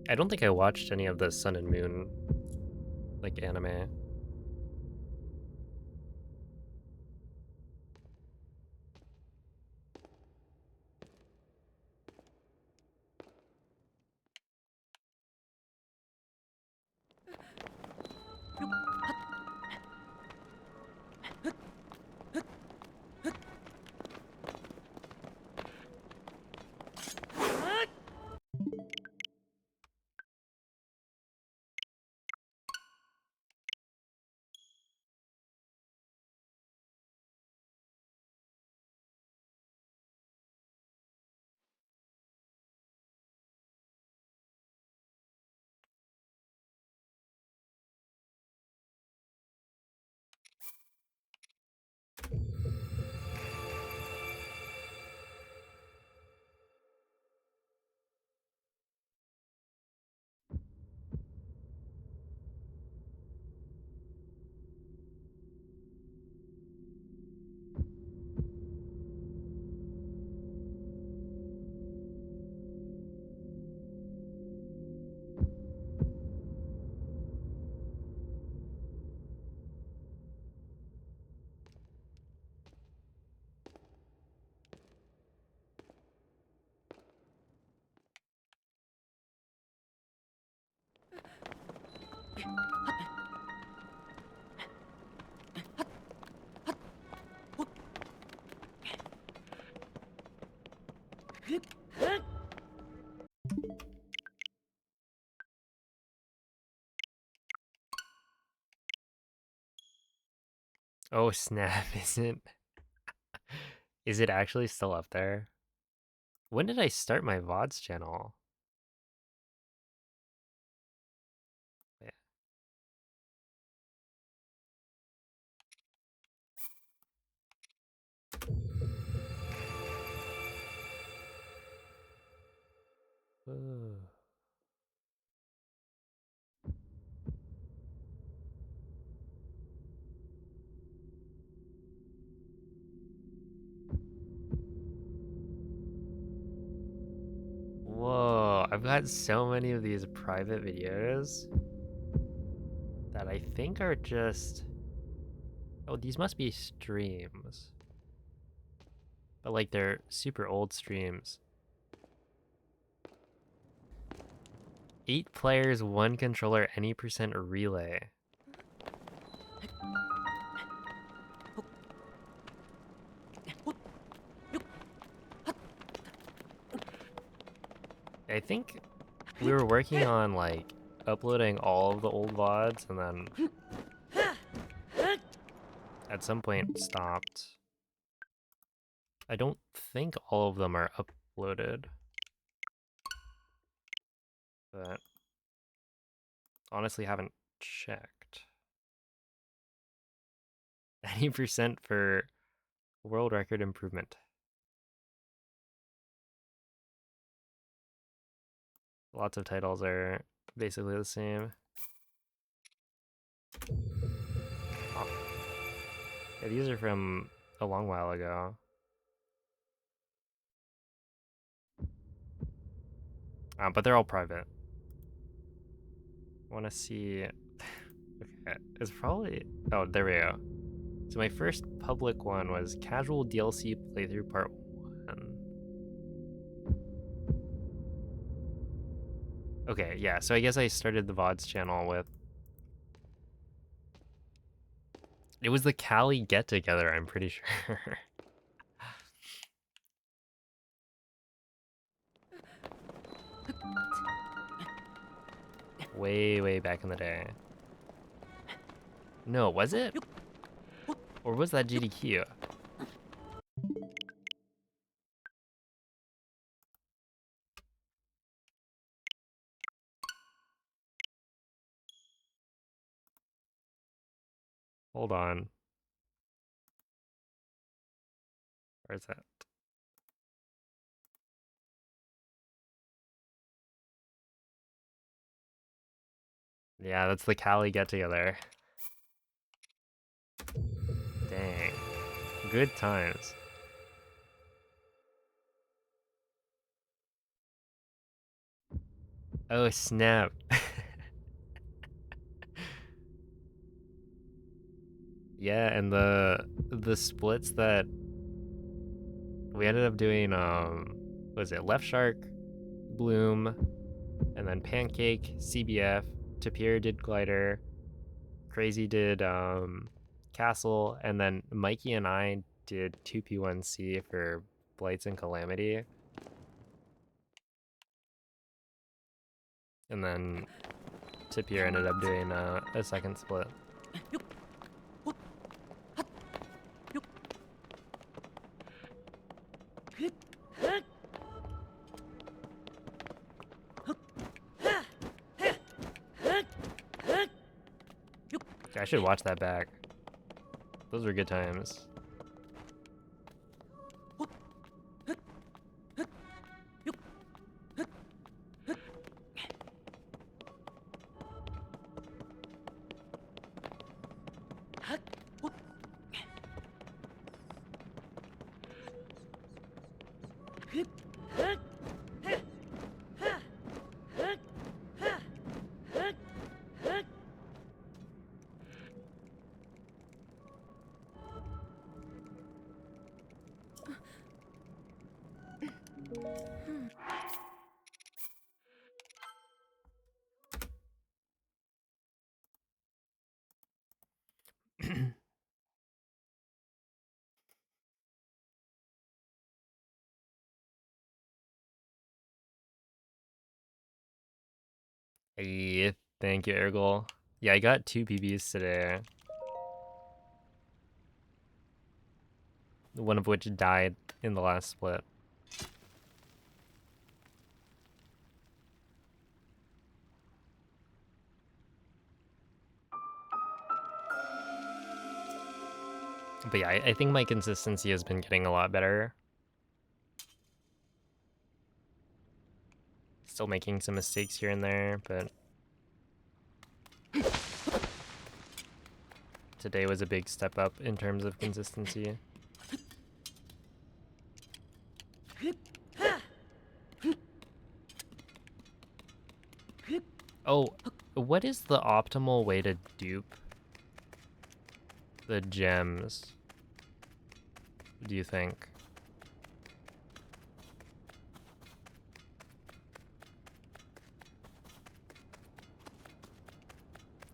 I don't think I watched any of the Sun and Moon, like, anime. Oh snap, is it actually still up there? When did I start my VODs channel? Yeah. Ugh. Whoa, I've got so many of these private videos that I think are just... Oh, these must be streams. But like they're super old streams. 8 players, 1 controller, any percent relay. I think we were working on like uploading all of the old VODs and then at some point stopped. I don't think all of them are uploaded, but honestly haven't checked. Any percent for world record improvement. Lots of titles are basically the same. Oh. Yeah, these are from a long while ago. But they're all private. I want to see... Okay, it's probably... Oh, there we go. So my first public one was Casual DLC Playthrough Part 1. Okay, yeah, so I guess I started the VODs channel with It was the Cali get together, I'm pretty sure. Way, way back in the day. No, was it? Or was that GDQ? Hold on. Where's that? Yeah, that's the Cali get together. Dang. Good times. Oh, snap. Yeah, and the splits that we ended up doing, was it Left Shark, Bloom, and then Pancake, CBF, Tapir did Glider, Crazy did Castle, and then Mikey and I did 2P1C for Blights and Calamity. And then Tapir ended up doing a second split. I should watch that back. Those were good times. Hey, thank you, Ergol. Yeah, I got 2 PBs today. One of which died in the last split. But yeah, I think my consistency has been getting a lot better. Still making some mistakes here and there, but today was a big step up in terms of consistency. Oh, what is the optimal way to dupe the gems, do you think?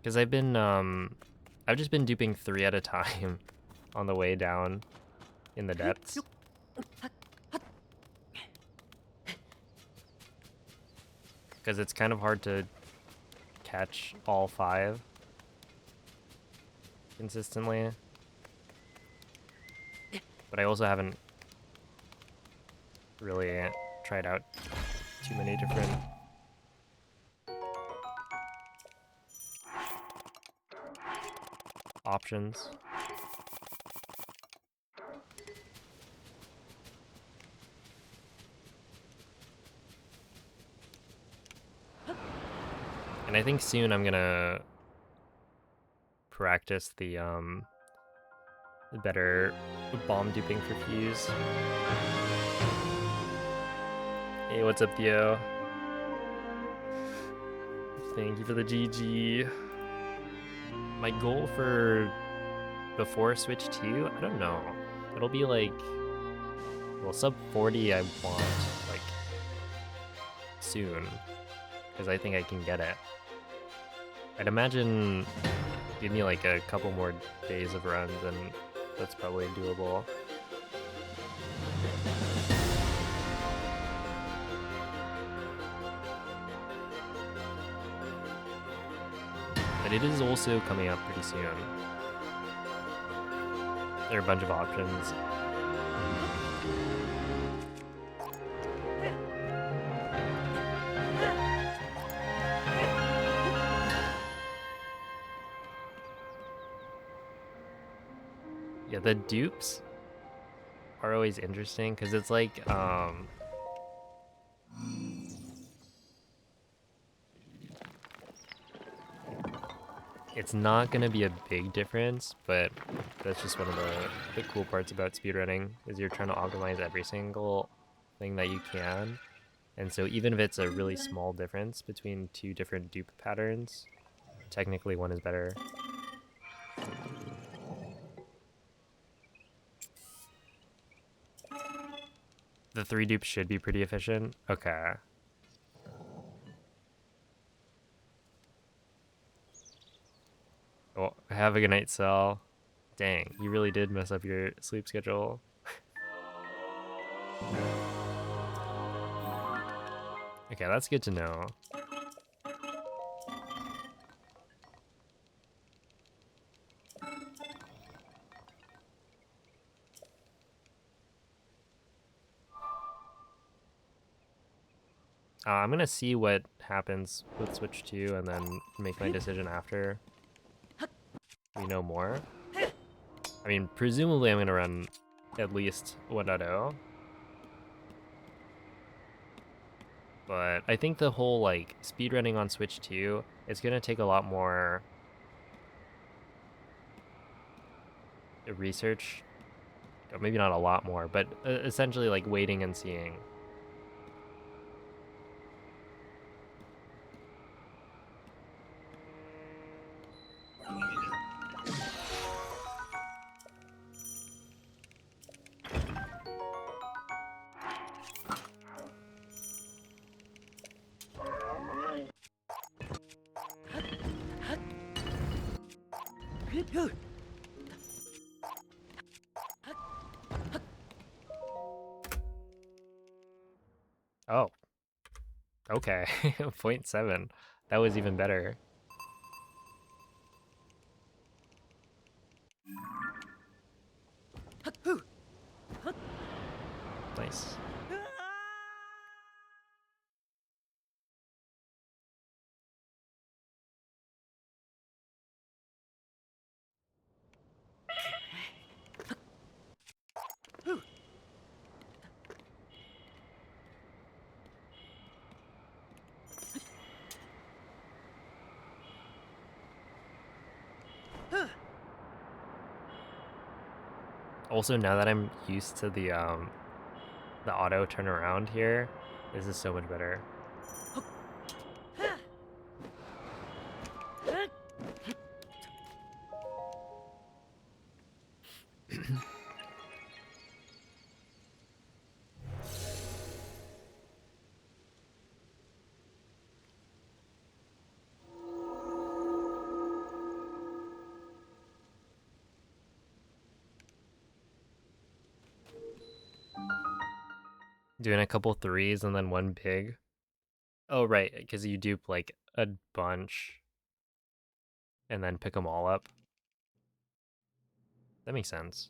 Because I've just been duping 3 at a time on the way down in the depths. Because it's kind of hard to catch all 5 consistently. But I also haven't really tried out too many different options. And I think soon I'm gonna practice the better bomb duping for Fuse. Hey, what's up, Theo? Thank you for the GG. My goal for before Switch 2, I don't know. It'll be like, well, sub 40 I want, like, soon. Because I think I can get it. I'd imagine Give me like a couple more days of runs and that's probably doable. But it is also coming up pretty soon. There are a bunch of options. Yeah, the dupes are always interesting because it's like it's not gonna be a big difference, but that's just one of the cool parts about speedrunning is you're trying to optimize every single thing that you can. And so even if it's a really small difference between two different dupe patterns, technically one is better. The 3 dupes should be pretty efficient. Okay. Oh, have a good night, Sal. Dang, you really did mess up your sleep schedule. Okay, that's good to know. I'm gonna see what happens with Switch 2 and then make my decision after we know more. I mean, presumably I'm gonna run at least 1.0. But I think the whole like speedrunning on Switch 2 is gonna take a lot more research. Or maybe not a lot more, but essentially like waiting and seeing. Oh, okay. 0.7. That was even better. Nice. Also, now that I'm used to the auto turnaround here, this is so much better. Doing a couple threes and then one big. Oh, right, because you dupe like a bunch and then pick them all up. That makes sense.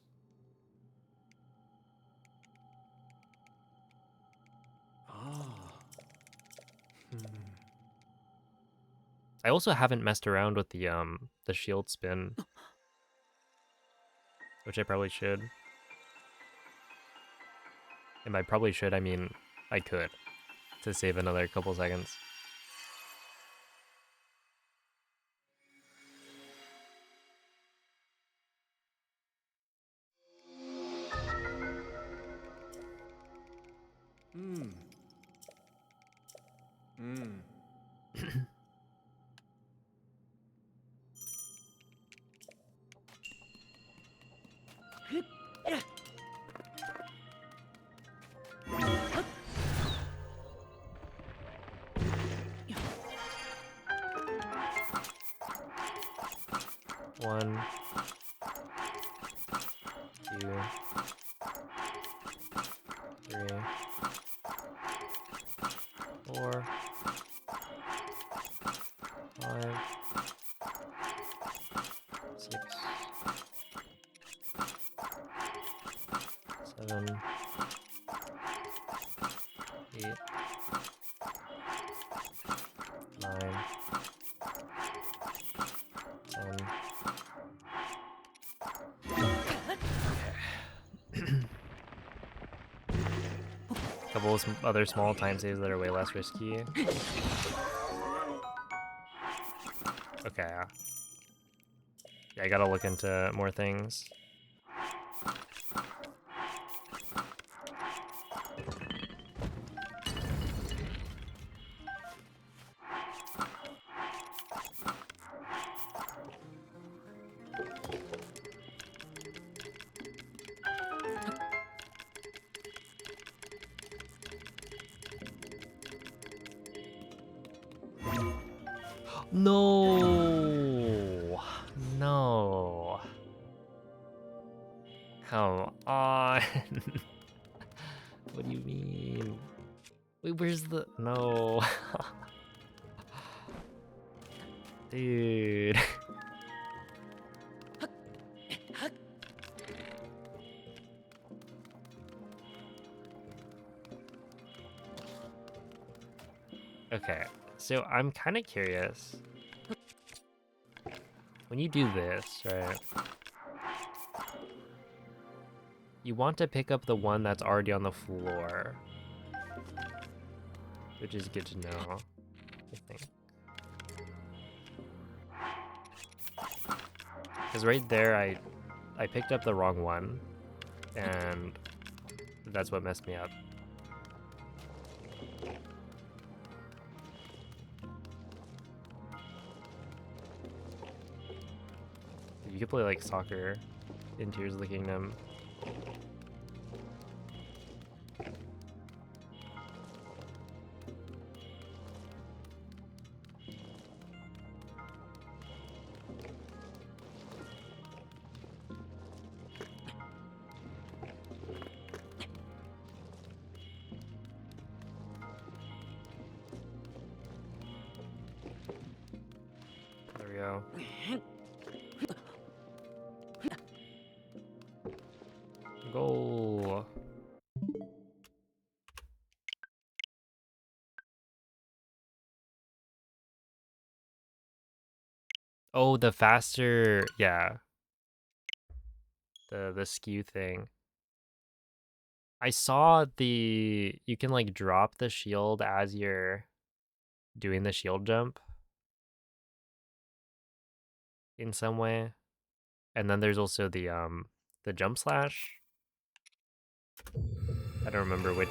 Ah. Hmm. I also haven't messed around with the shield spin, which I probably should. And by probably should, I mean I could, to save another couple seconds. Hmm. Hmm. 3, 4, 5, 6, 7, 8, 9, 10. Couple of other small time saves that are way less risky. Okay. Yeah, I gotta look into more things. No! No. Come on. What do you mean? Wait, where's the... No. Dude. Okay, so I'm kind of curious. When you do this, right? You want to pick up the one that's already on the floor. Which is good to know, I think. Because right there, I picked up the wrong one. And that's what messed me up. You could play like soccer in Tears of the Kingdom. There we go. Goal. Oh, the faster, yeah. The skew thing. I saw you can like drop the shield as you're doing the shield jump in some way. And then there's also the jump slash. I don't remember which.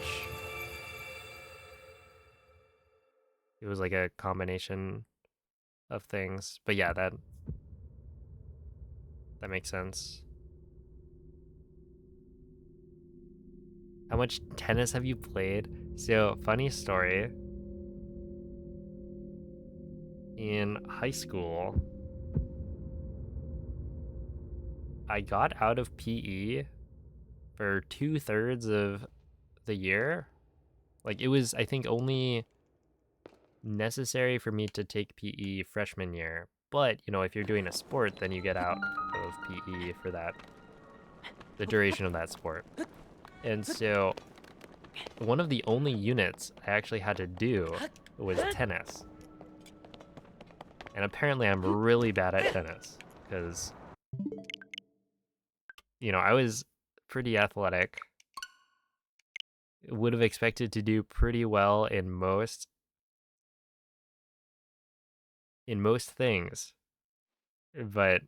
It was like a combination of things. But yeah, that makes sense. How much tennis have you played? So, funny story. In high school, I got out of PE for 2/3 of the year. Like, it was, I think, only necessary for me to take PE freshman year. But, you know, if you're doing a sport, then you get out of PE for the duration of that sport. And so, one of the only units I actually had to do was tennis. And apparently I'm really bad at tennis because, you know, I was pretty athletic. Would have expected to do pretty well in most things. But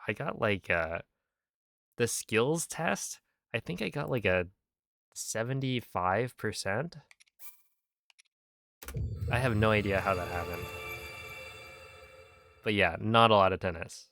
I got like the skills test, I think I got like a 75%. I have no idea how that happened. But yeah, not a lot of tennis.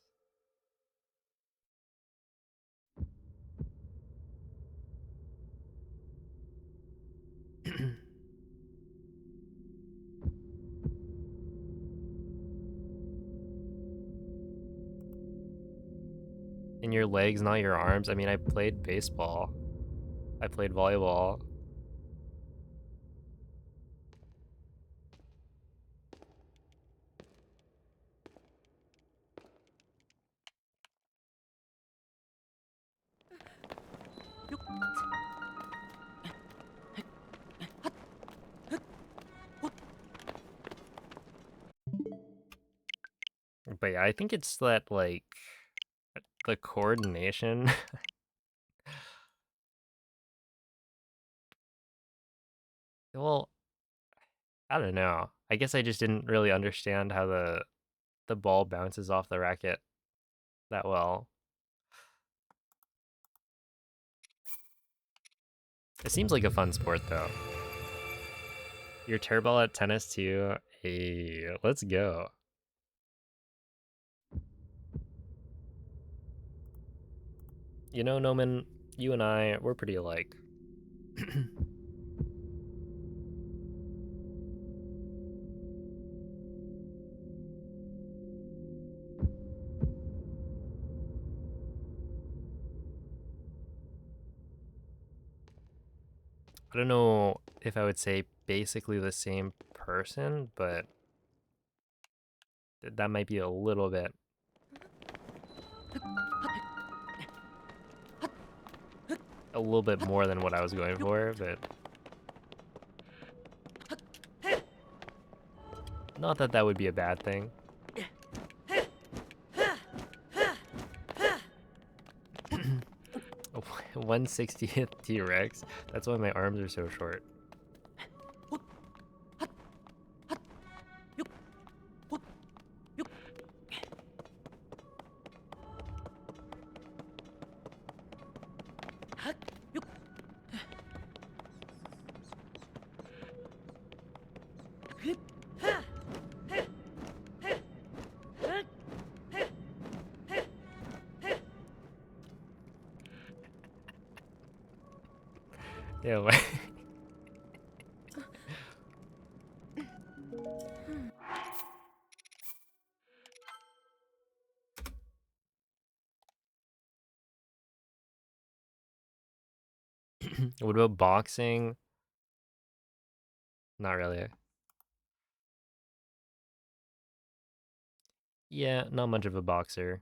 In your legs, not your arms. I mean, I played baseball. I played volleyball. But yeah, I think it's that, like, the coordination. Well, I don't know. I guess I just didn't really understand how the ball bounces off the racket that well. It seems like a fun sport, though. You're terrible at tennis, too? Hey, let's go. You know, Noman, you and I, we're pretty alike. I don't know if I would say basically the same person, but that might be a little bit more than what I was going for, but not that that would be a bad thing. 1/60th T-Rex. That's why my arms are so short. Yeah, what about boxing? Not really. Yeah, not much of a boxer.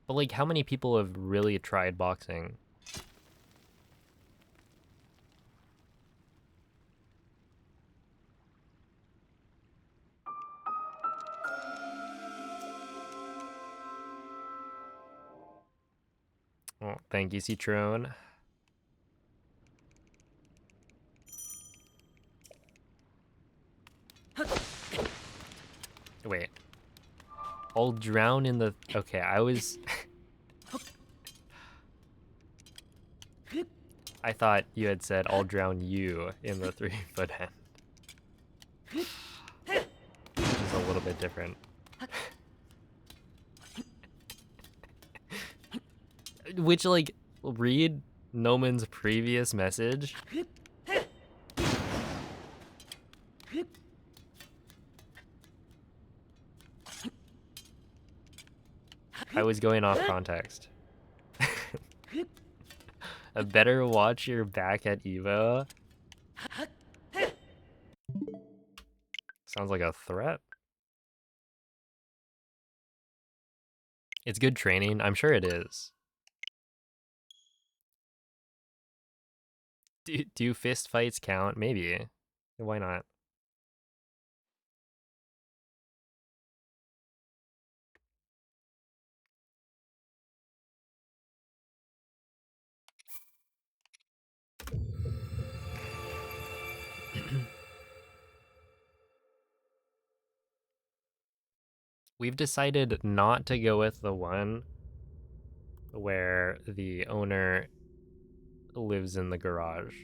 But like, how many people have really tried boxing? Oh, thank you, Citroen. Wait. I'll drown in the... Okay, I was... I thought you had said, I'll drown you in the 3-foot end. Which is a little bit different. Which, like, read Noman's previous message. I was going off context. A better watch your back at Evo? Sounds like a threat. It's good training. I'm sure it is. Do fist fights count? Maybe. Why not? We've decided not to go with the one where the owner lives in the garage.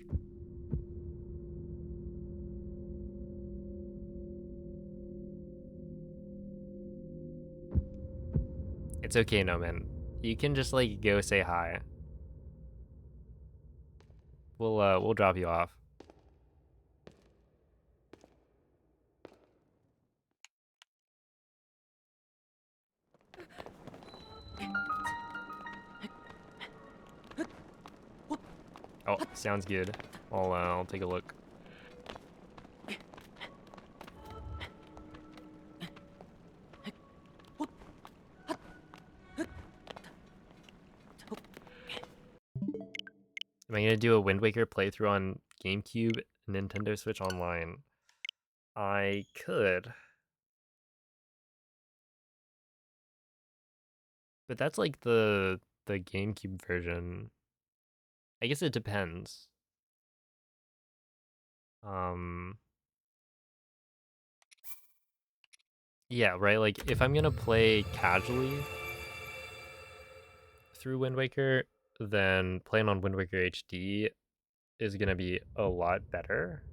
It's okay, Noman. You can just like go say hi. We'll drop you off. Oh, sounds good. I'll take a look. Am I gonna do a Wind Waker playthrough on GameCube, Nintendo Switch Online? I could. But that's like the GameCube version. I guess it depends. Um yeah, right? Like if I'm gonna play casually through Wind Waker, then playing on Wind Waker HD is gonna be a lot better.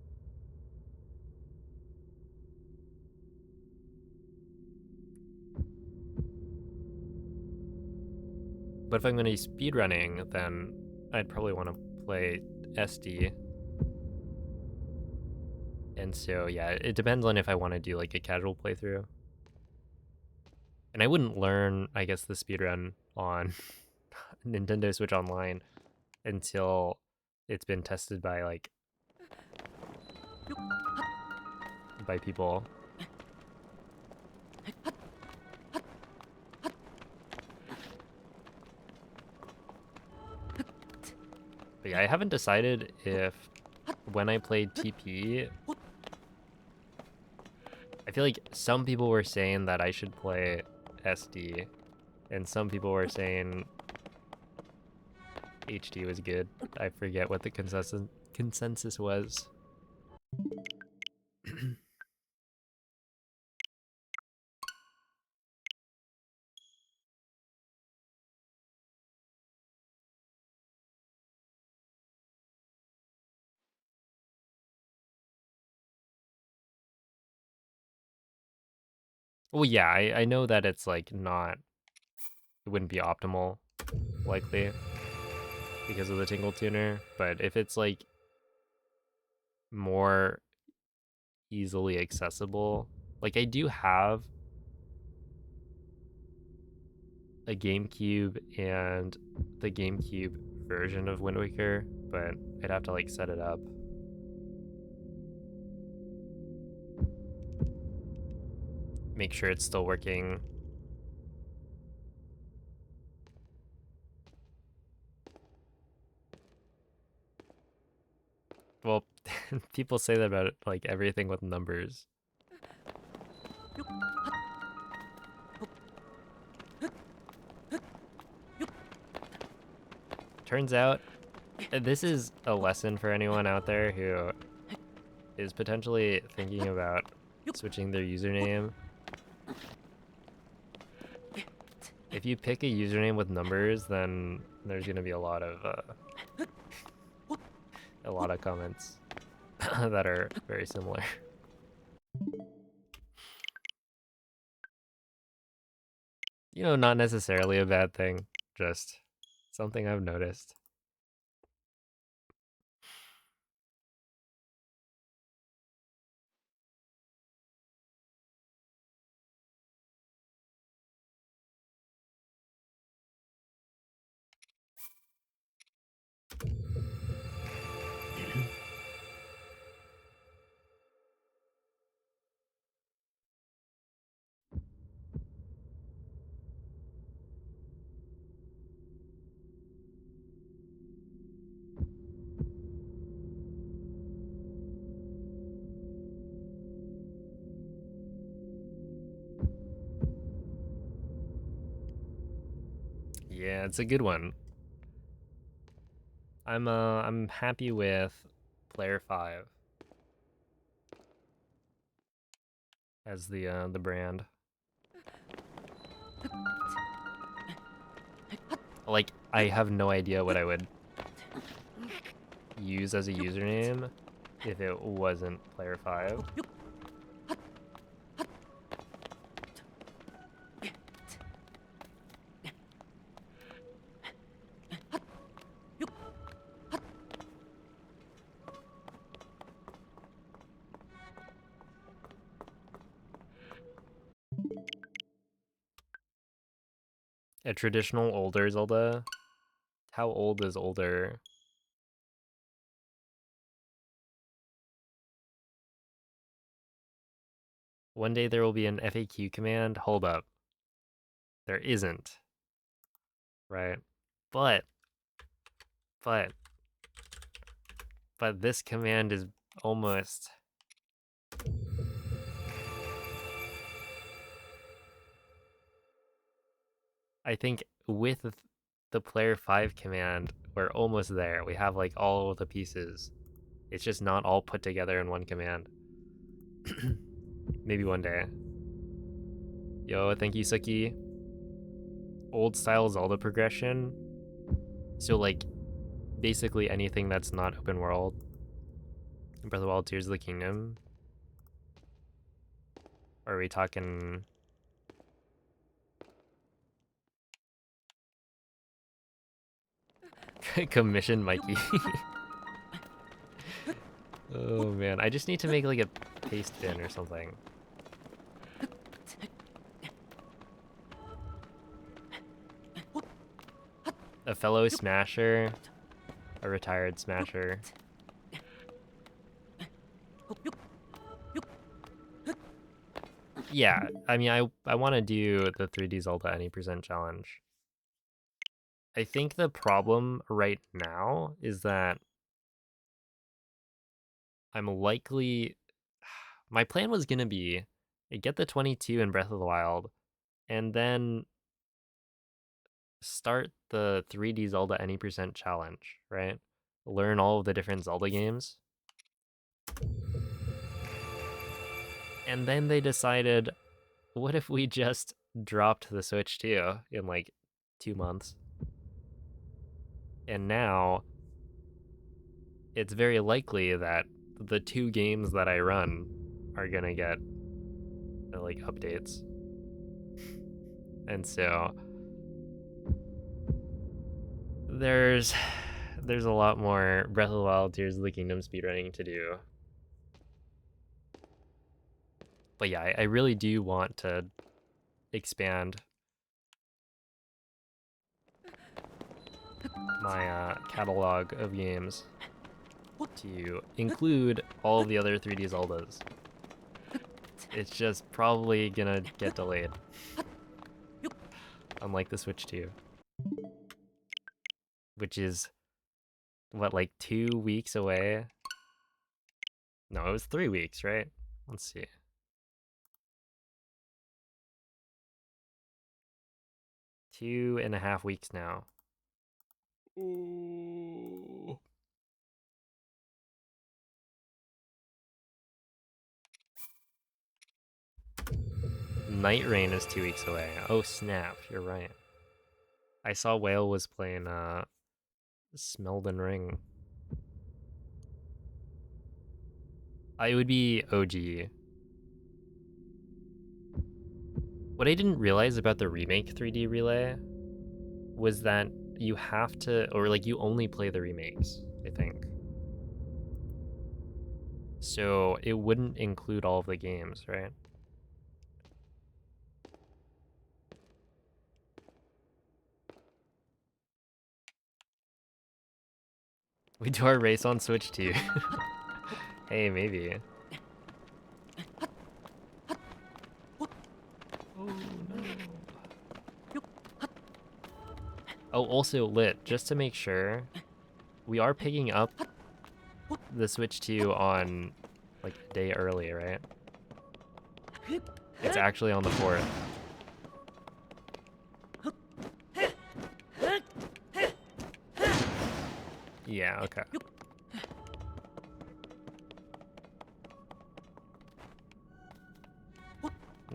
But if I'm gonna be speedrunning, then I'd probably want to play SD. And so yeah, it depends on if I want to do like a casual playthrough. And I wouldn't learn, I guess, the speedrun on Nintendo Switch Online until it's been tested by like by people. But yeah, I haven't decided if when I played TP, I feel like some people were saying that I should play SD, and some people were saying HD was good. I forget what the consensus was. Well, yeah, I know that it's like not, it wouldn't be optimal, likely, because of the tingle tuner, but if it's like more easily accessible, like I do have a GameCube and the GameCube version of Wind Waker, but I'd have to like set it up. Make sure it's still working. Well, people say that about like everything with numbers. Turns out, this is a lesson for anyone out there who is potentially thinking about switching their username. If you pick a username with numbers, then there's gonna be a lot of comments that are very similar. You know, not necessarily a bad thing, just something I've noticed. Yeah, it's a good one. I'm happy with player 5 as the brand. Like I have no idea what I would use as a username if it wasn't player 5. A traditional older Zelda? How old is older? One day there will be an FAQ command. Hold up. There isn't. Right? But this command is almost... I think with the player 5 command, we're almost there. We have like all of the pieces. It's just not all put together in one command. Maybe one day. Yo, thank you, Suki. Old style Zelda progression. So like basically anything that's not open world. Breath of the Wild, Tears of the Kingdom. Or are we talking... Commission Mikey. Oh man, I just need to make like a paste bin or something. A fellow smasher, a retired smasher. Yeah, I mean, I want to do the 3D Zelda Any % challenge. I think the problem right now is that I'm likely... My plan was going to be get the 22 in Breath of the Wild, and then start the 3D Zelda Any % challenge, right? Learn all of the different Zelda games. And then they decided, what if we just dropped the Switch 2 in like 2 months? And now it's very likely that the 2 games that I run are gonna get like updates. And so there's a lot more Breath of the Wild, Tears of the Kingdom speedrunning to do. But yeah, I really do want to expand my catalog of games to include all of the other 3D Zeldas. It's just probably gonna get delayed. Unlike the Switch 2. Which is, what, like 2 weeks away? No, it was 3 weeks, right? Let's see. 2.5 weeks now. Ooh. Night Rain is 2 weeks away. Oh snap, you're right. I saw Whale was playing Smeldon Ring. It would be OG. What I didn't realize about the remake 3D Relay was that you have to, or like you only play the remakes, I think. So it wouldn't include all of the games, right? We do our race on Switch too. Hey, maybe. Oh no. Oh, also lit, just to make sure, we are picking up the Switch 2 on like a day early, right? It's actually on the 4th. Yeah, okay.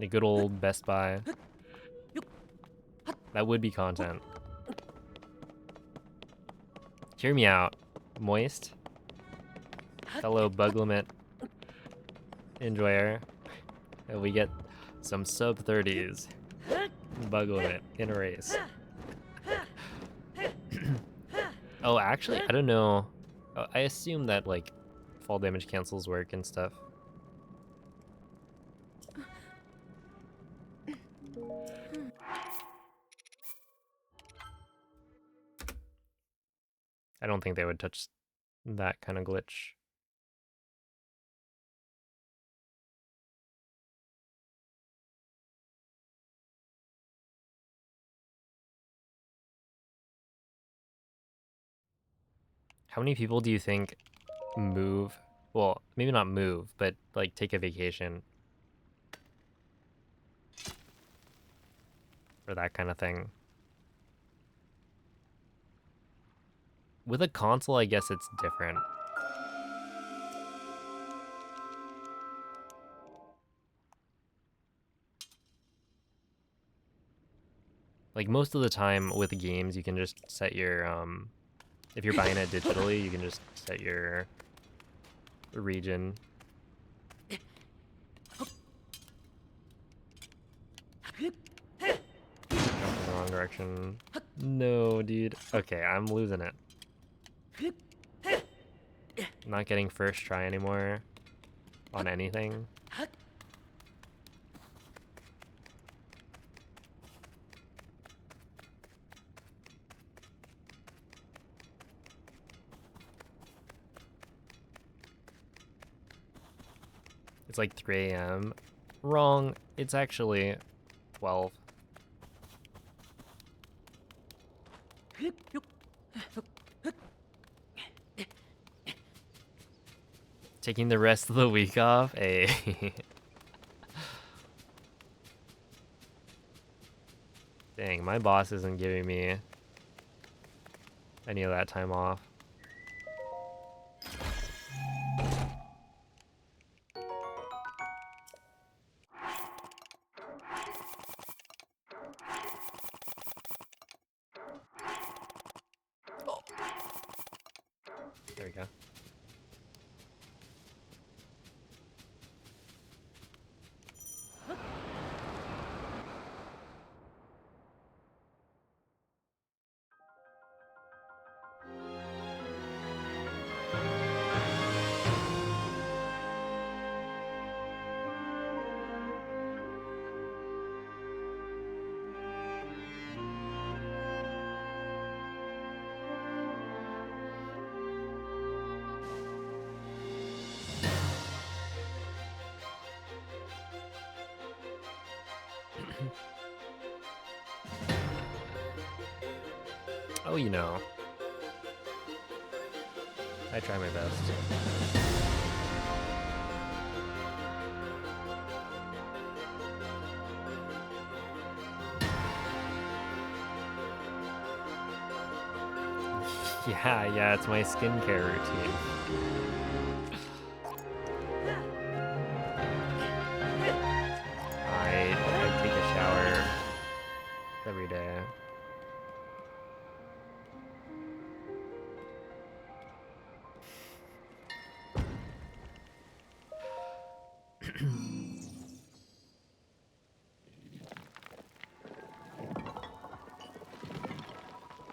A good old Best Buy. That would be content. Hear me out, Moist. Fellow Bug Limit enjoyer. And we get some sub-30s Bug Limit in a race. Oh, actually, I don't know. I assume that, like, fall damage cancels work and stuff. I don't think they would touch that kind of glitch. How many people do you think move? Well, maybe not move, but like take a vacation or that kind of thing. With a console, I guess it's different. Like most of the time with games, you can just set your if you're buying it digitally, you can just set your region. Jump in the wrong direction. No, dude. Okay, I'm losing it. Not getting first try anymore on anything. It's like 3 a.m. Wrong. It's actually 12. Taking the rest of the week off? Hey. Dang, my boss isn't giving me any of that time off. There we go. Oh, you know. I try my best. Yeah, it's my skincare routine. I take a shower every day.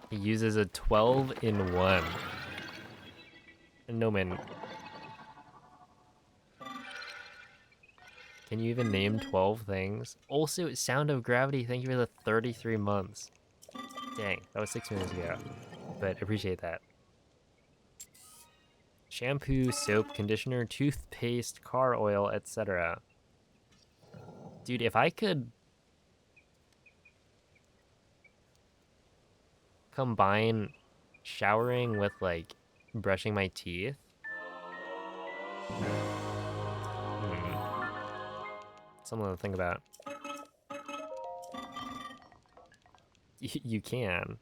He uses a 12-in-1. No man. Can you even name 12 things? Also, Sound of Gravity, thank you for the 33 months. Dang, that was 6 minutes ago. But appreciate that. Shampoo, soap, conditioner, toothpaste, car oil, etc. Dude, if I could combine showering with like brushing my teeth. Something to think about. You can.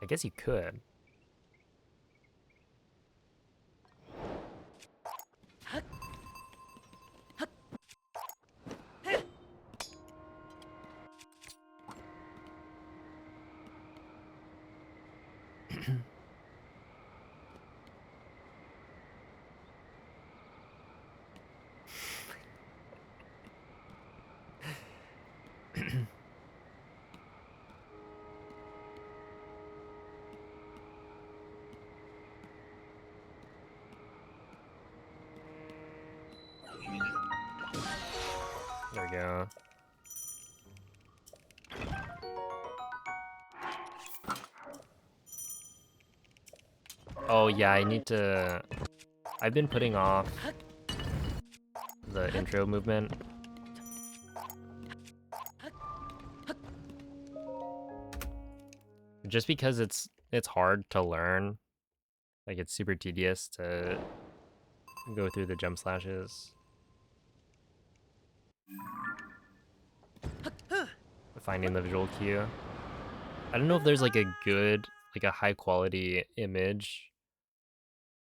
I guess you could. There we go. Oh yeah, I need to... I've been putting off the intro movement. just because it's hard to learn. Like it's super tedious to go through the jump slashes. Finding the visual cue. I don't know if there's like a good, like a high quality image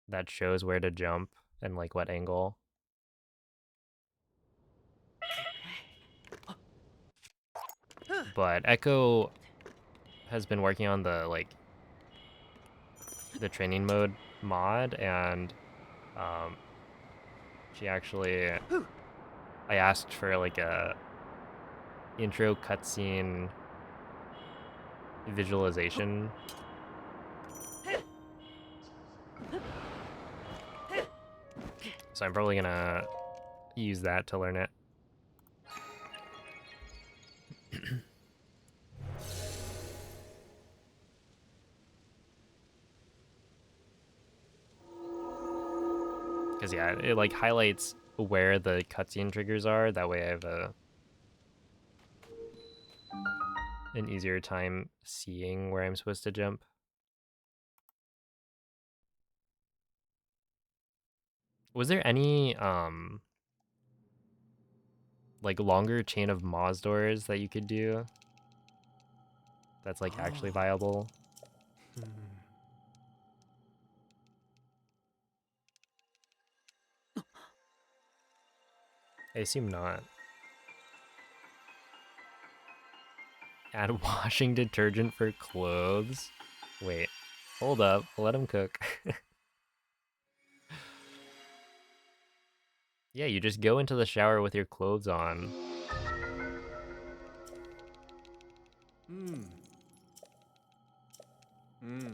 that shows where to jump and like what angle. But Echo has been working on the training mode mod, and um, she actually, I asked for like a intro cutscene visualization. So I'm probably gonna use that to learn it. Because yeah, it like highlights where the cutscene triggers are. That way I have an easier time seeing where I'm supposed to jump. Was there any like longer chain of Moz doors that you could do that's like actually Ah. viable? Hmm. I assume not. Add washing detergent for clothes? Wait, hold up, let him cook. Yeah, you just go into the shower with your clothes on. Hmm. Hmm.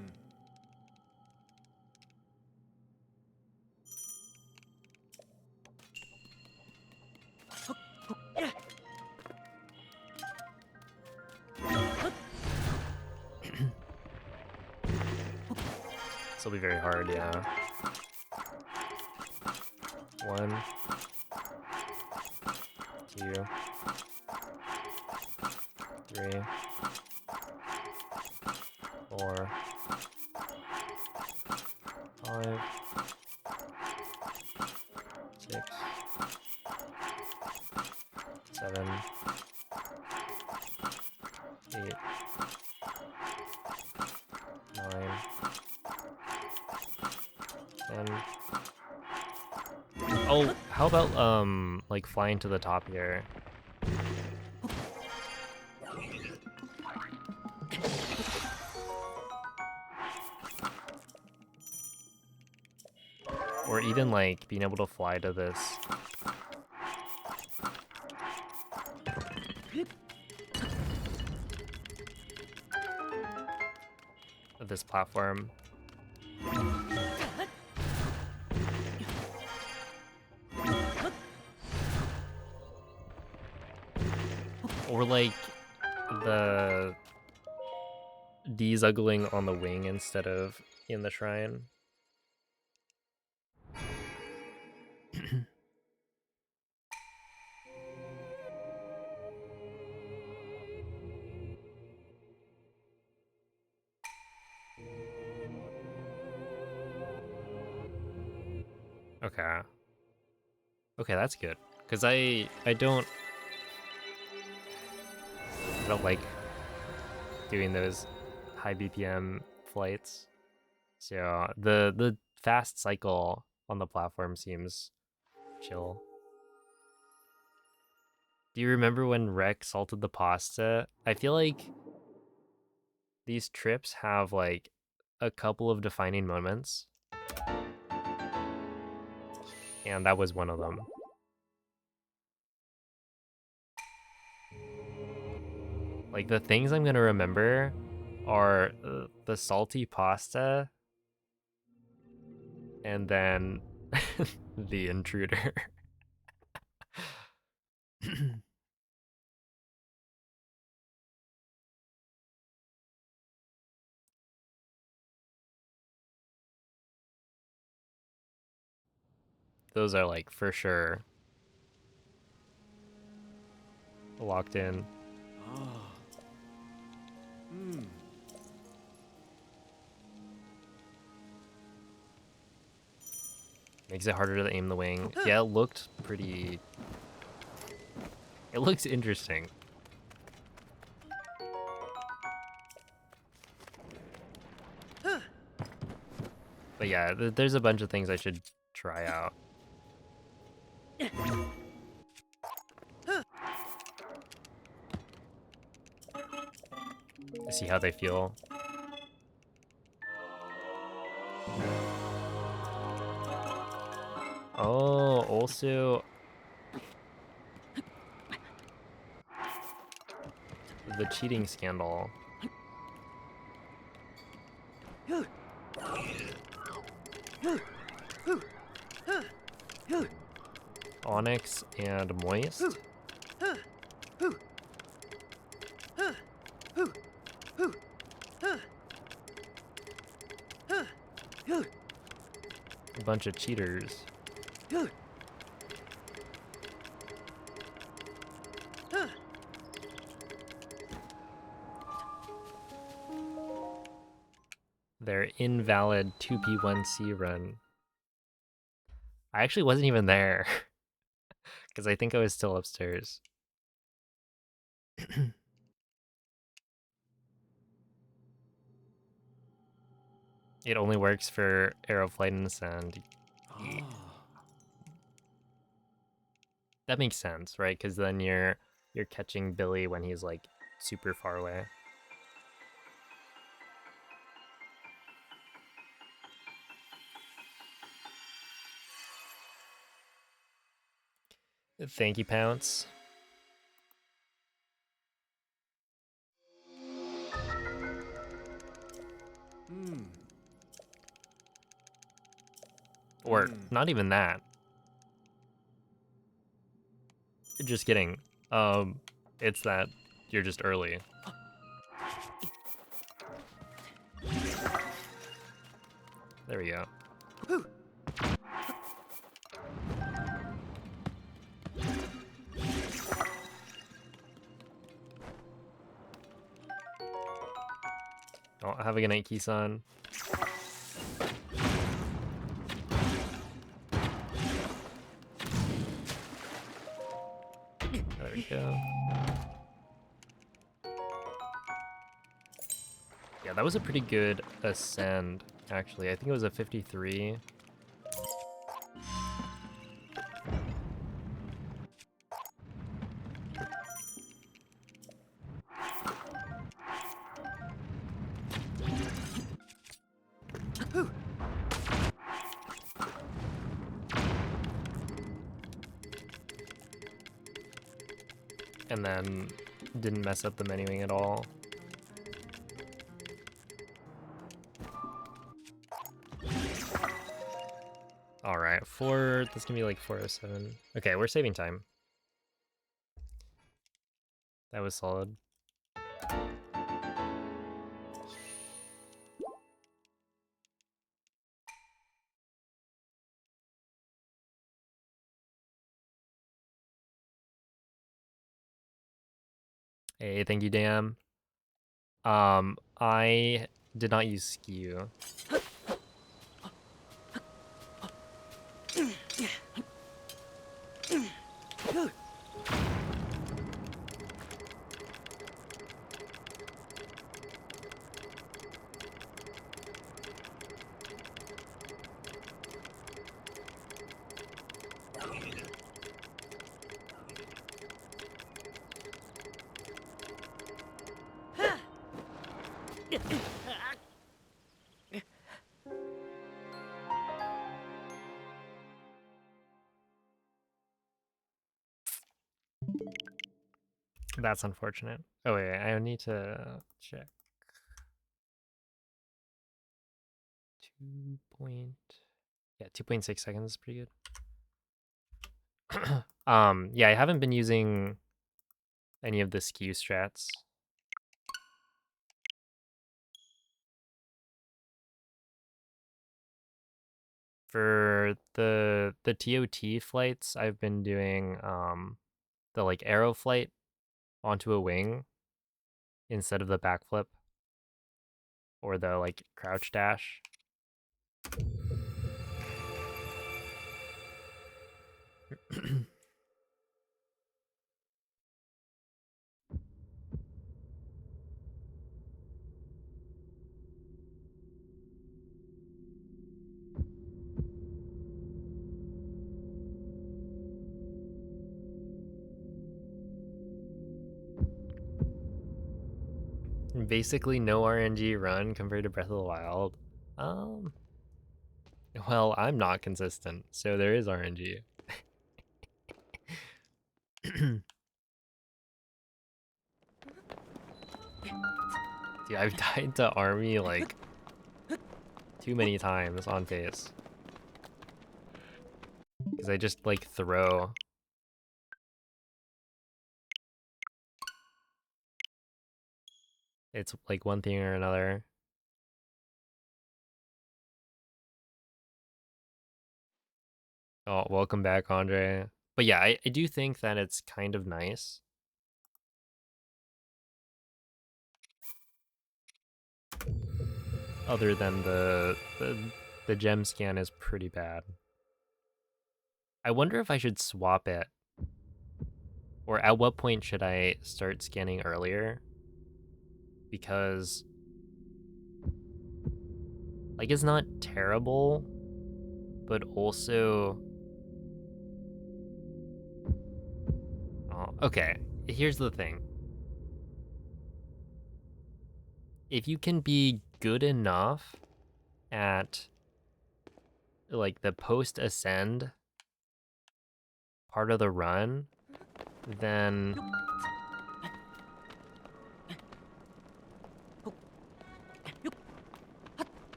This will be very hard, yeah. 1, 2, 3, 4, 5, 6, 7, 8, 9, 10. Oh, how about like flying to the top here? Or even like being able to fly to this platform. Or like the dezuggling on the wing instead of in the shrine. Okay. Okay, that's good. Cause I don't like doing those high BPM flights. So the fast cycle on the platform seems chill. Do you remember when Rex salted the pasta? I feel like these trips have like a couple of defining moments, and that was one of them. Like the things I'm gonna remember are the salty pasta and then the intruder. Those are like for sure locked in. Ah. Hmm. Makes it harder to aim the wing. Yeah, it looked pretty... It looks interesting. But yeah, there's a bunch of things I should try out. To see how they feel. Oh, also the cheating scandal. Onyx and Moist. A bunch of cheaters. Their invalid 2P1C run. I actually wasn't even there. Because I think I was still upstairs. It only works for arrow flight and sand. Yeah. That makes sense, right? Because then you're catching Billy when he's like super far away. Thank you, Pounce. Or not even that. Just kidding. It's that you're just early. There we go. Oh, have a good night, Kisan. There we go. Yeah, that was a pretty good ascend, actually. I think it was a 53. And then didn't mess up the menuing at all. All right, that's gonna be like 407. Okay, we're saving time. That was solid. Hey, thank you, Dan. I did not use skew. That's unfortunate. Oh wait, I need to check. 2.6 seconds is pretty good. Yeah, I haven't been using any of the skew strats. For the TOT flights, I've been doing the like arrow flight onto a wing instead of the backflip or the like crouch dash. Basically no RNG run compared to Breath of the Wild. Well, I'm not consistent, so there is RNG. Dude, I've died to Army like too many times on face. Because I just like throw. It's like one thing or another. Oh, welcome back, Andre. But yeah, I do think that it's kind of nice. Other than the gem scan is pretty bad. I wonder if I should swap it. Or at what point should I start scanning earlier? Because like it's not terrible, but also okay, here's the thing. If you can be good enough at like the post ascend part of the run, then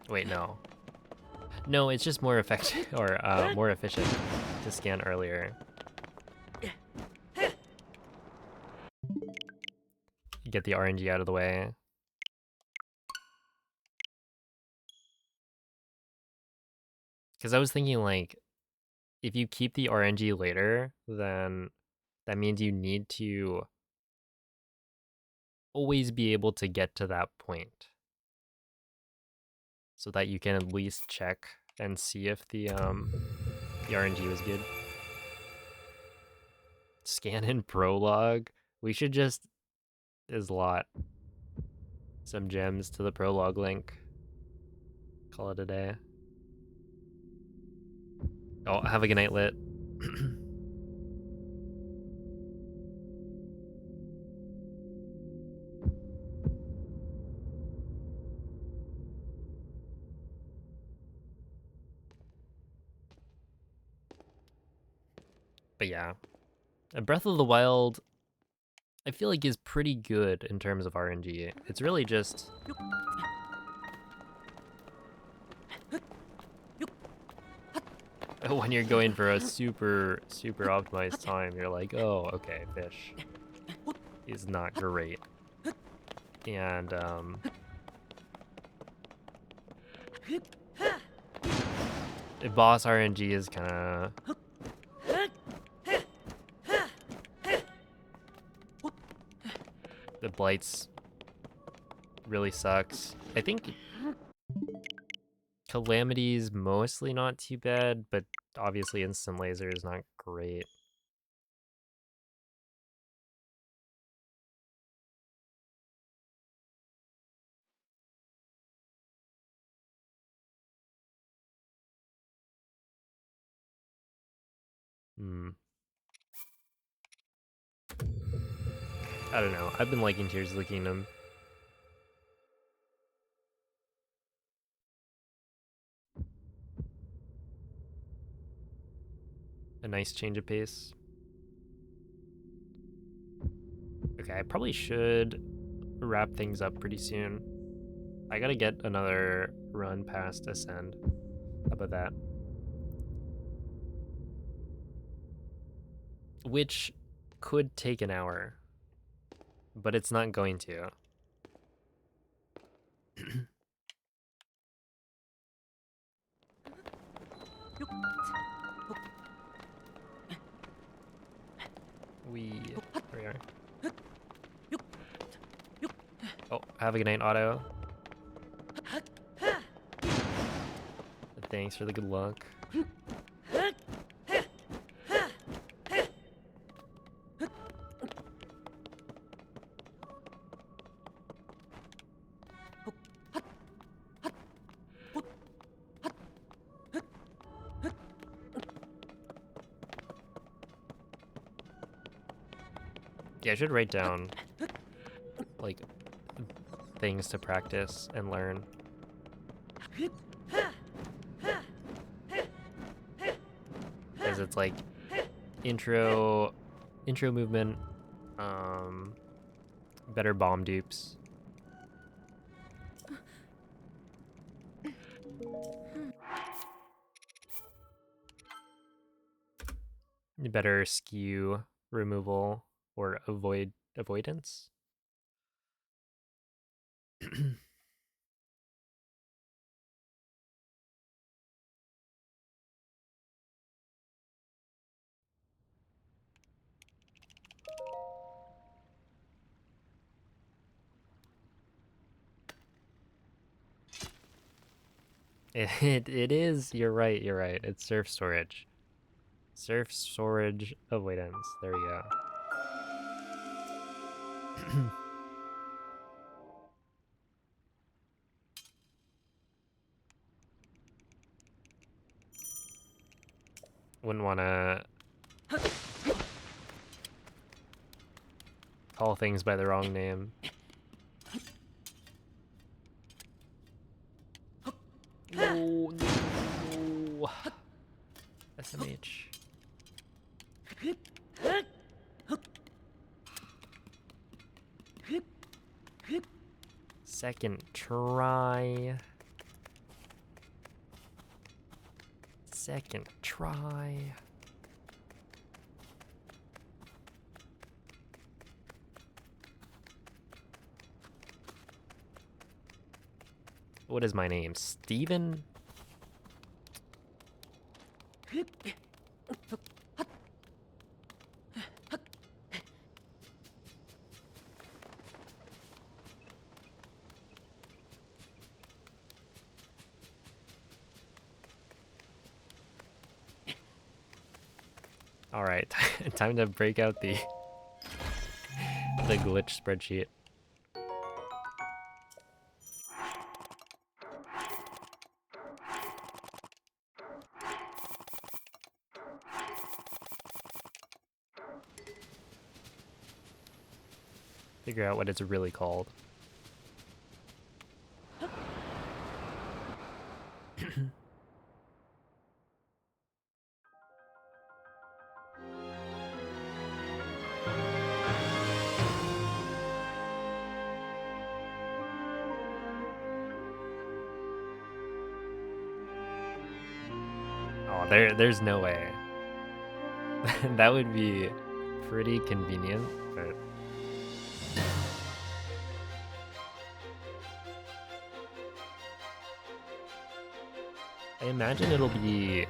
wait, no. No, it's just more effective or more efficient to scan earlier. Get the RNG out of the way. Because I was thinking like, if you keep the RNG later, then that means you need to always be able to get to that point. So that you can at least check and see if the RNG was good. Scan in prologue. We should just lot some gems to the prologue link. Call it a day. Oh, have a good night, Lit. But yeah, Breath of the Wild, I feel like is pretty good in terms of RNG. It's really just when you're going for a super optimized time, you're like, oh, okay, fish is not great. And boss RNG is kind of the blights really sucks. I think Calamity's mostly not too bad, but obviously instant laser is not great. I don't know. I've been liking Tears of the Kingdom. A nice change of pace. Okay, I probably should wrap things up pretty soon. I gotta get another run past Ascend. How about that? Which could take an hour, but it's not going to. There we are. Oh, have a good night, Otto. Thanks for the good luck. Yeah, I should write down like things to practice and learn. Because it's like intro movement, better bomb dupes. Better skew removal or avoidance. It is. You're right. You're right. It's surf storage. Surf storage avoidance. There we go. Wouldn't want to call things by the wrong name. No, no. SMH. Second try. Second try. What is my name? Steven? All right, time to break out the glitch spreadsheet. Figure out what it's really called. Oh, there's no way. That would be pretty convenient, but I imagine it'll be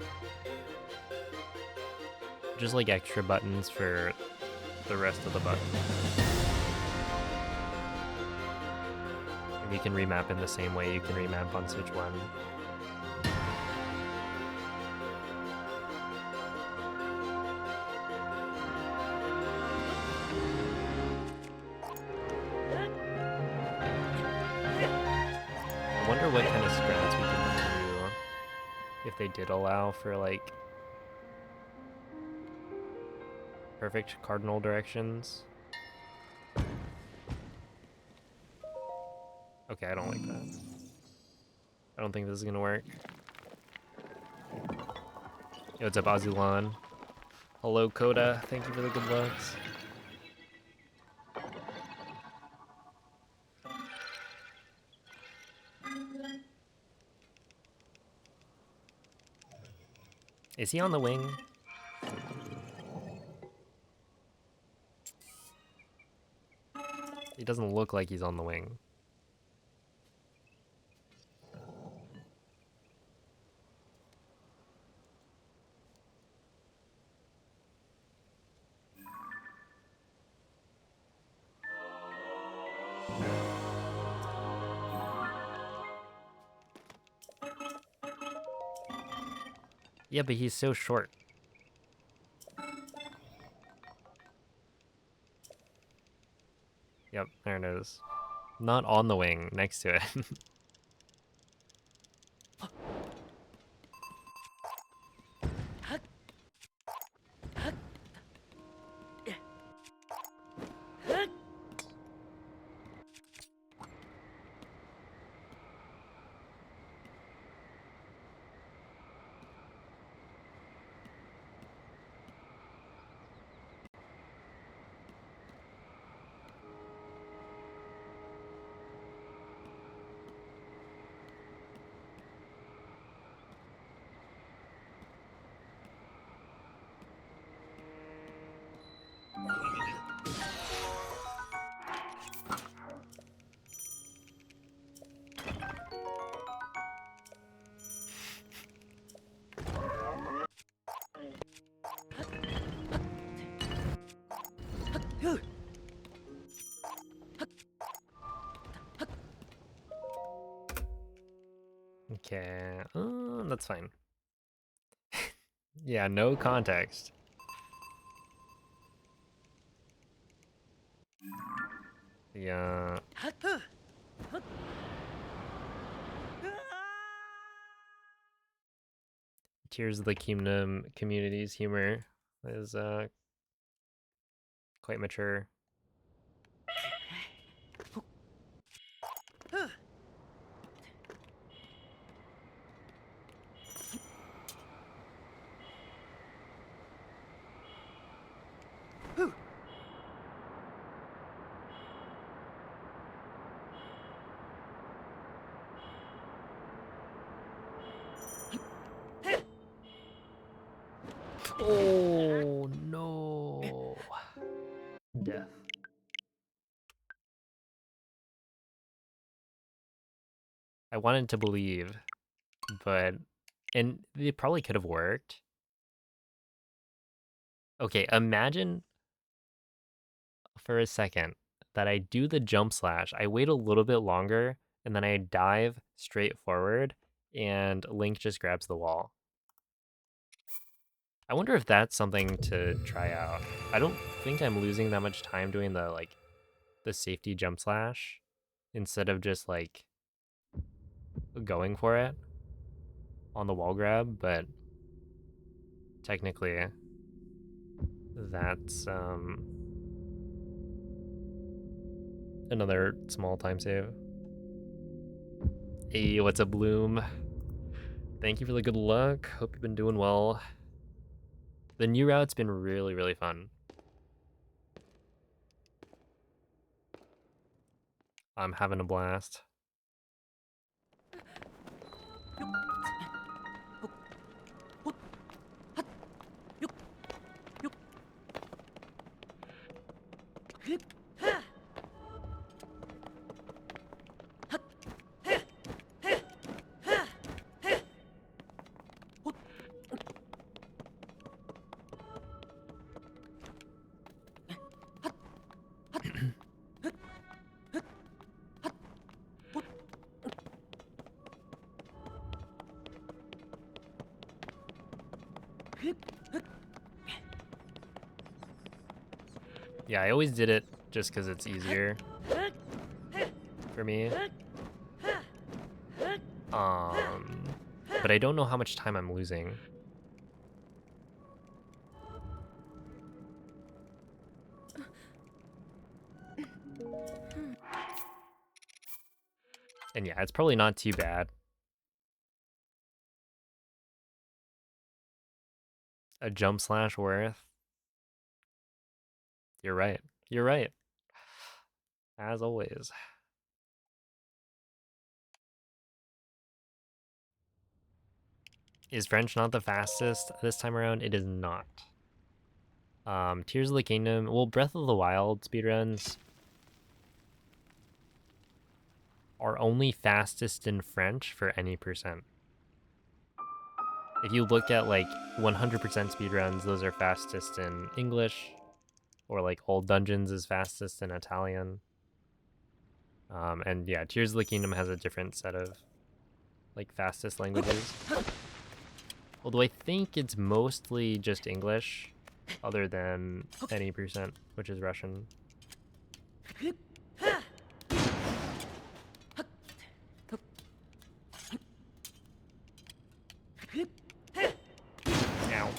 just like extra buttons for the rest of the buttons. And you can remap in the same way you can remap on Switch 1. I wonder what kind of strats we can do if they did allow for like perfect cardinal directions. Okay, I don't like that. I don't think this is gonna work. Yo, what's up, Azulan? Hello, Coda. Thank you for the good looks. Is he on the wing? He doesn't look like he's on the wing. Yeah, but he's so short. Yep, there it is. Not on the wing, next to it. Okay, that's fine. Yeah, no context. Yeah. Tears of the Kingdom community's humor is quite mature. Oh no. Death. I wanted to believe, but and it probably could have worked. Okay, imagine for a second that I do the jump slash. I wait a little bit longer and then I dive straight forward and Link just grabs the wall. I wonder if that's something to try out. I don't think I'm losing that much time doing the safety jump slash instead of just like going for it on the wall grab, but technically that's another small time save. Hey, what's up, Bloom? Thank you for the good luck. Hope you've been doing well. The new route's been really, really fun. I'm having a blast. Yeah, I always did it just because it's easier for me. But I don't know how much time I'm losing. And yeah, it's probably not too bad. A jump slash worth. You're right. You're right. As always. Is French not the fastest this time around? It is not. Tears of the Kingdom. Well, Breath of the Wild speedruns are only fastest in French for any percent. If you look at like 100% speedruns, those are fastest in English, or like Old Dungeons is fastest in Italian. And yeah, Tears of the Kingdom has a different set of like fastest languages. Although I think it's mostly just English, other than any percent, which is Russian. Ow.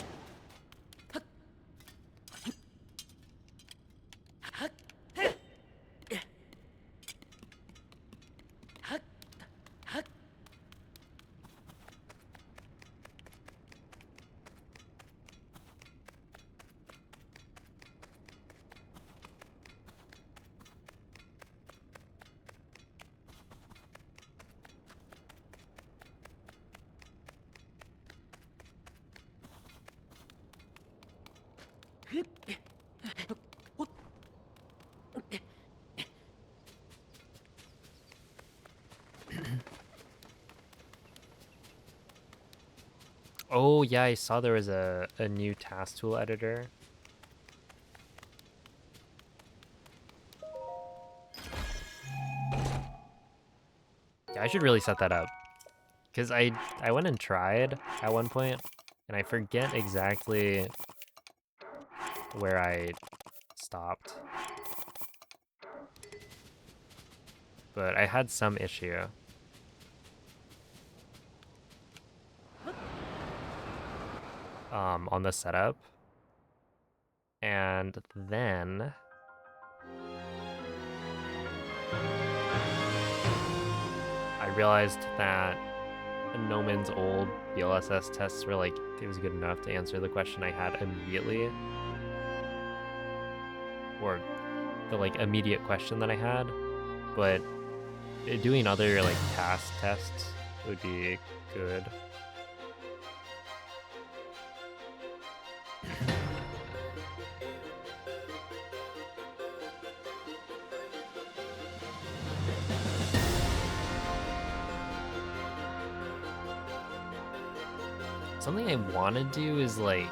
Oh yeah, I saw there was a new task tool editor. Yeah, I should really set that up. Because I went and tried at one point, and I forget exactly where I stopped. But I had some issue. On the setup. And then I realized that Noman's old BLSS tests were like, it was good enough to answer the question I had immediately. Or the like immediate question that I had. But doing other like task tests would be good. Something I want to do is like,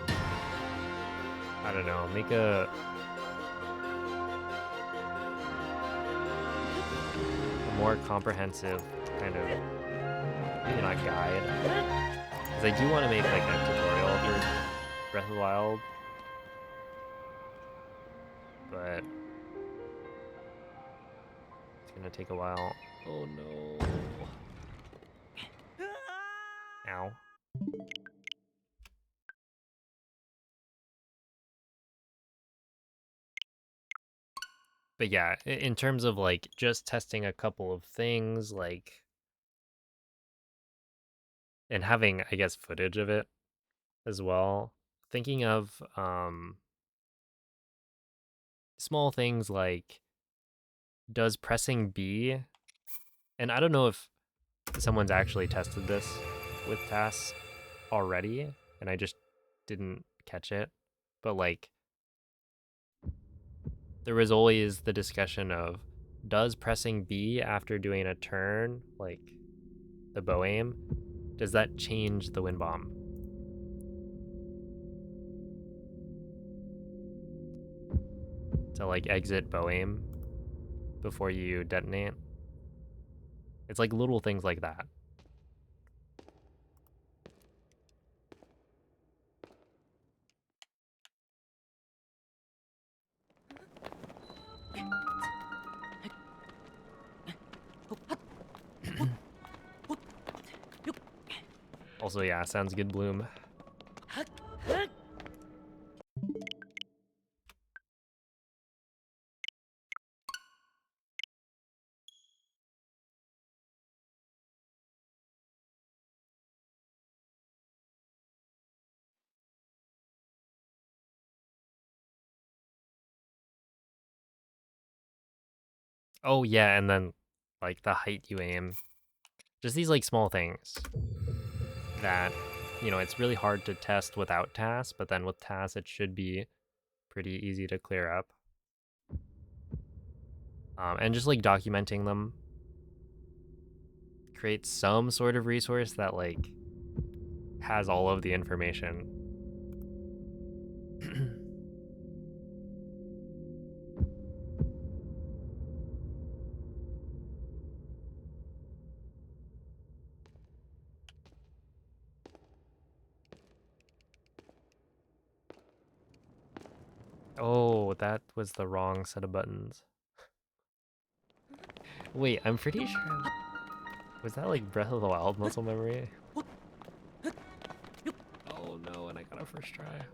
I don't know, make a more comprehensive kind of, maybe not guide, because I do want to make like a tutorial for Breath of the Wild, but it's gonna take a while. Oh no. Ow. But yeah, in terms of like just testing a couple of things, like, and having, I guess, footage of it as well, thinking of small things like, does pressing B, and I don't know if someone's actually tested this with tasks already, and I just didn't catch it, but like, there was always the discussion of, does pressing B after doing a turn, like the bow aim, does that change the wind bomb? To like exit bow aim before you detonate? It's like little things like that. Also, yeah, sounds good, Bloom. Oh yeah, and then like the height you aim. Just these like small things that, you know, it's really hard to test without tasks, but then with tasks it should be pretty easy to clear up. And just like documenting them creates some sort of resource that like has all of the information. Oh, that was the wrong set of buttons. Wait, I'm pretty sure. Was that like Breath of the Wild muscle memory? Oh no, and I got a first try.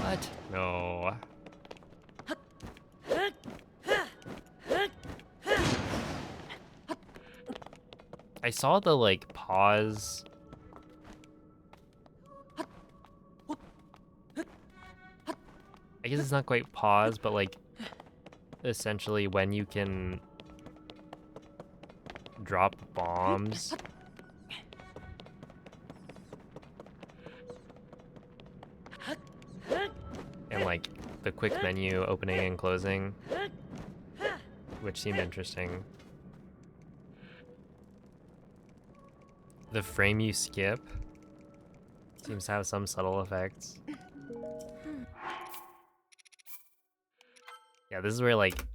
What? No. I saw the like pause. I guess it's not quite pause, but like essentially when you can drop bombs. And like the quick menu opening and closing, which seemed interesting. The frame you skip seems to have some subtle effects. Yeah, this is where like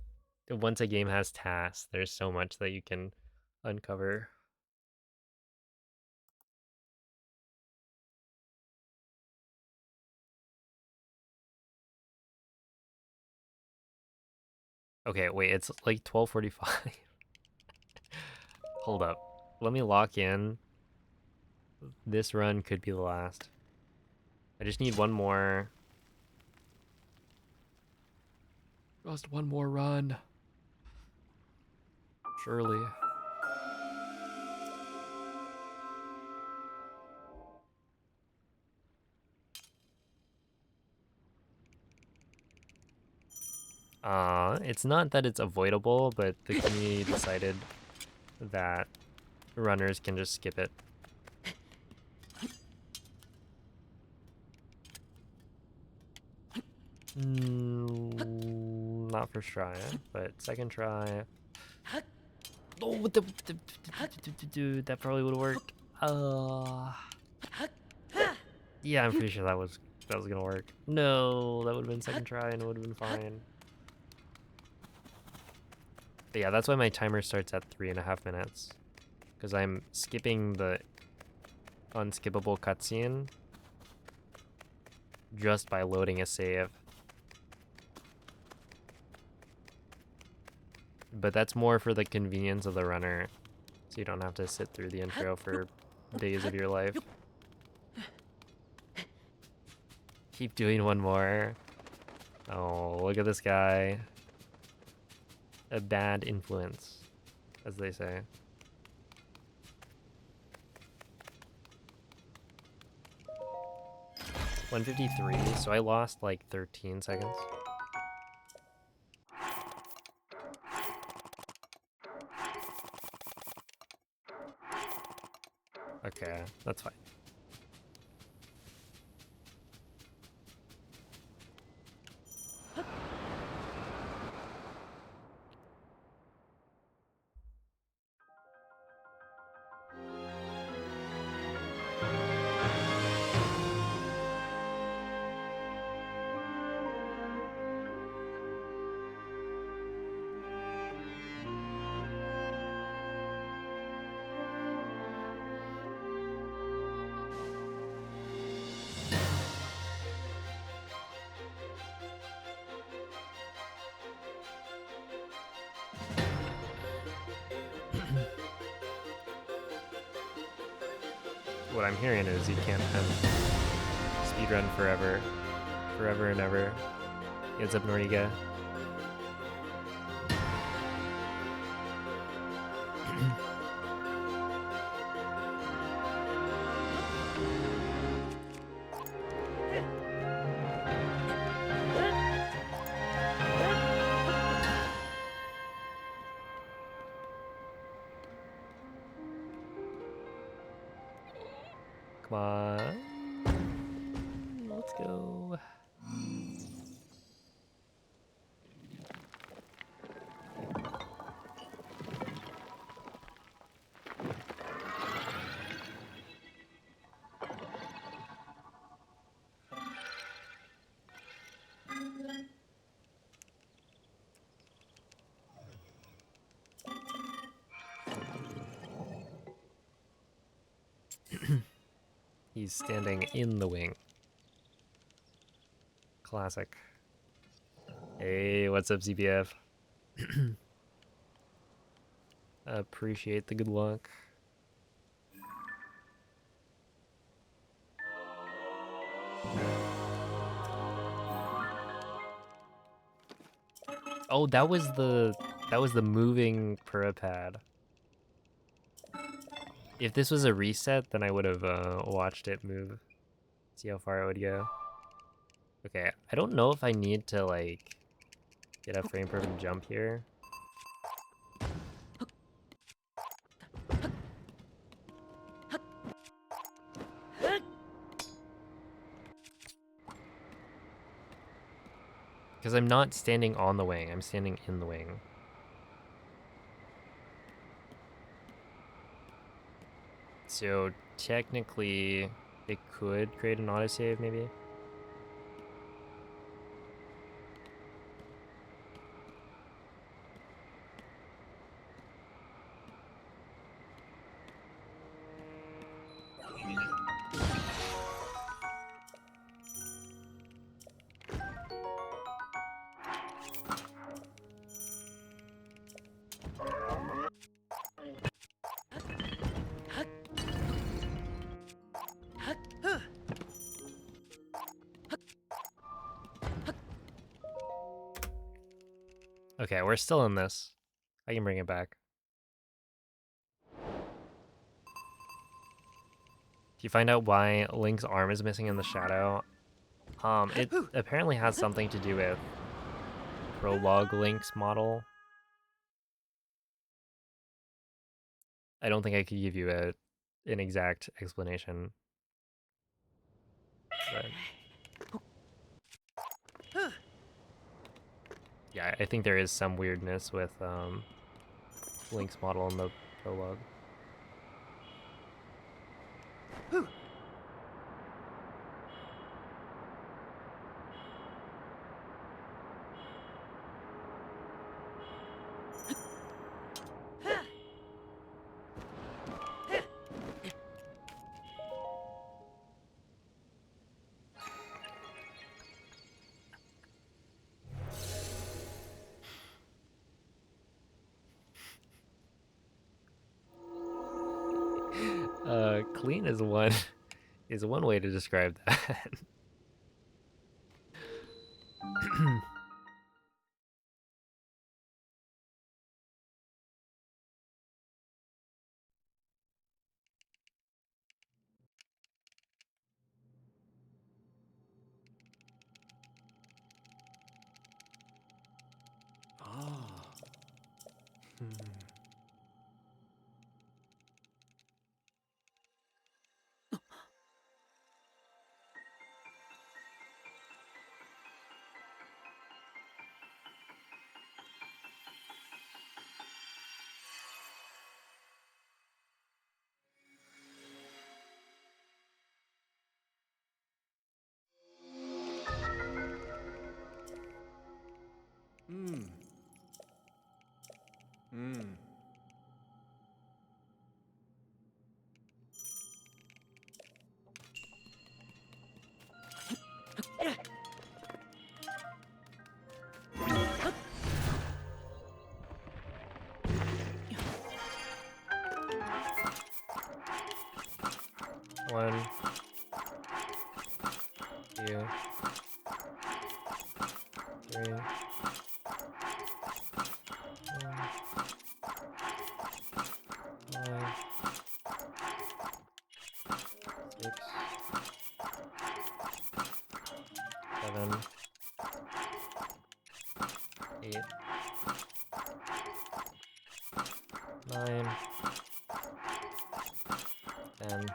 once a game has tasks, there's so much that you can uncover. Okay, wait, it's like 12:45. Hold up. Let me lock in. This run could be the last. I just need one more. Just one more run. Surely. It's not that it's avoidable, but the community decided that runners can just skip it. Not first try, but second try. Oh, that probably would have worked. Yeah, I'm pretty sure that was gonna work. No, that would have been second try and it would have been fine. But yeah, that's why my timer starts at 3.5 minutes, because I'm skipping the unskippable cutscene just by loading a save. But that's more for the convenience of the runner, so you don't have to sit through the intro for days of your life. Keep doing one more. Oh, look at this guy. A bad influence, as they say. $153, so I lost like 13 seconds. Okay, that's fine. What I'm hearing is you can't speedrun forever and ever. What's up, Noriga? Come on. Let's go. He's standing in the wing. Classic. Hey, what's up, ZBF? Appreciate the good luck. Oh, that was the moving pad. If this was a reset, then I would have watched it move. See how far it would go. Okay, I don't know if I need to like get a frame perfect jump here. Because I'm not standing on the wing, I'm standing in the wing. So technically, it could create an autosave maybe. Okay, we're still in this. I can bring it back. Do you find out why Link's arm is missing in the shadow? It apparently has something to do with prologue Link's model. I don't think I could give you an exact explanation. But yeah, I think there is some weirdness with Link's model in the prologue. Clean is one is one way to describe that. Ah. Hmm. Hmm. Hmm. One, two, three, four, 5, 6, 7, 8, 9, 10.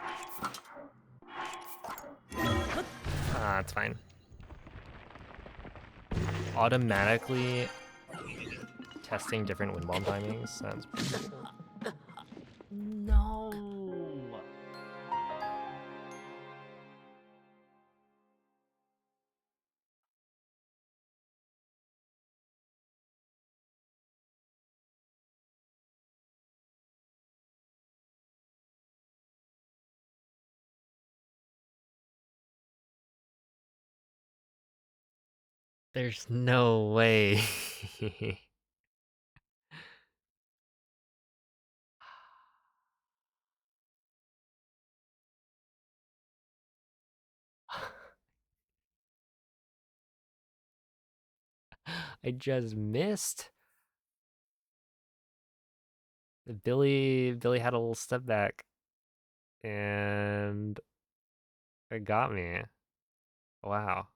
Ah, it's fine. Automatically testing different wind bomb timings sounds pretty cool. No. There's no way. I just missed. Billy had a little step back and it got me. Wow.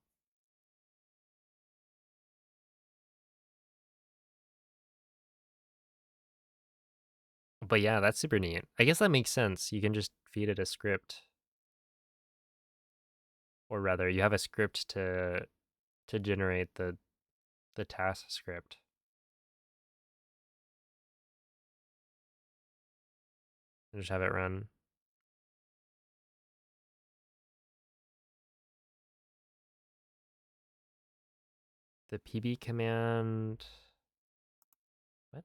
But yeah, that's super neat. I guess that makes sense. You can just feed it a script, or rather, you have a script to generate the task script and just have it run. The PB command. What?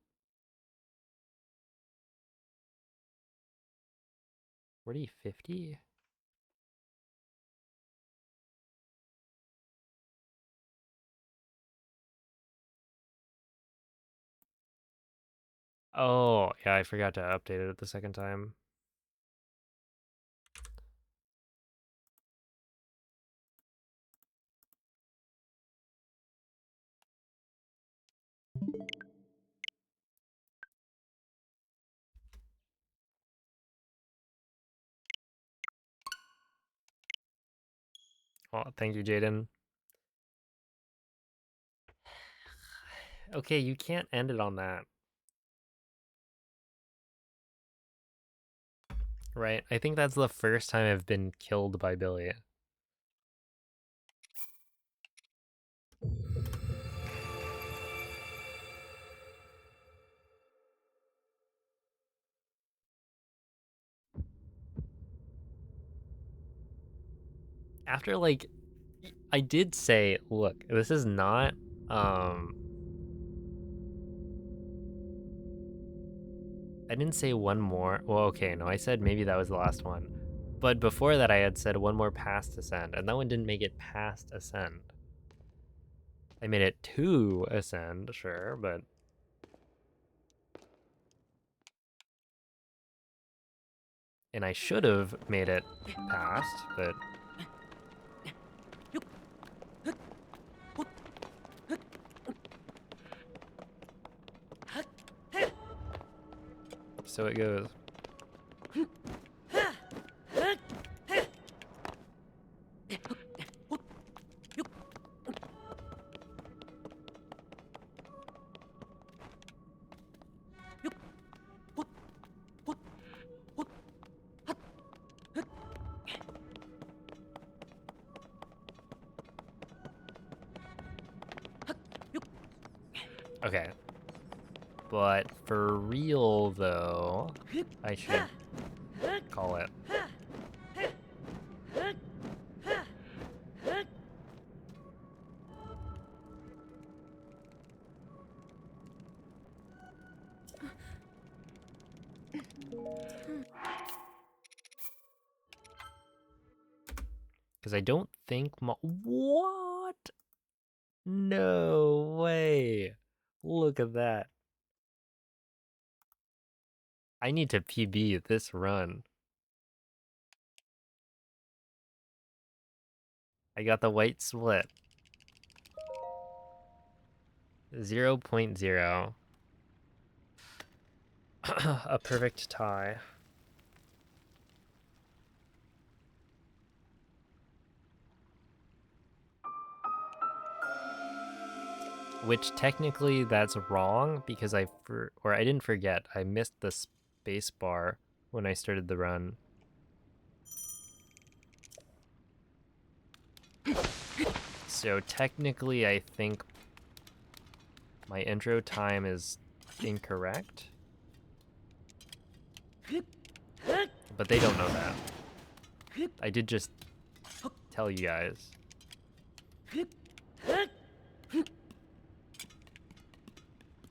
4050? Oh, yeah, I forgot to update it the second time. Oh, thank you, Jaden. Okay, you can't end it on that. Right? I think that's the first time I've been killed by Billy. After, like, I did say, look, this is not, I didn't say one more. Well, okay, no, I said maybe that was the last one. But before that, I had said one more past ascend, and that one didn't make it past ascend. I made it to ascend, sure, but... And I should have made it past, but... So it goes. Okay. But for real, though, I should call it. Because I don't think what? No way. Look at that. I need to PB this run. I got the white split. 0.0. A perfect tie. Which technically that's wrong because I didn't forget. I missed the space bar when I started the run. So technically I think my intro time is incorrect. But they don't know that. I did just tell you guys.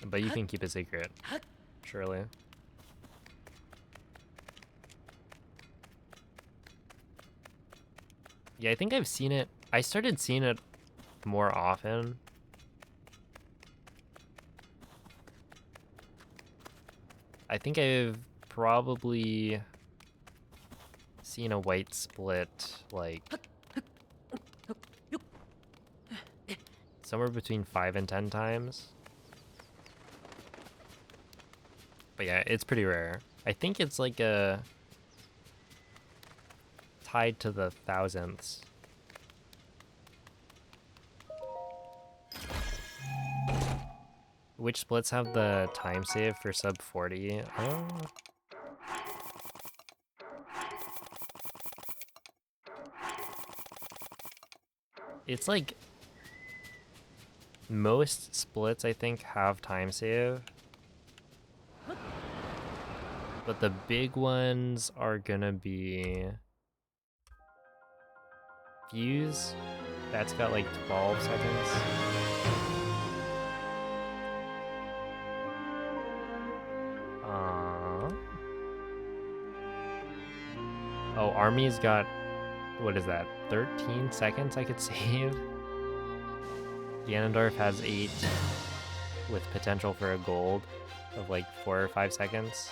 But you can keep it secret, surely. Yeah, I think I've seen it. I started seeing it more often. I think I've probably seen a white split, like, somewhere between 5 and 10 times. But yeah, it's pretty rare. I think it's like a tied to the thousandths. Which splits have the time save for sub 40? It's like most splits I think have time save. But the big ones are gonna be Fuse. That's got like 12 seconds. Oh, Army's got, what is that, 13 seconds I could save? Ganondorf has 8 with potential for a gold of like 4 or 5 seconds.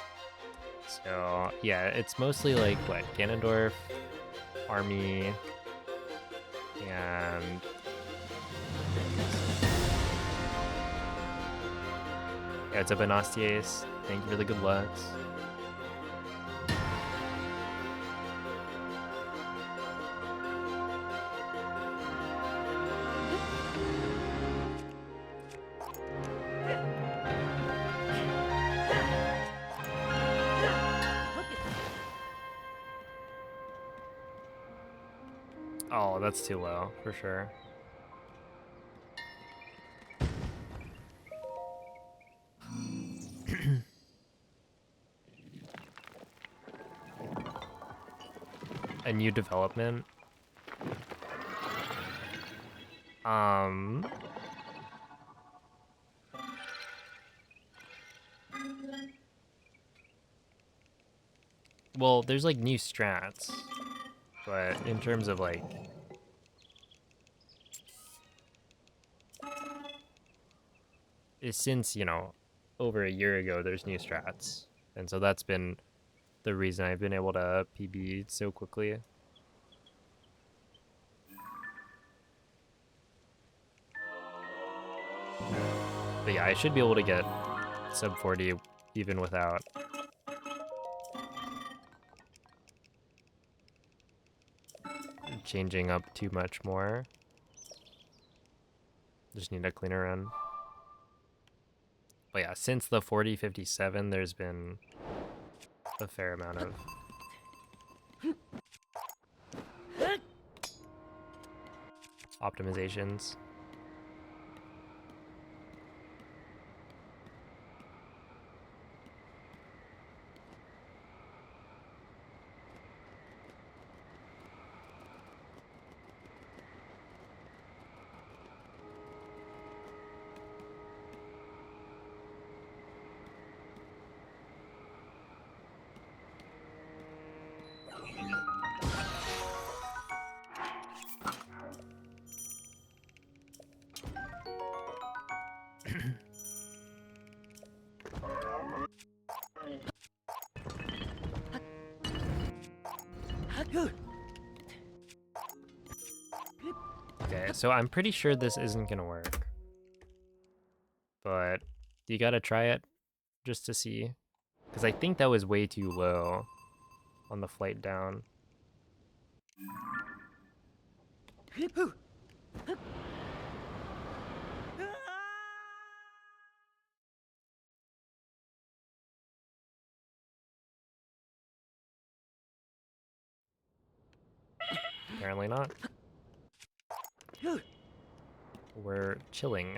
So yeah, it's mostly like what, Ganondorf, Army, and yeah, it's a Benastiace. Thank you for the good lucks. Oh, that's too low for sure. A new development. Um, well, there's like new strats, but in terms of like since, you know, over a year ago there's new strats. And so that's been the reason I've been able to PB so quickly. But yeah, I should be able to get sub 40 even without changing up too much more. Just need a cleaner run. But yeah, since the 4057, there's been a fair amount of optimizations. Okay, so I'm pretty sure this isn't gonna work. But you gotta try it just to see. Because I think that was way too low on the flight down. Apparently not. We're chilling.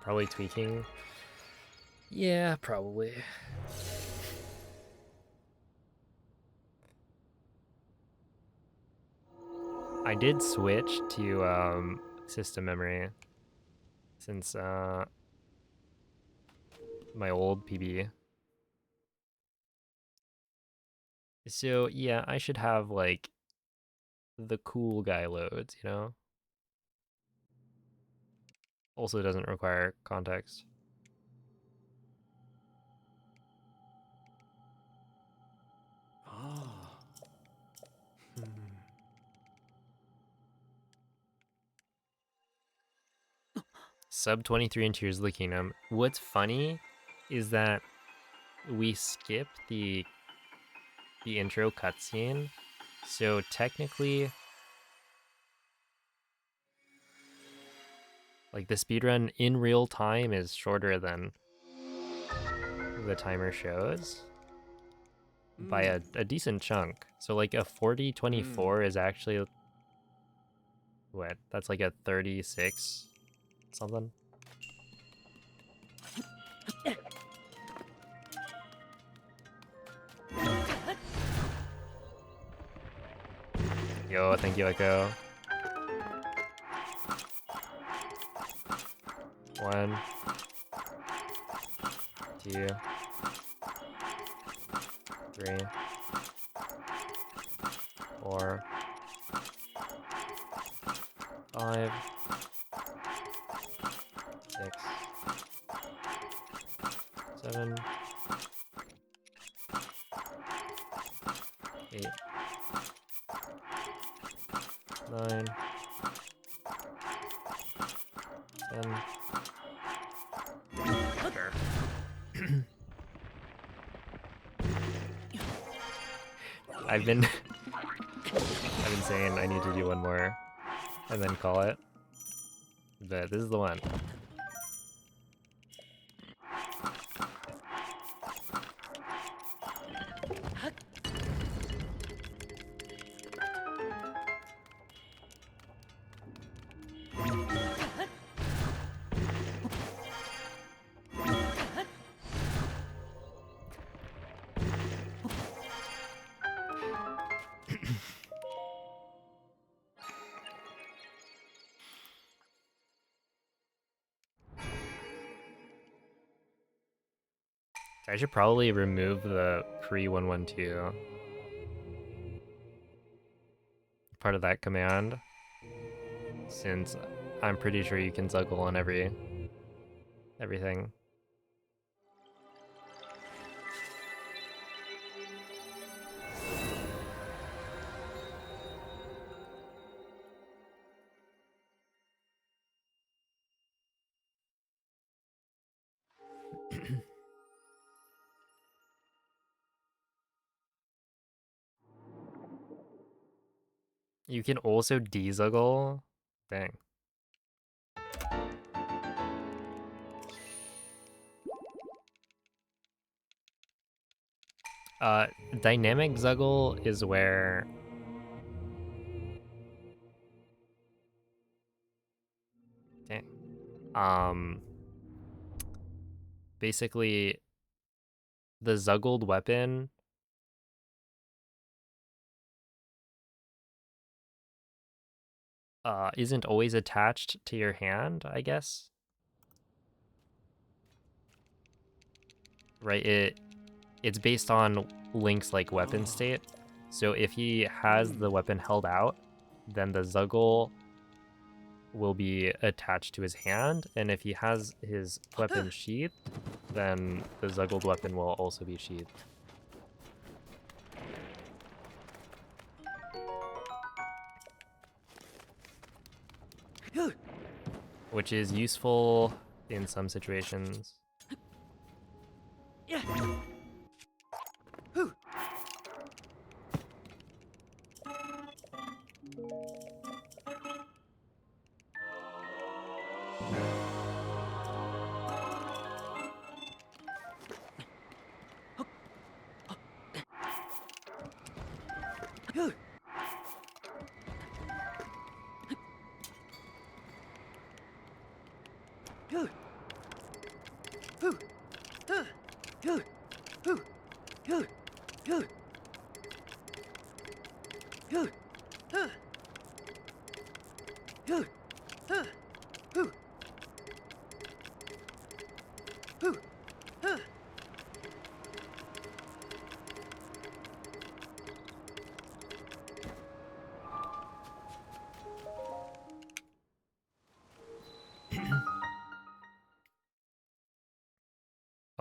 Probably tweaking. Yeah, probably. I did switch to system memory since my old PB. So yeah, I should have like the cool guy loads, you know? Also doesn't require context. Ah. Hmm. Sub 23 in Tears of the Kingdom. What's funny is that we skip the intro cutscene. So technically, like the speedrun in real time is shorter than the timer shows by Mm. a decent chunk. So like a 4024 is actually what? That's like a 36 something. Yo, thank you, Echo. 1, 2, 3, 4, 5, 6, 7, 8, 9, 10, I've been saying I need to do one more and then call it. But this is the one. I should probably remove the pre-112 part of that command, since I'm pretty sure you can zuggle on everything. You can also dezuggle. Dang. Dynamic zuggle is where basically the zuggled weapon isn't always attached to your hand, I guess. Right? It's based on Link's like weapon state. So if he has the weapon held out, then the zuggle will be attached to his hand, and if he has his weapon sheathed, then the zuggled weapon will also be sheathed. Which is useful in some situations.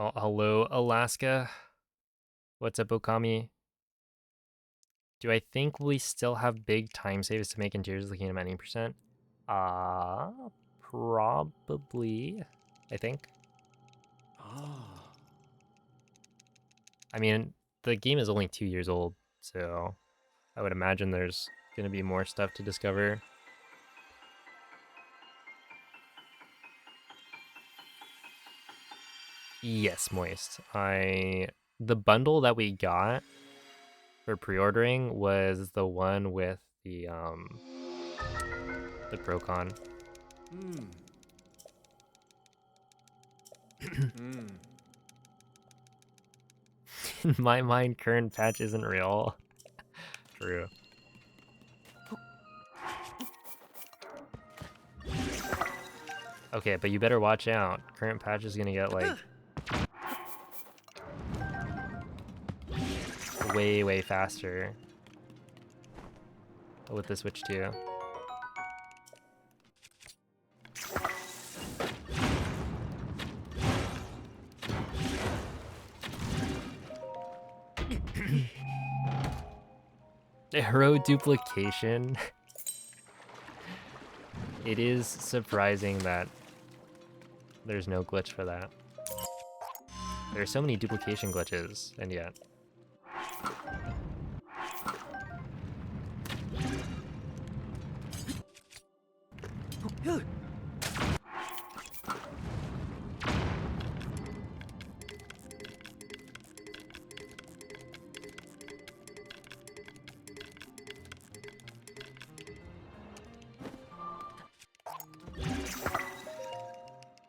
Oh, hello, Alaska. What's up, Okami? Do I think we still have big time saves to make in Tears of the Kingdom at any percent? Probably, I think. I mean, the game is only 2 years old, so I would imagine there's gonna be more stuff to discover. Yes, Moist. The bundle that we got for pre-ordering was the one with the Procon. In my mind, current patch isn't real. True. Okay, but you better watch out. Current patch is gonna get like way faster with the Switch 2. Hero duplication. It is surprising that there's no glitch for that. There are so many duplication glitches, and yet.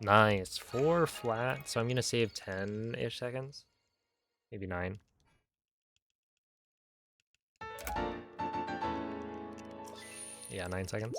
Nice. 4 flat, so I'm gonna save 10-ish seconds. Maybe 9. Yeah, 9 seconds.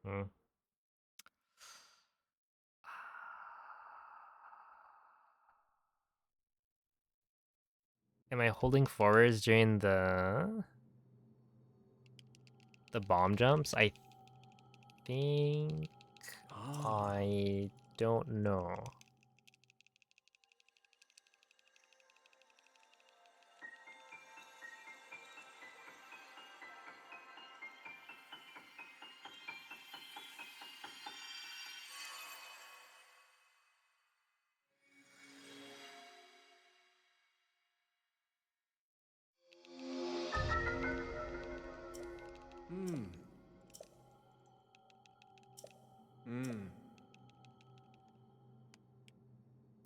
Hmm. Am I holding forwards during the bomb jumps? I think I don't know.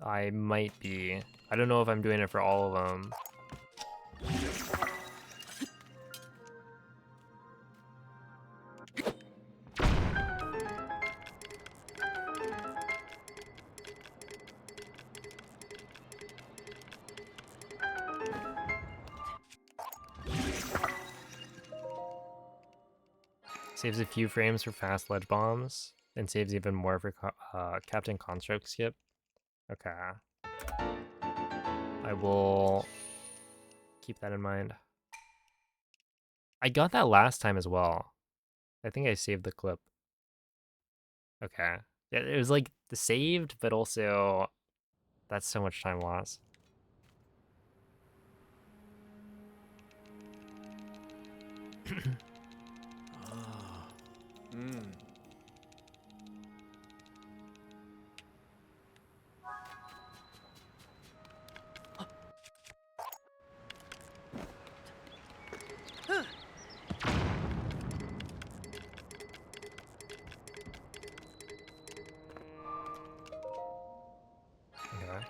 I might be. I don't know if I'm doing it for all of them. Saves a few frames for fast ledge bombs, and saves even more for Captain Construct skip. Okay. I will keep that in mind. I got that last time as well. I think I saved the clip. Okay. It was like the saved, but also that's so much time lost. Okay.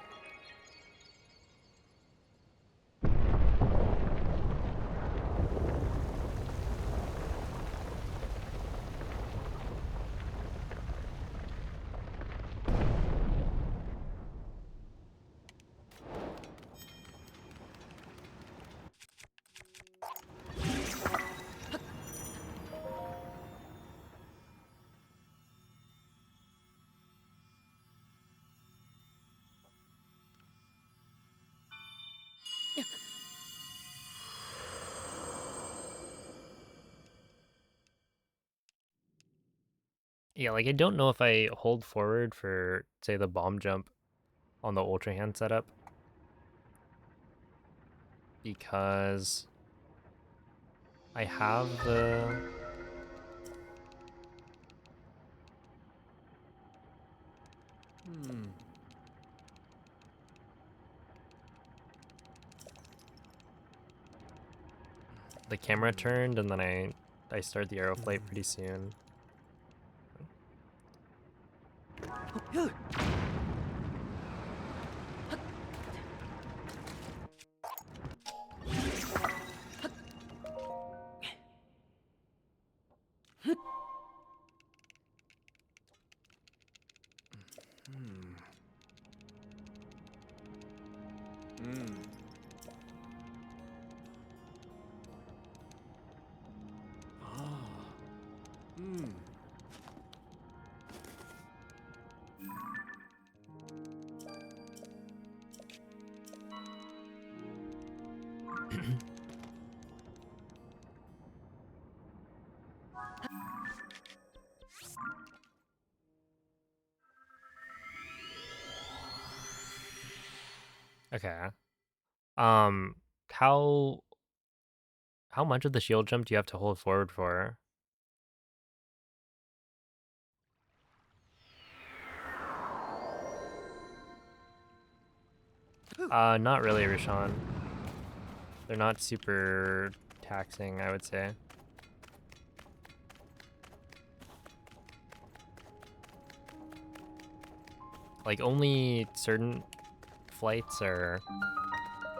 Yeah, like I don't know if I hold forward for, say, the bomb jump on the Ultra Hand setup, because I have the camera turned, and then I I start the arrow flight pretty soon. Okay. Um, how much of the shield jump do you have to hold forward for? Not really, Rishon. They're not super taxing, I would say. Like, only certain flights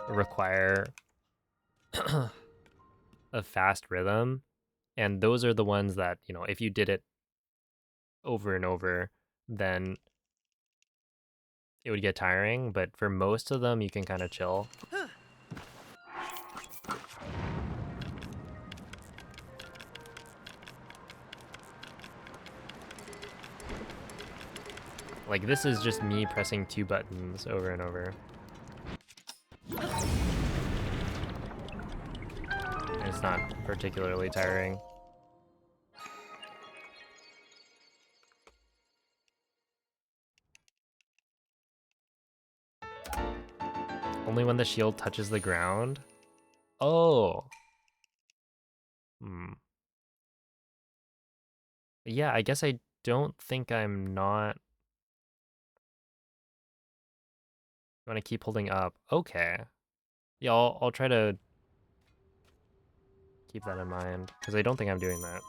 require a fast rhythm, and those are the ones that, you know, if you did it over and over, then it would get tiring, but for most of them, you can kind of chill. Like, this is just me pressing 2 buttons over and over. And it's not particularly tiring. Only when the shield touches the ground? Oh. Hmm. Yeah, I guess I don't think I'm not... I want to keep holding up. Okay. Yeah, I'll try to keep that in mind, because I don't think I'm doing that.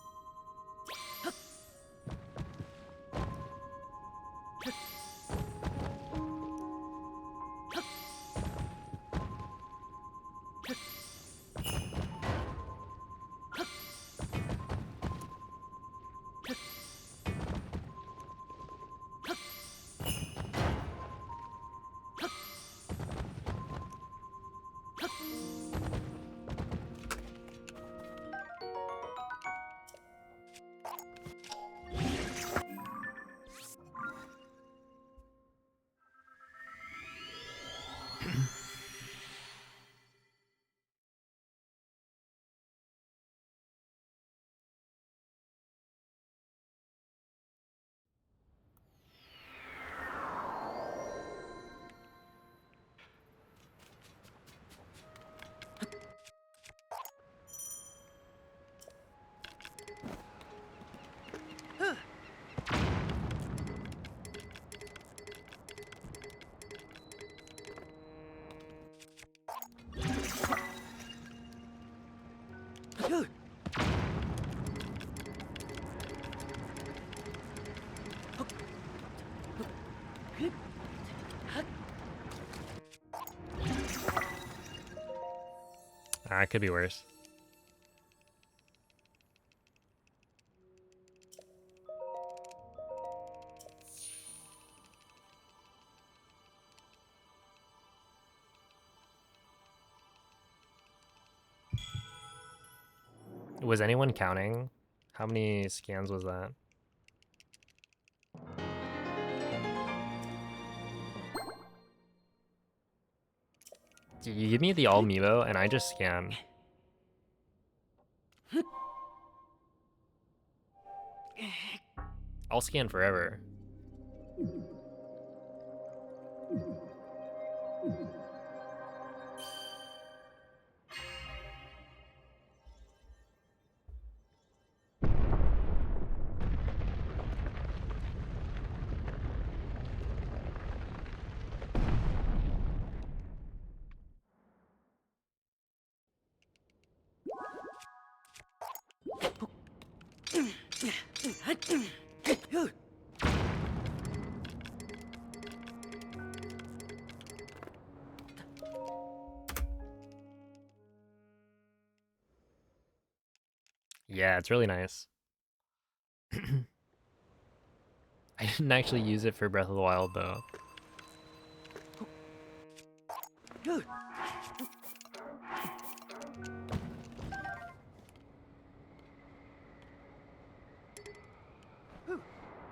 It could be worse. Was anyone counting? How many scans was that? You give me the all Mevo and I just scan. I'll scan forever. Yeah, it's really nice. I didn't actually use it for Breath of the Wild though.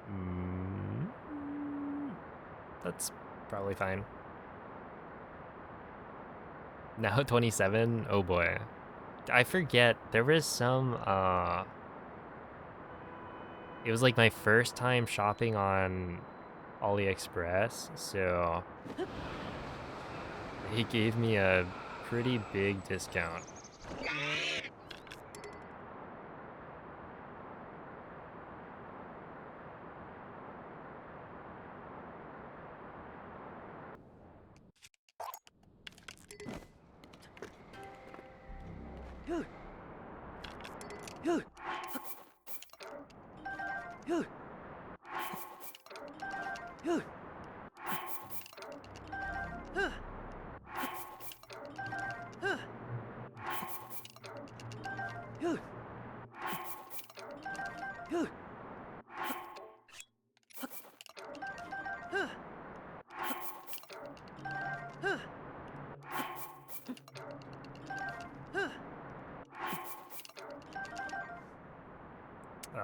Mm, that's probably fine. Now 27? Oh boy. I forget, there was some, it was like my first time shopping on AliExpress, so he gave me a pretty big discount.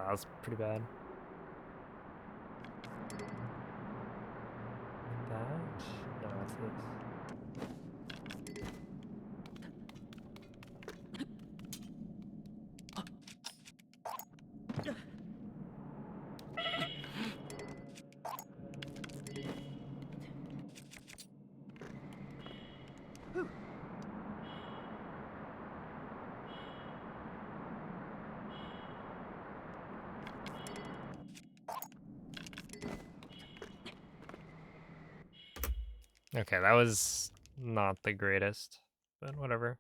That's pretty bad. That? No, it's this. Okay, that was not the greatest, but whatever.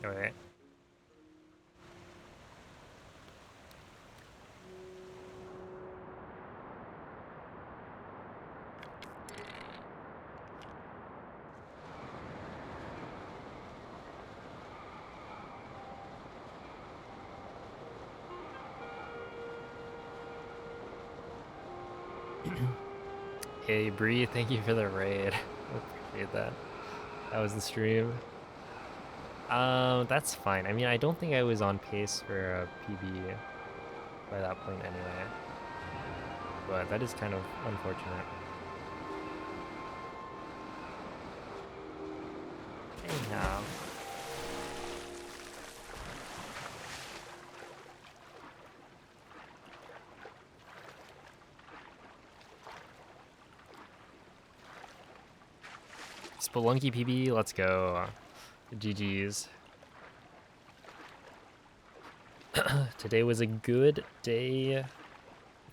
Okay. Hey Bree, thank you for the raid. I appreciate that. That was the stream. That's fine. I mean, I don't think I was on pace for a PB by that point anyway. But that is kind of unfortunate. Anyhow. Spelunky PB, let's go. GG's. Today was a good day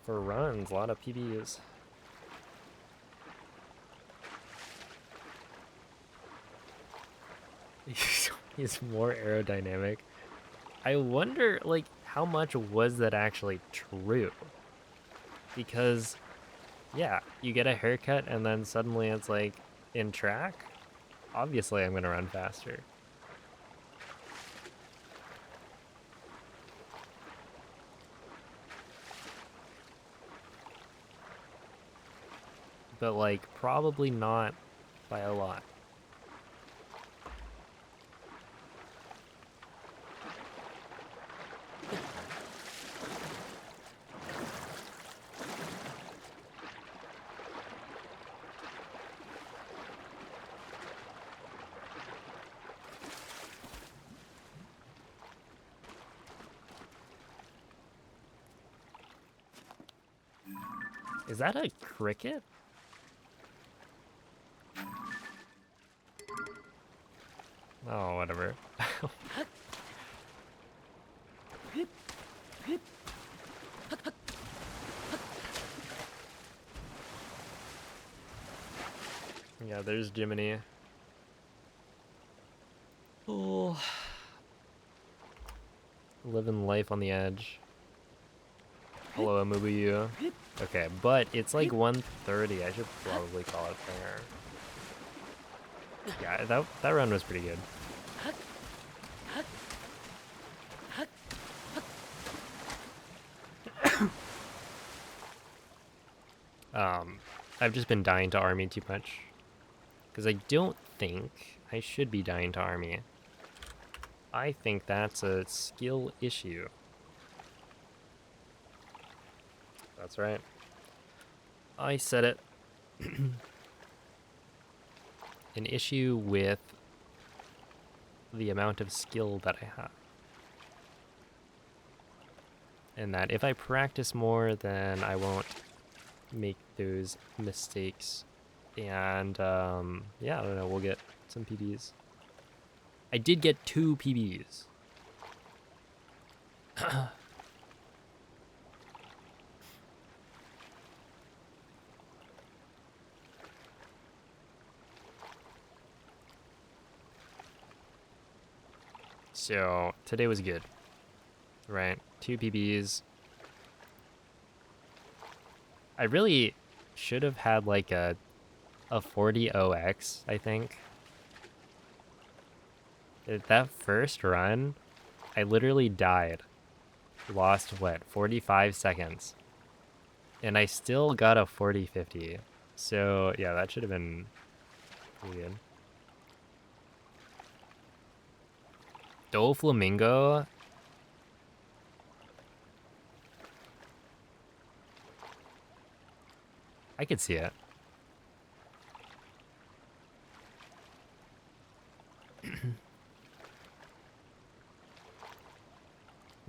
for runs, a lot of PBs. He's more aerodynamic. I wonder, like, how much was that actually true? Because, yeah, you get a haircut and then suddenly it's like, in track, obviously I'm gonna run faster. But, like, probably not by a lot. Is that a cricket? Oh, whatever. Yeah, there's Jiminy. Oh. Living life on the edge. Hello, Amubuyu. Okay, but it's like 1:30. I should probably call it there. Yeah, that run was pretty good. I've just been dying to army too much. Because I don't think I should be dying to army. I think that's a skill issue. That's right. I said it. An issue with the amount of skill that I have. And that if I practice more, then I won't make those mistakes. And yeah, I don't know, we'll get some PBs. I did get 2 PBs. So today was good, right? 2 PBs. I really should have had like a 40 OX, I think. That first run, I literally died. Lost, what, 45 seconds. And I still got a 40-50. So, yeah, that should have been pretty good. Doflamingo? I could see it.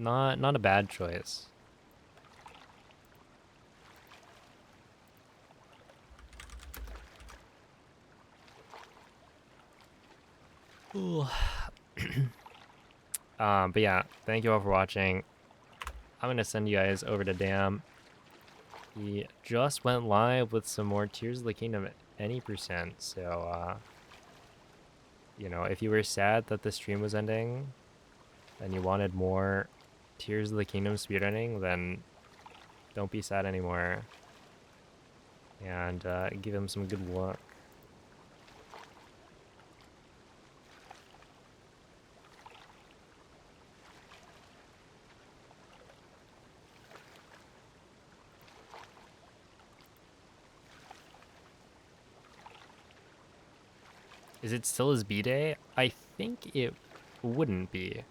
Not a bad choice. Ooh. But yeah, thank you all for watching. I'm gonna send you guys over to Dam. He just went live with some more Tears of the Kingdom at any percent, so you know, if you were sad that the stream was ending and you wanted more Tears of the Kingdom speedrunning, then don't be sad anymore. And give him some good luck. Is it still his B-Day? I think it wouldn't be.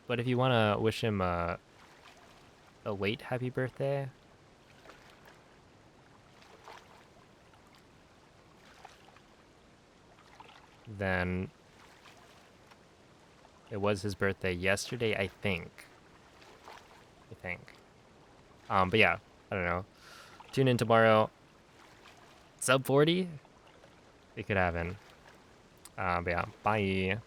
But if you want to wish him a late happy birthday, then it was his birthday yesterday, I think. But yeah, I don't know. Tune in tomorrow. Sub 40? It could happen. But yeah, bye.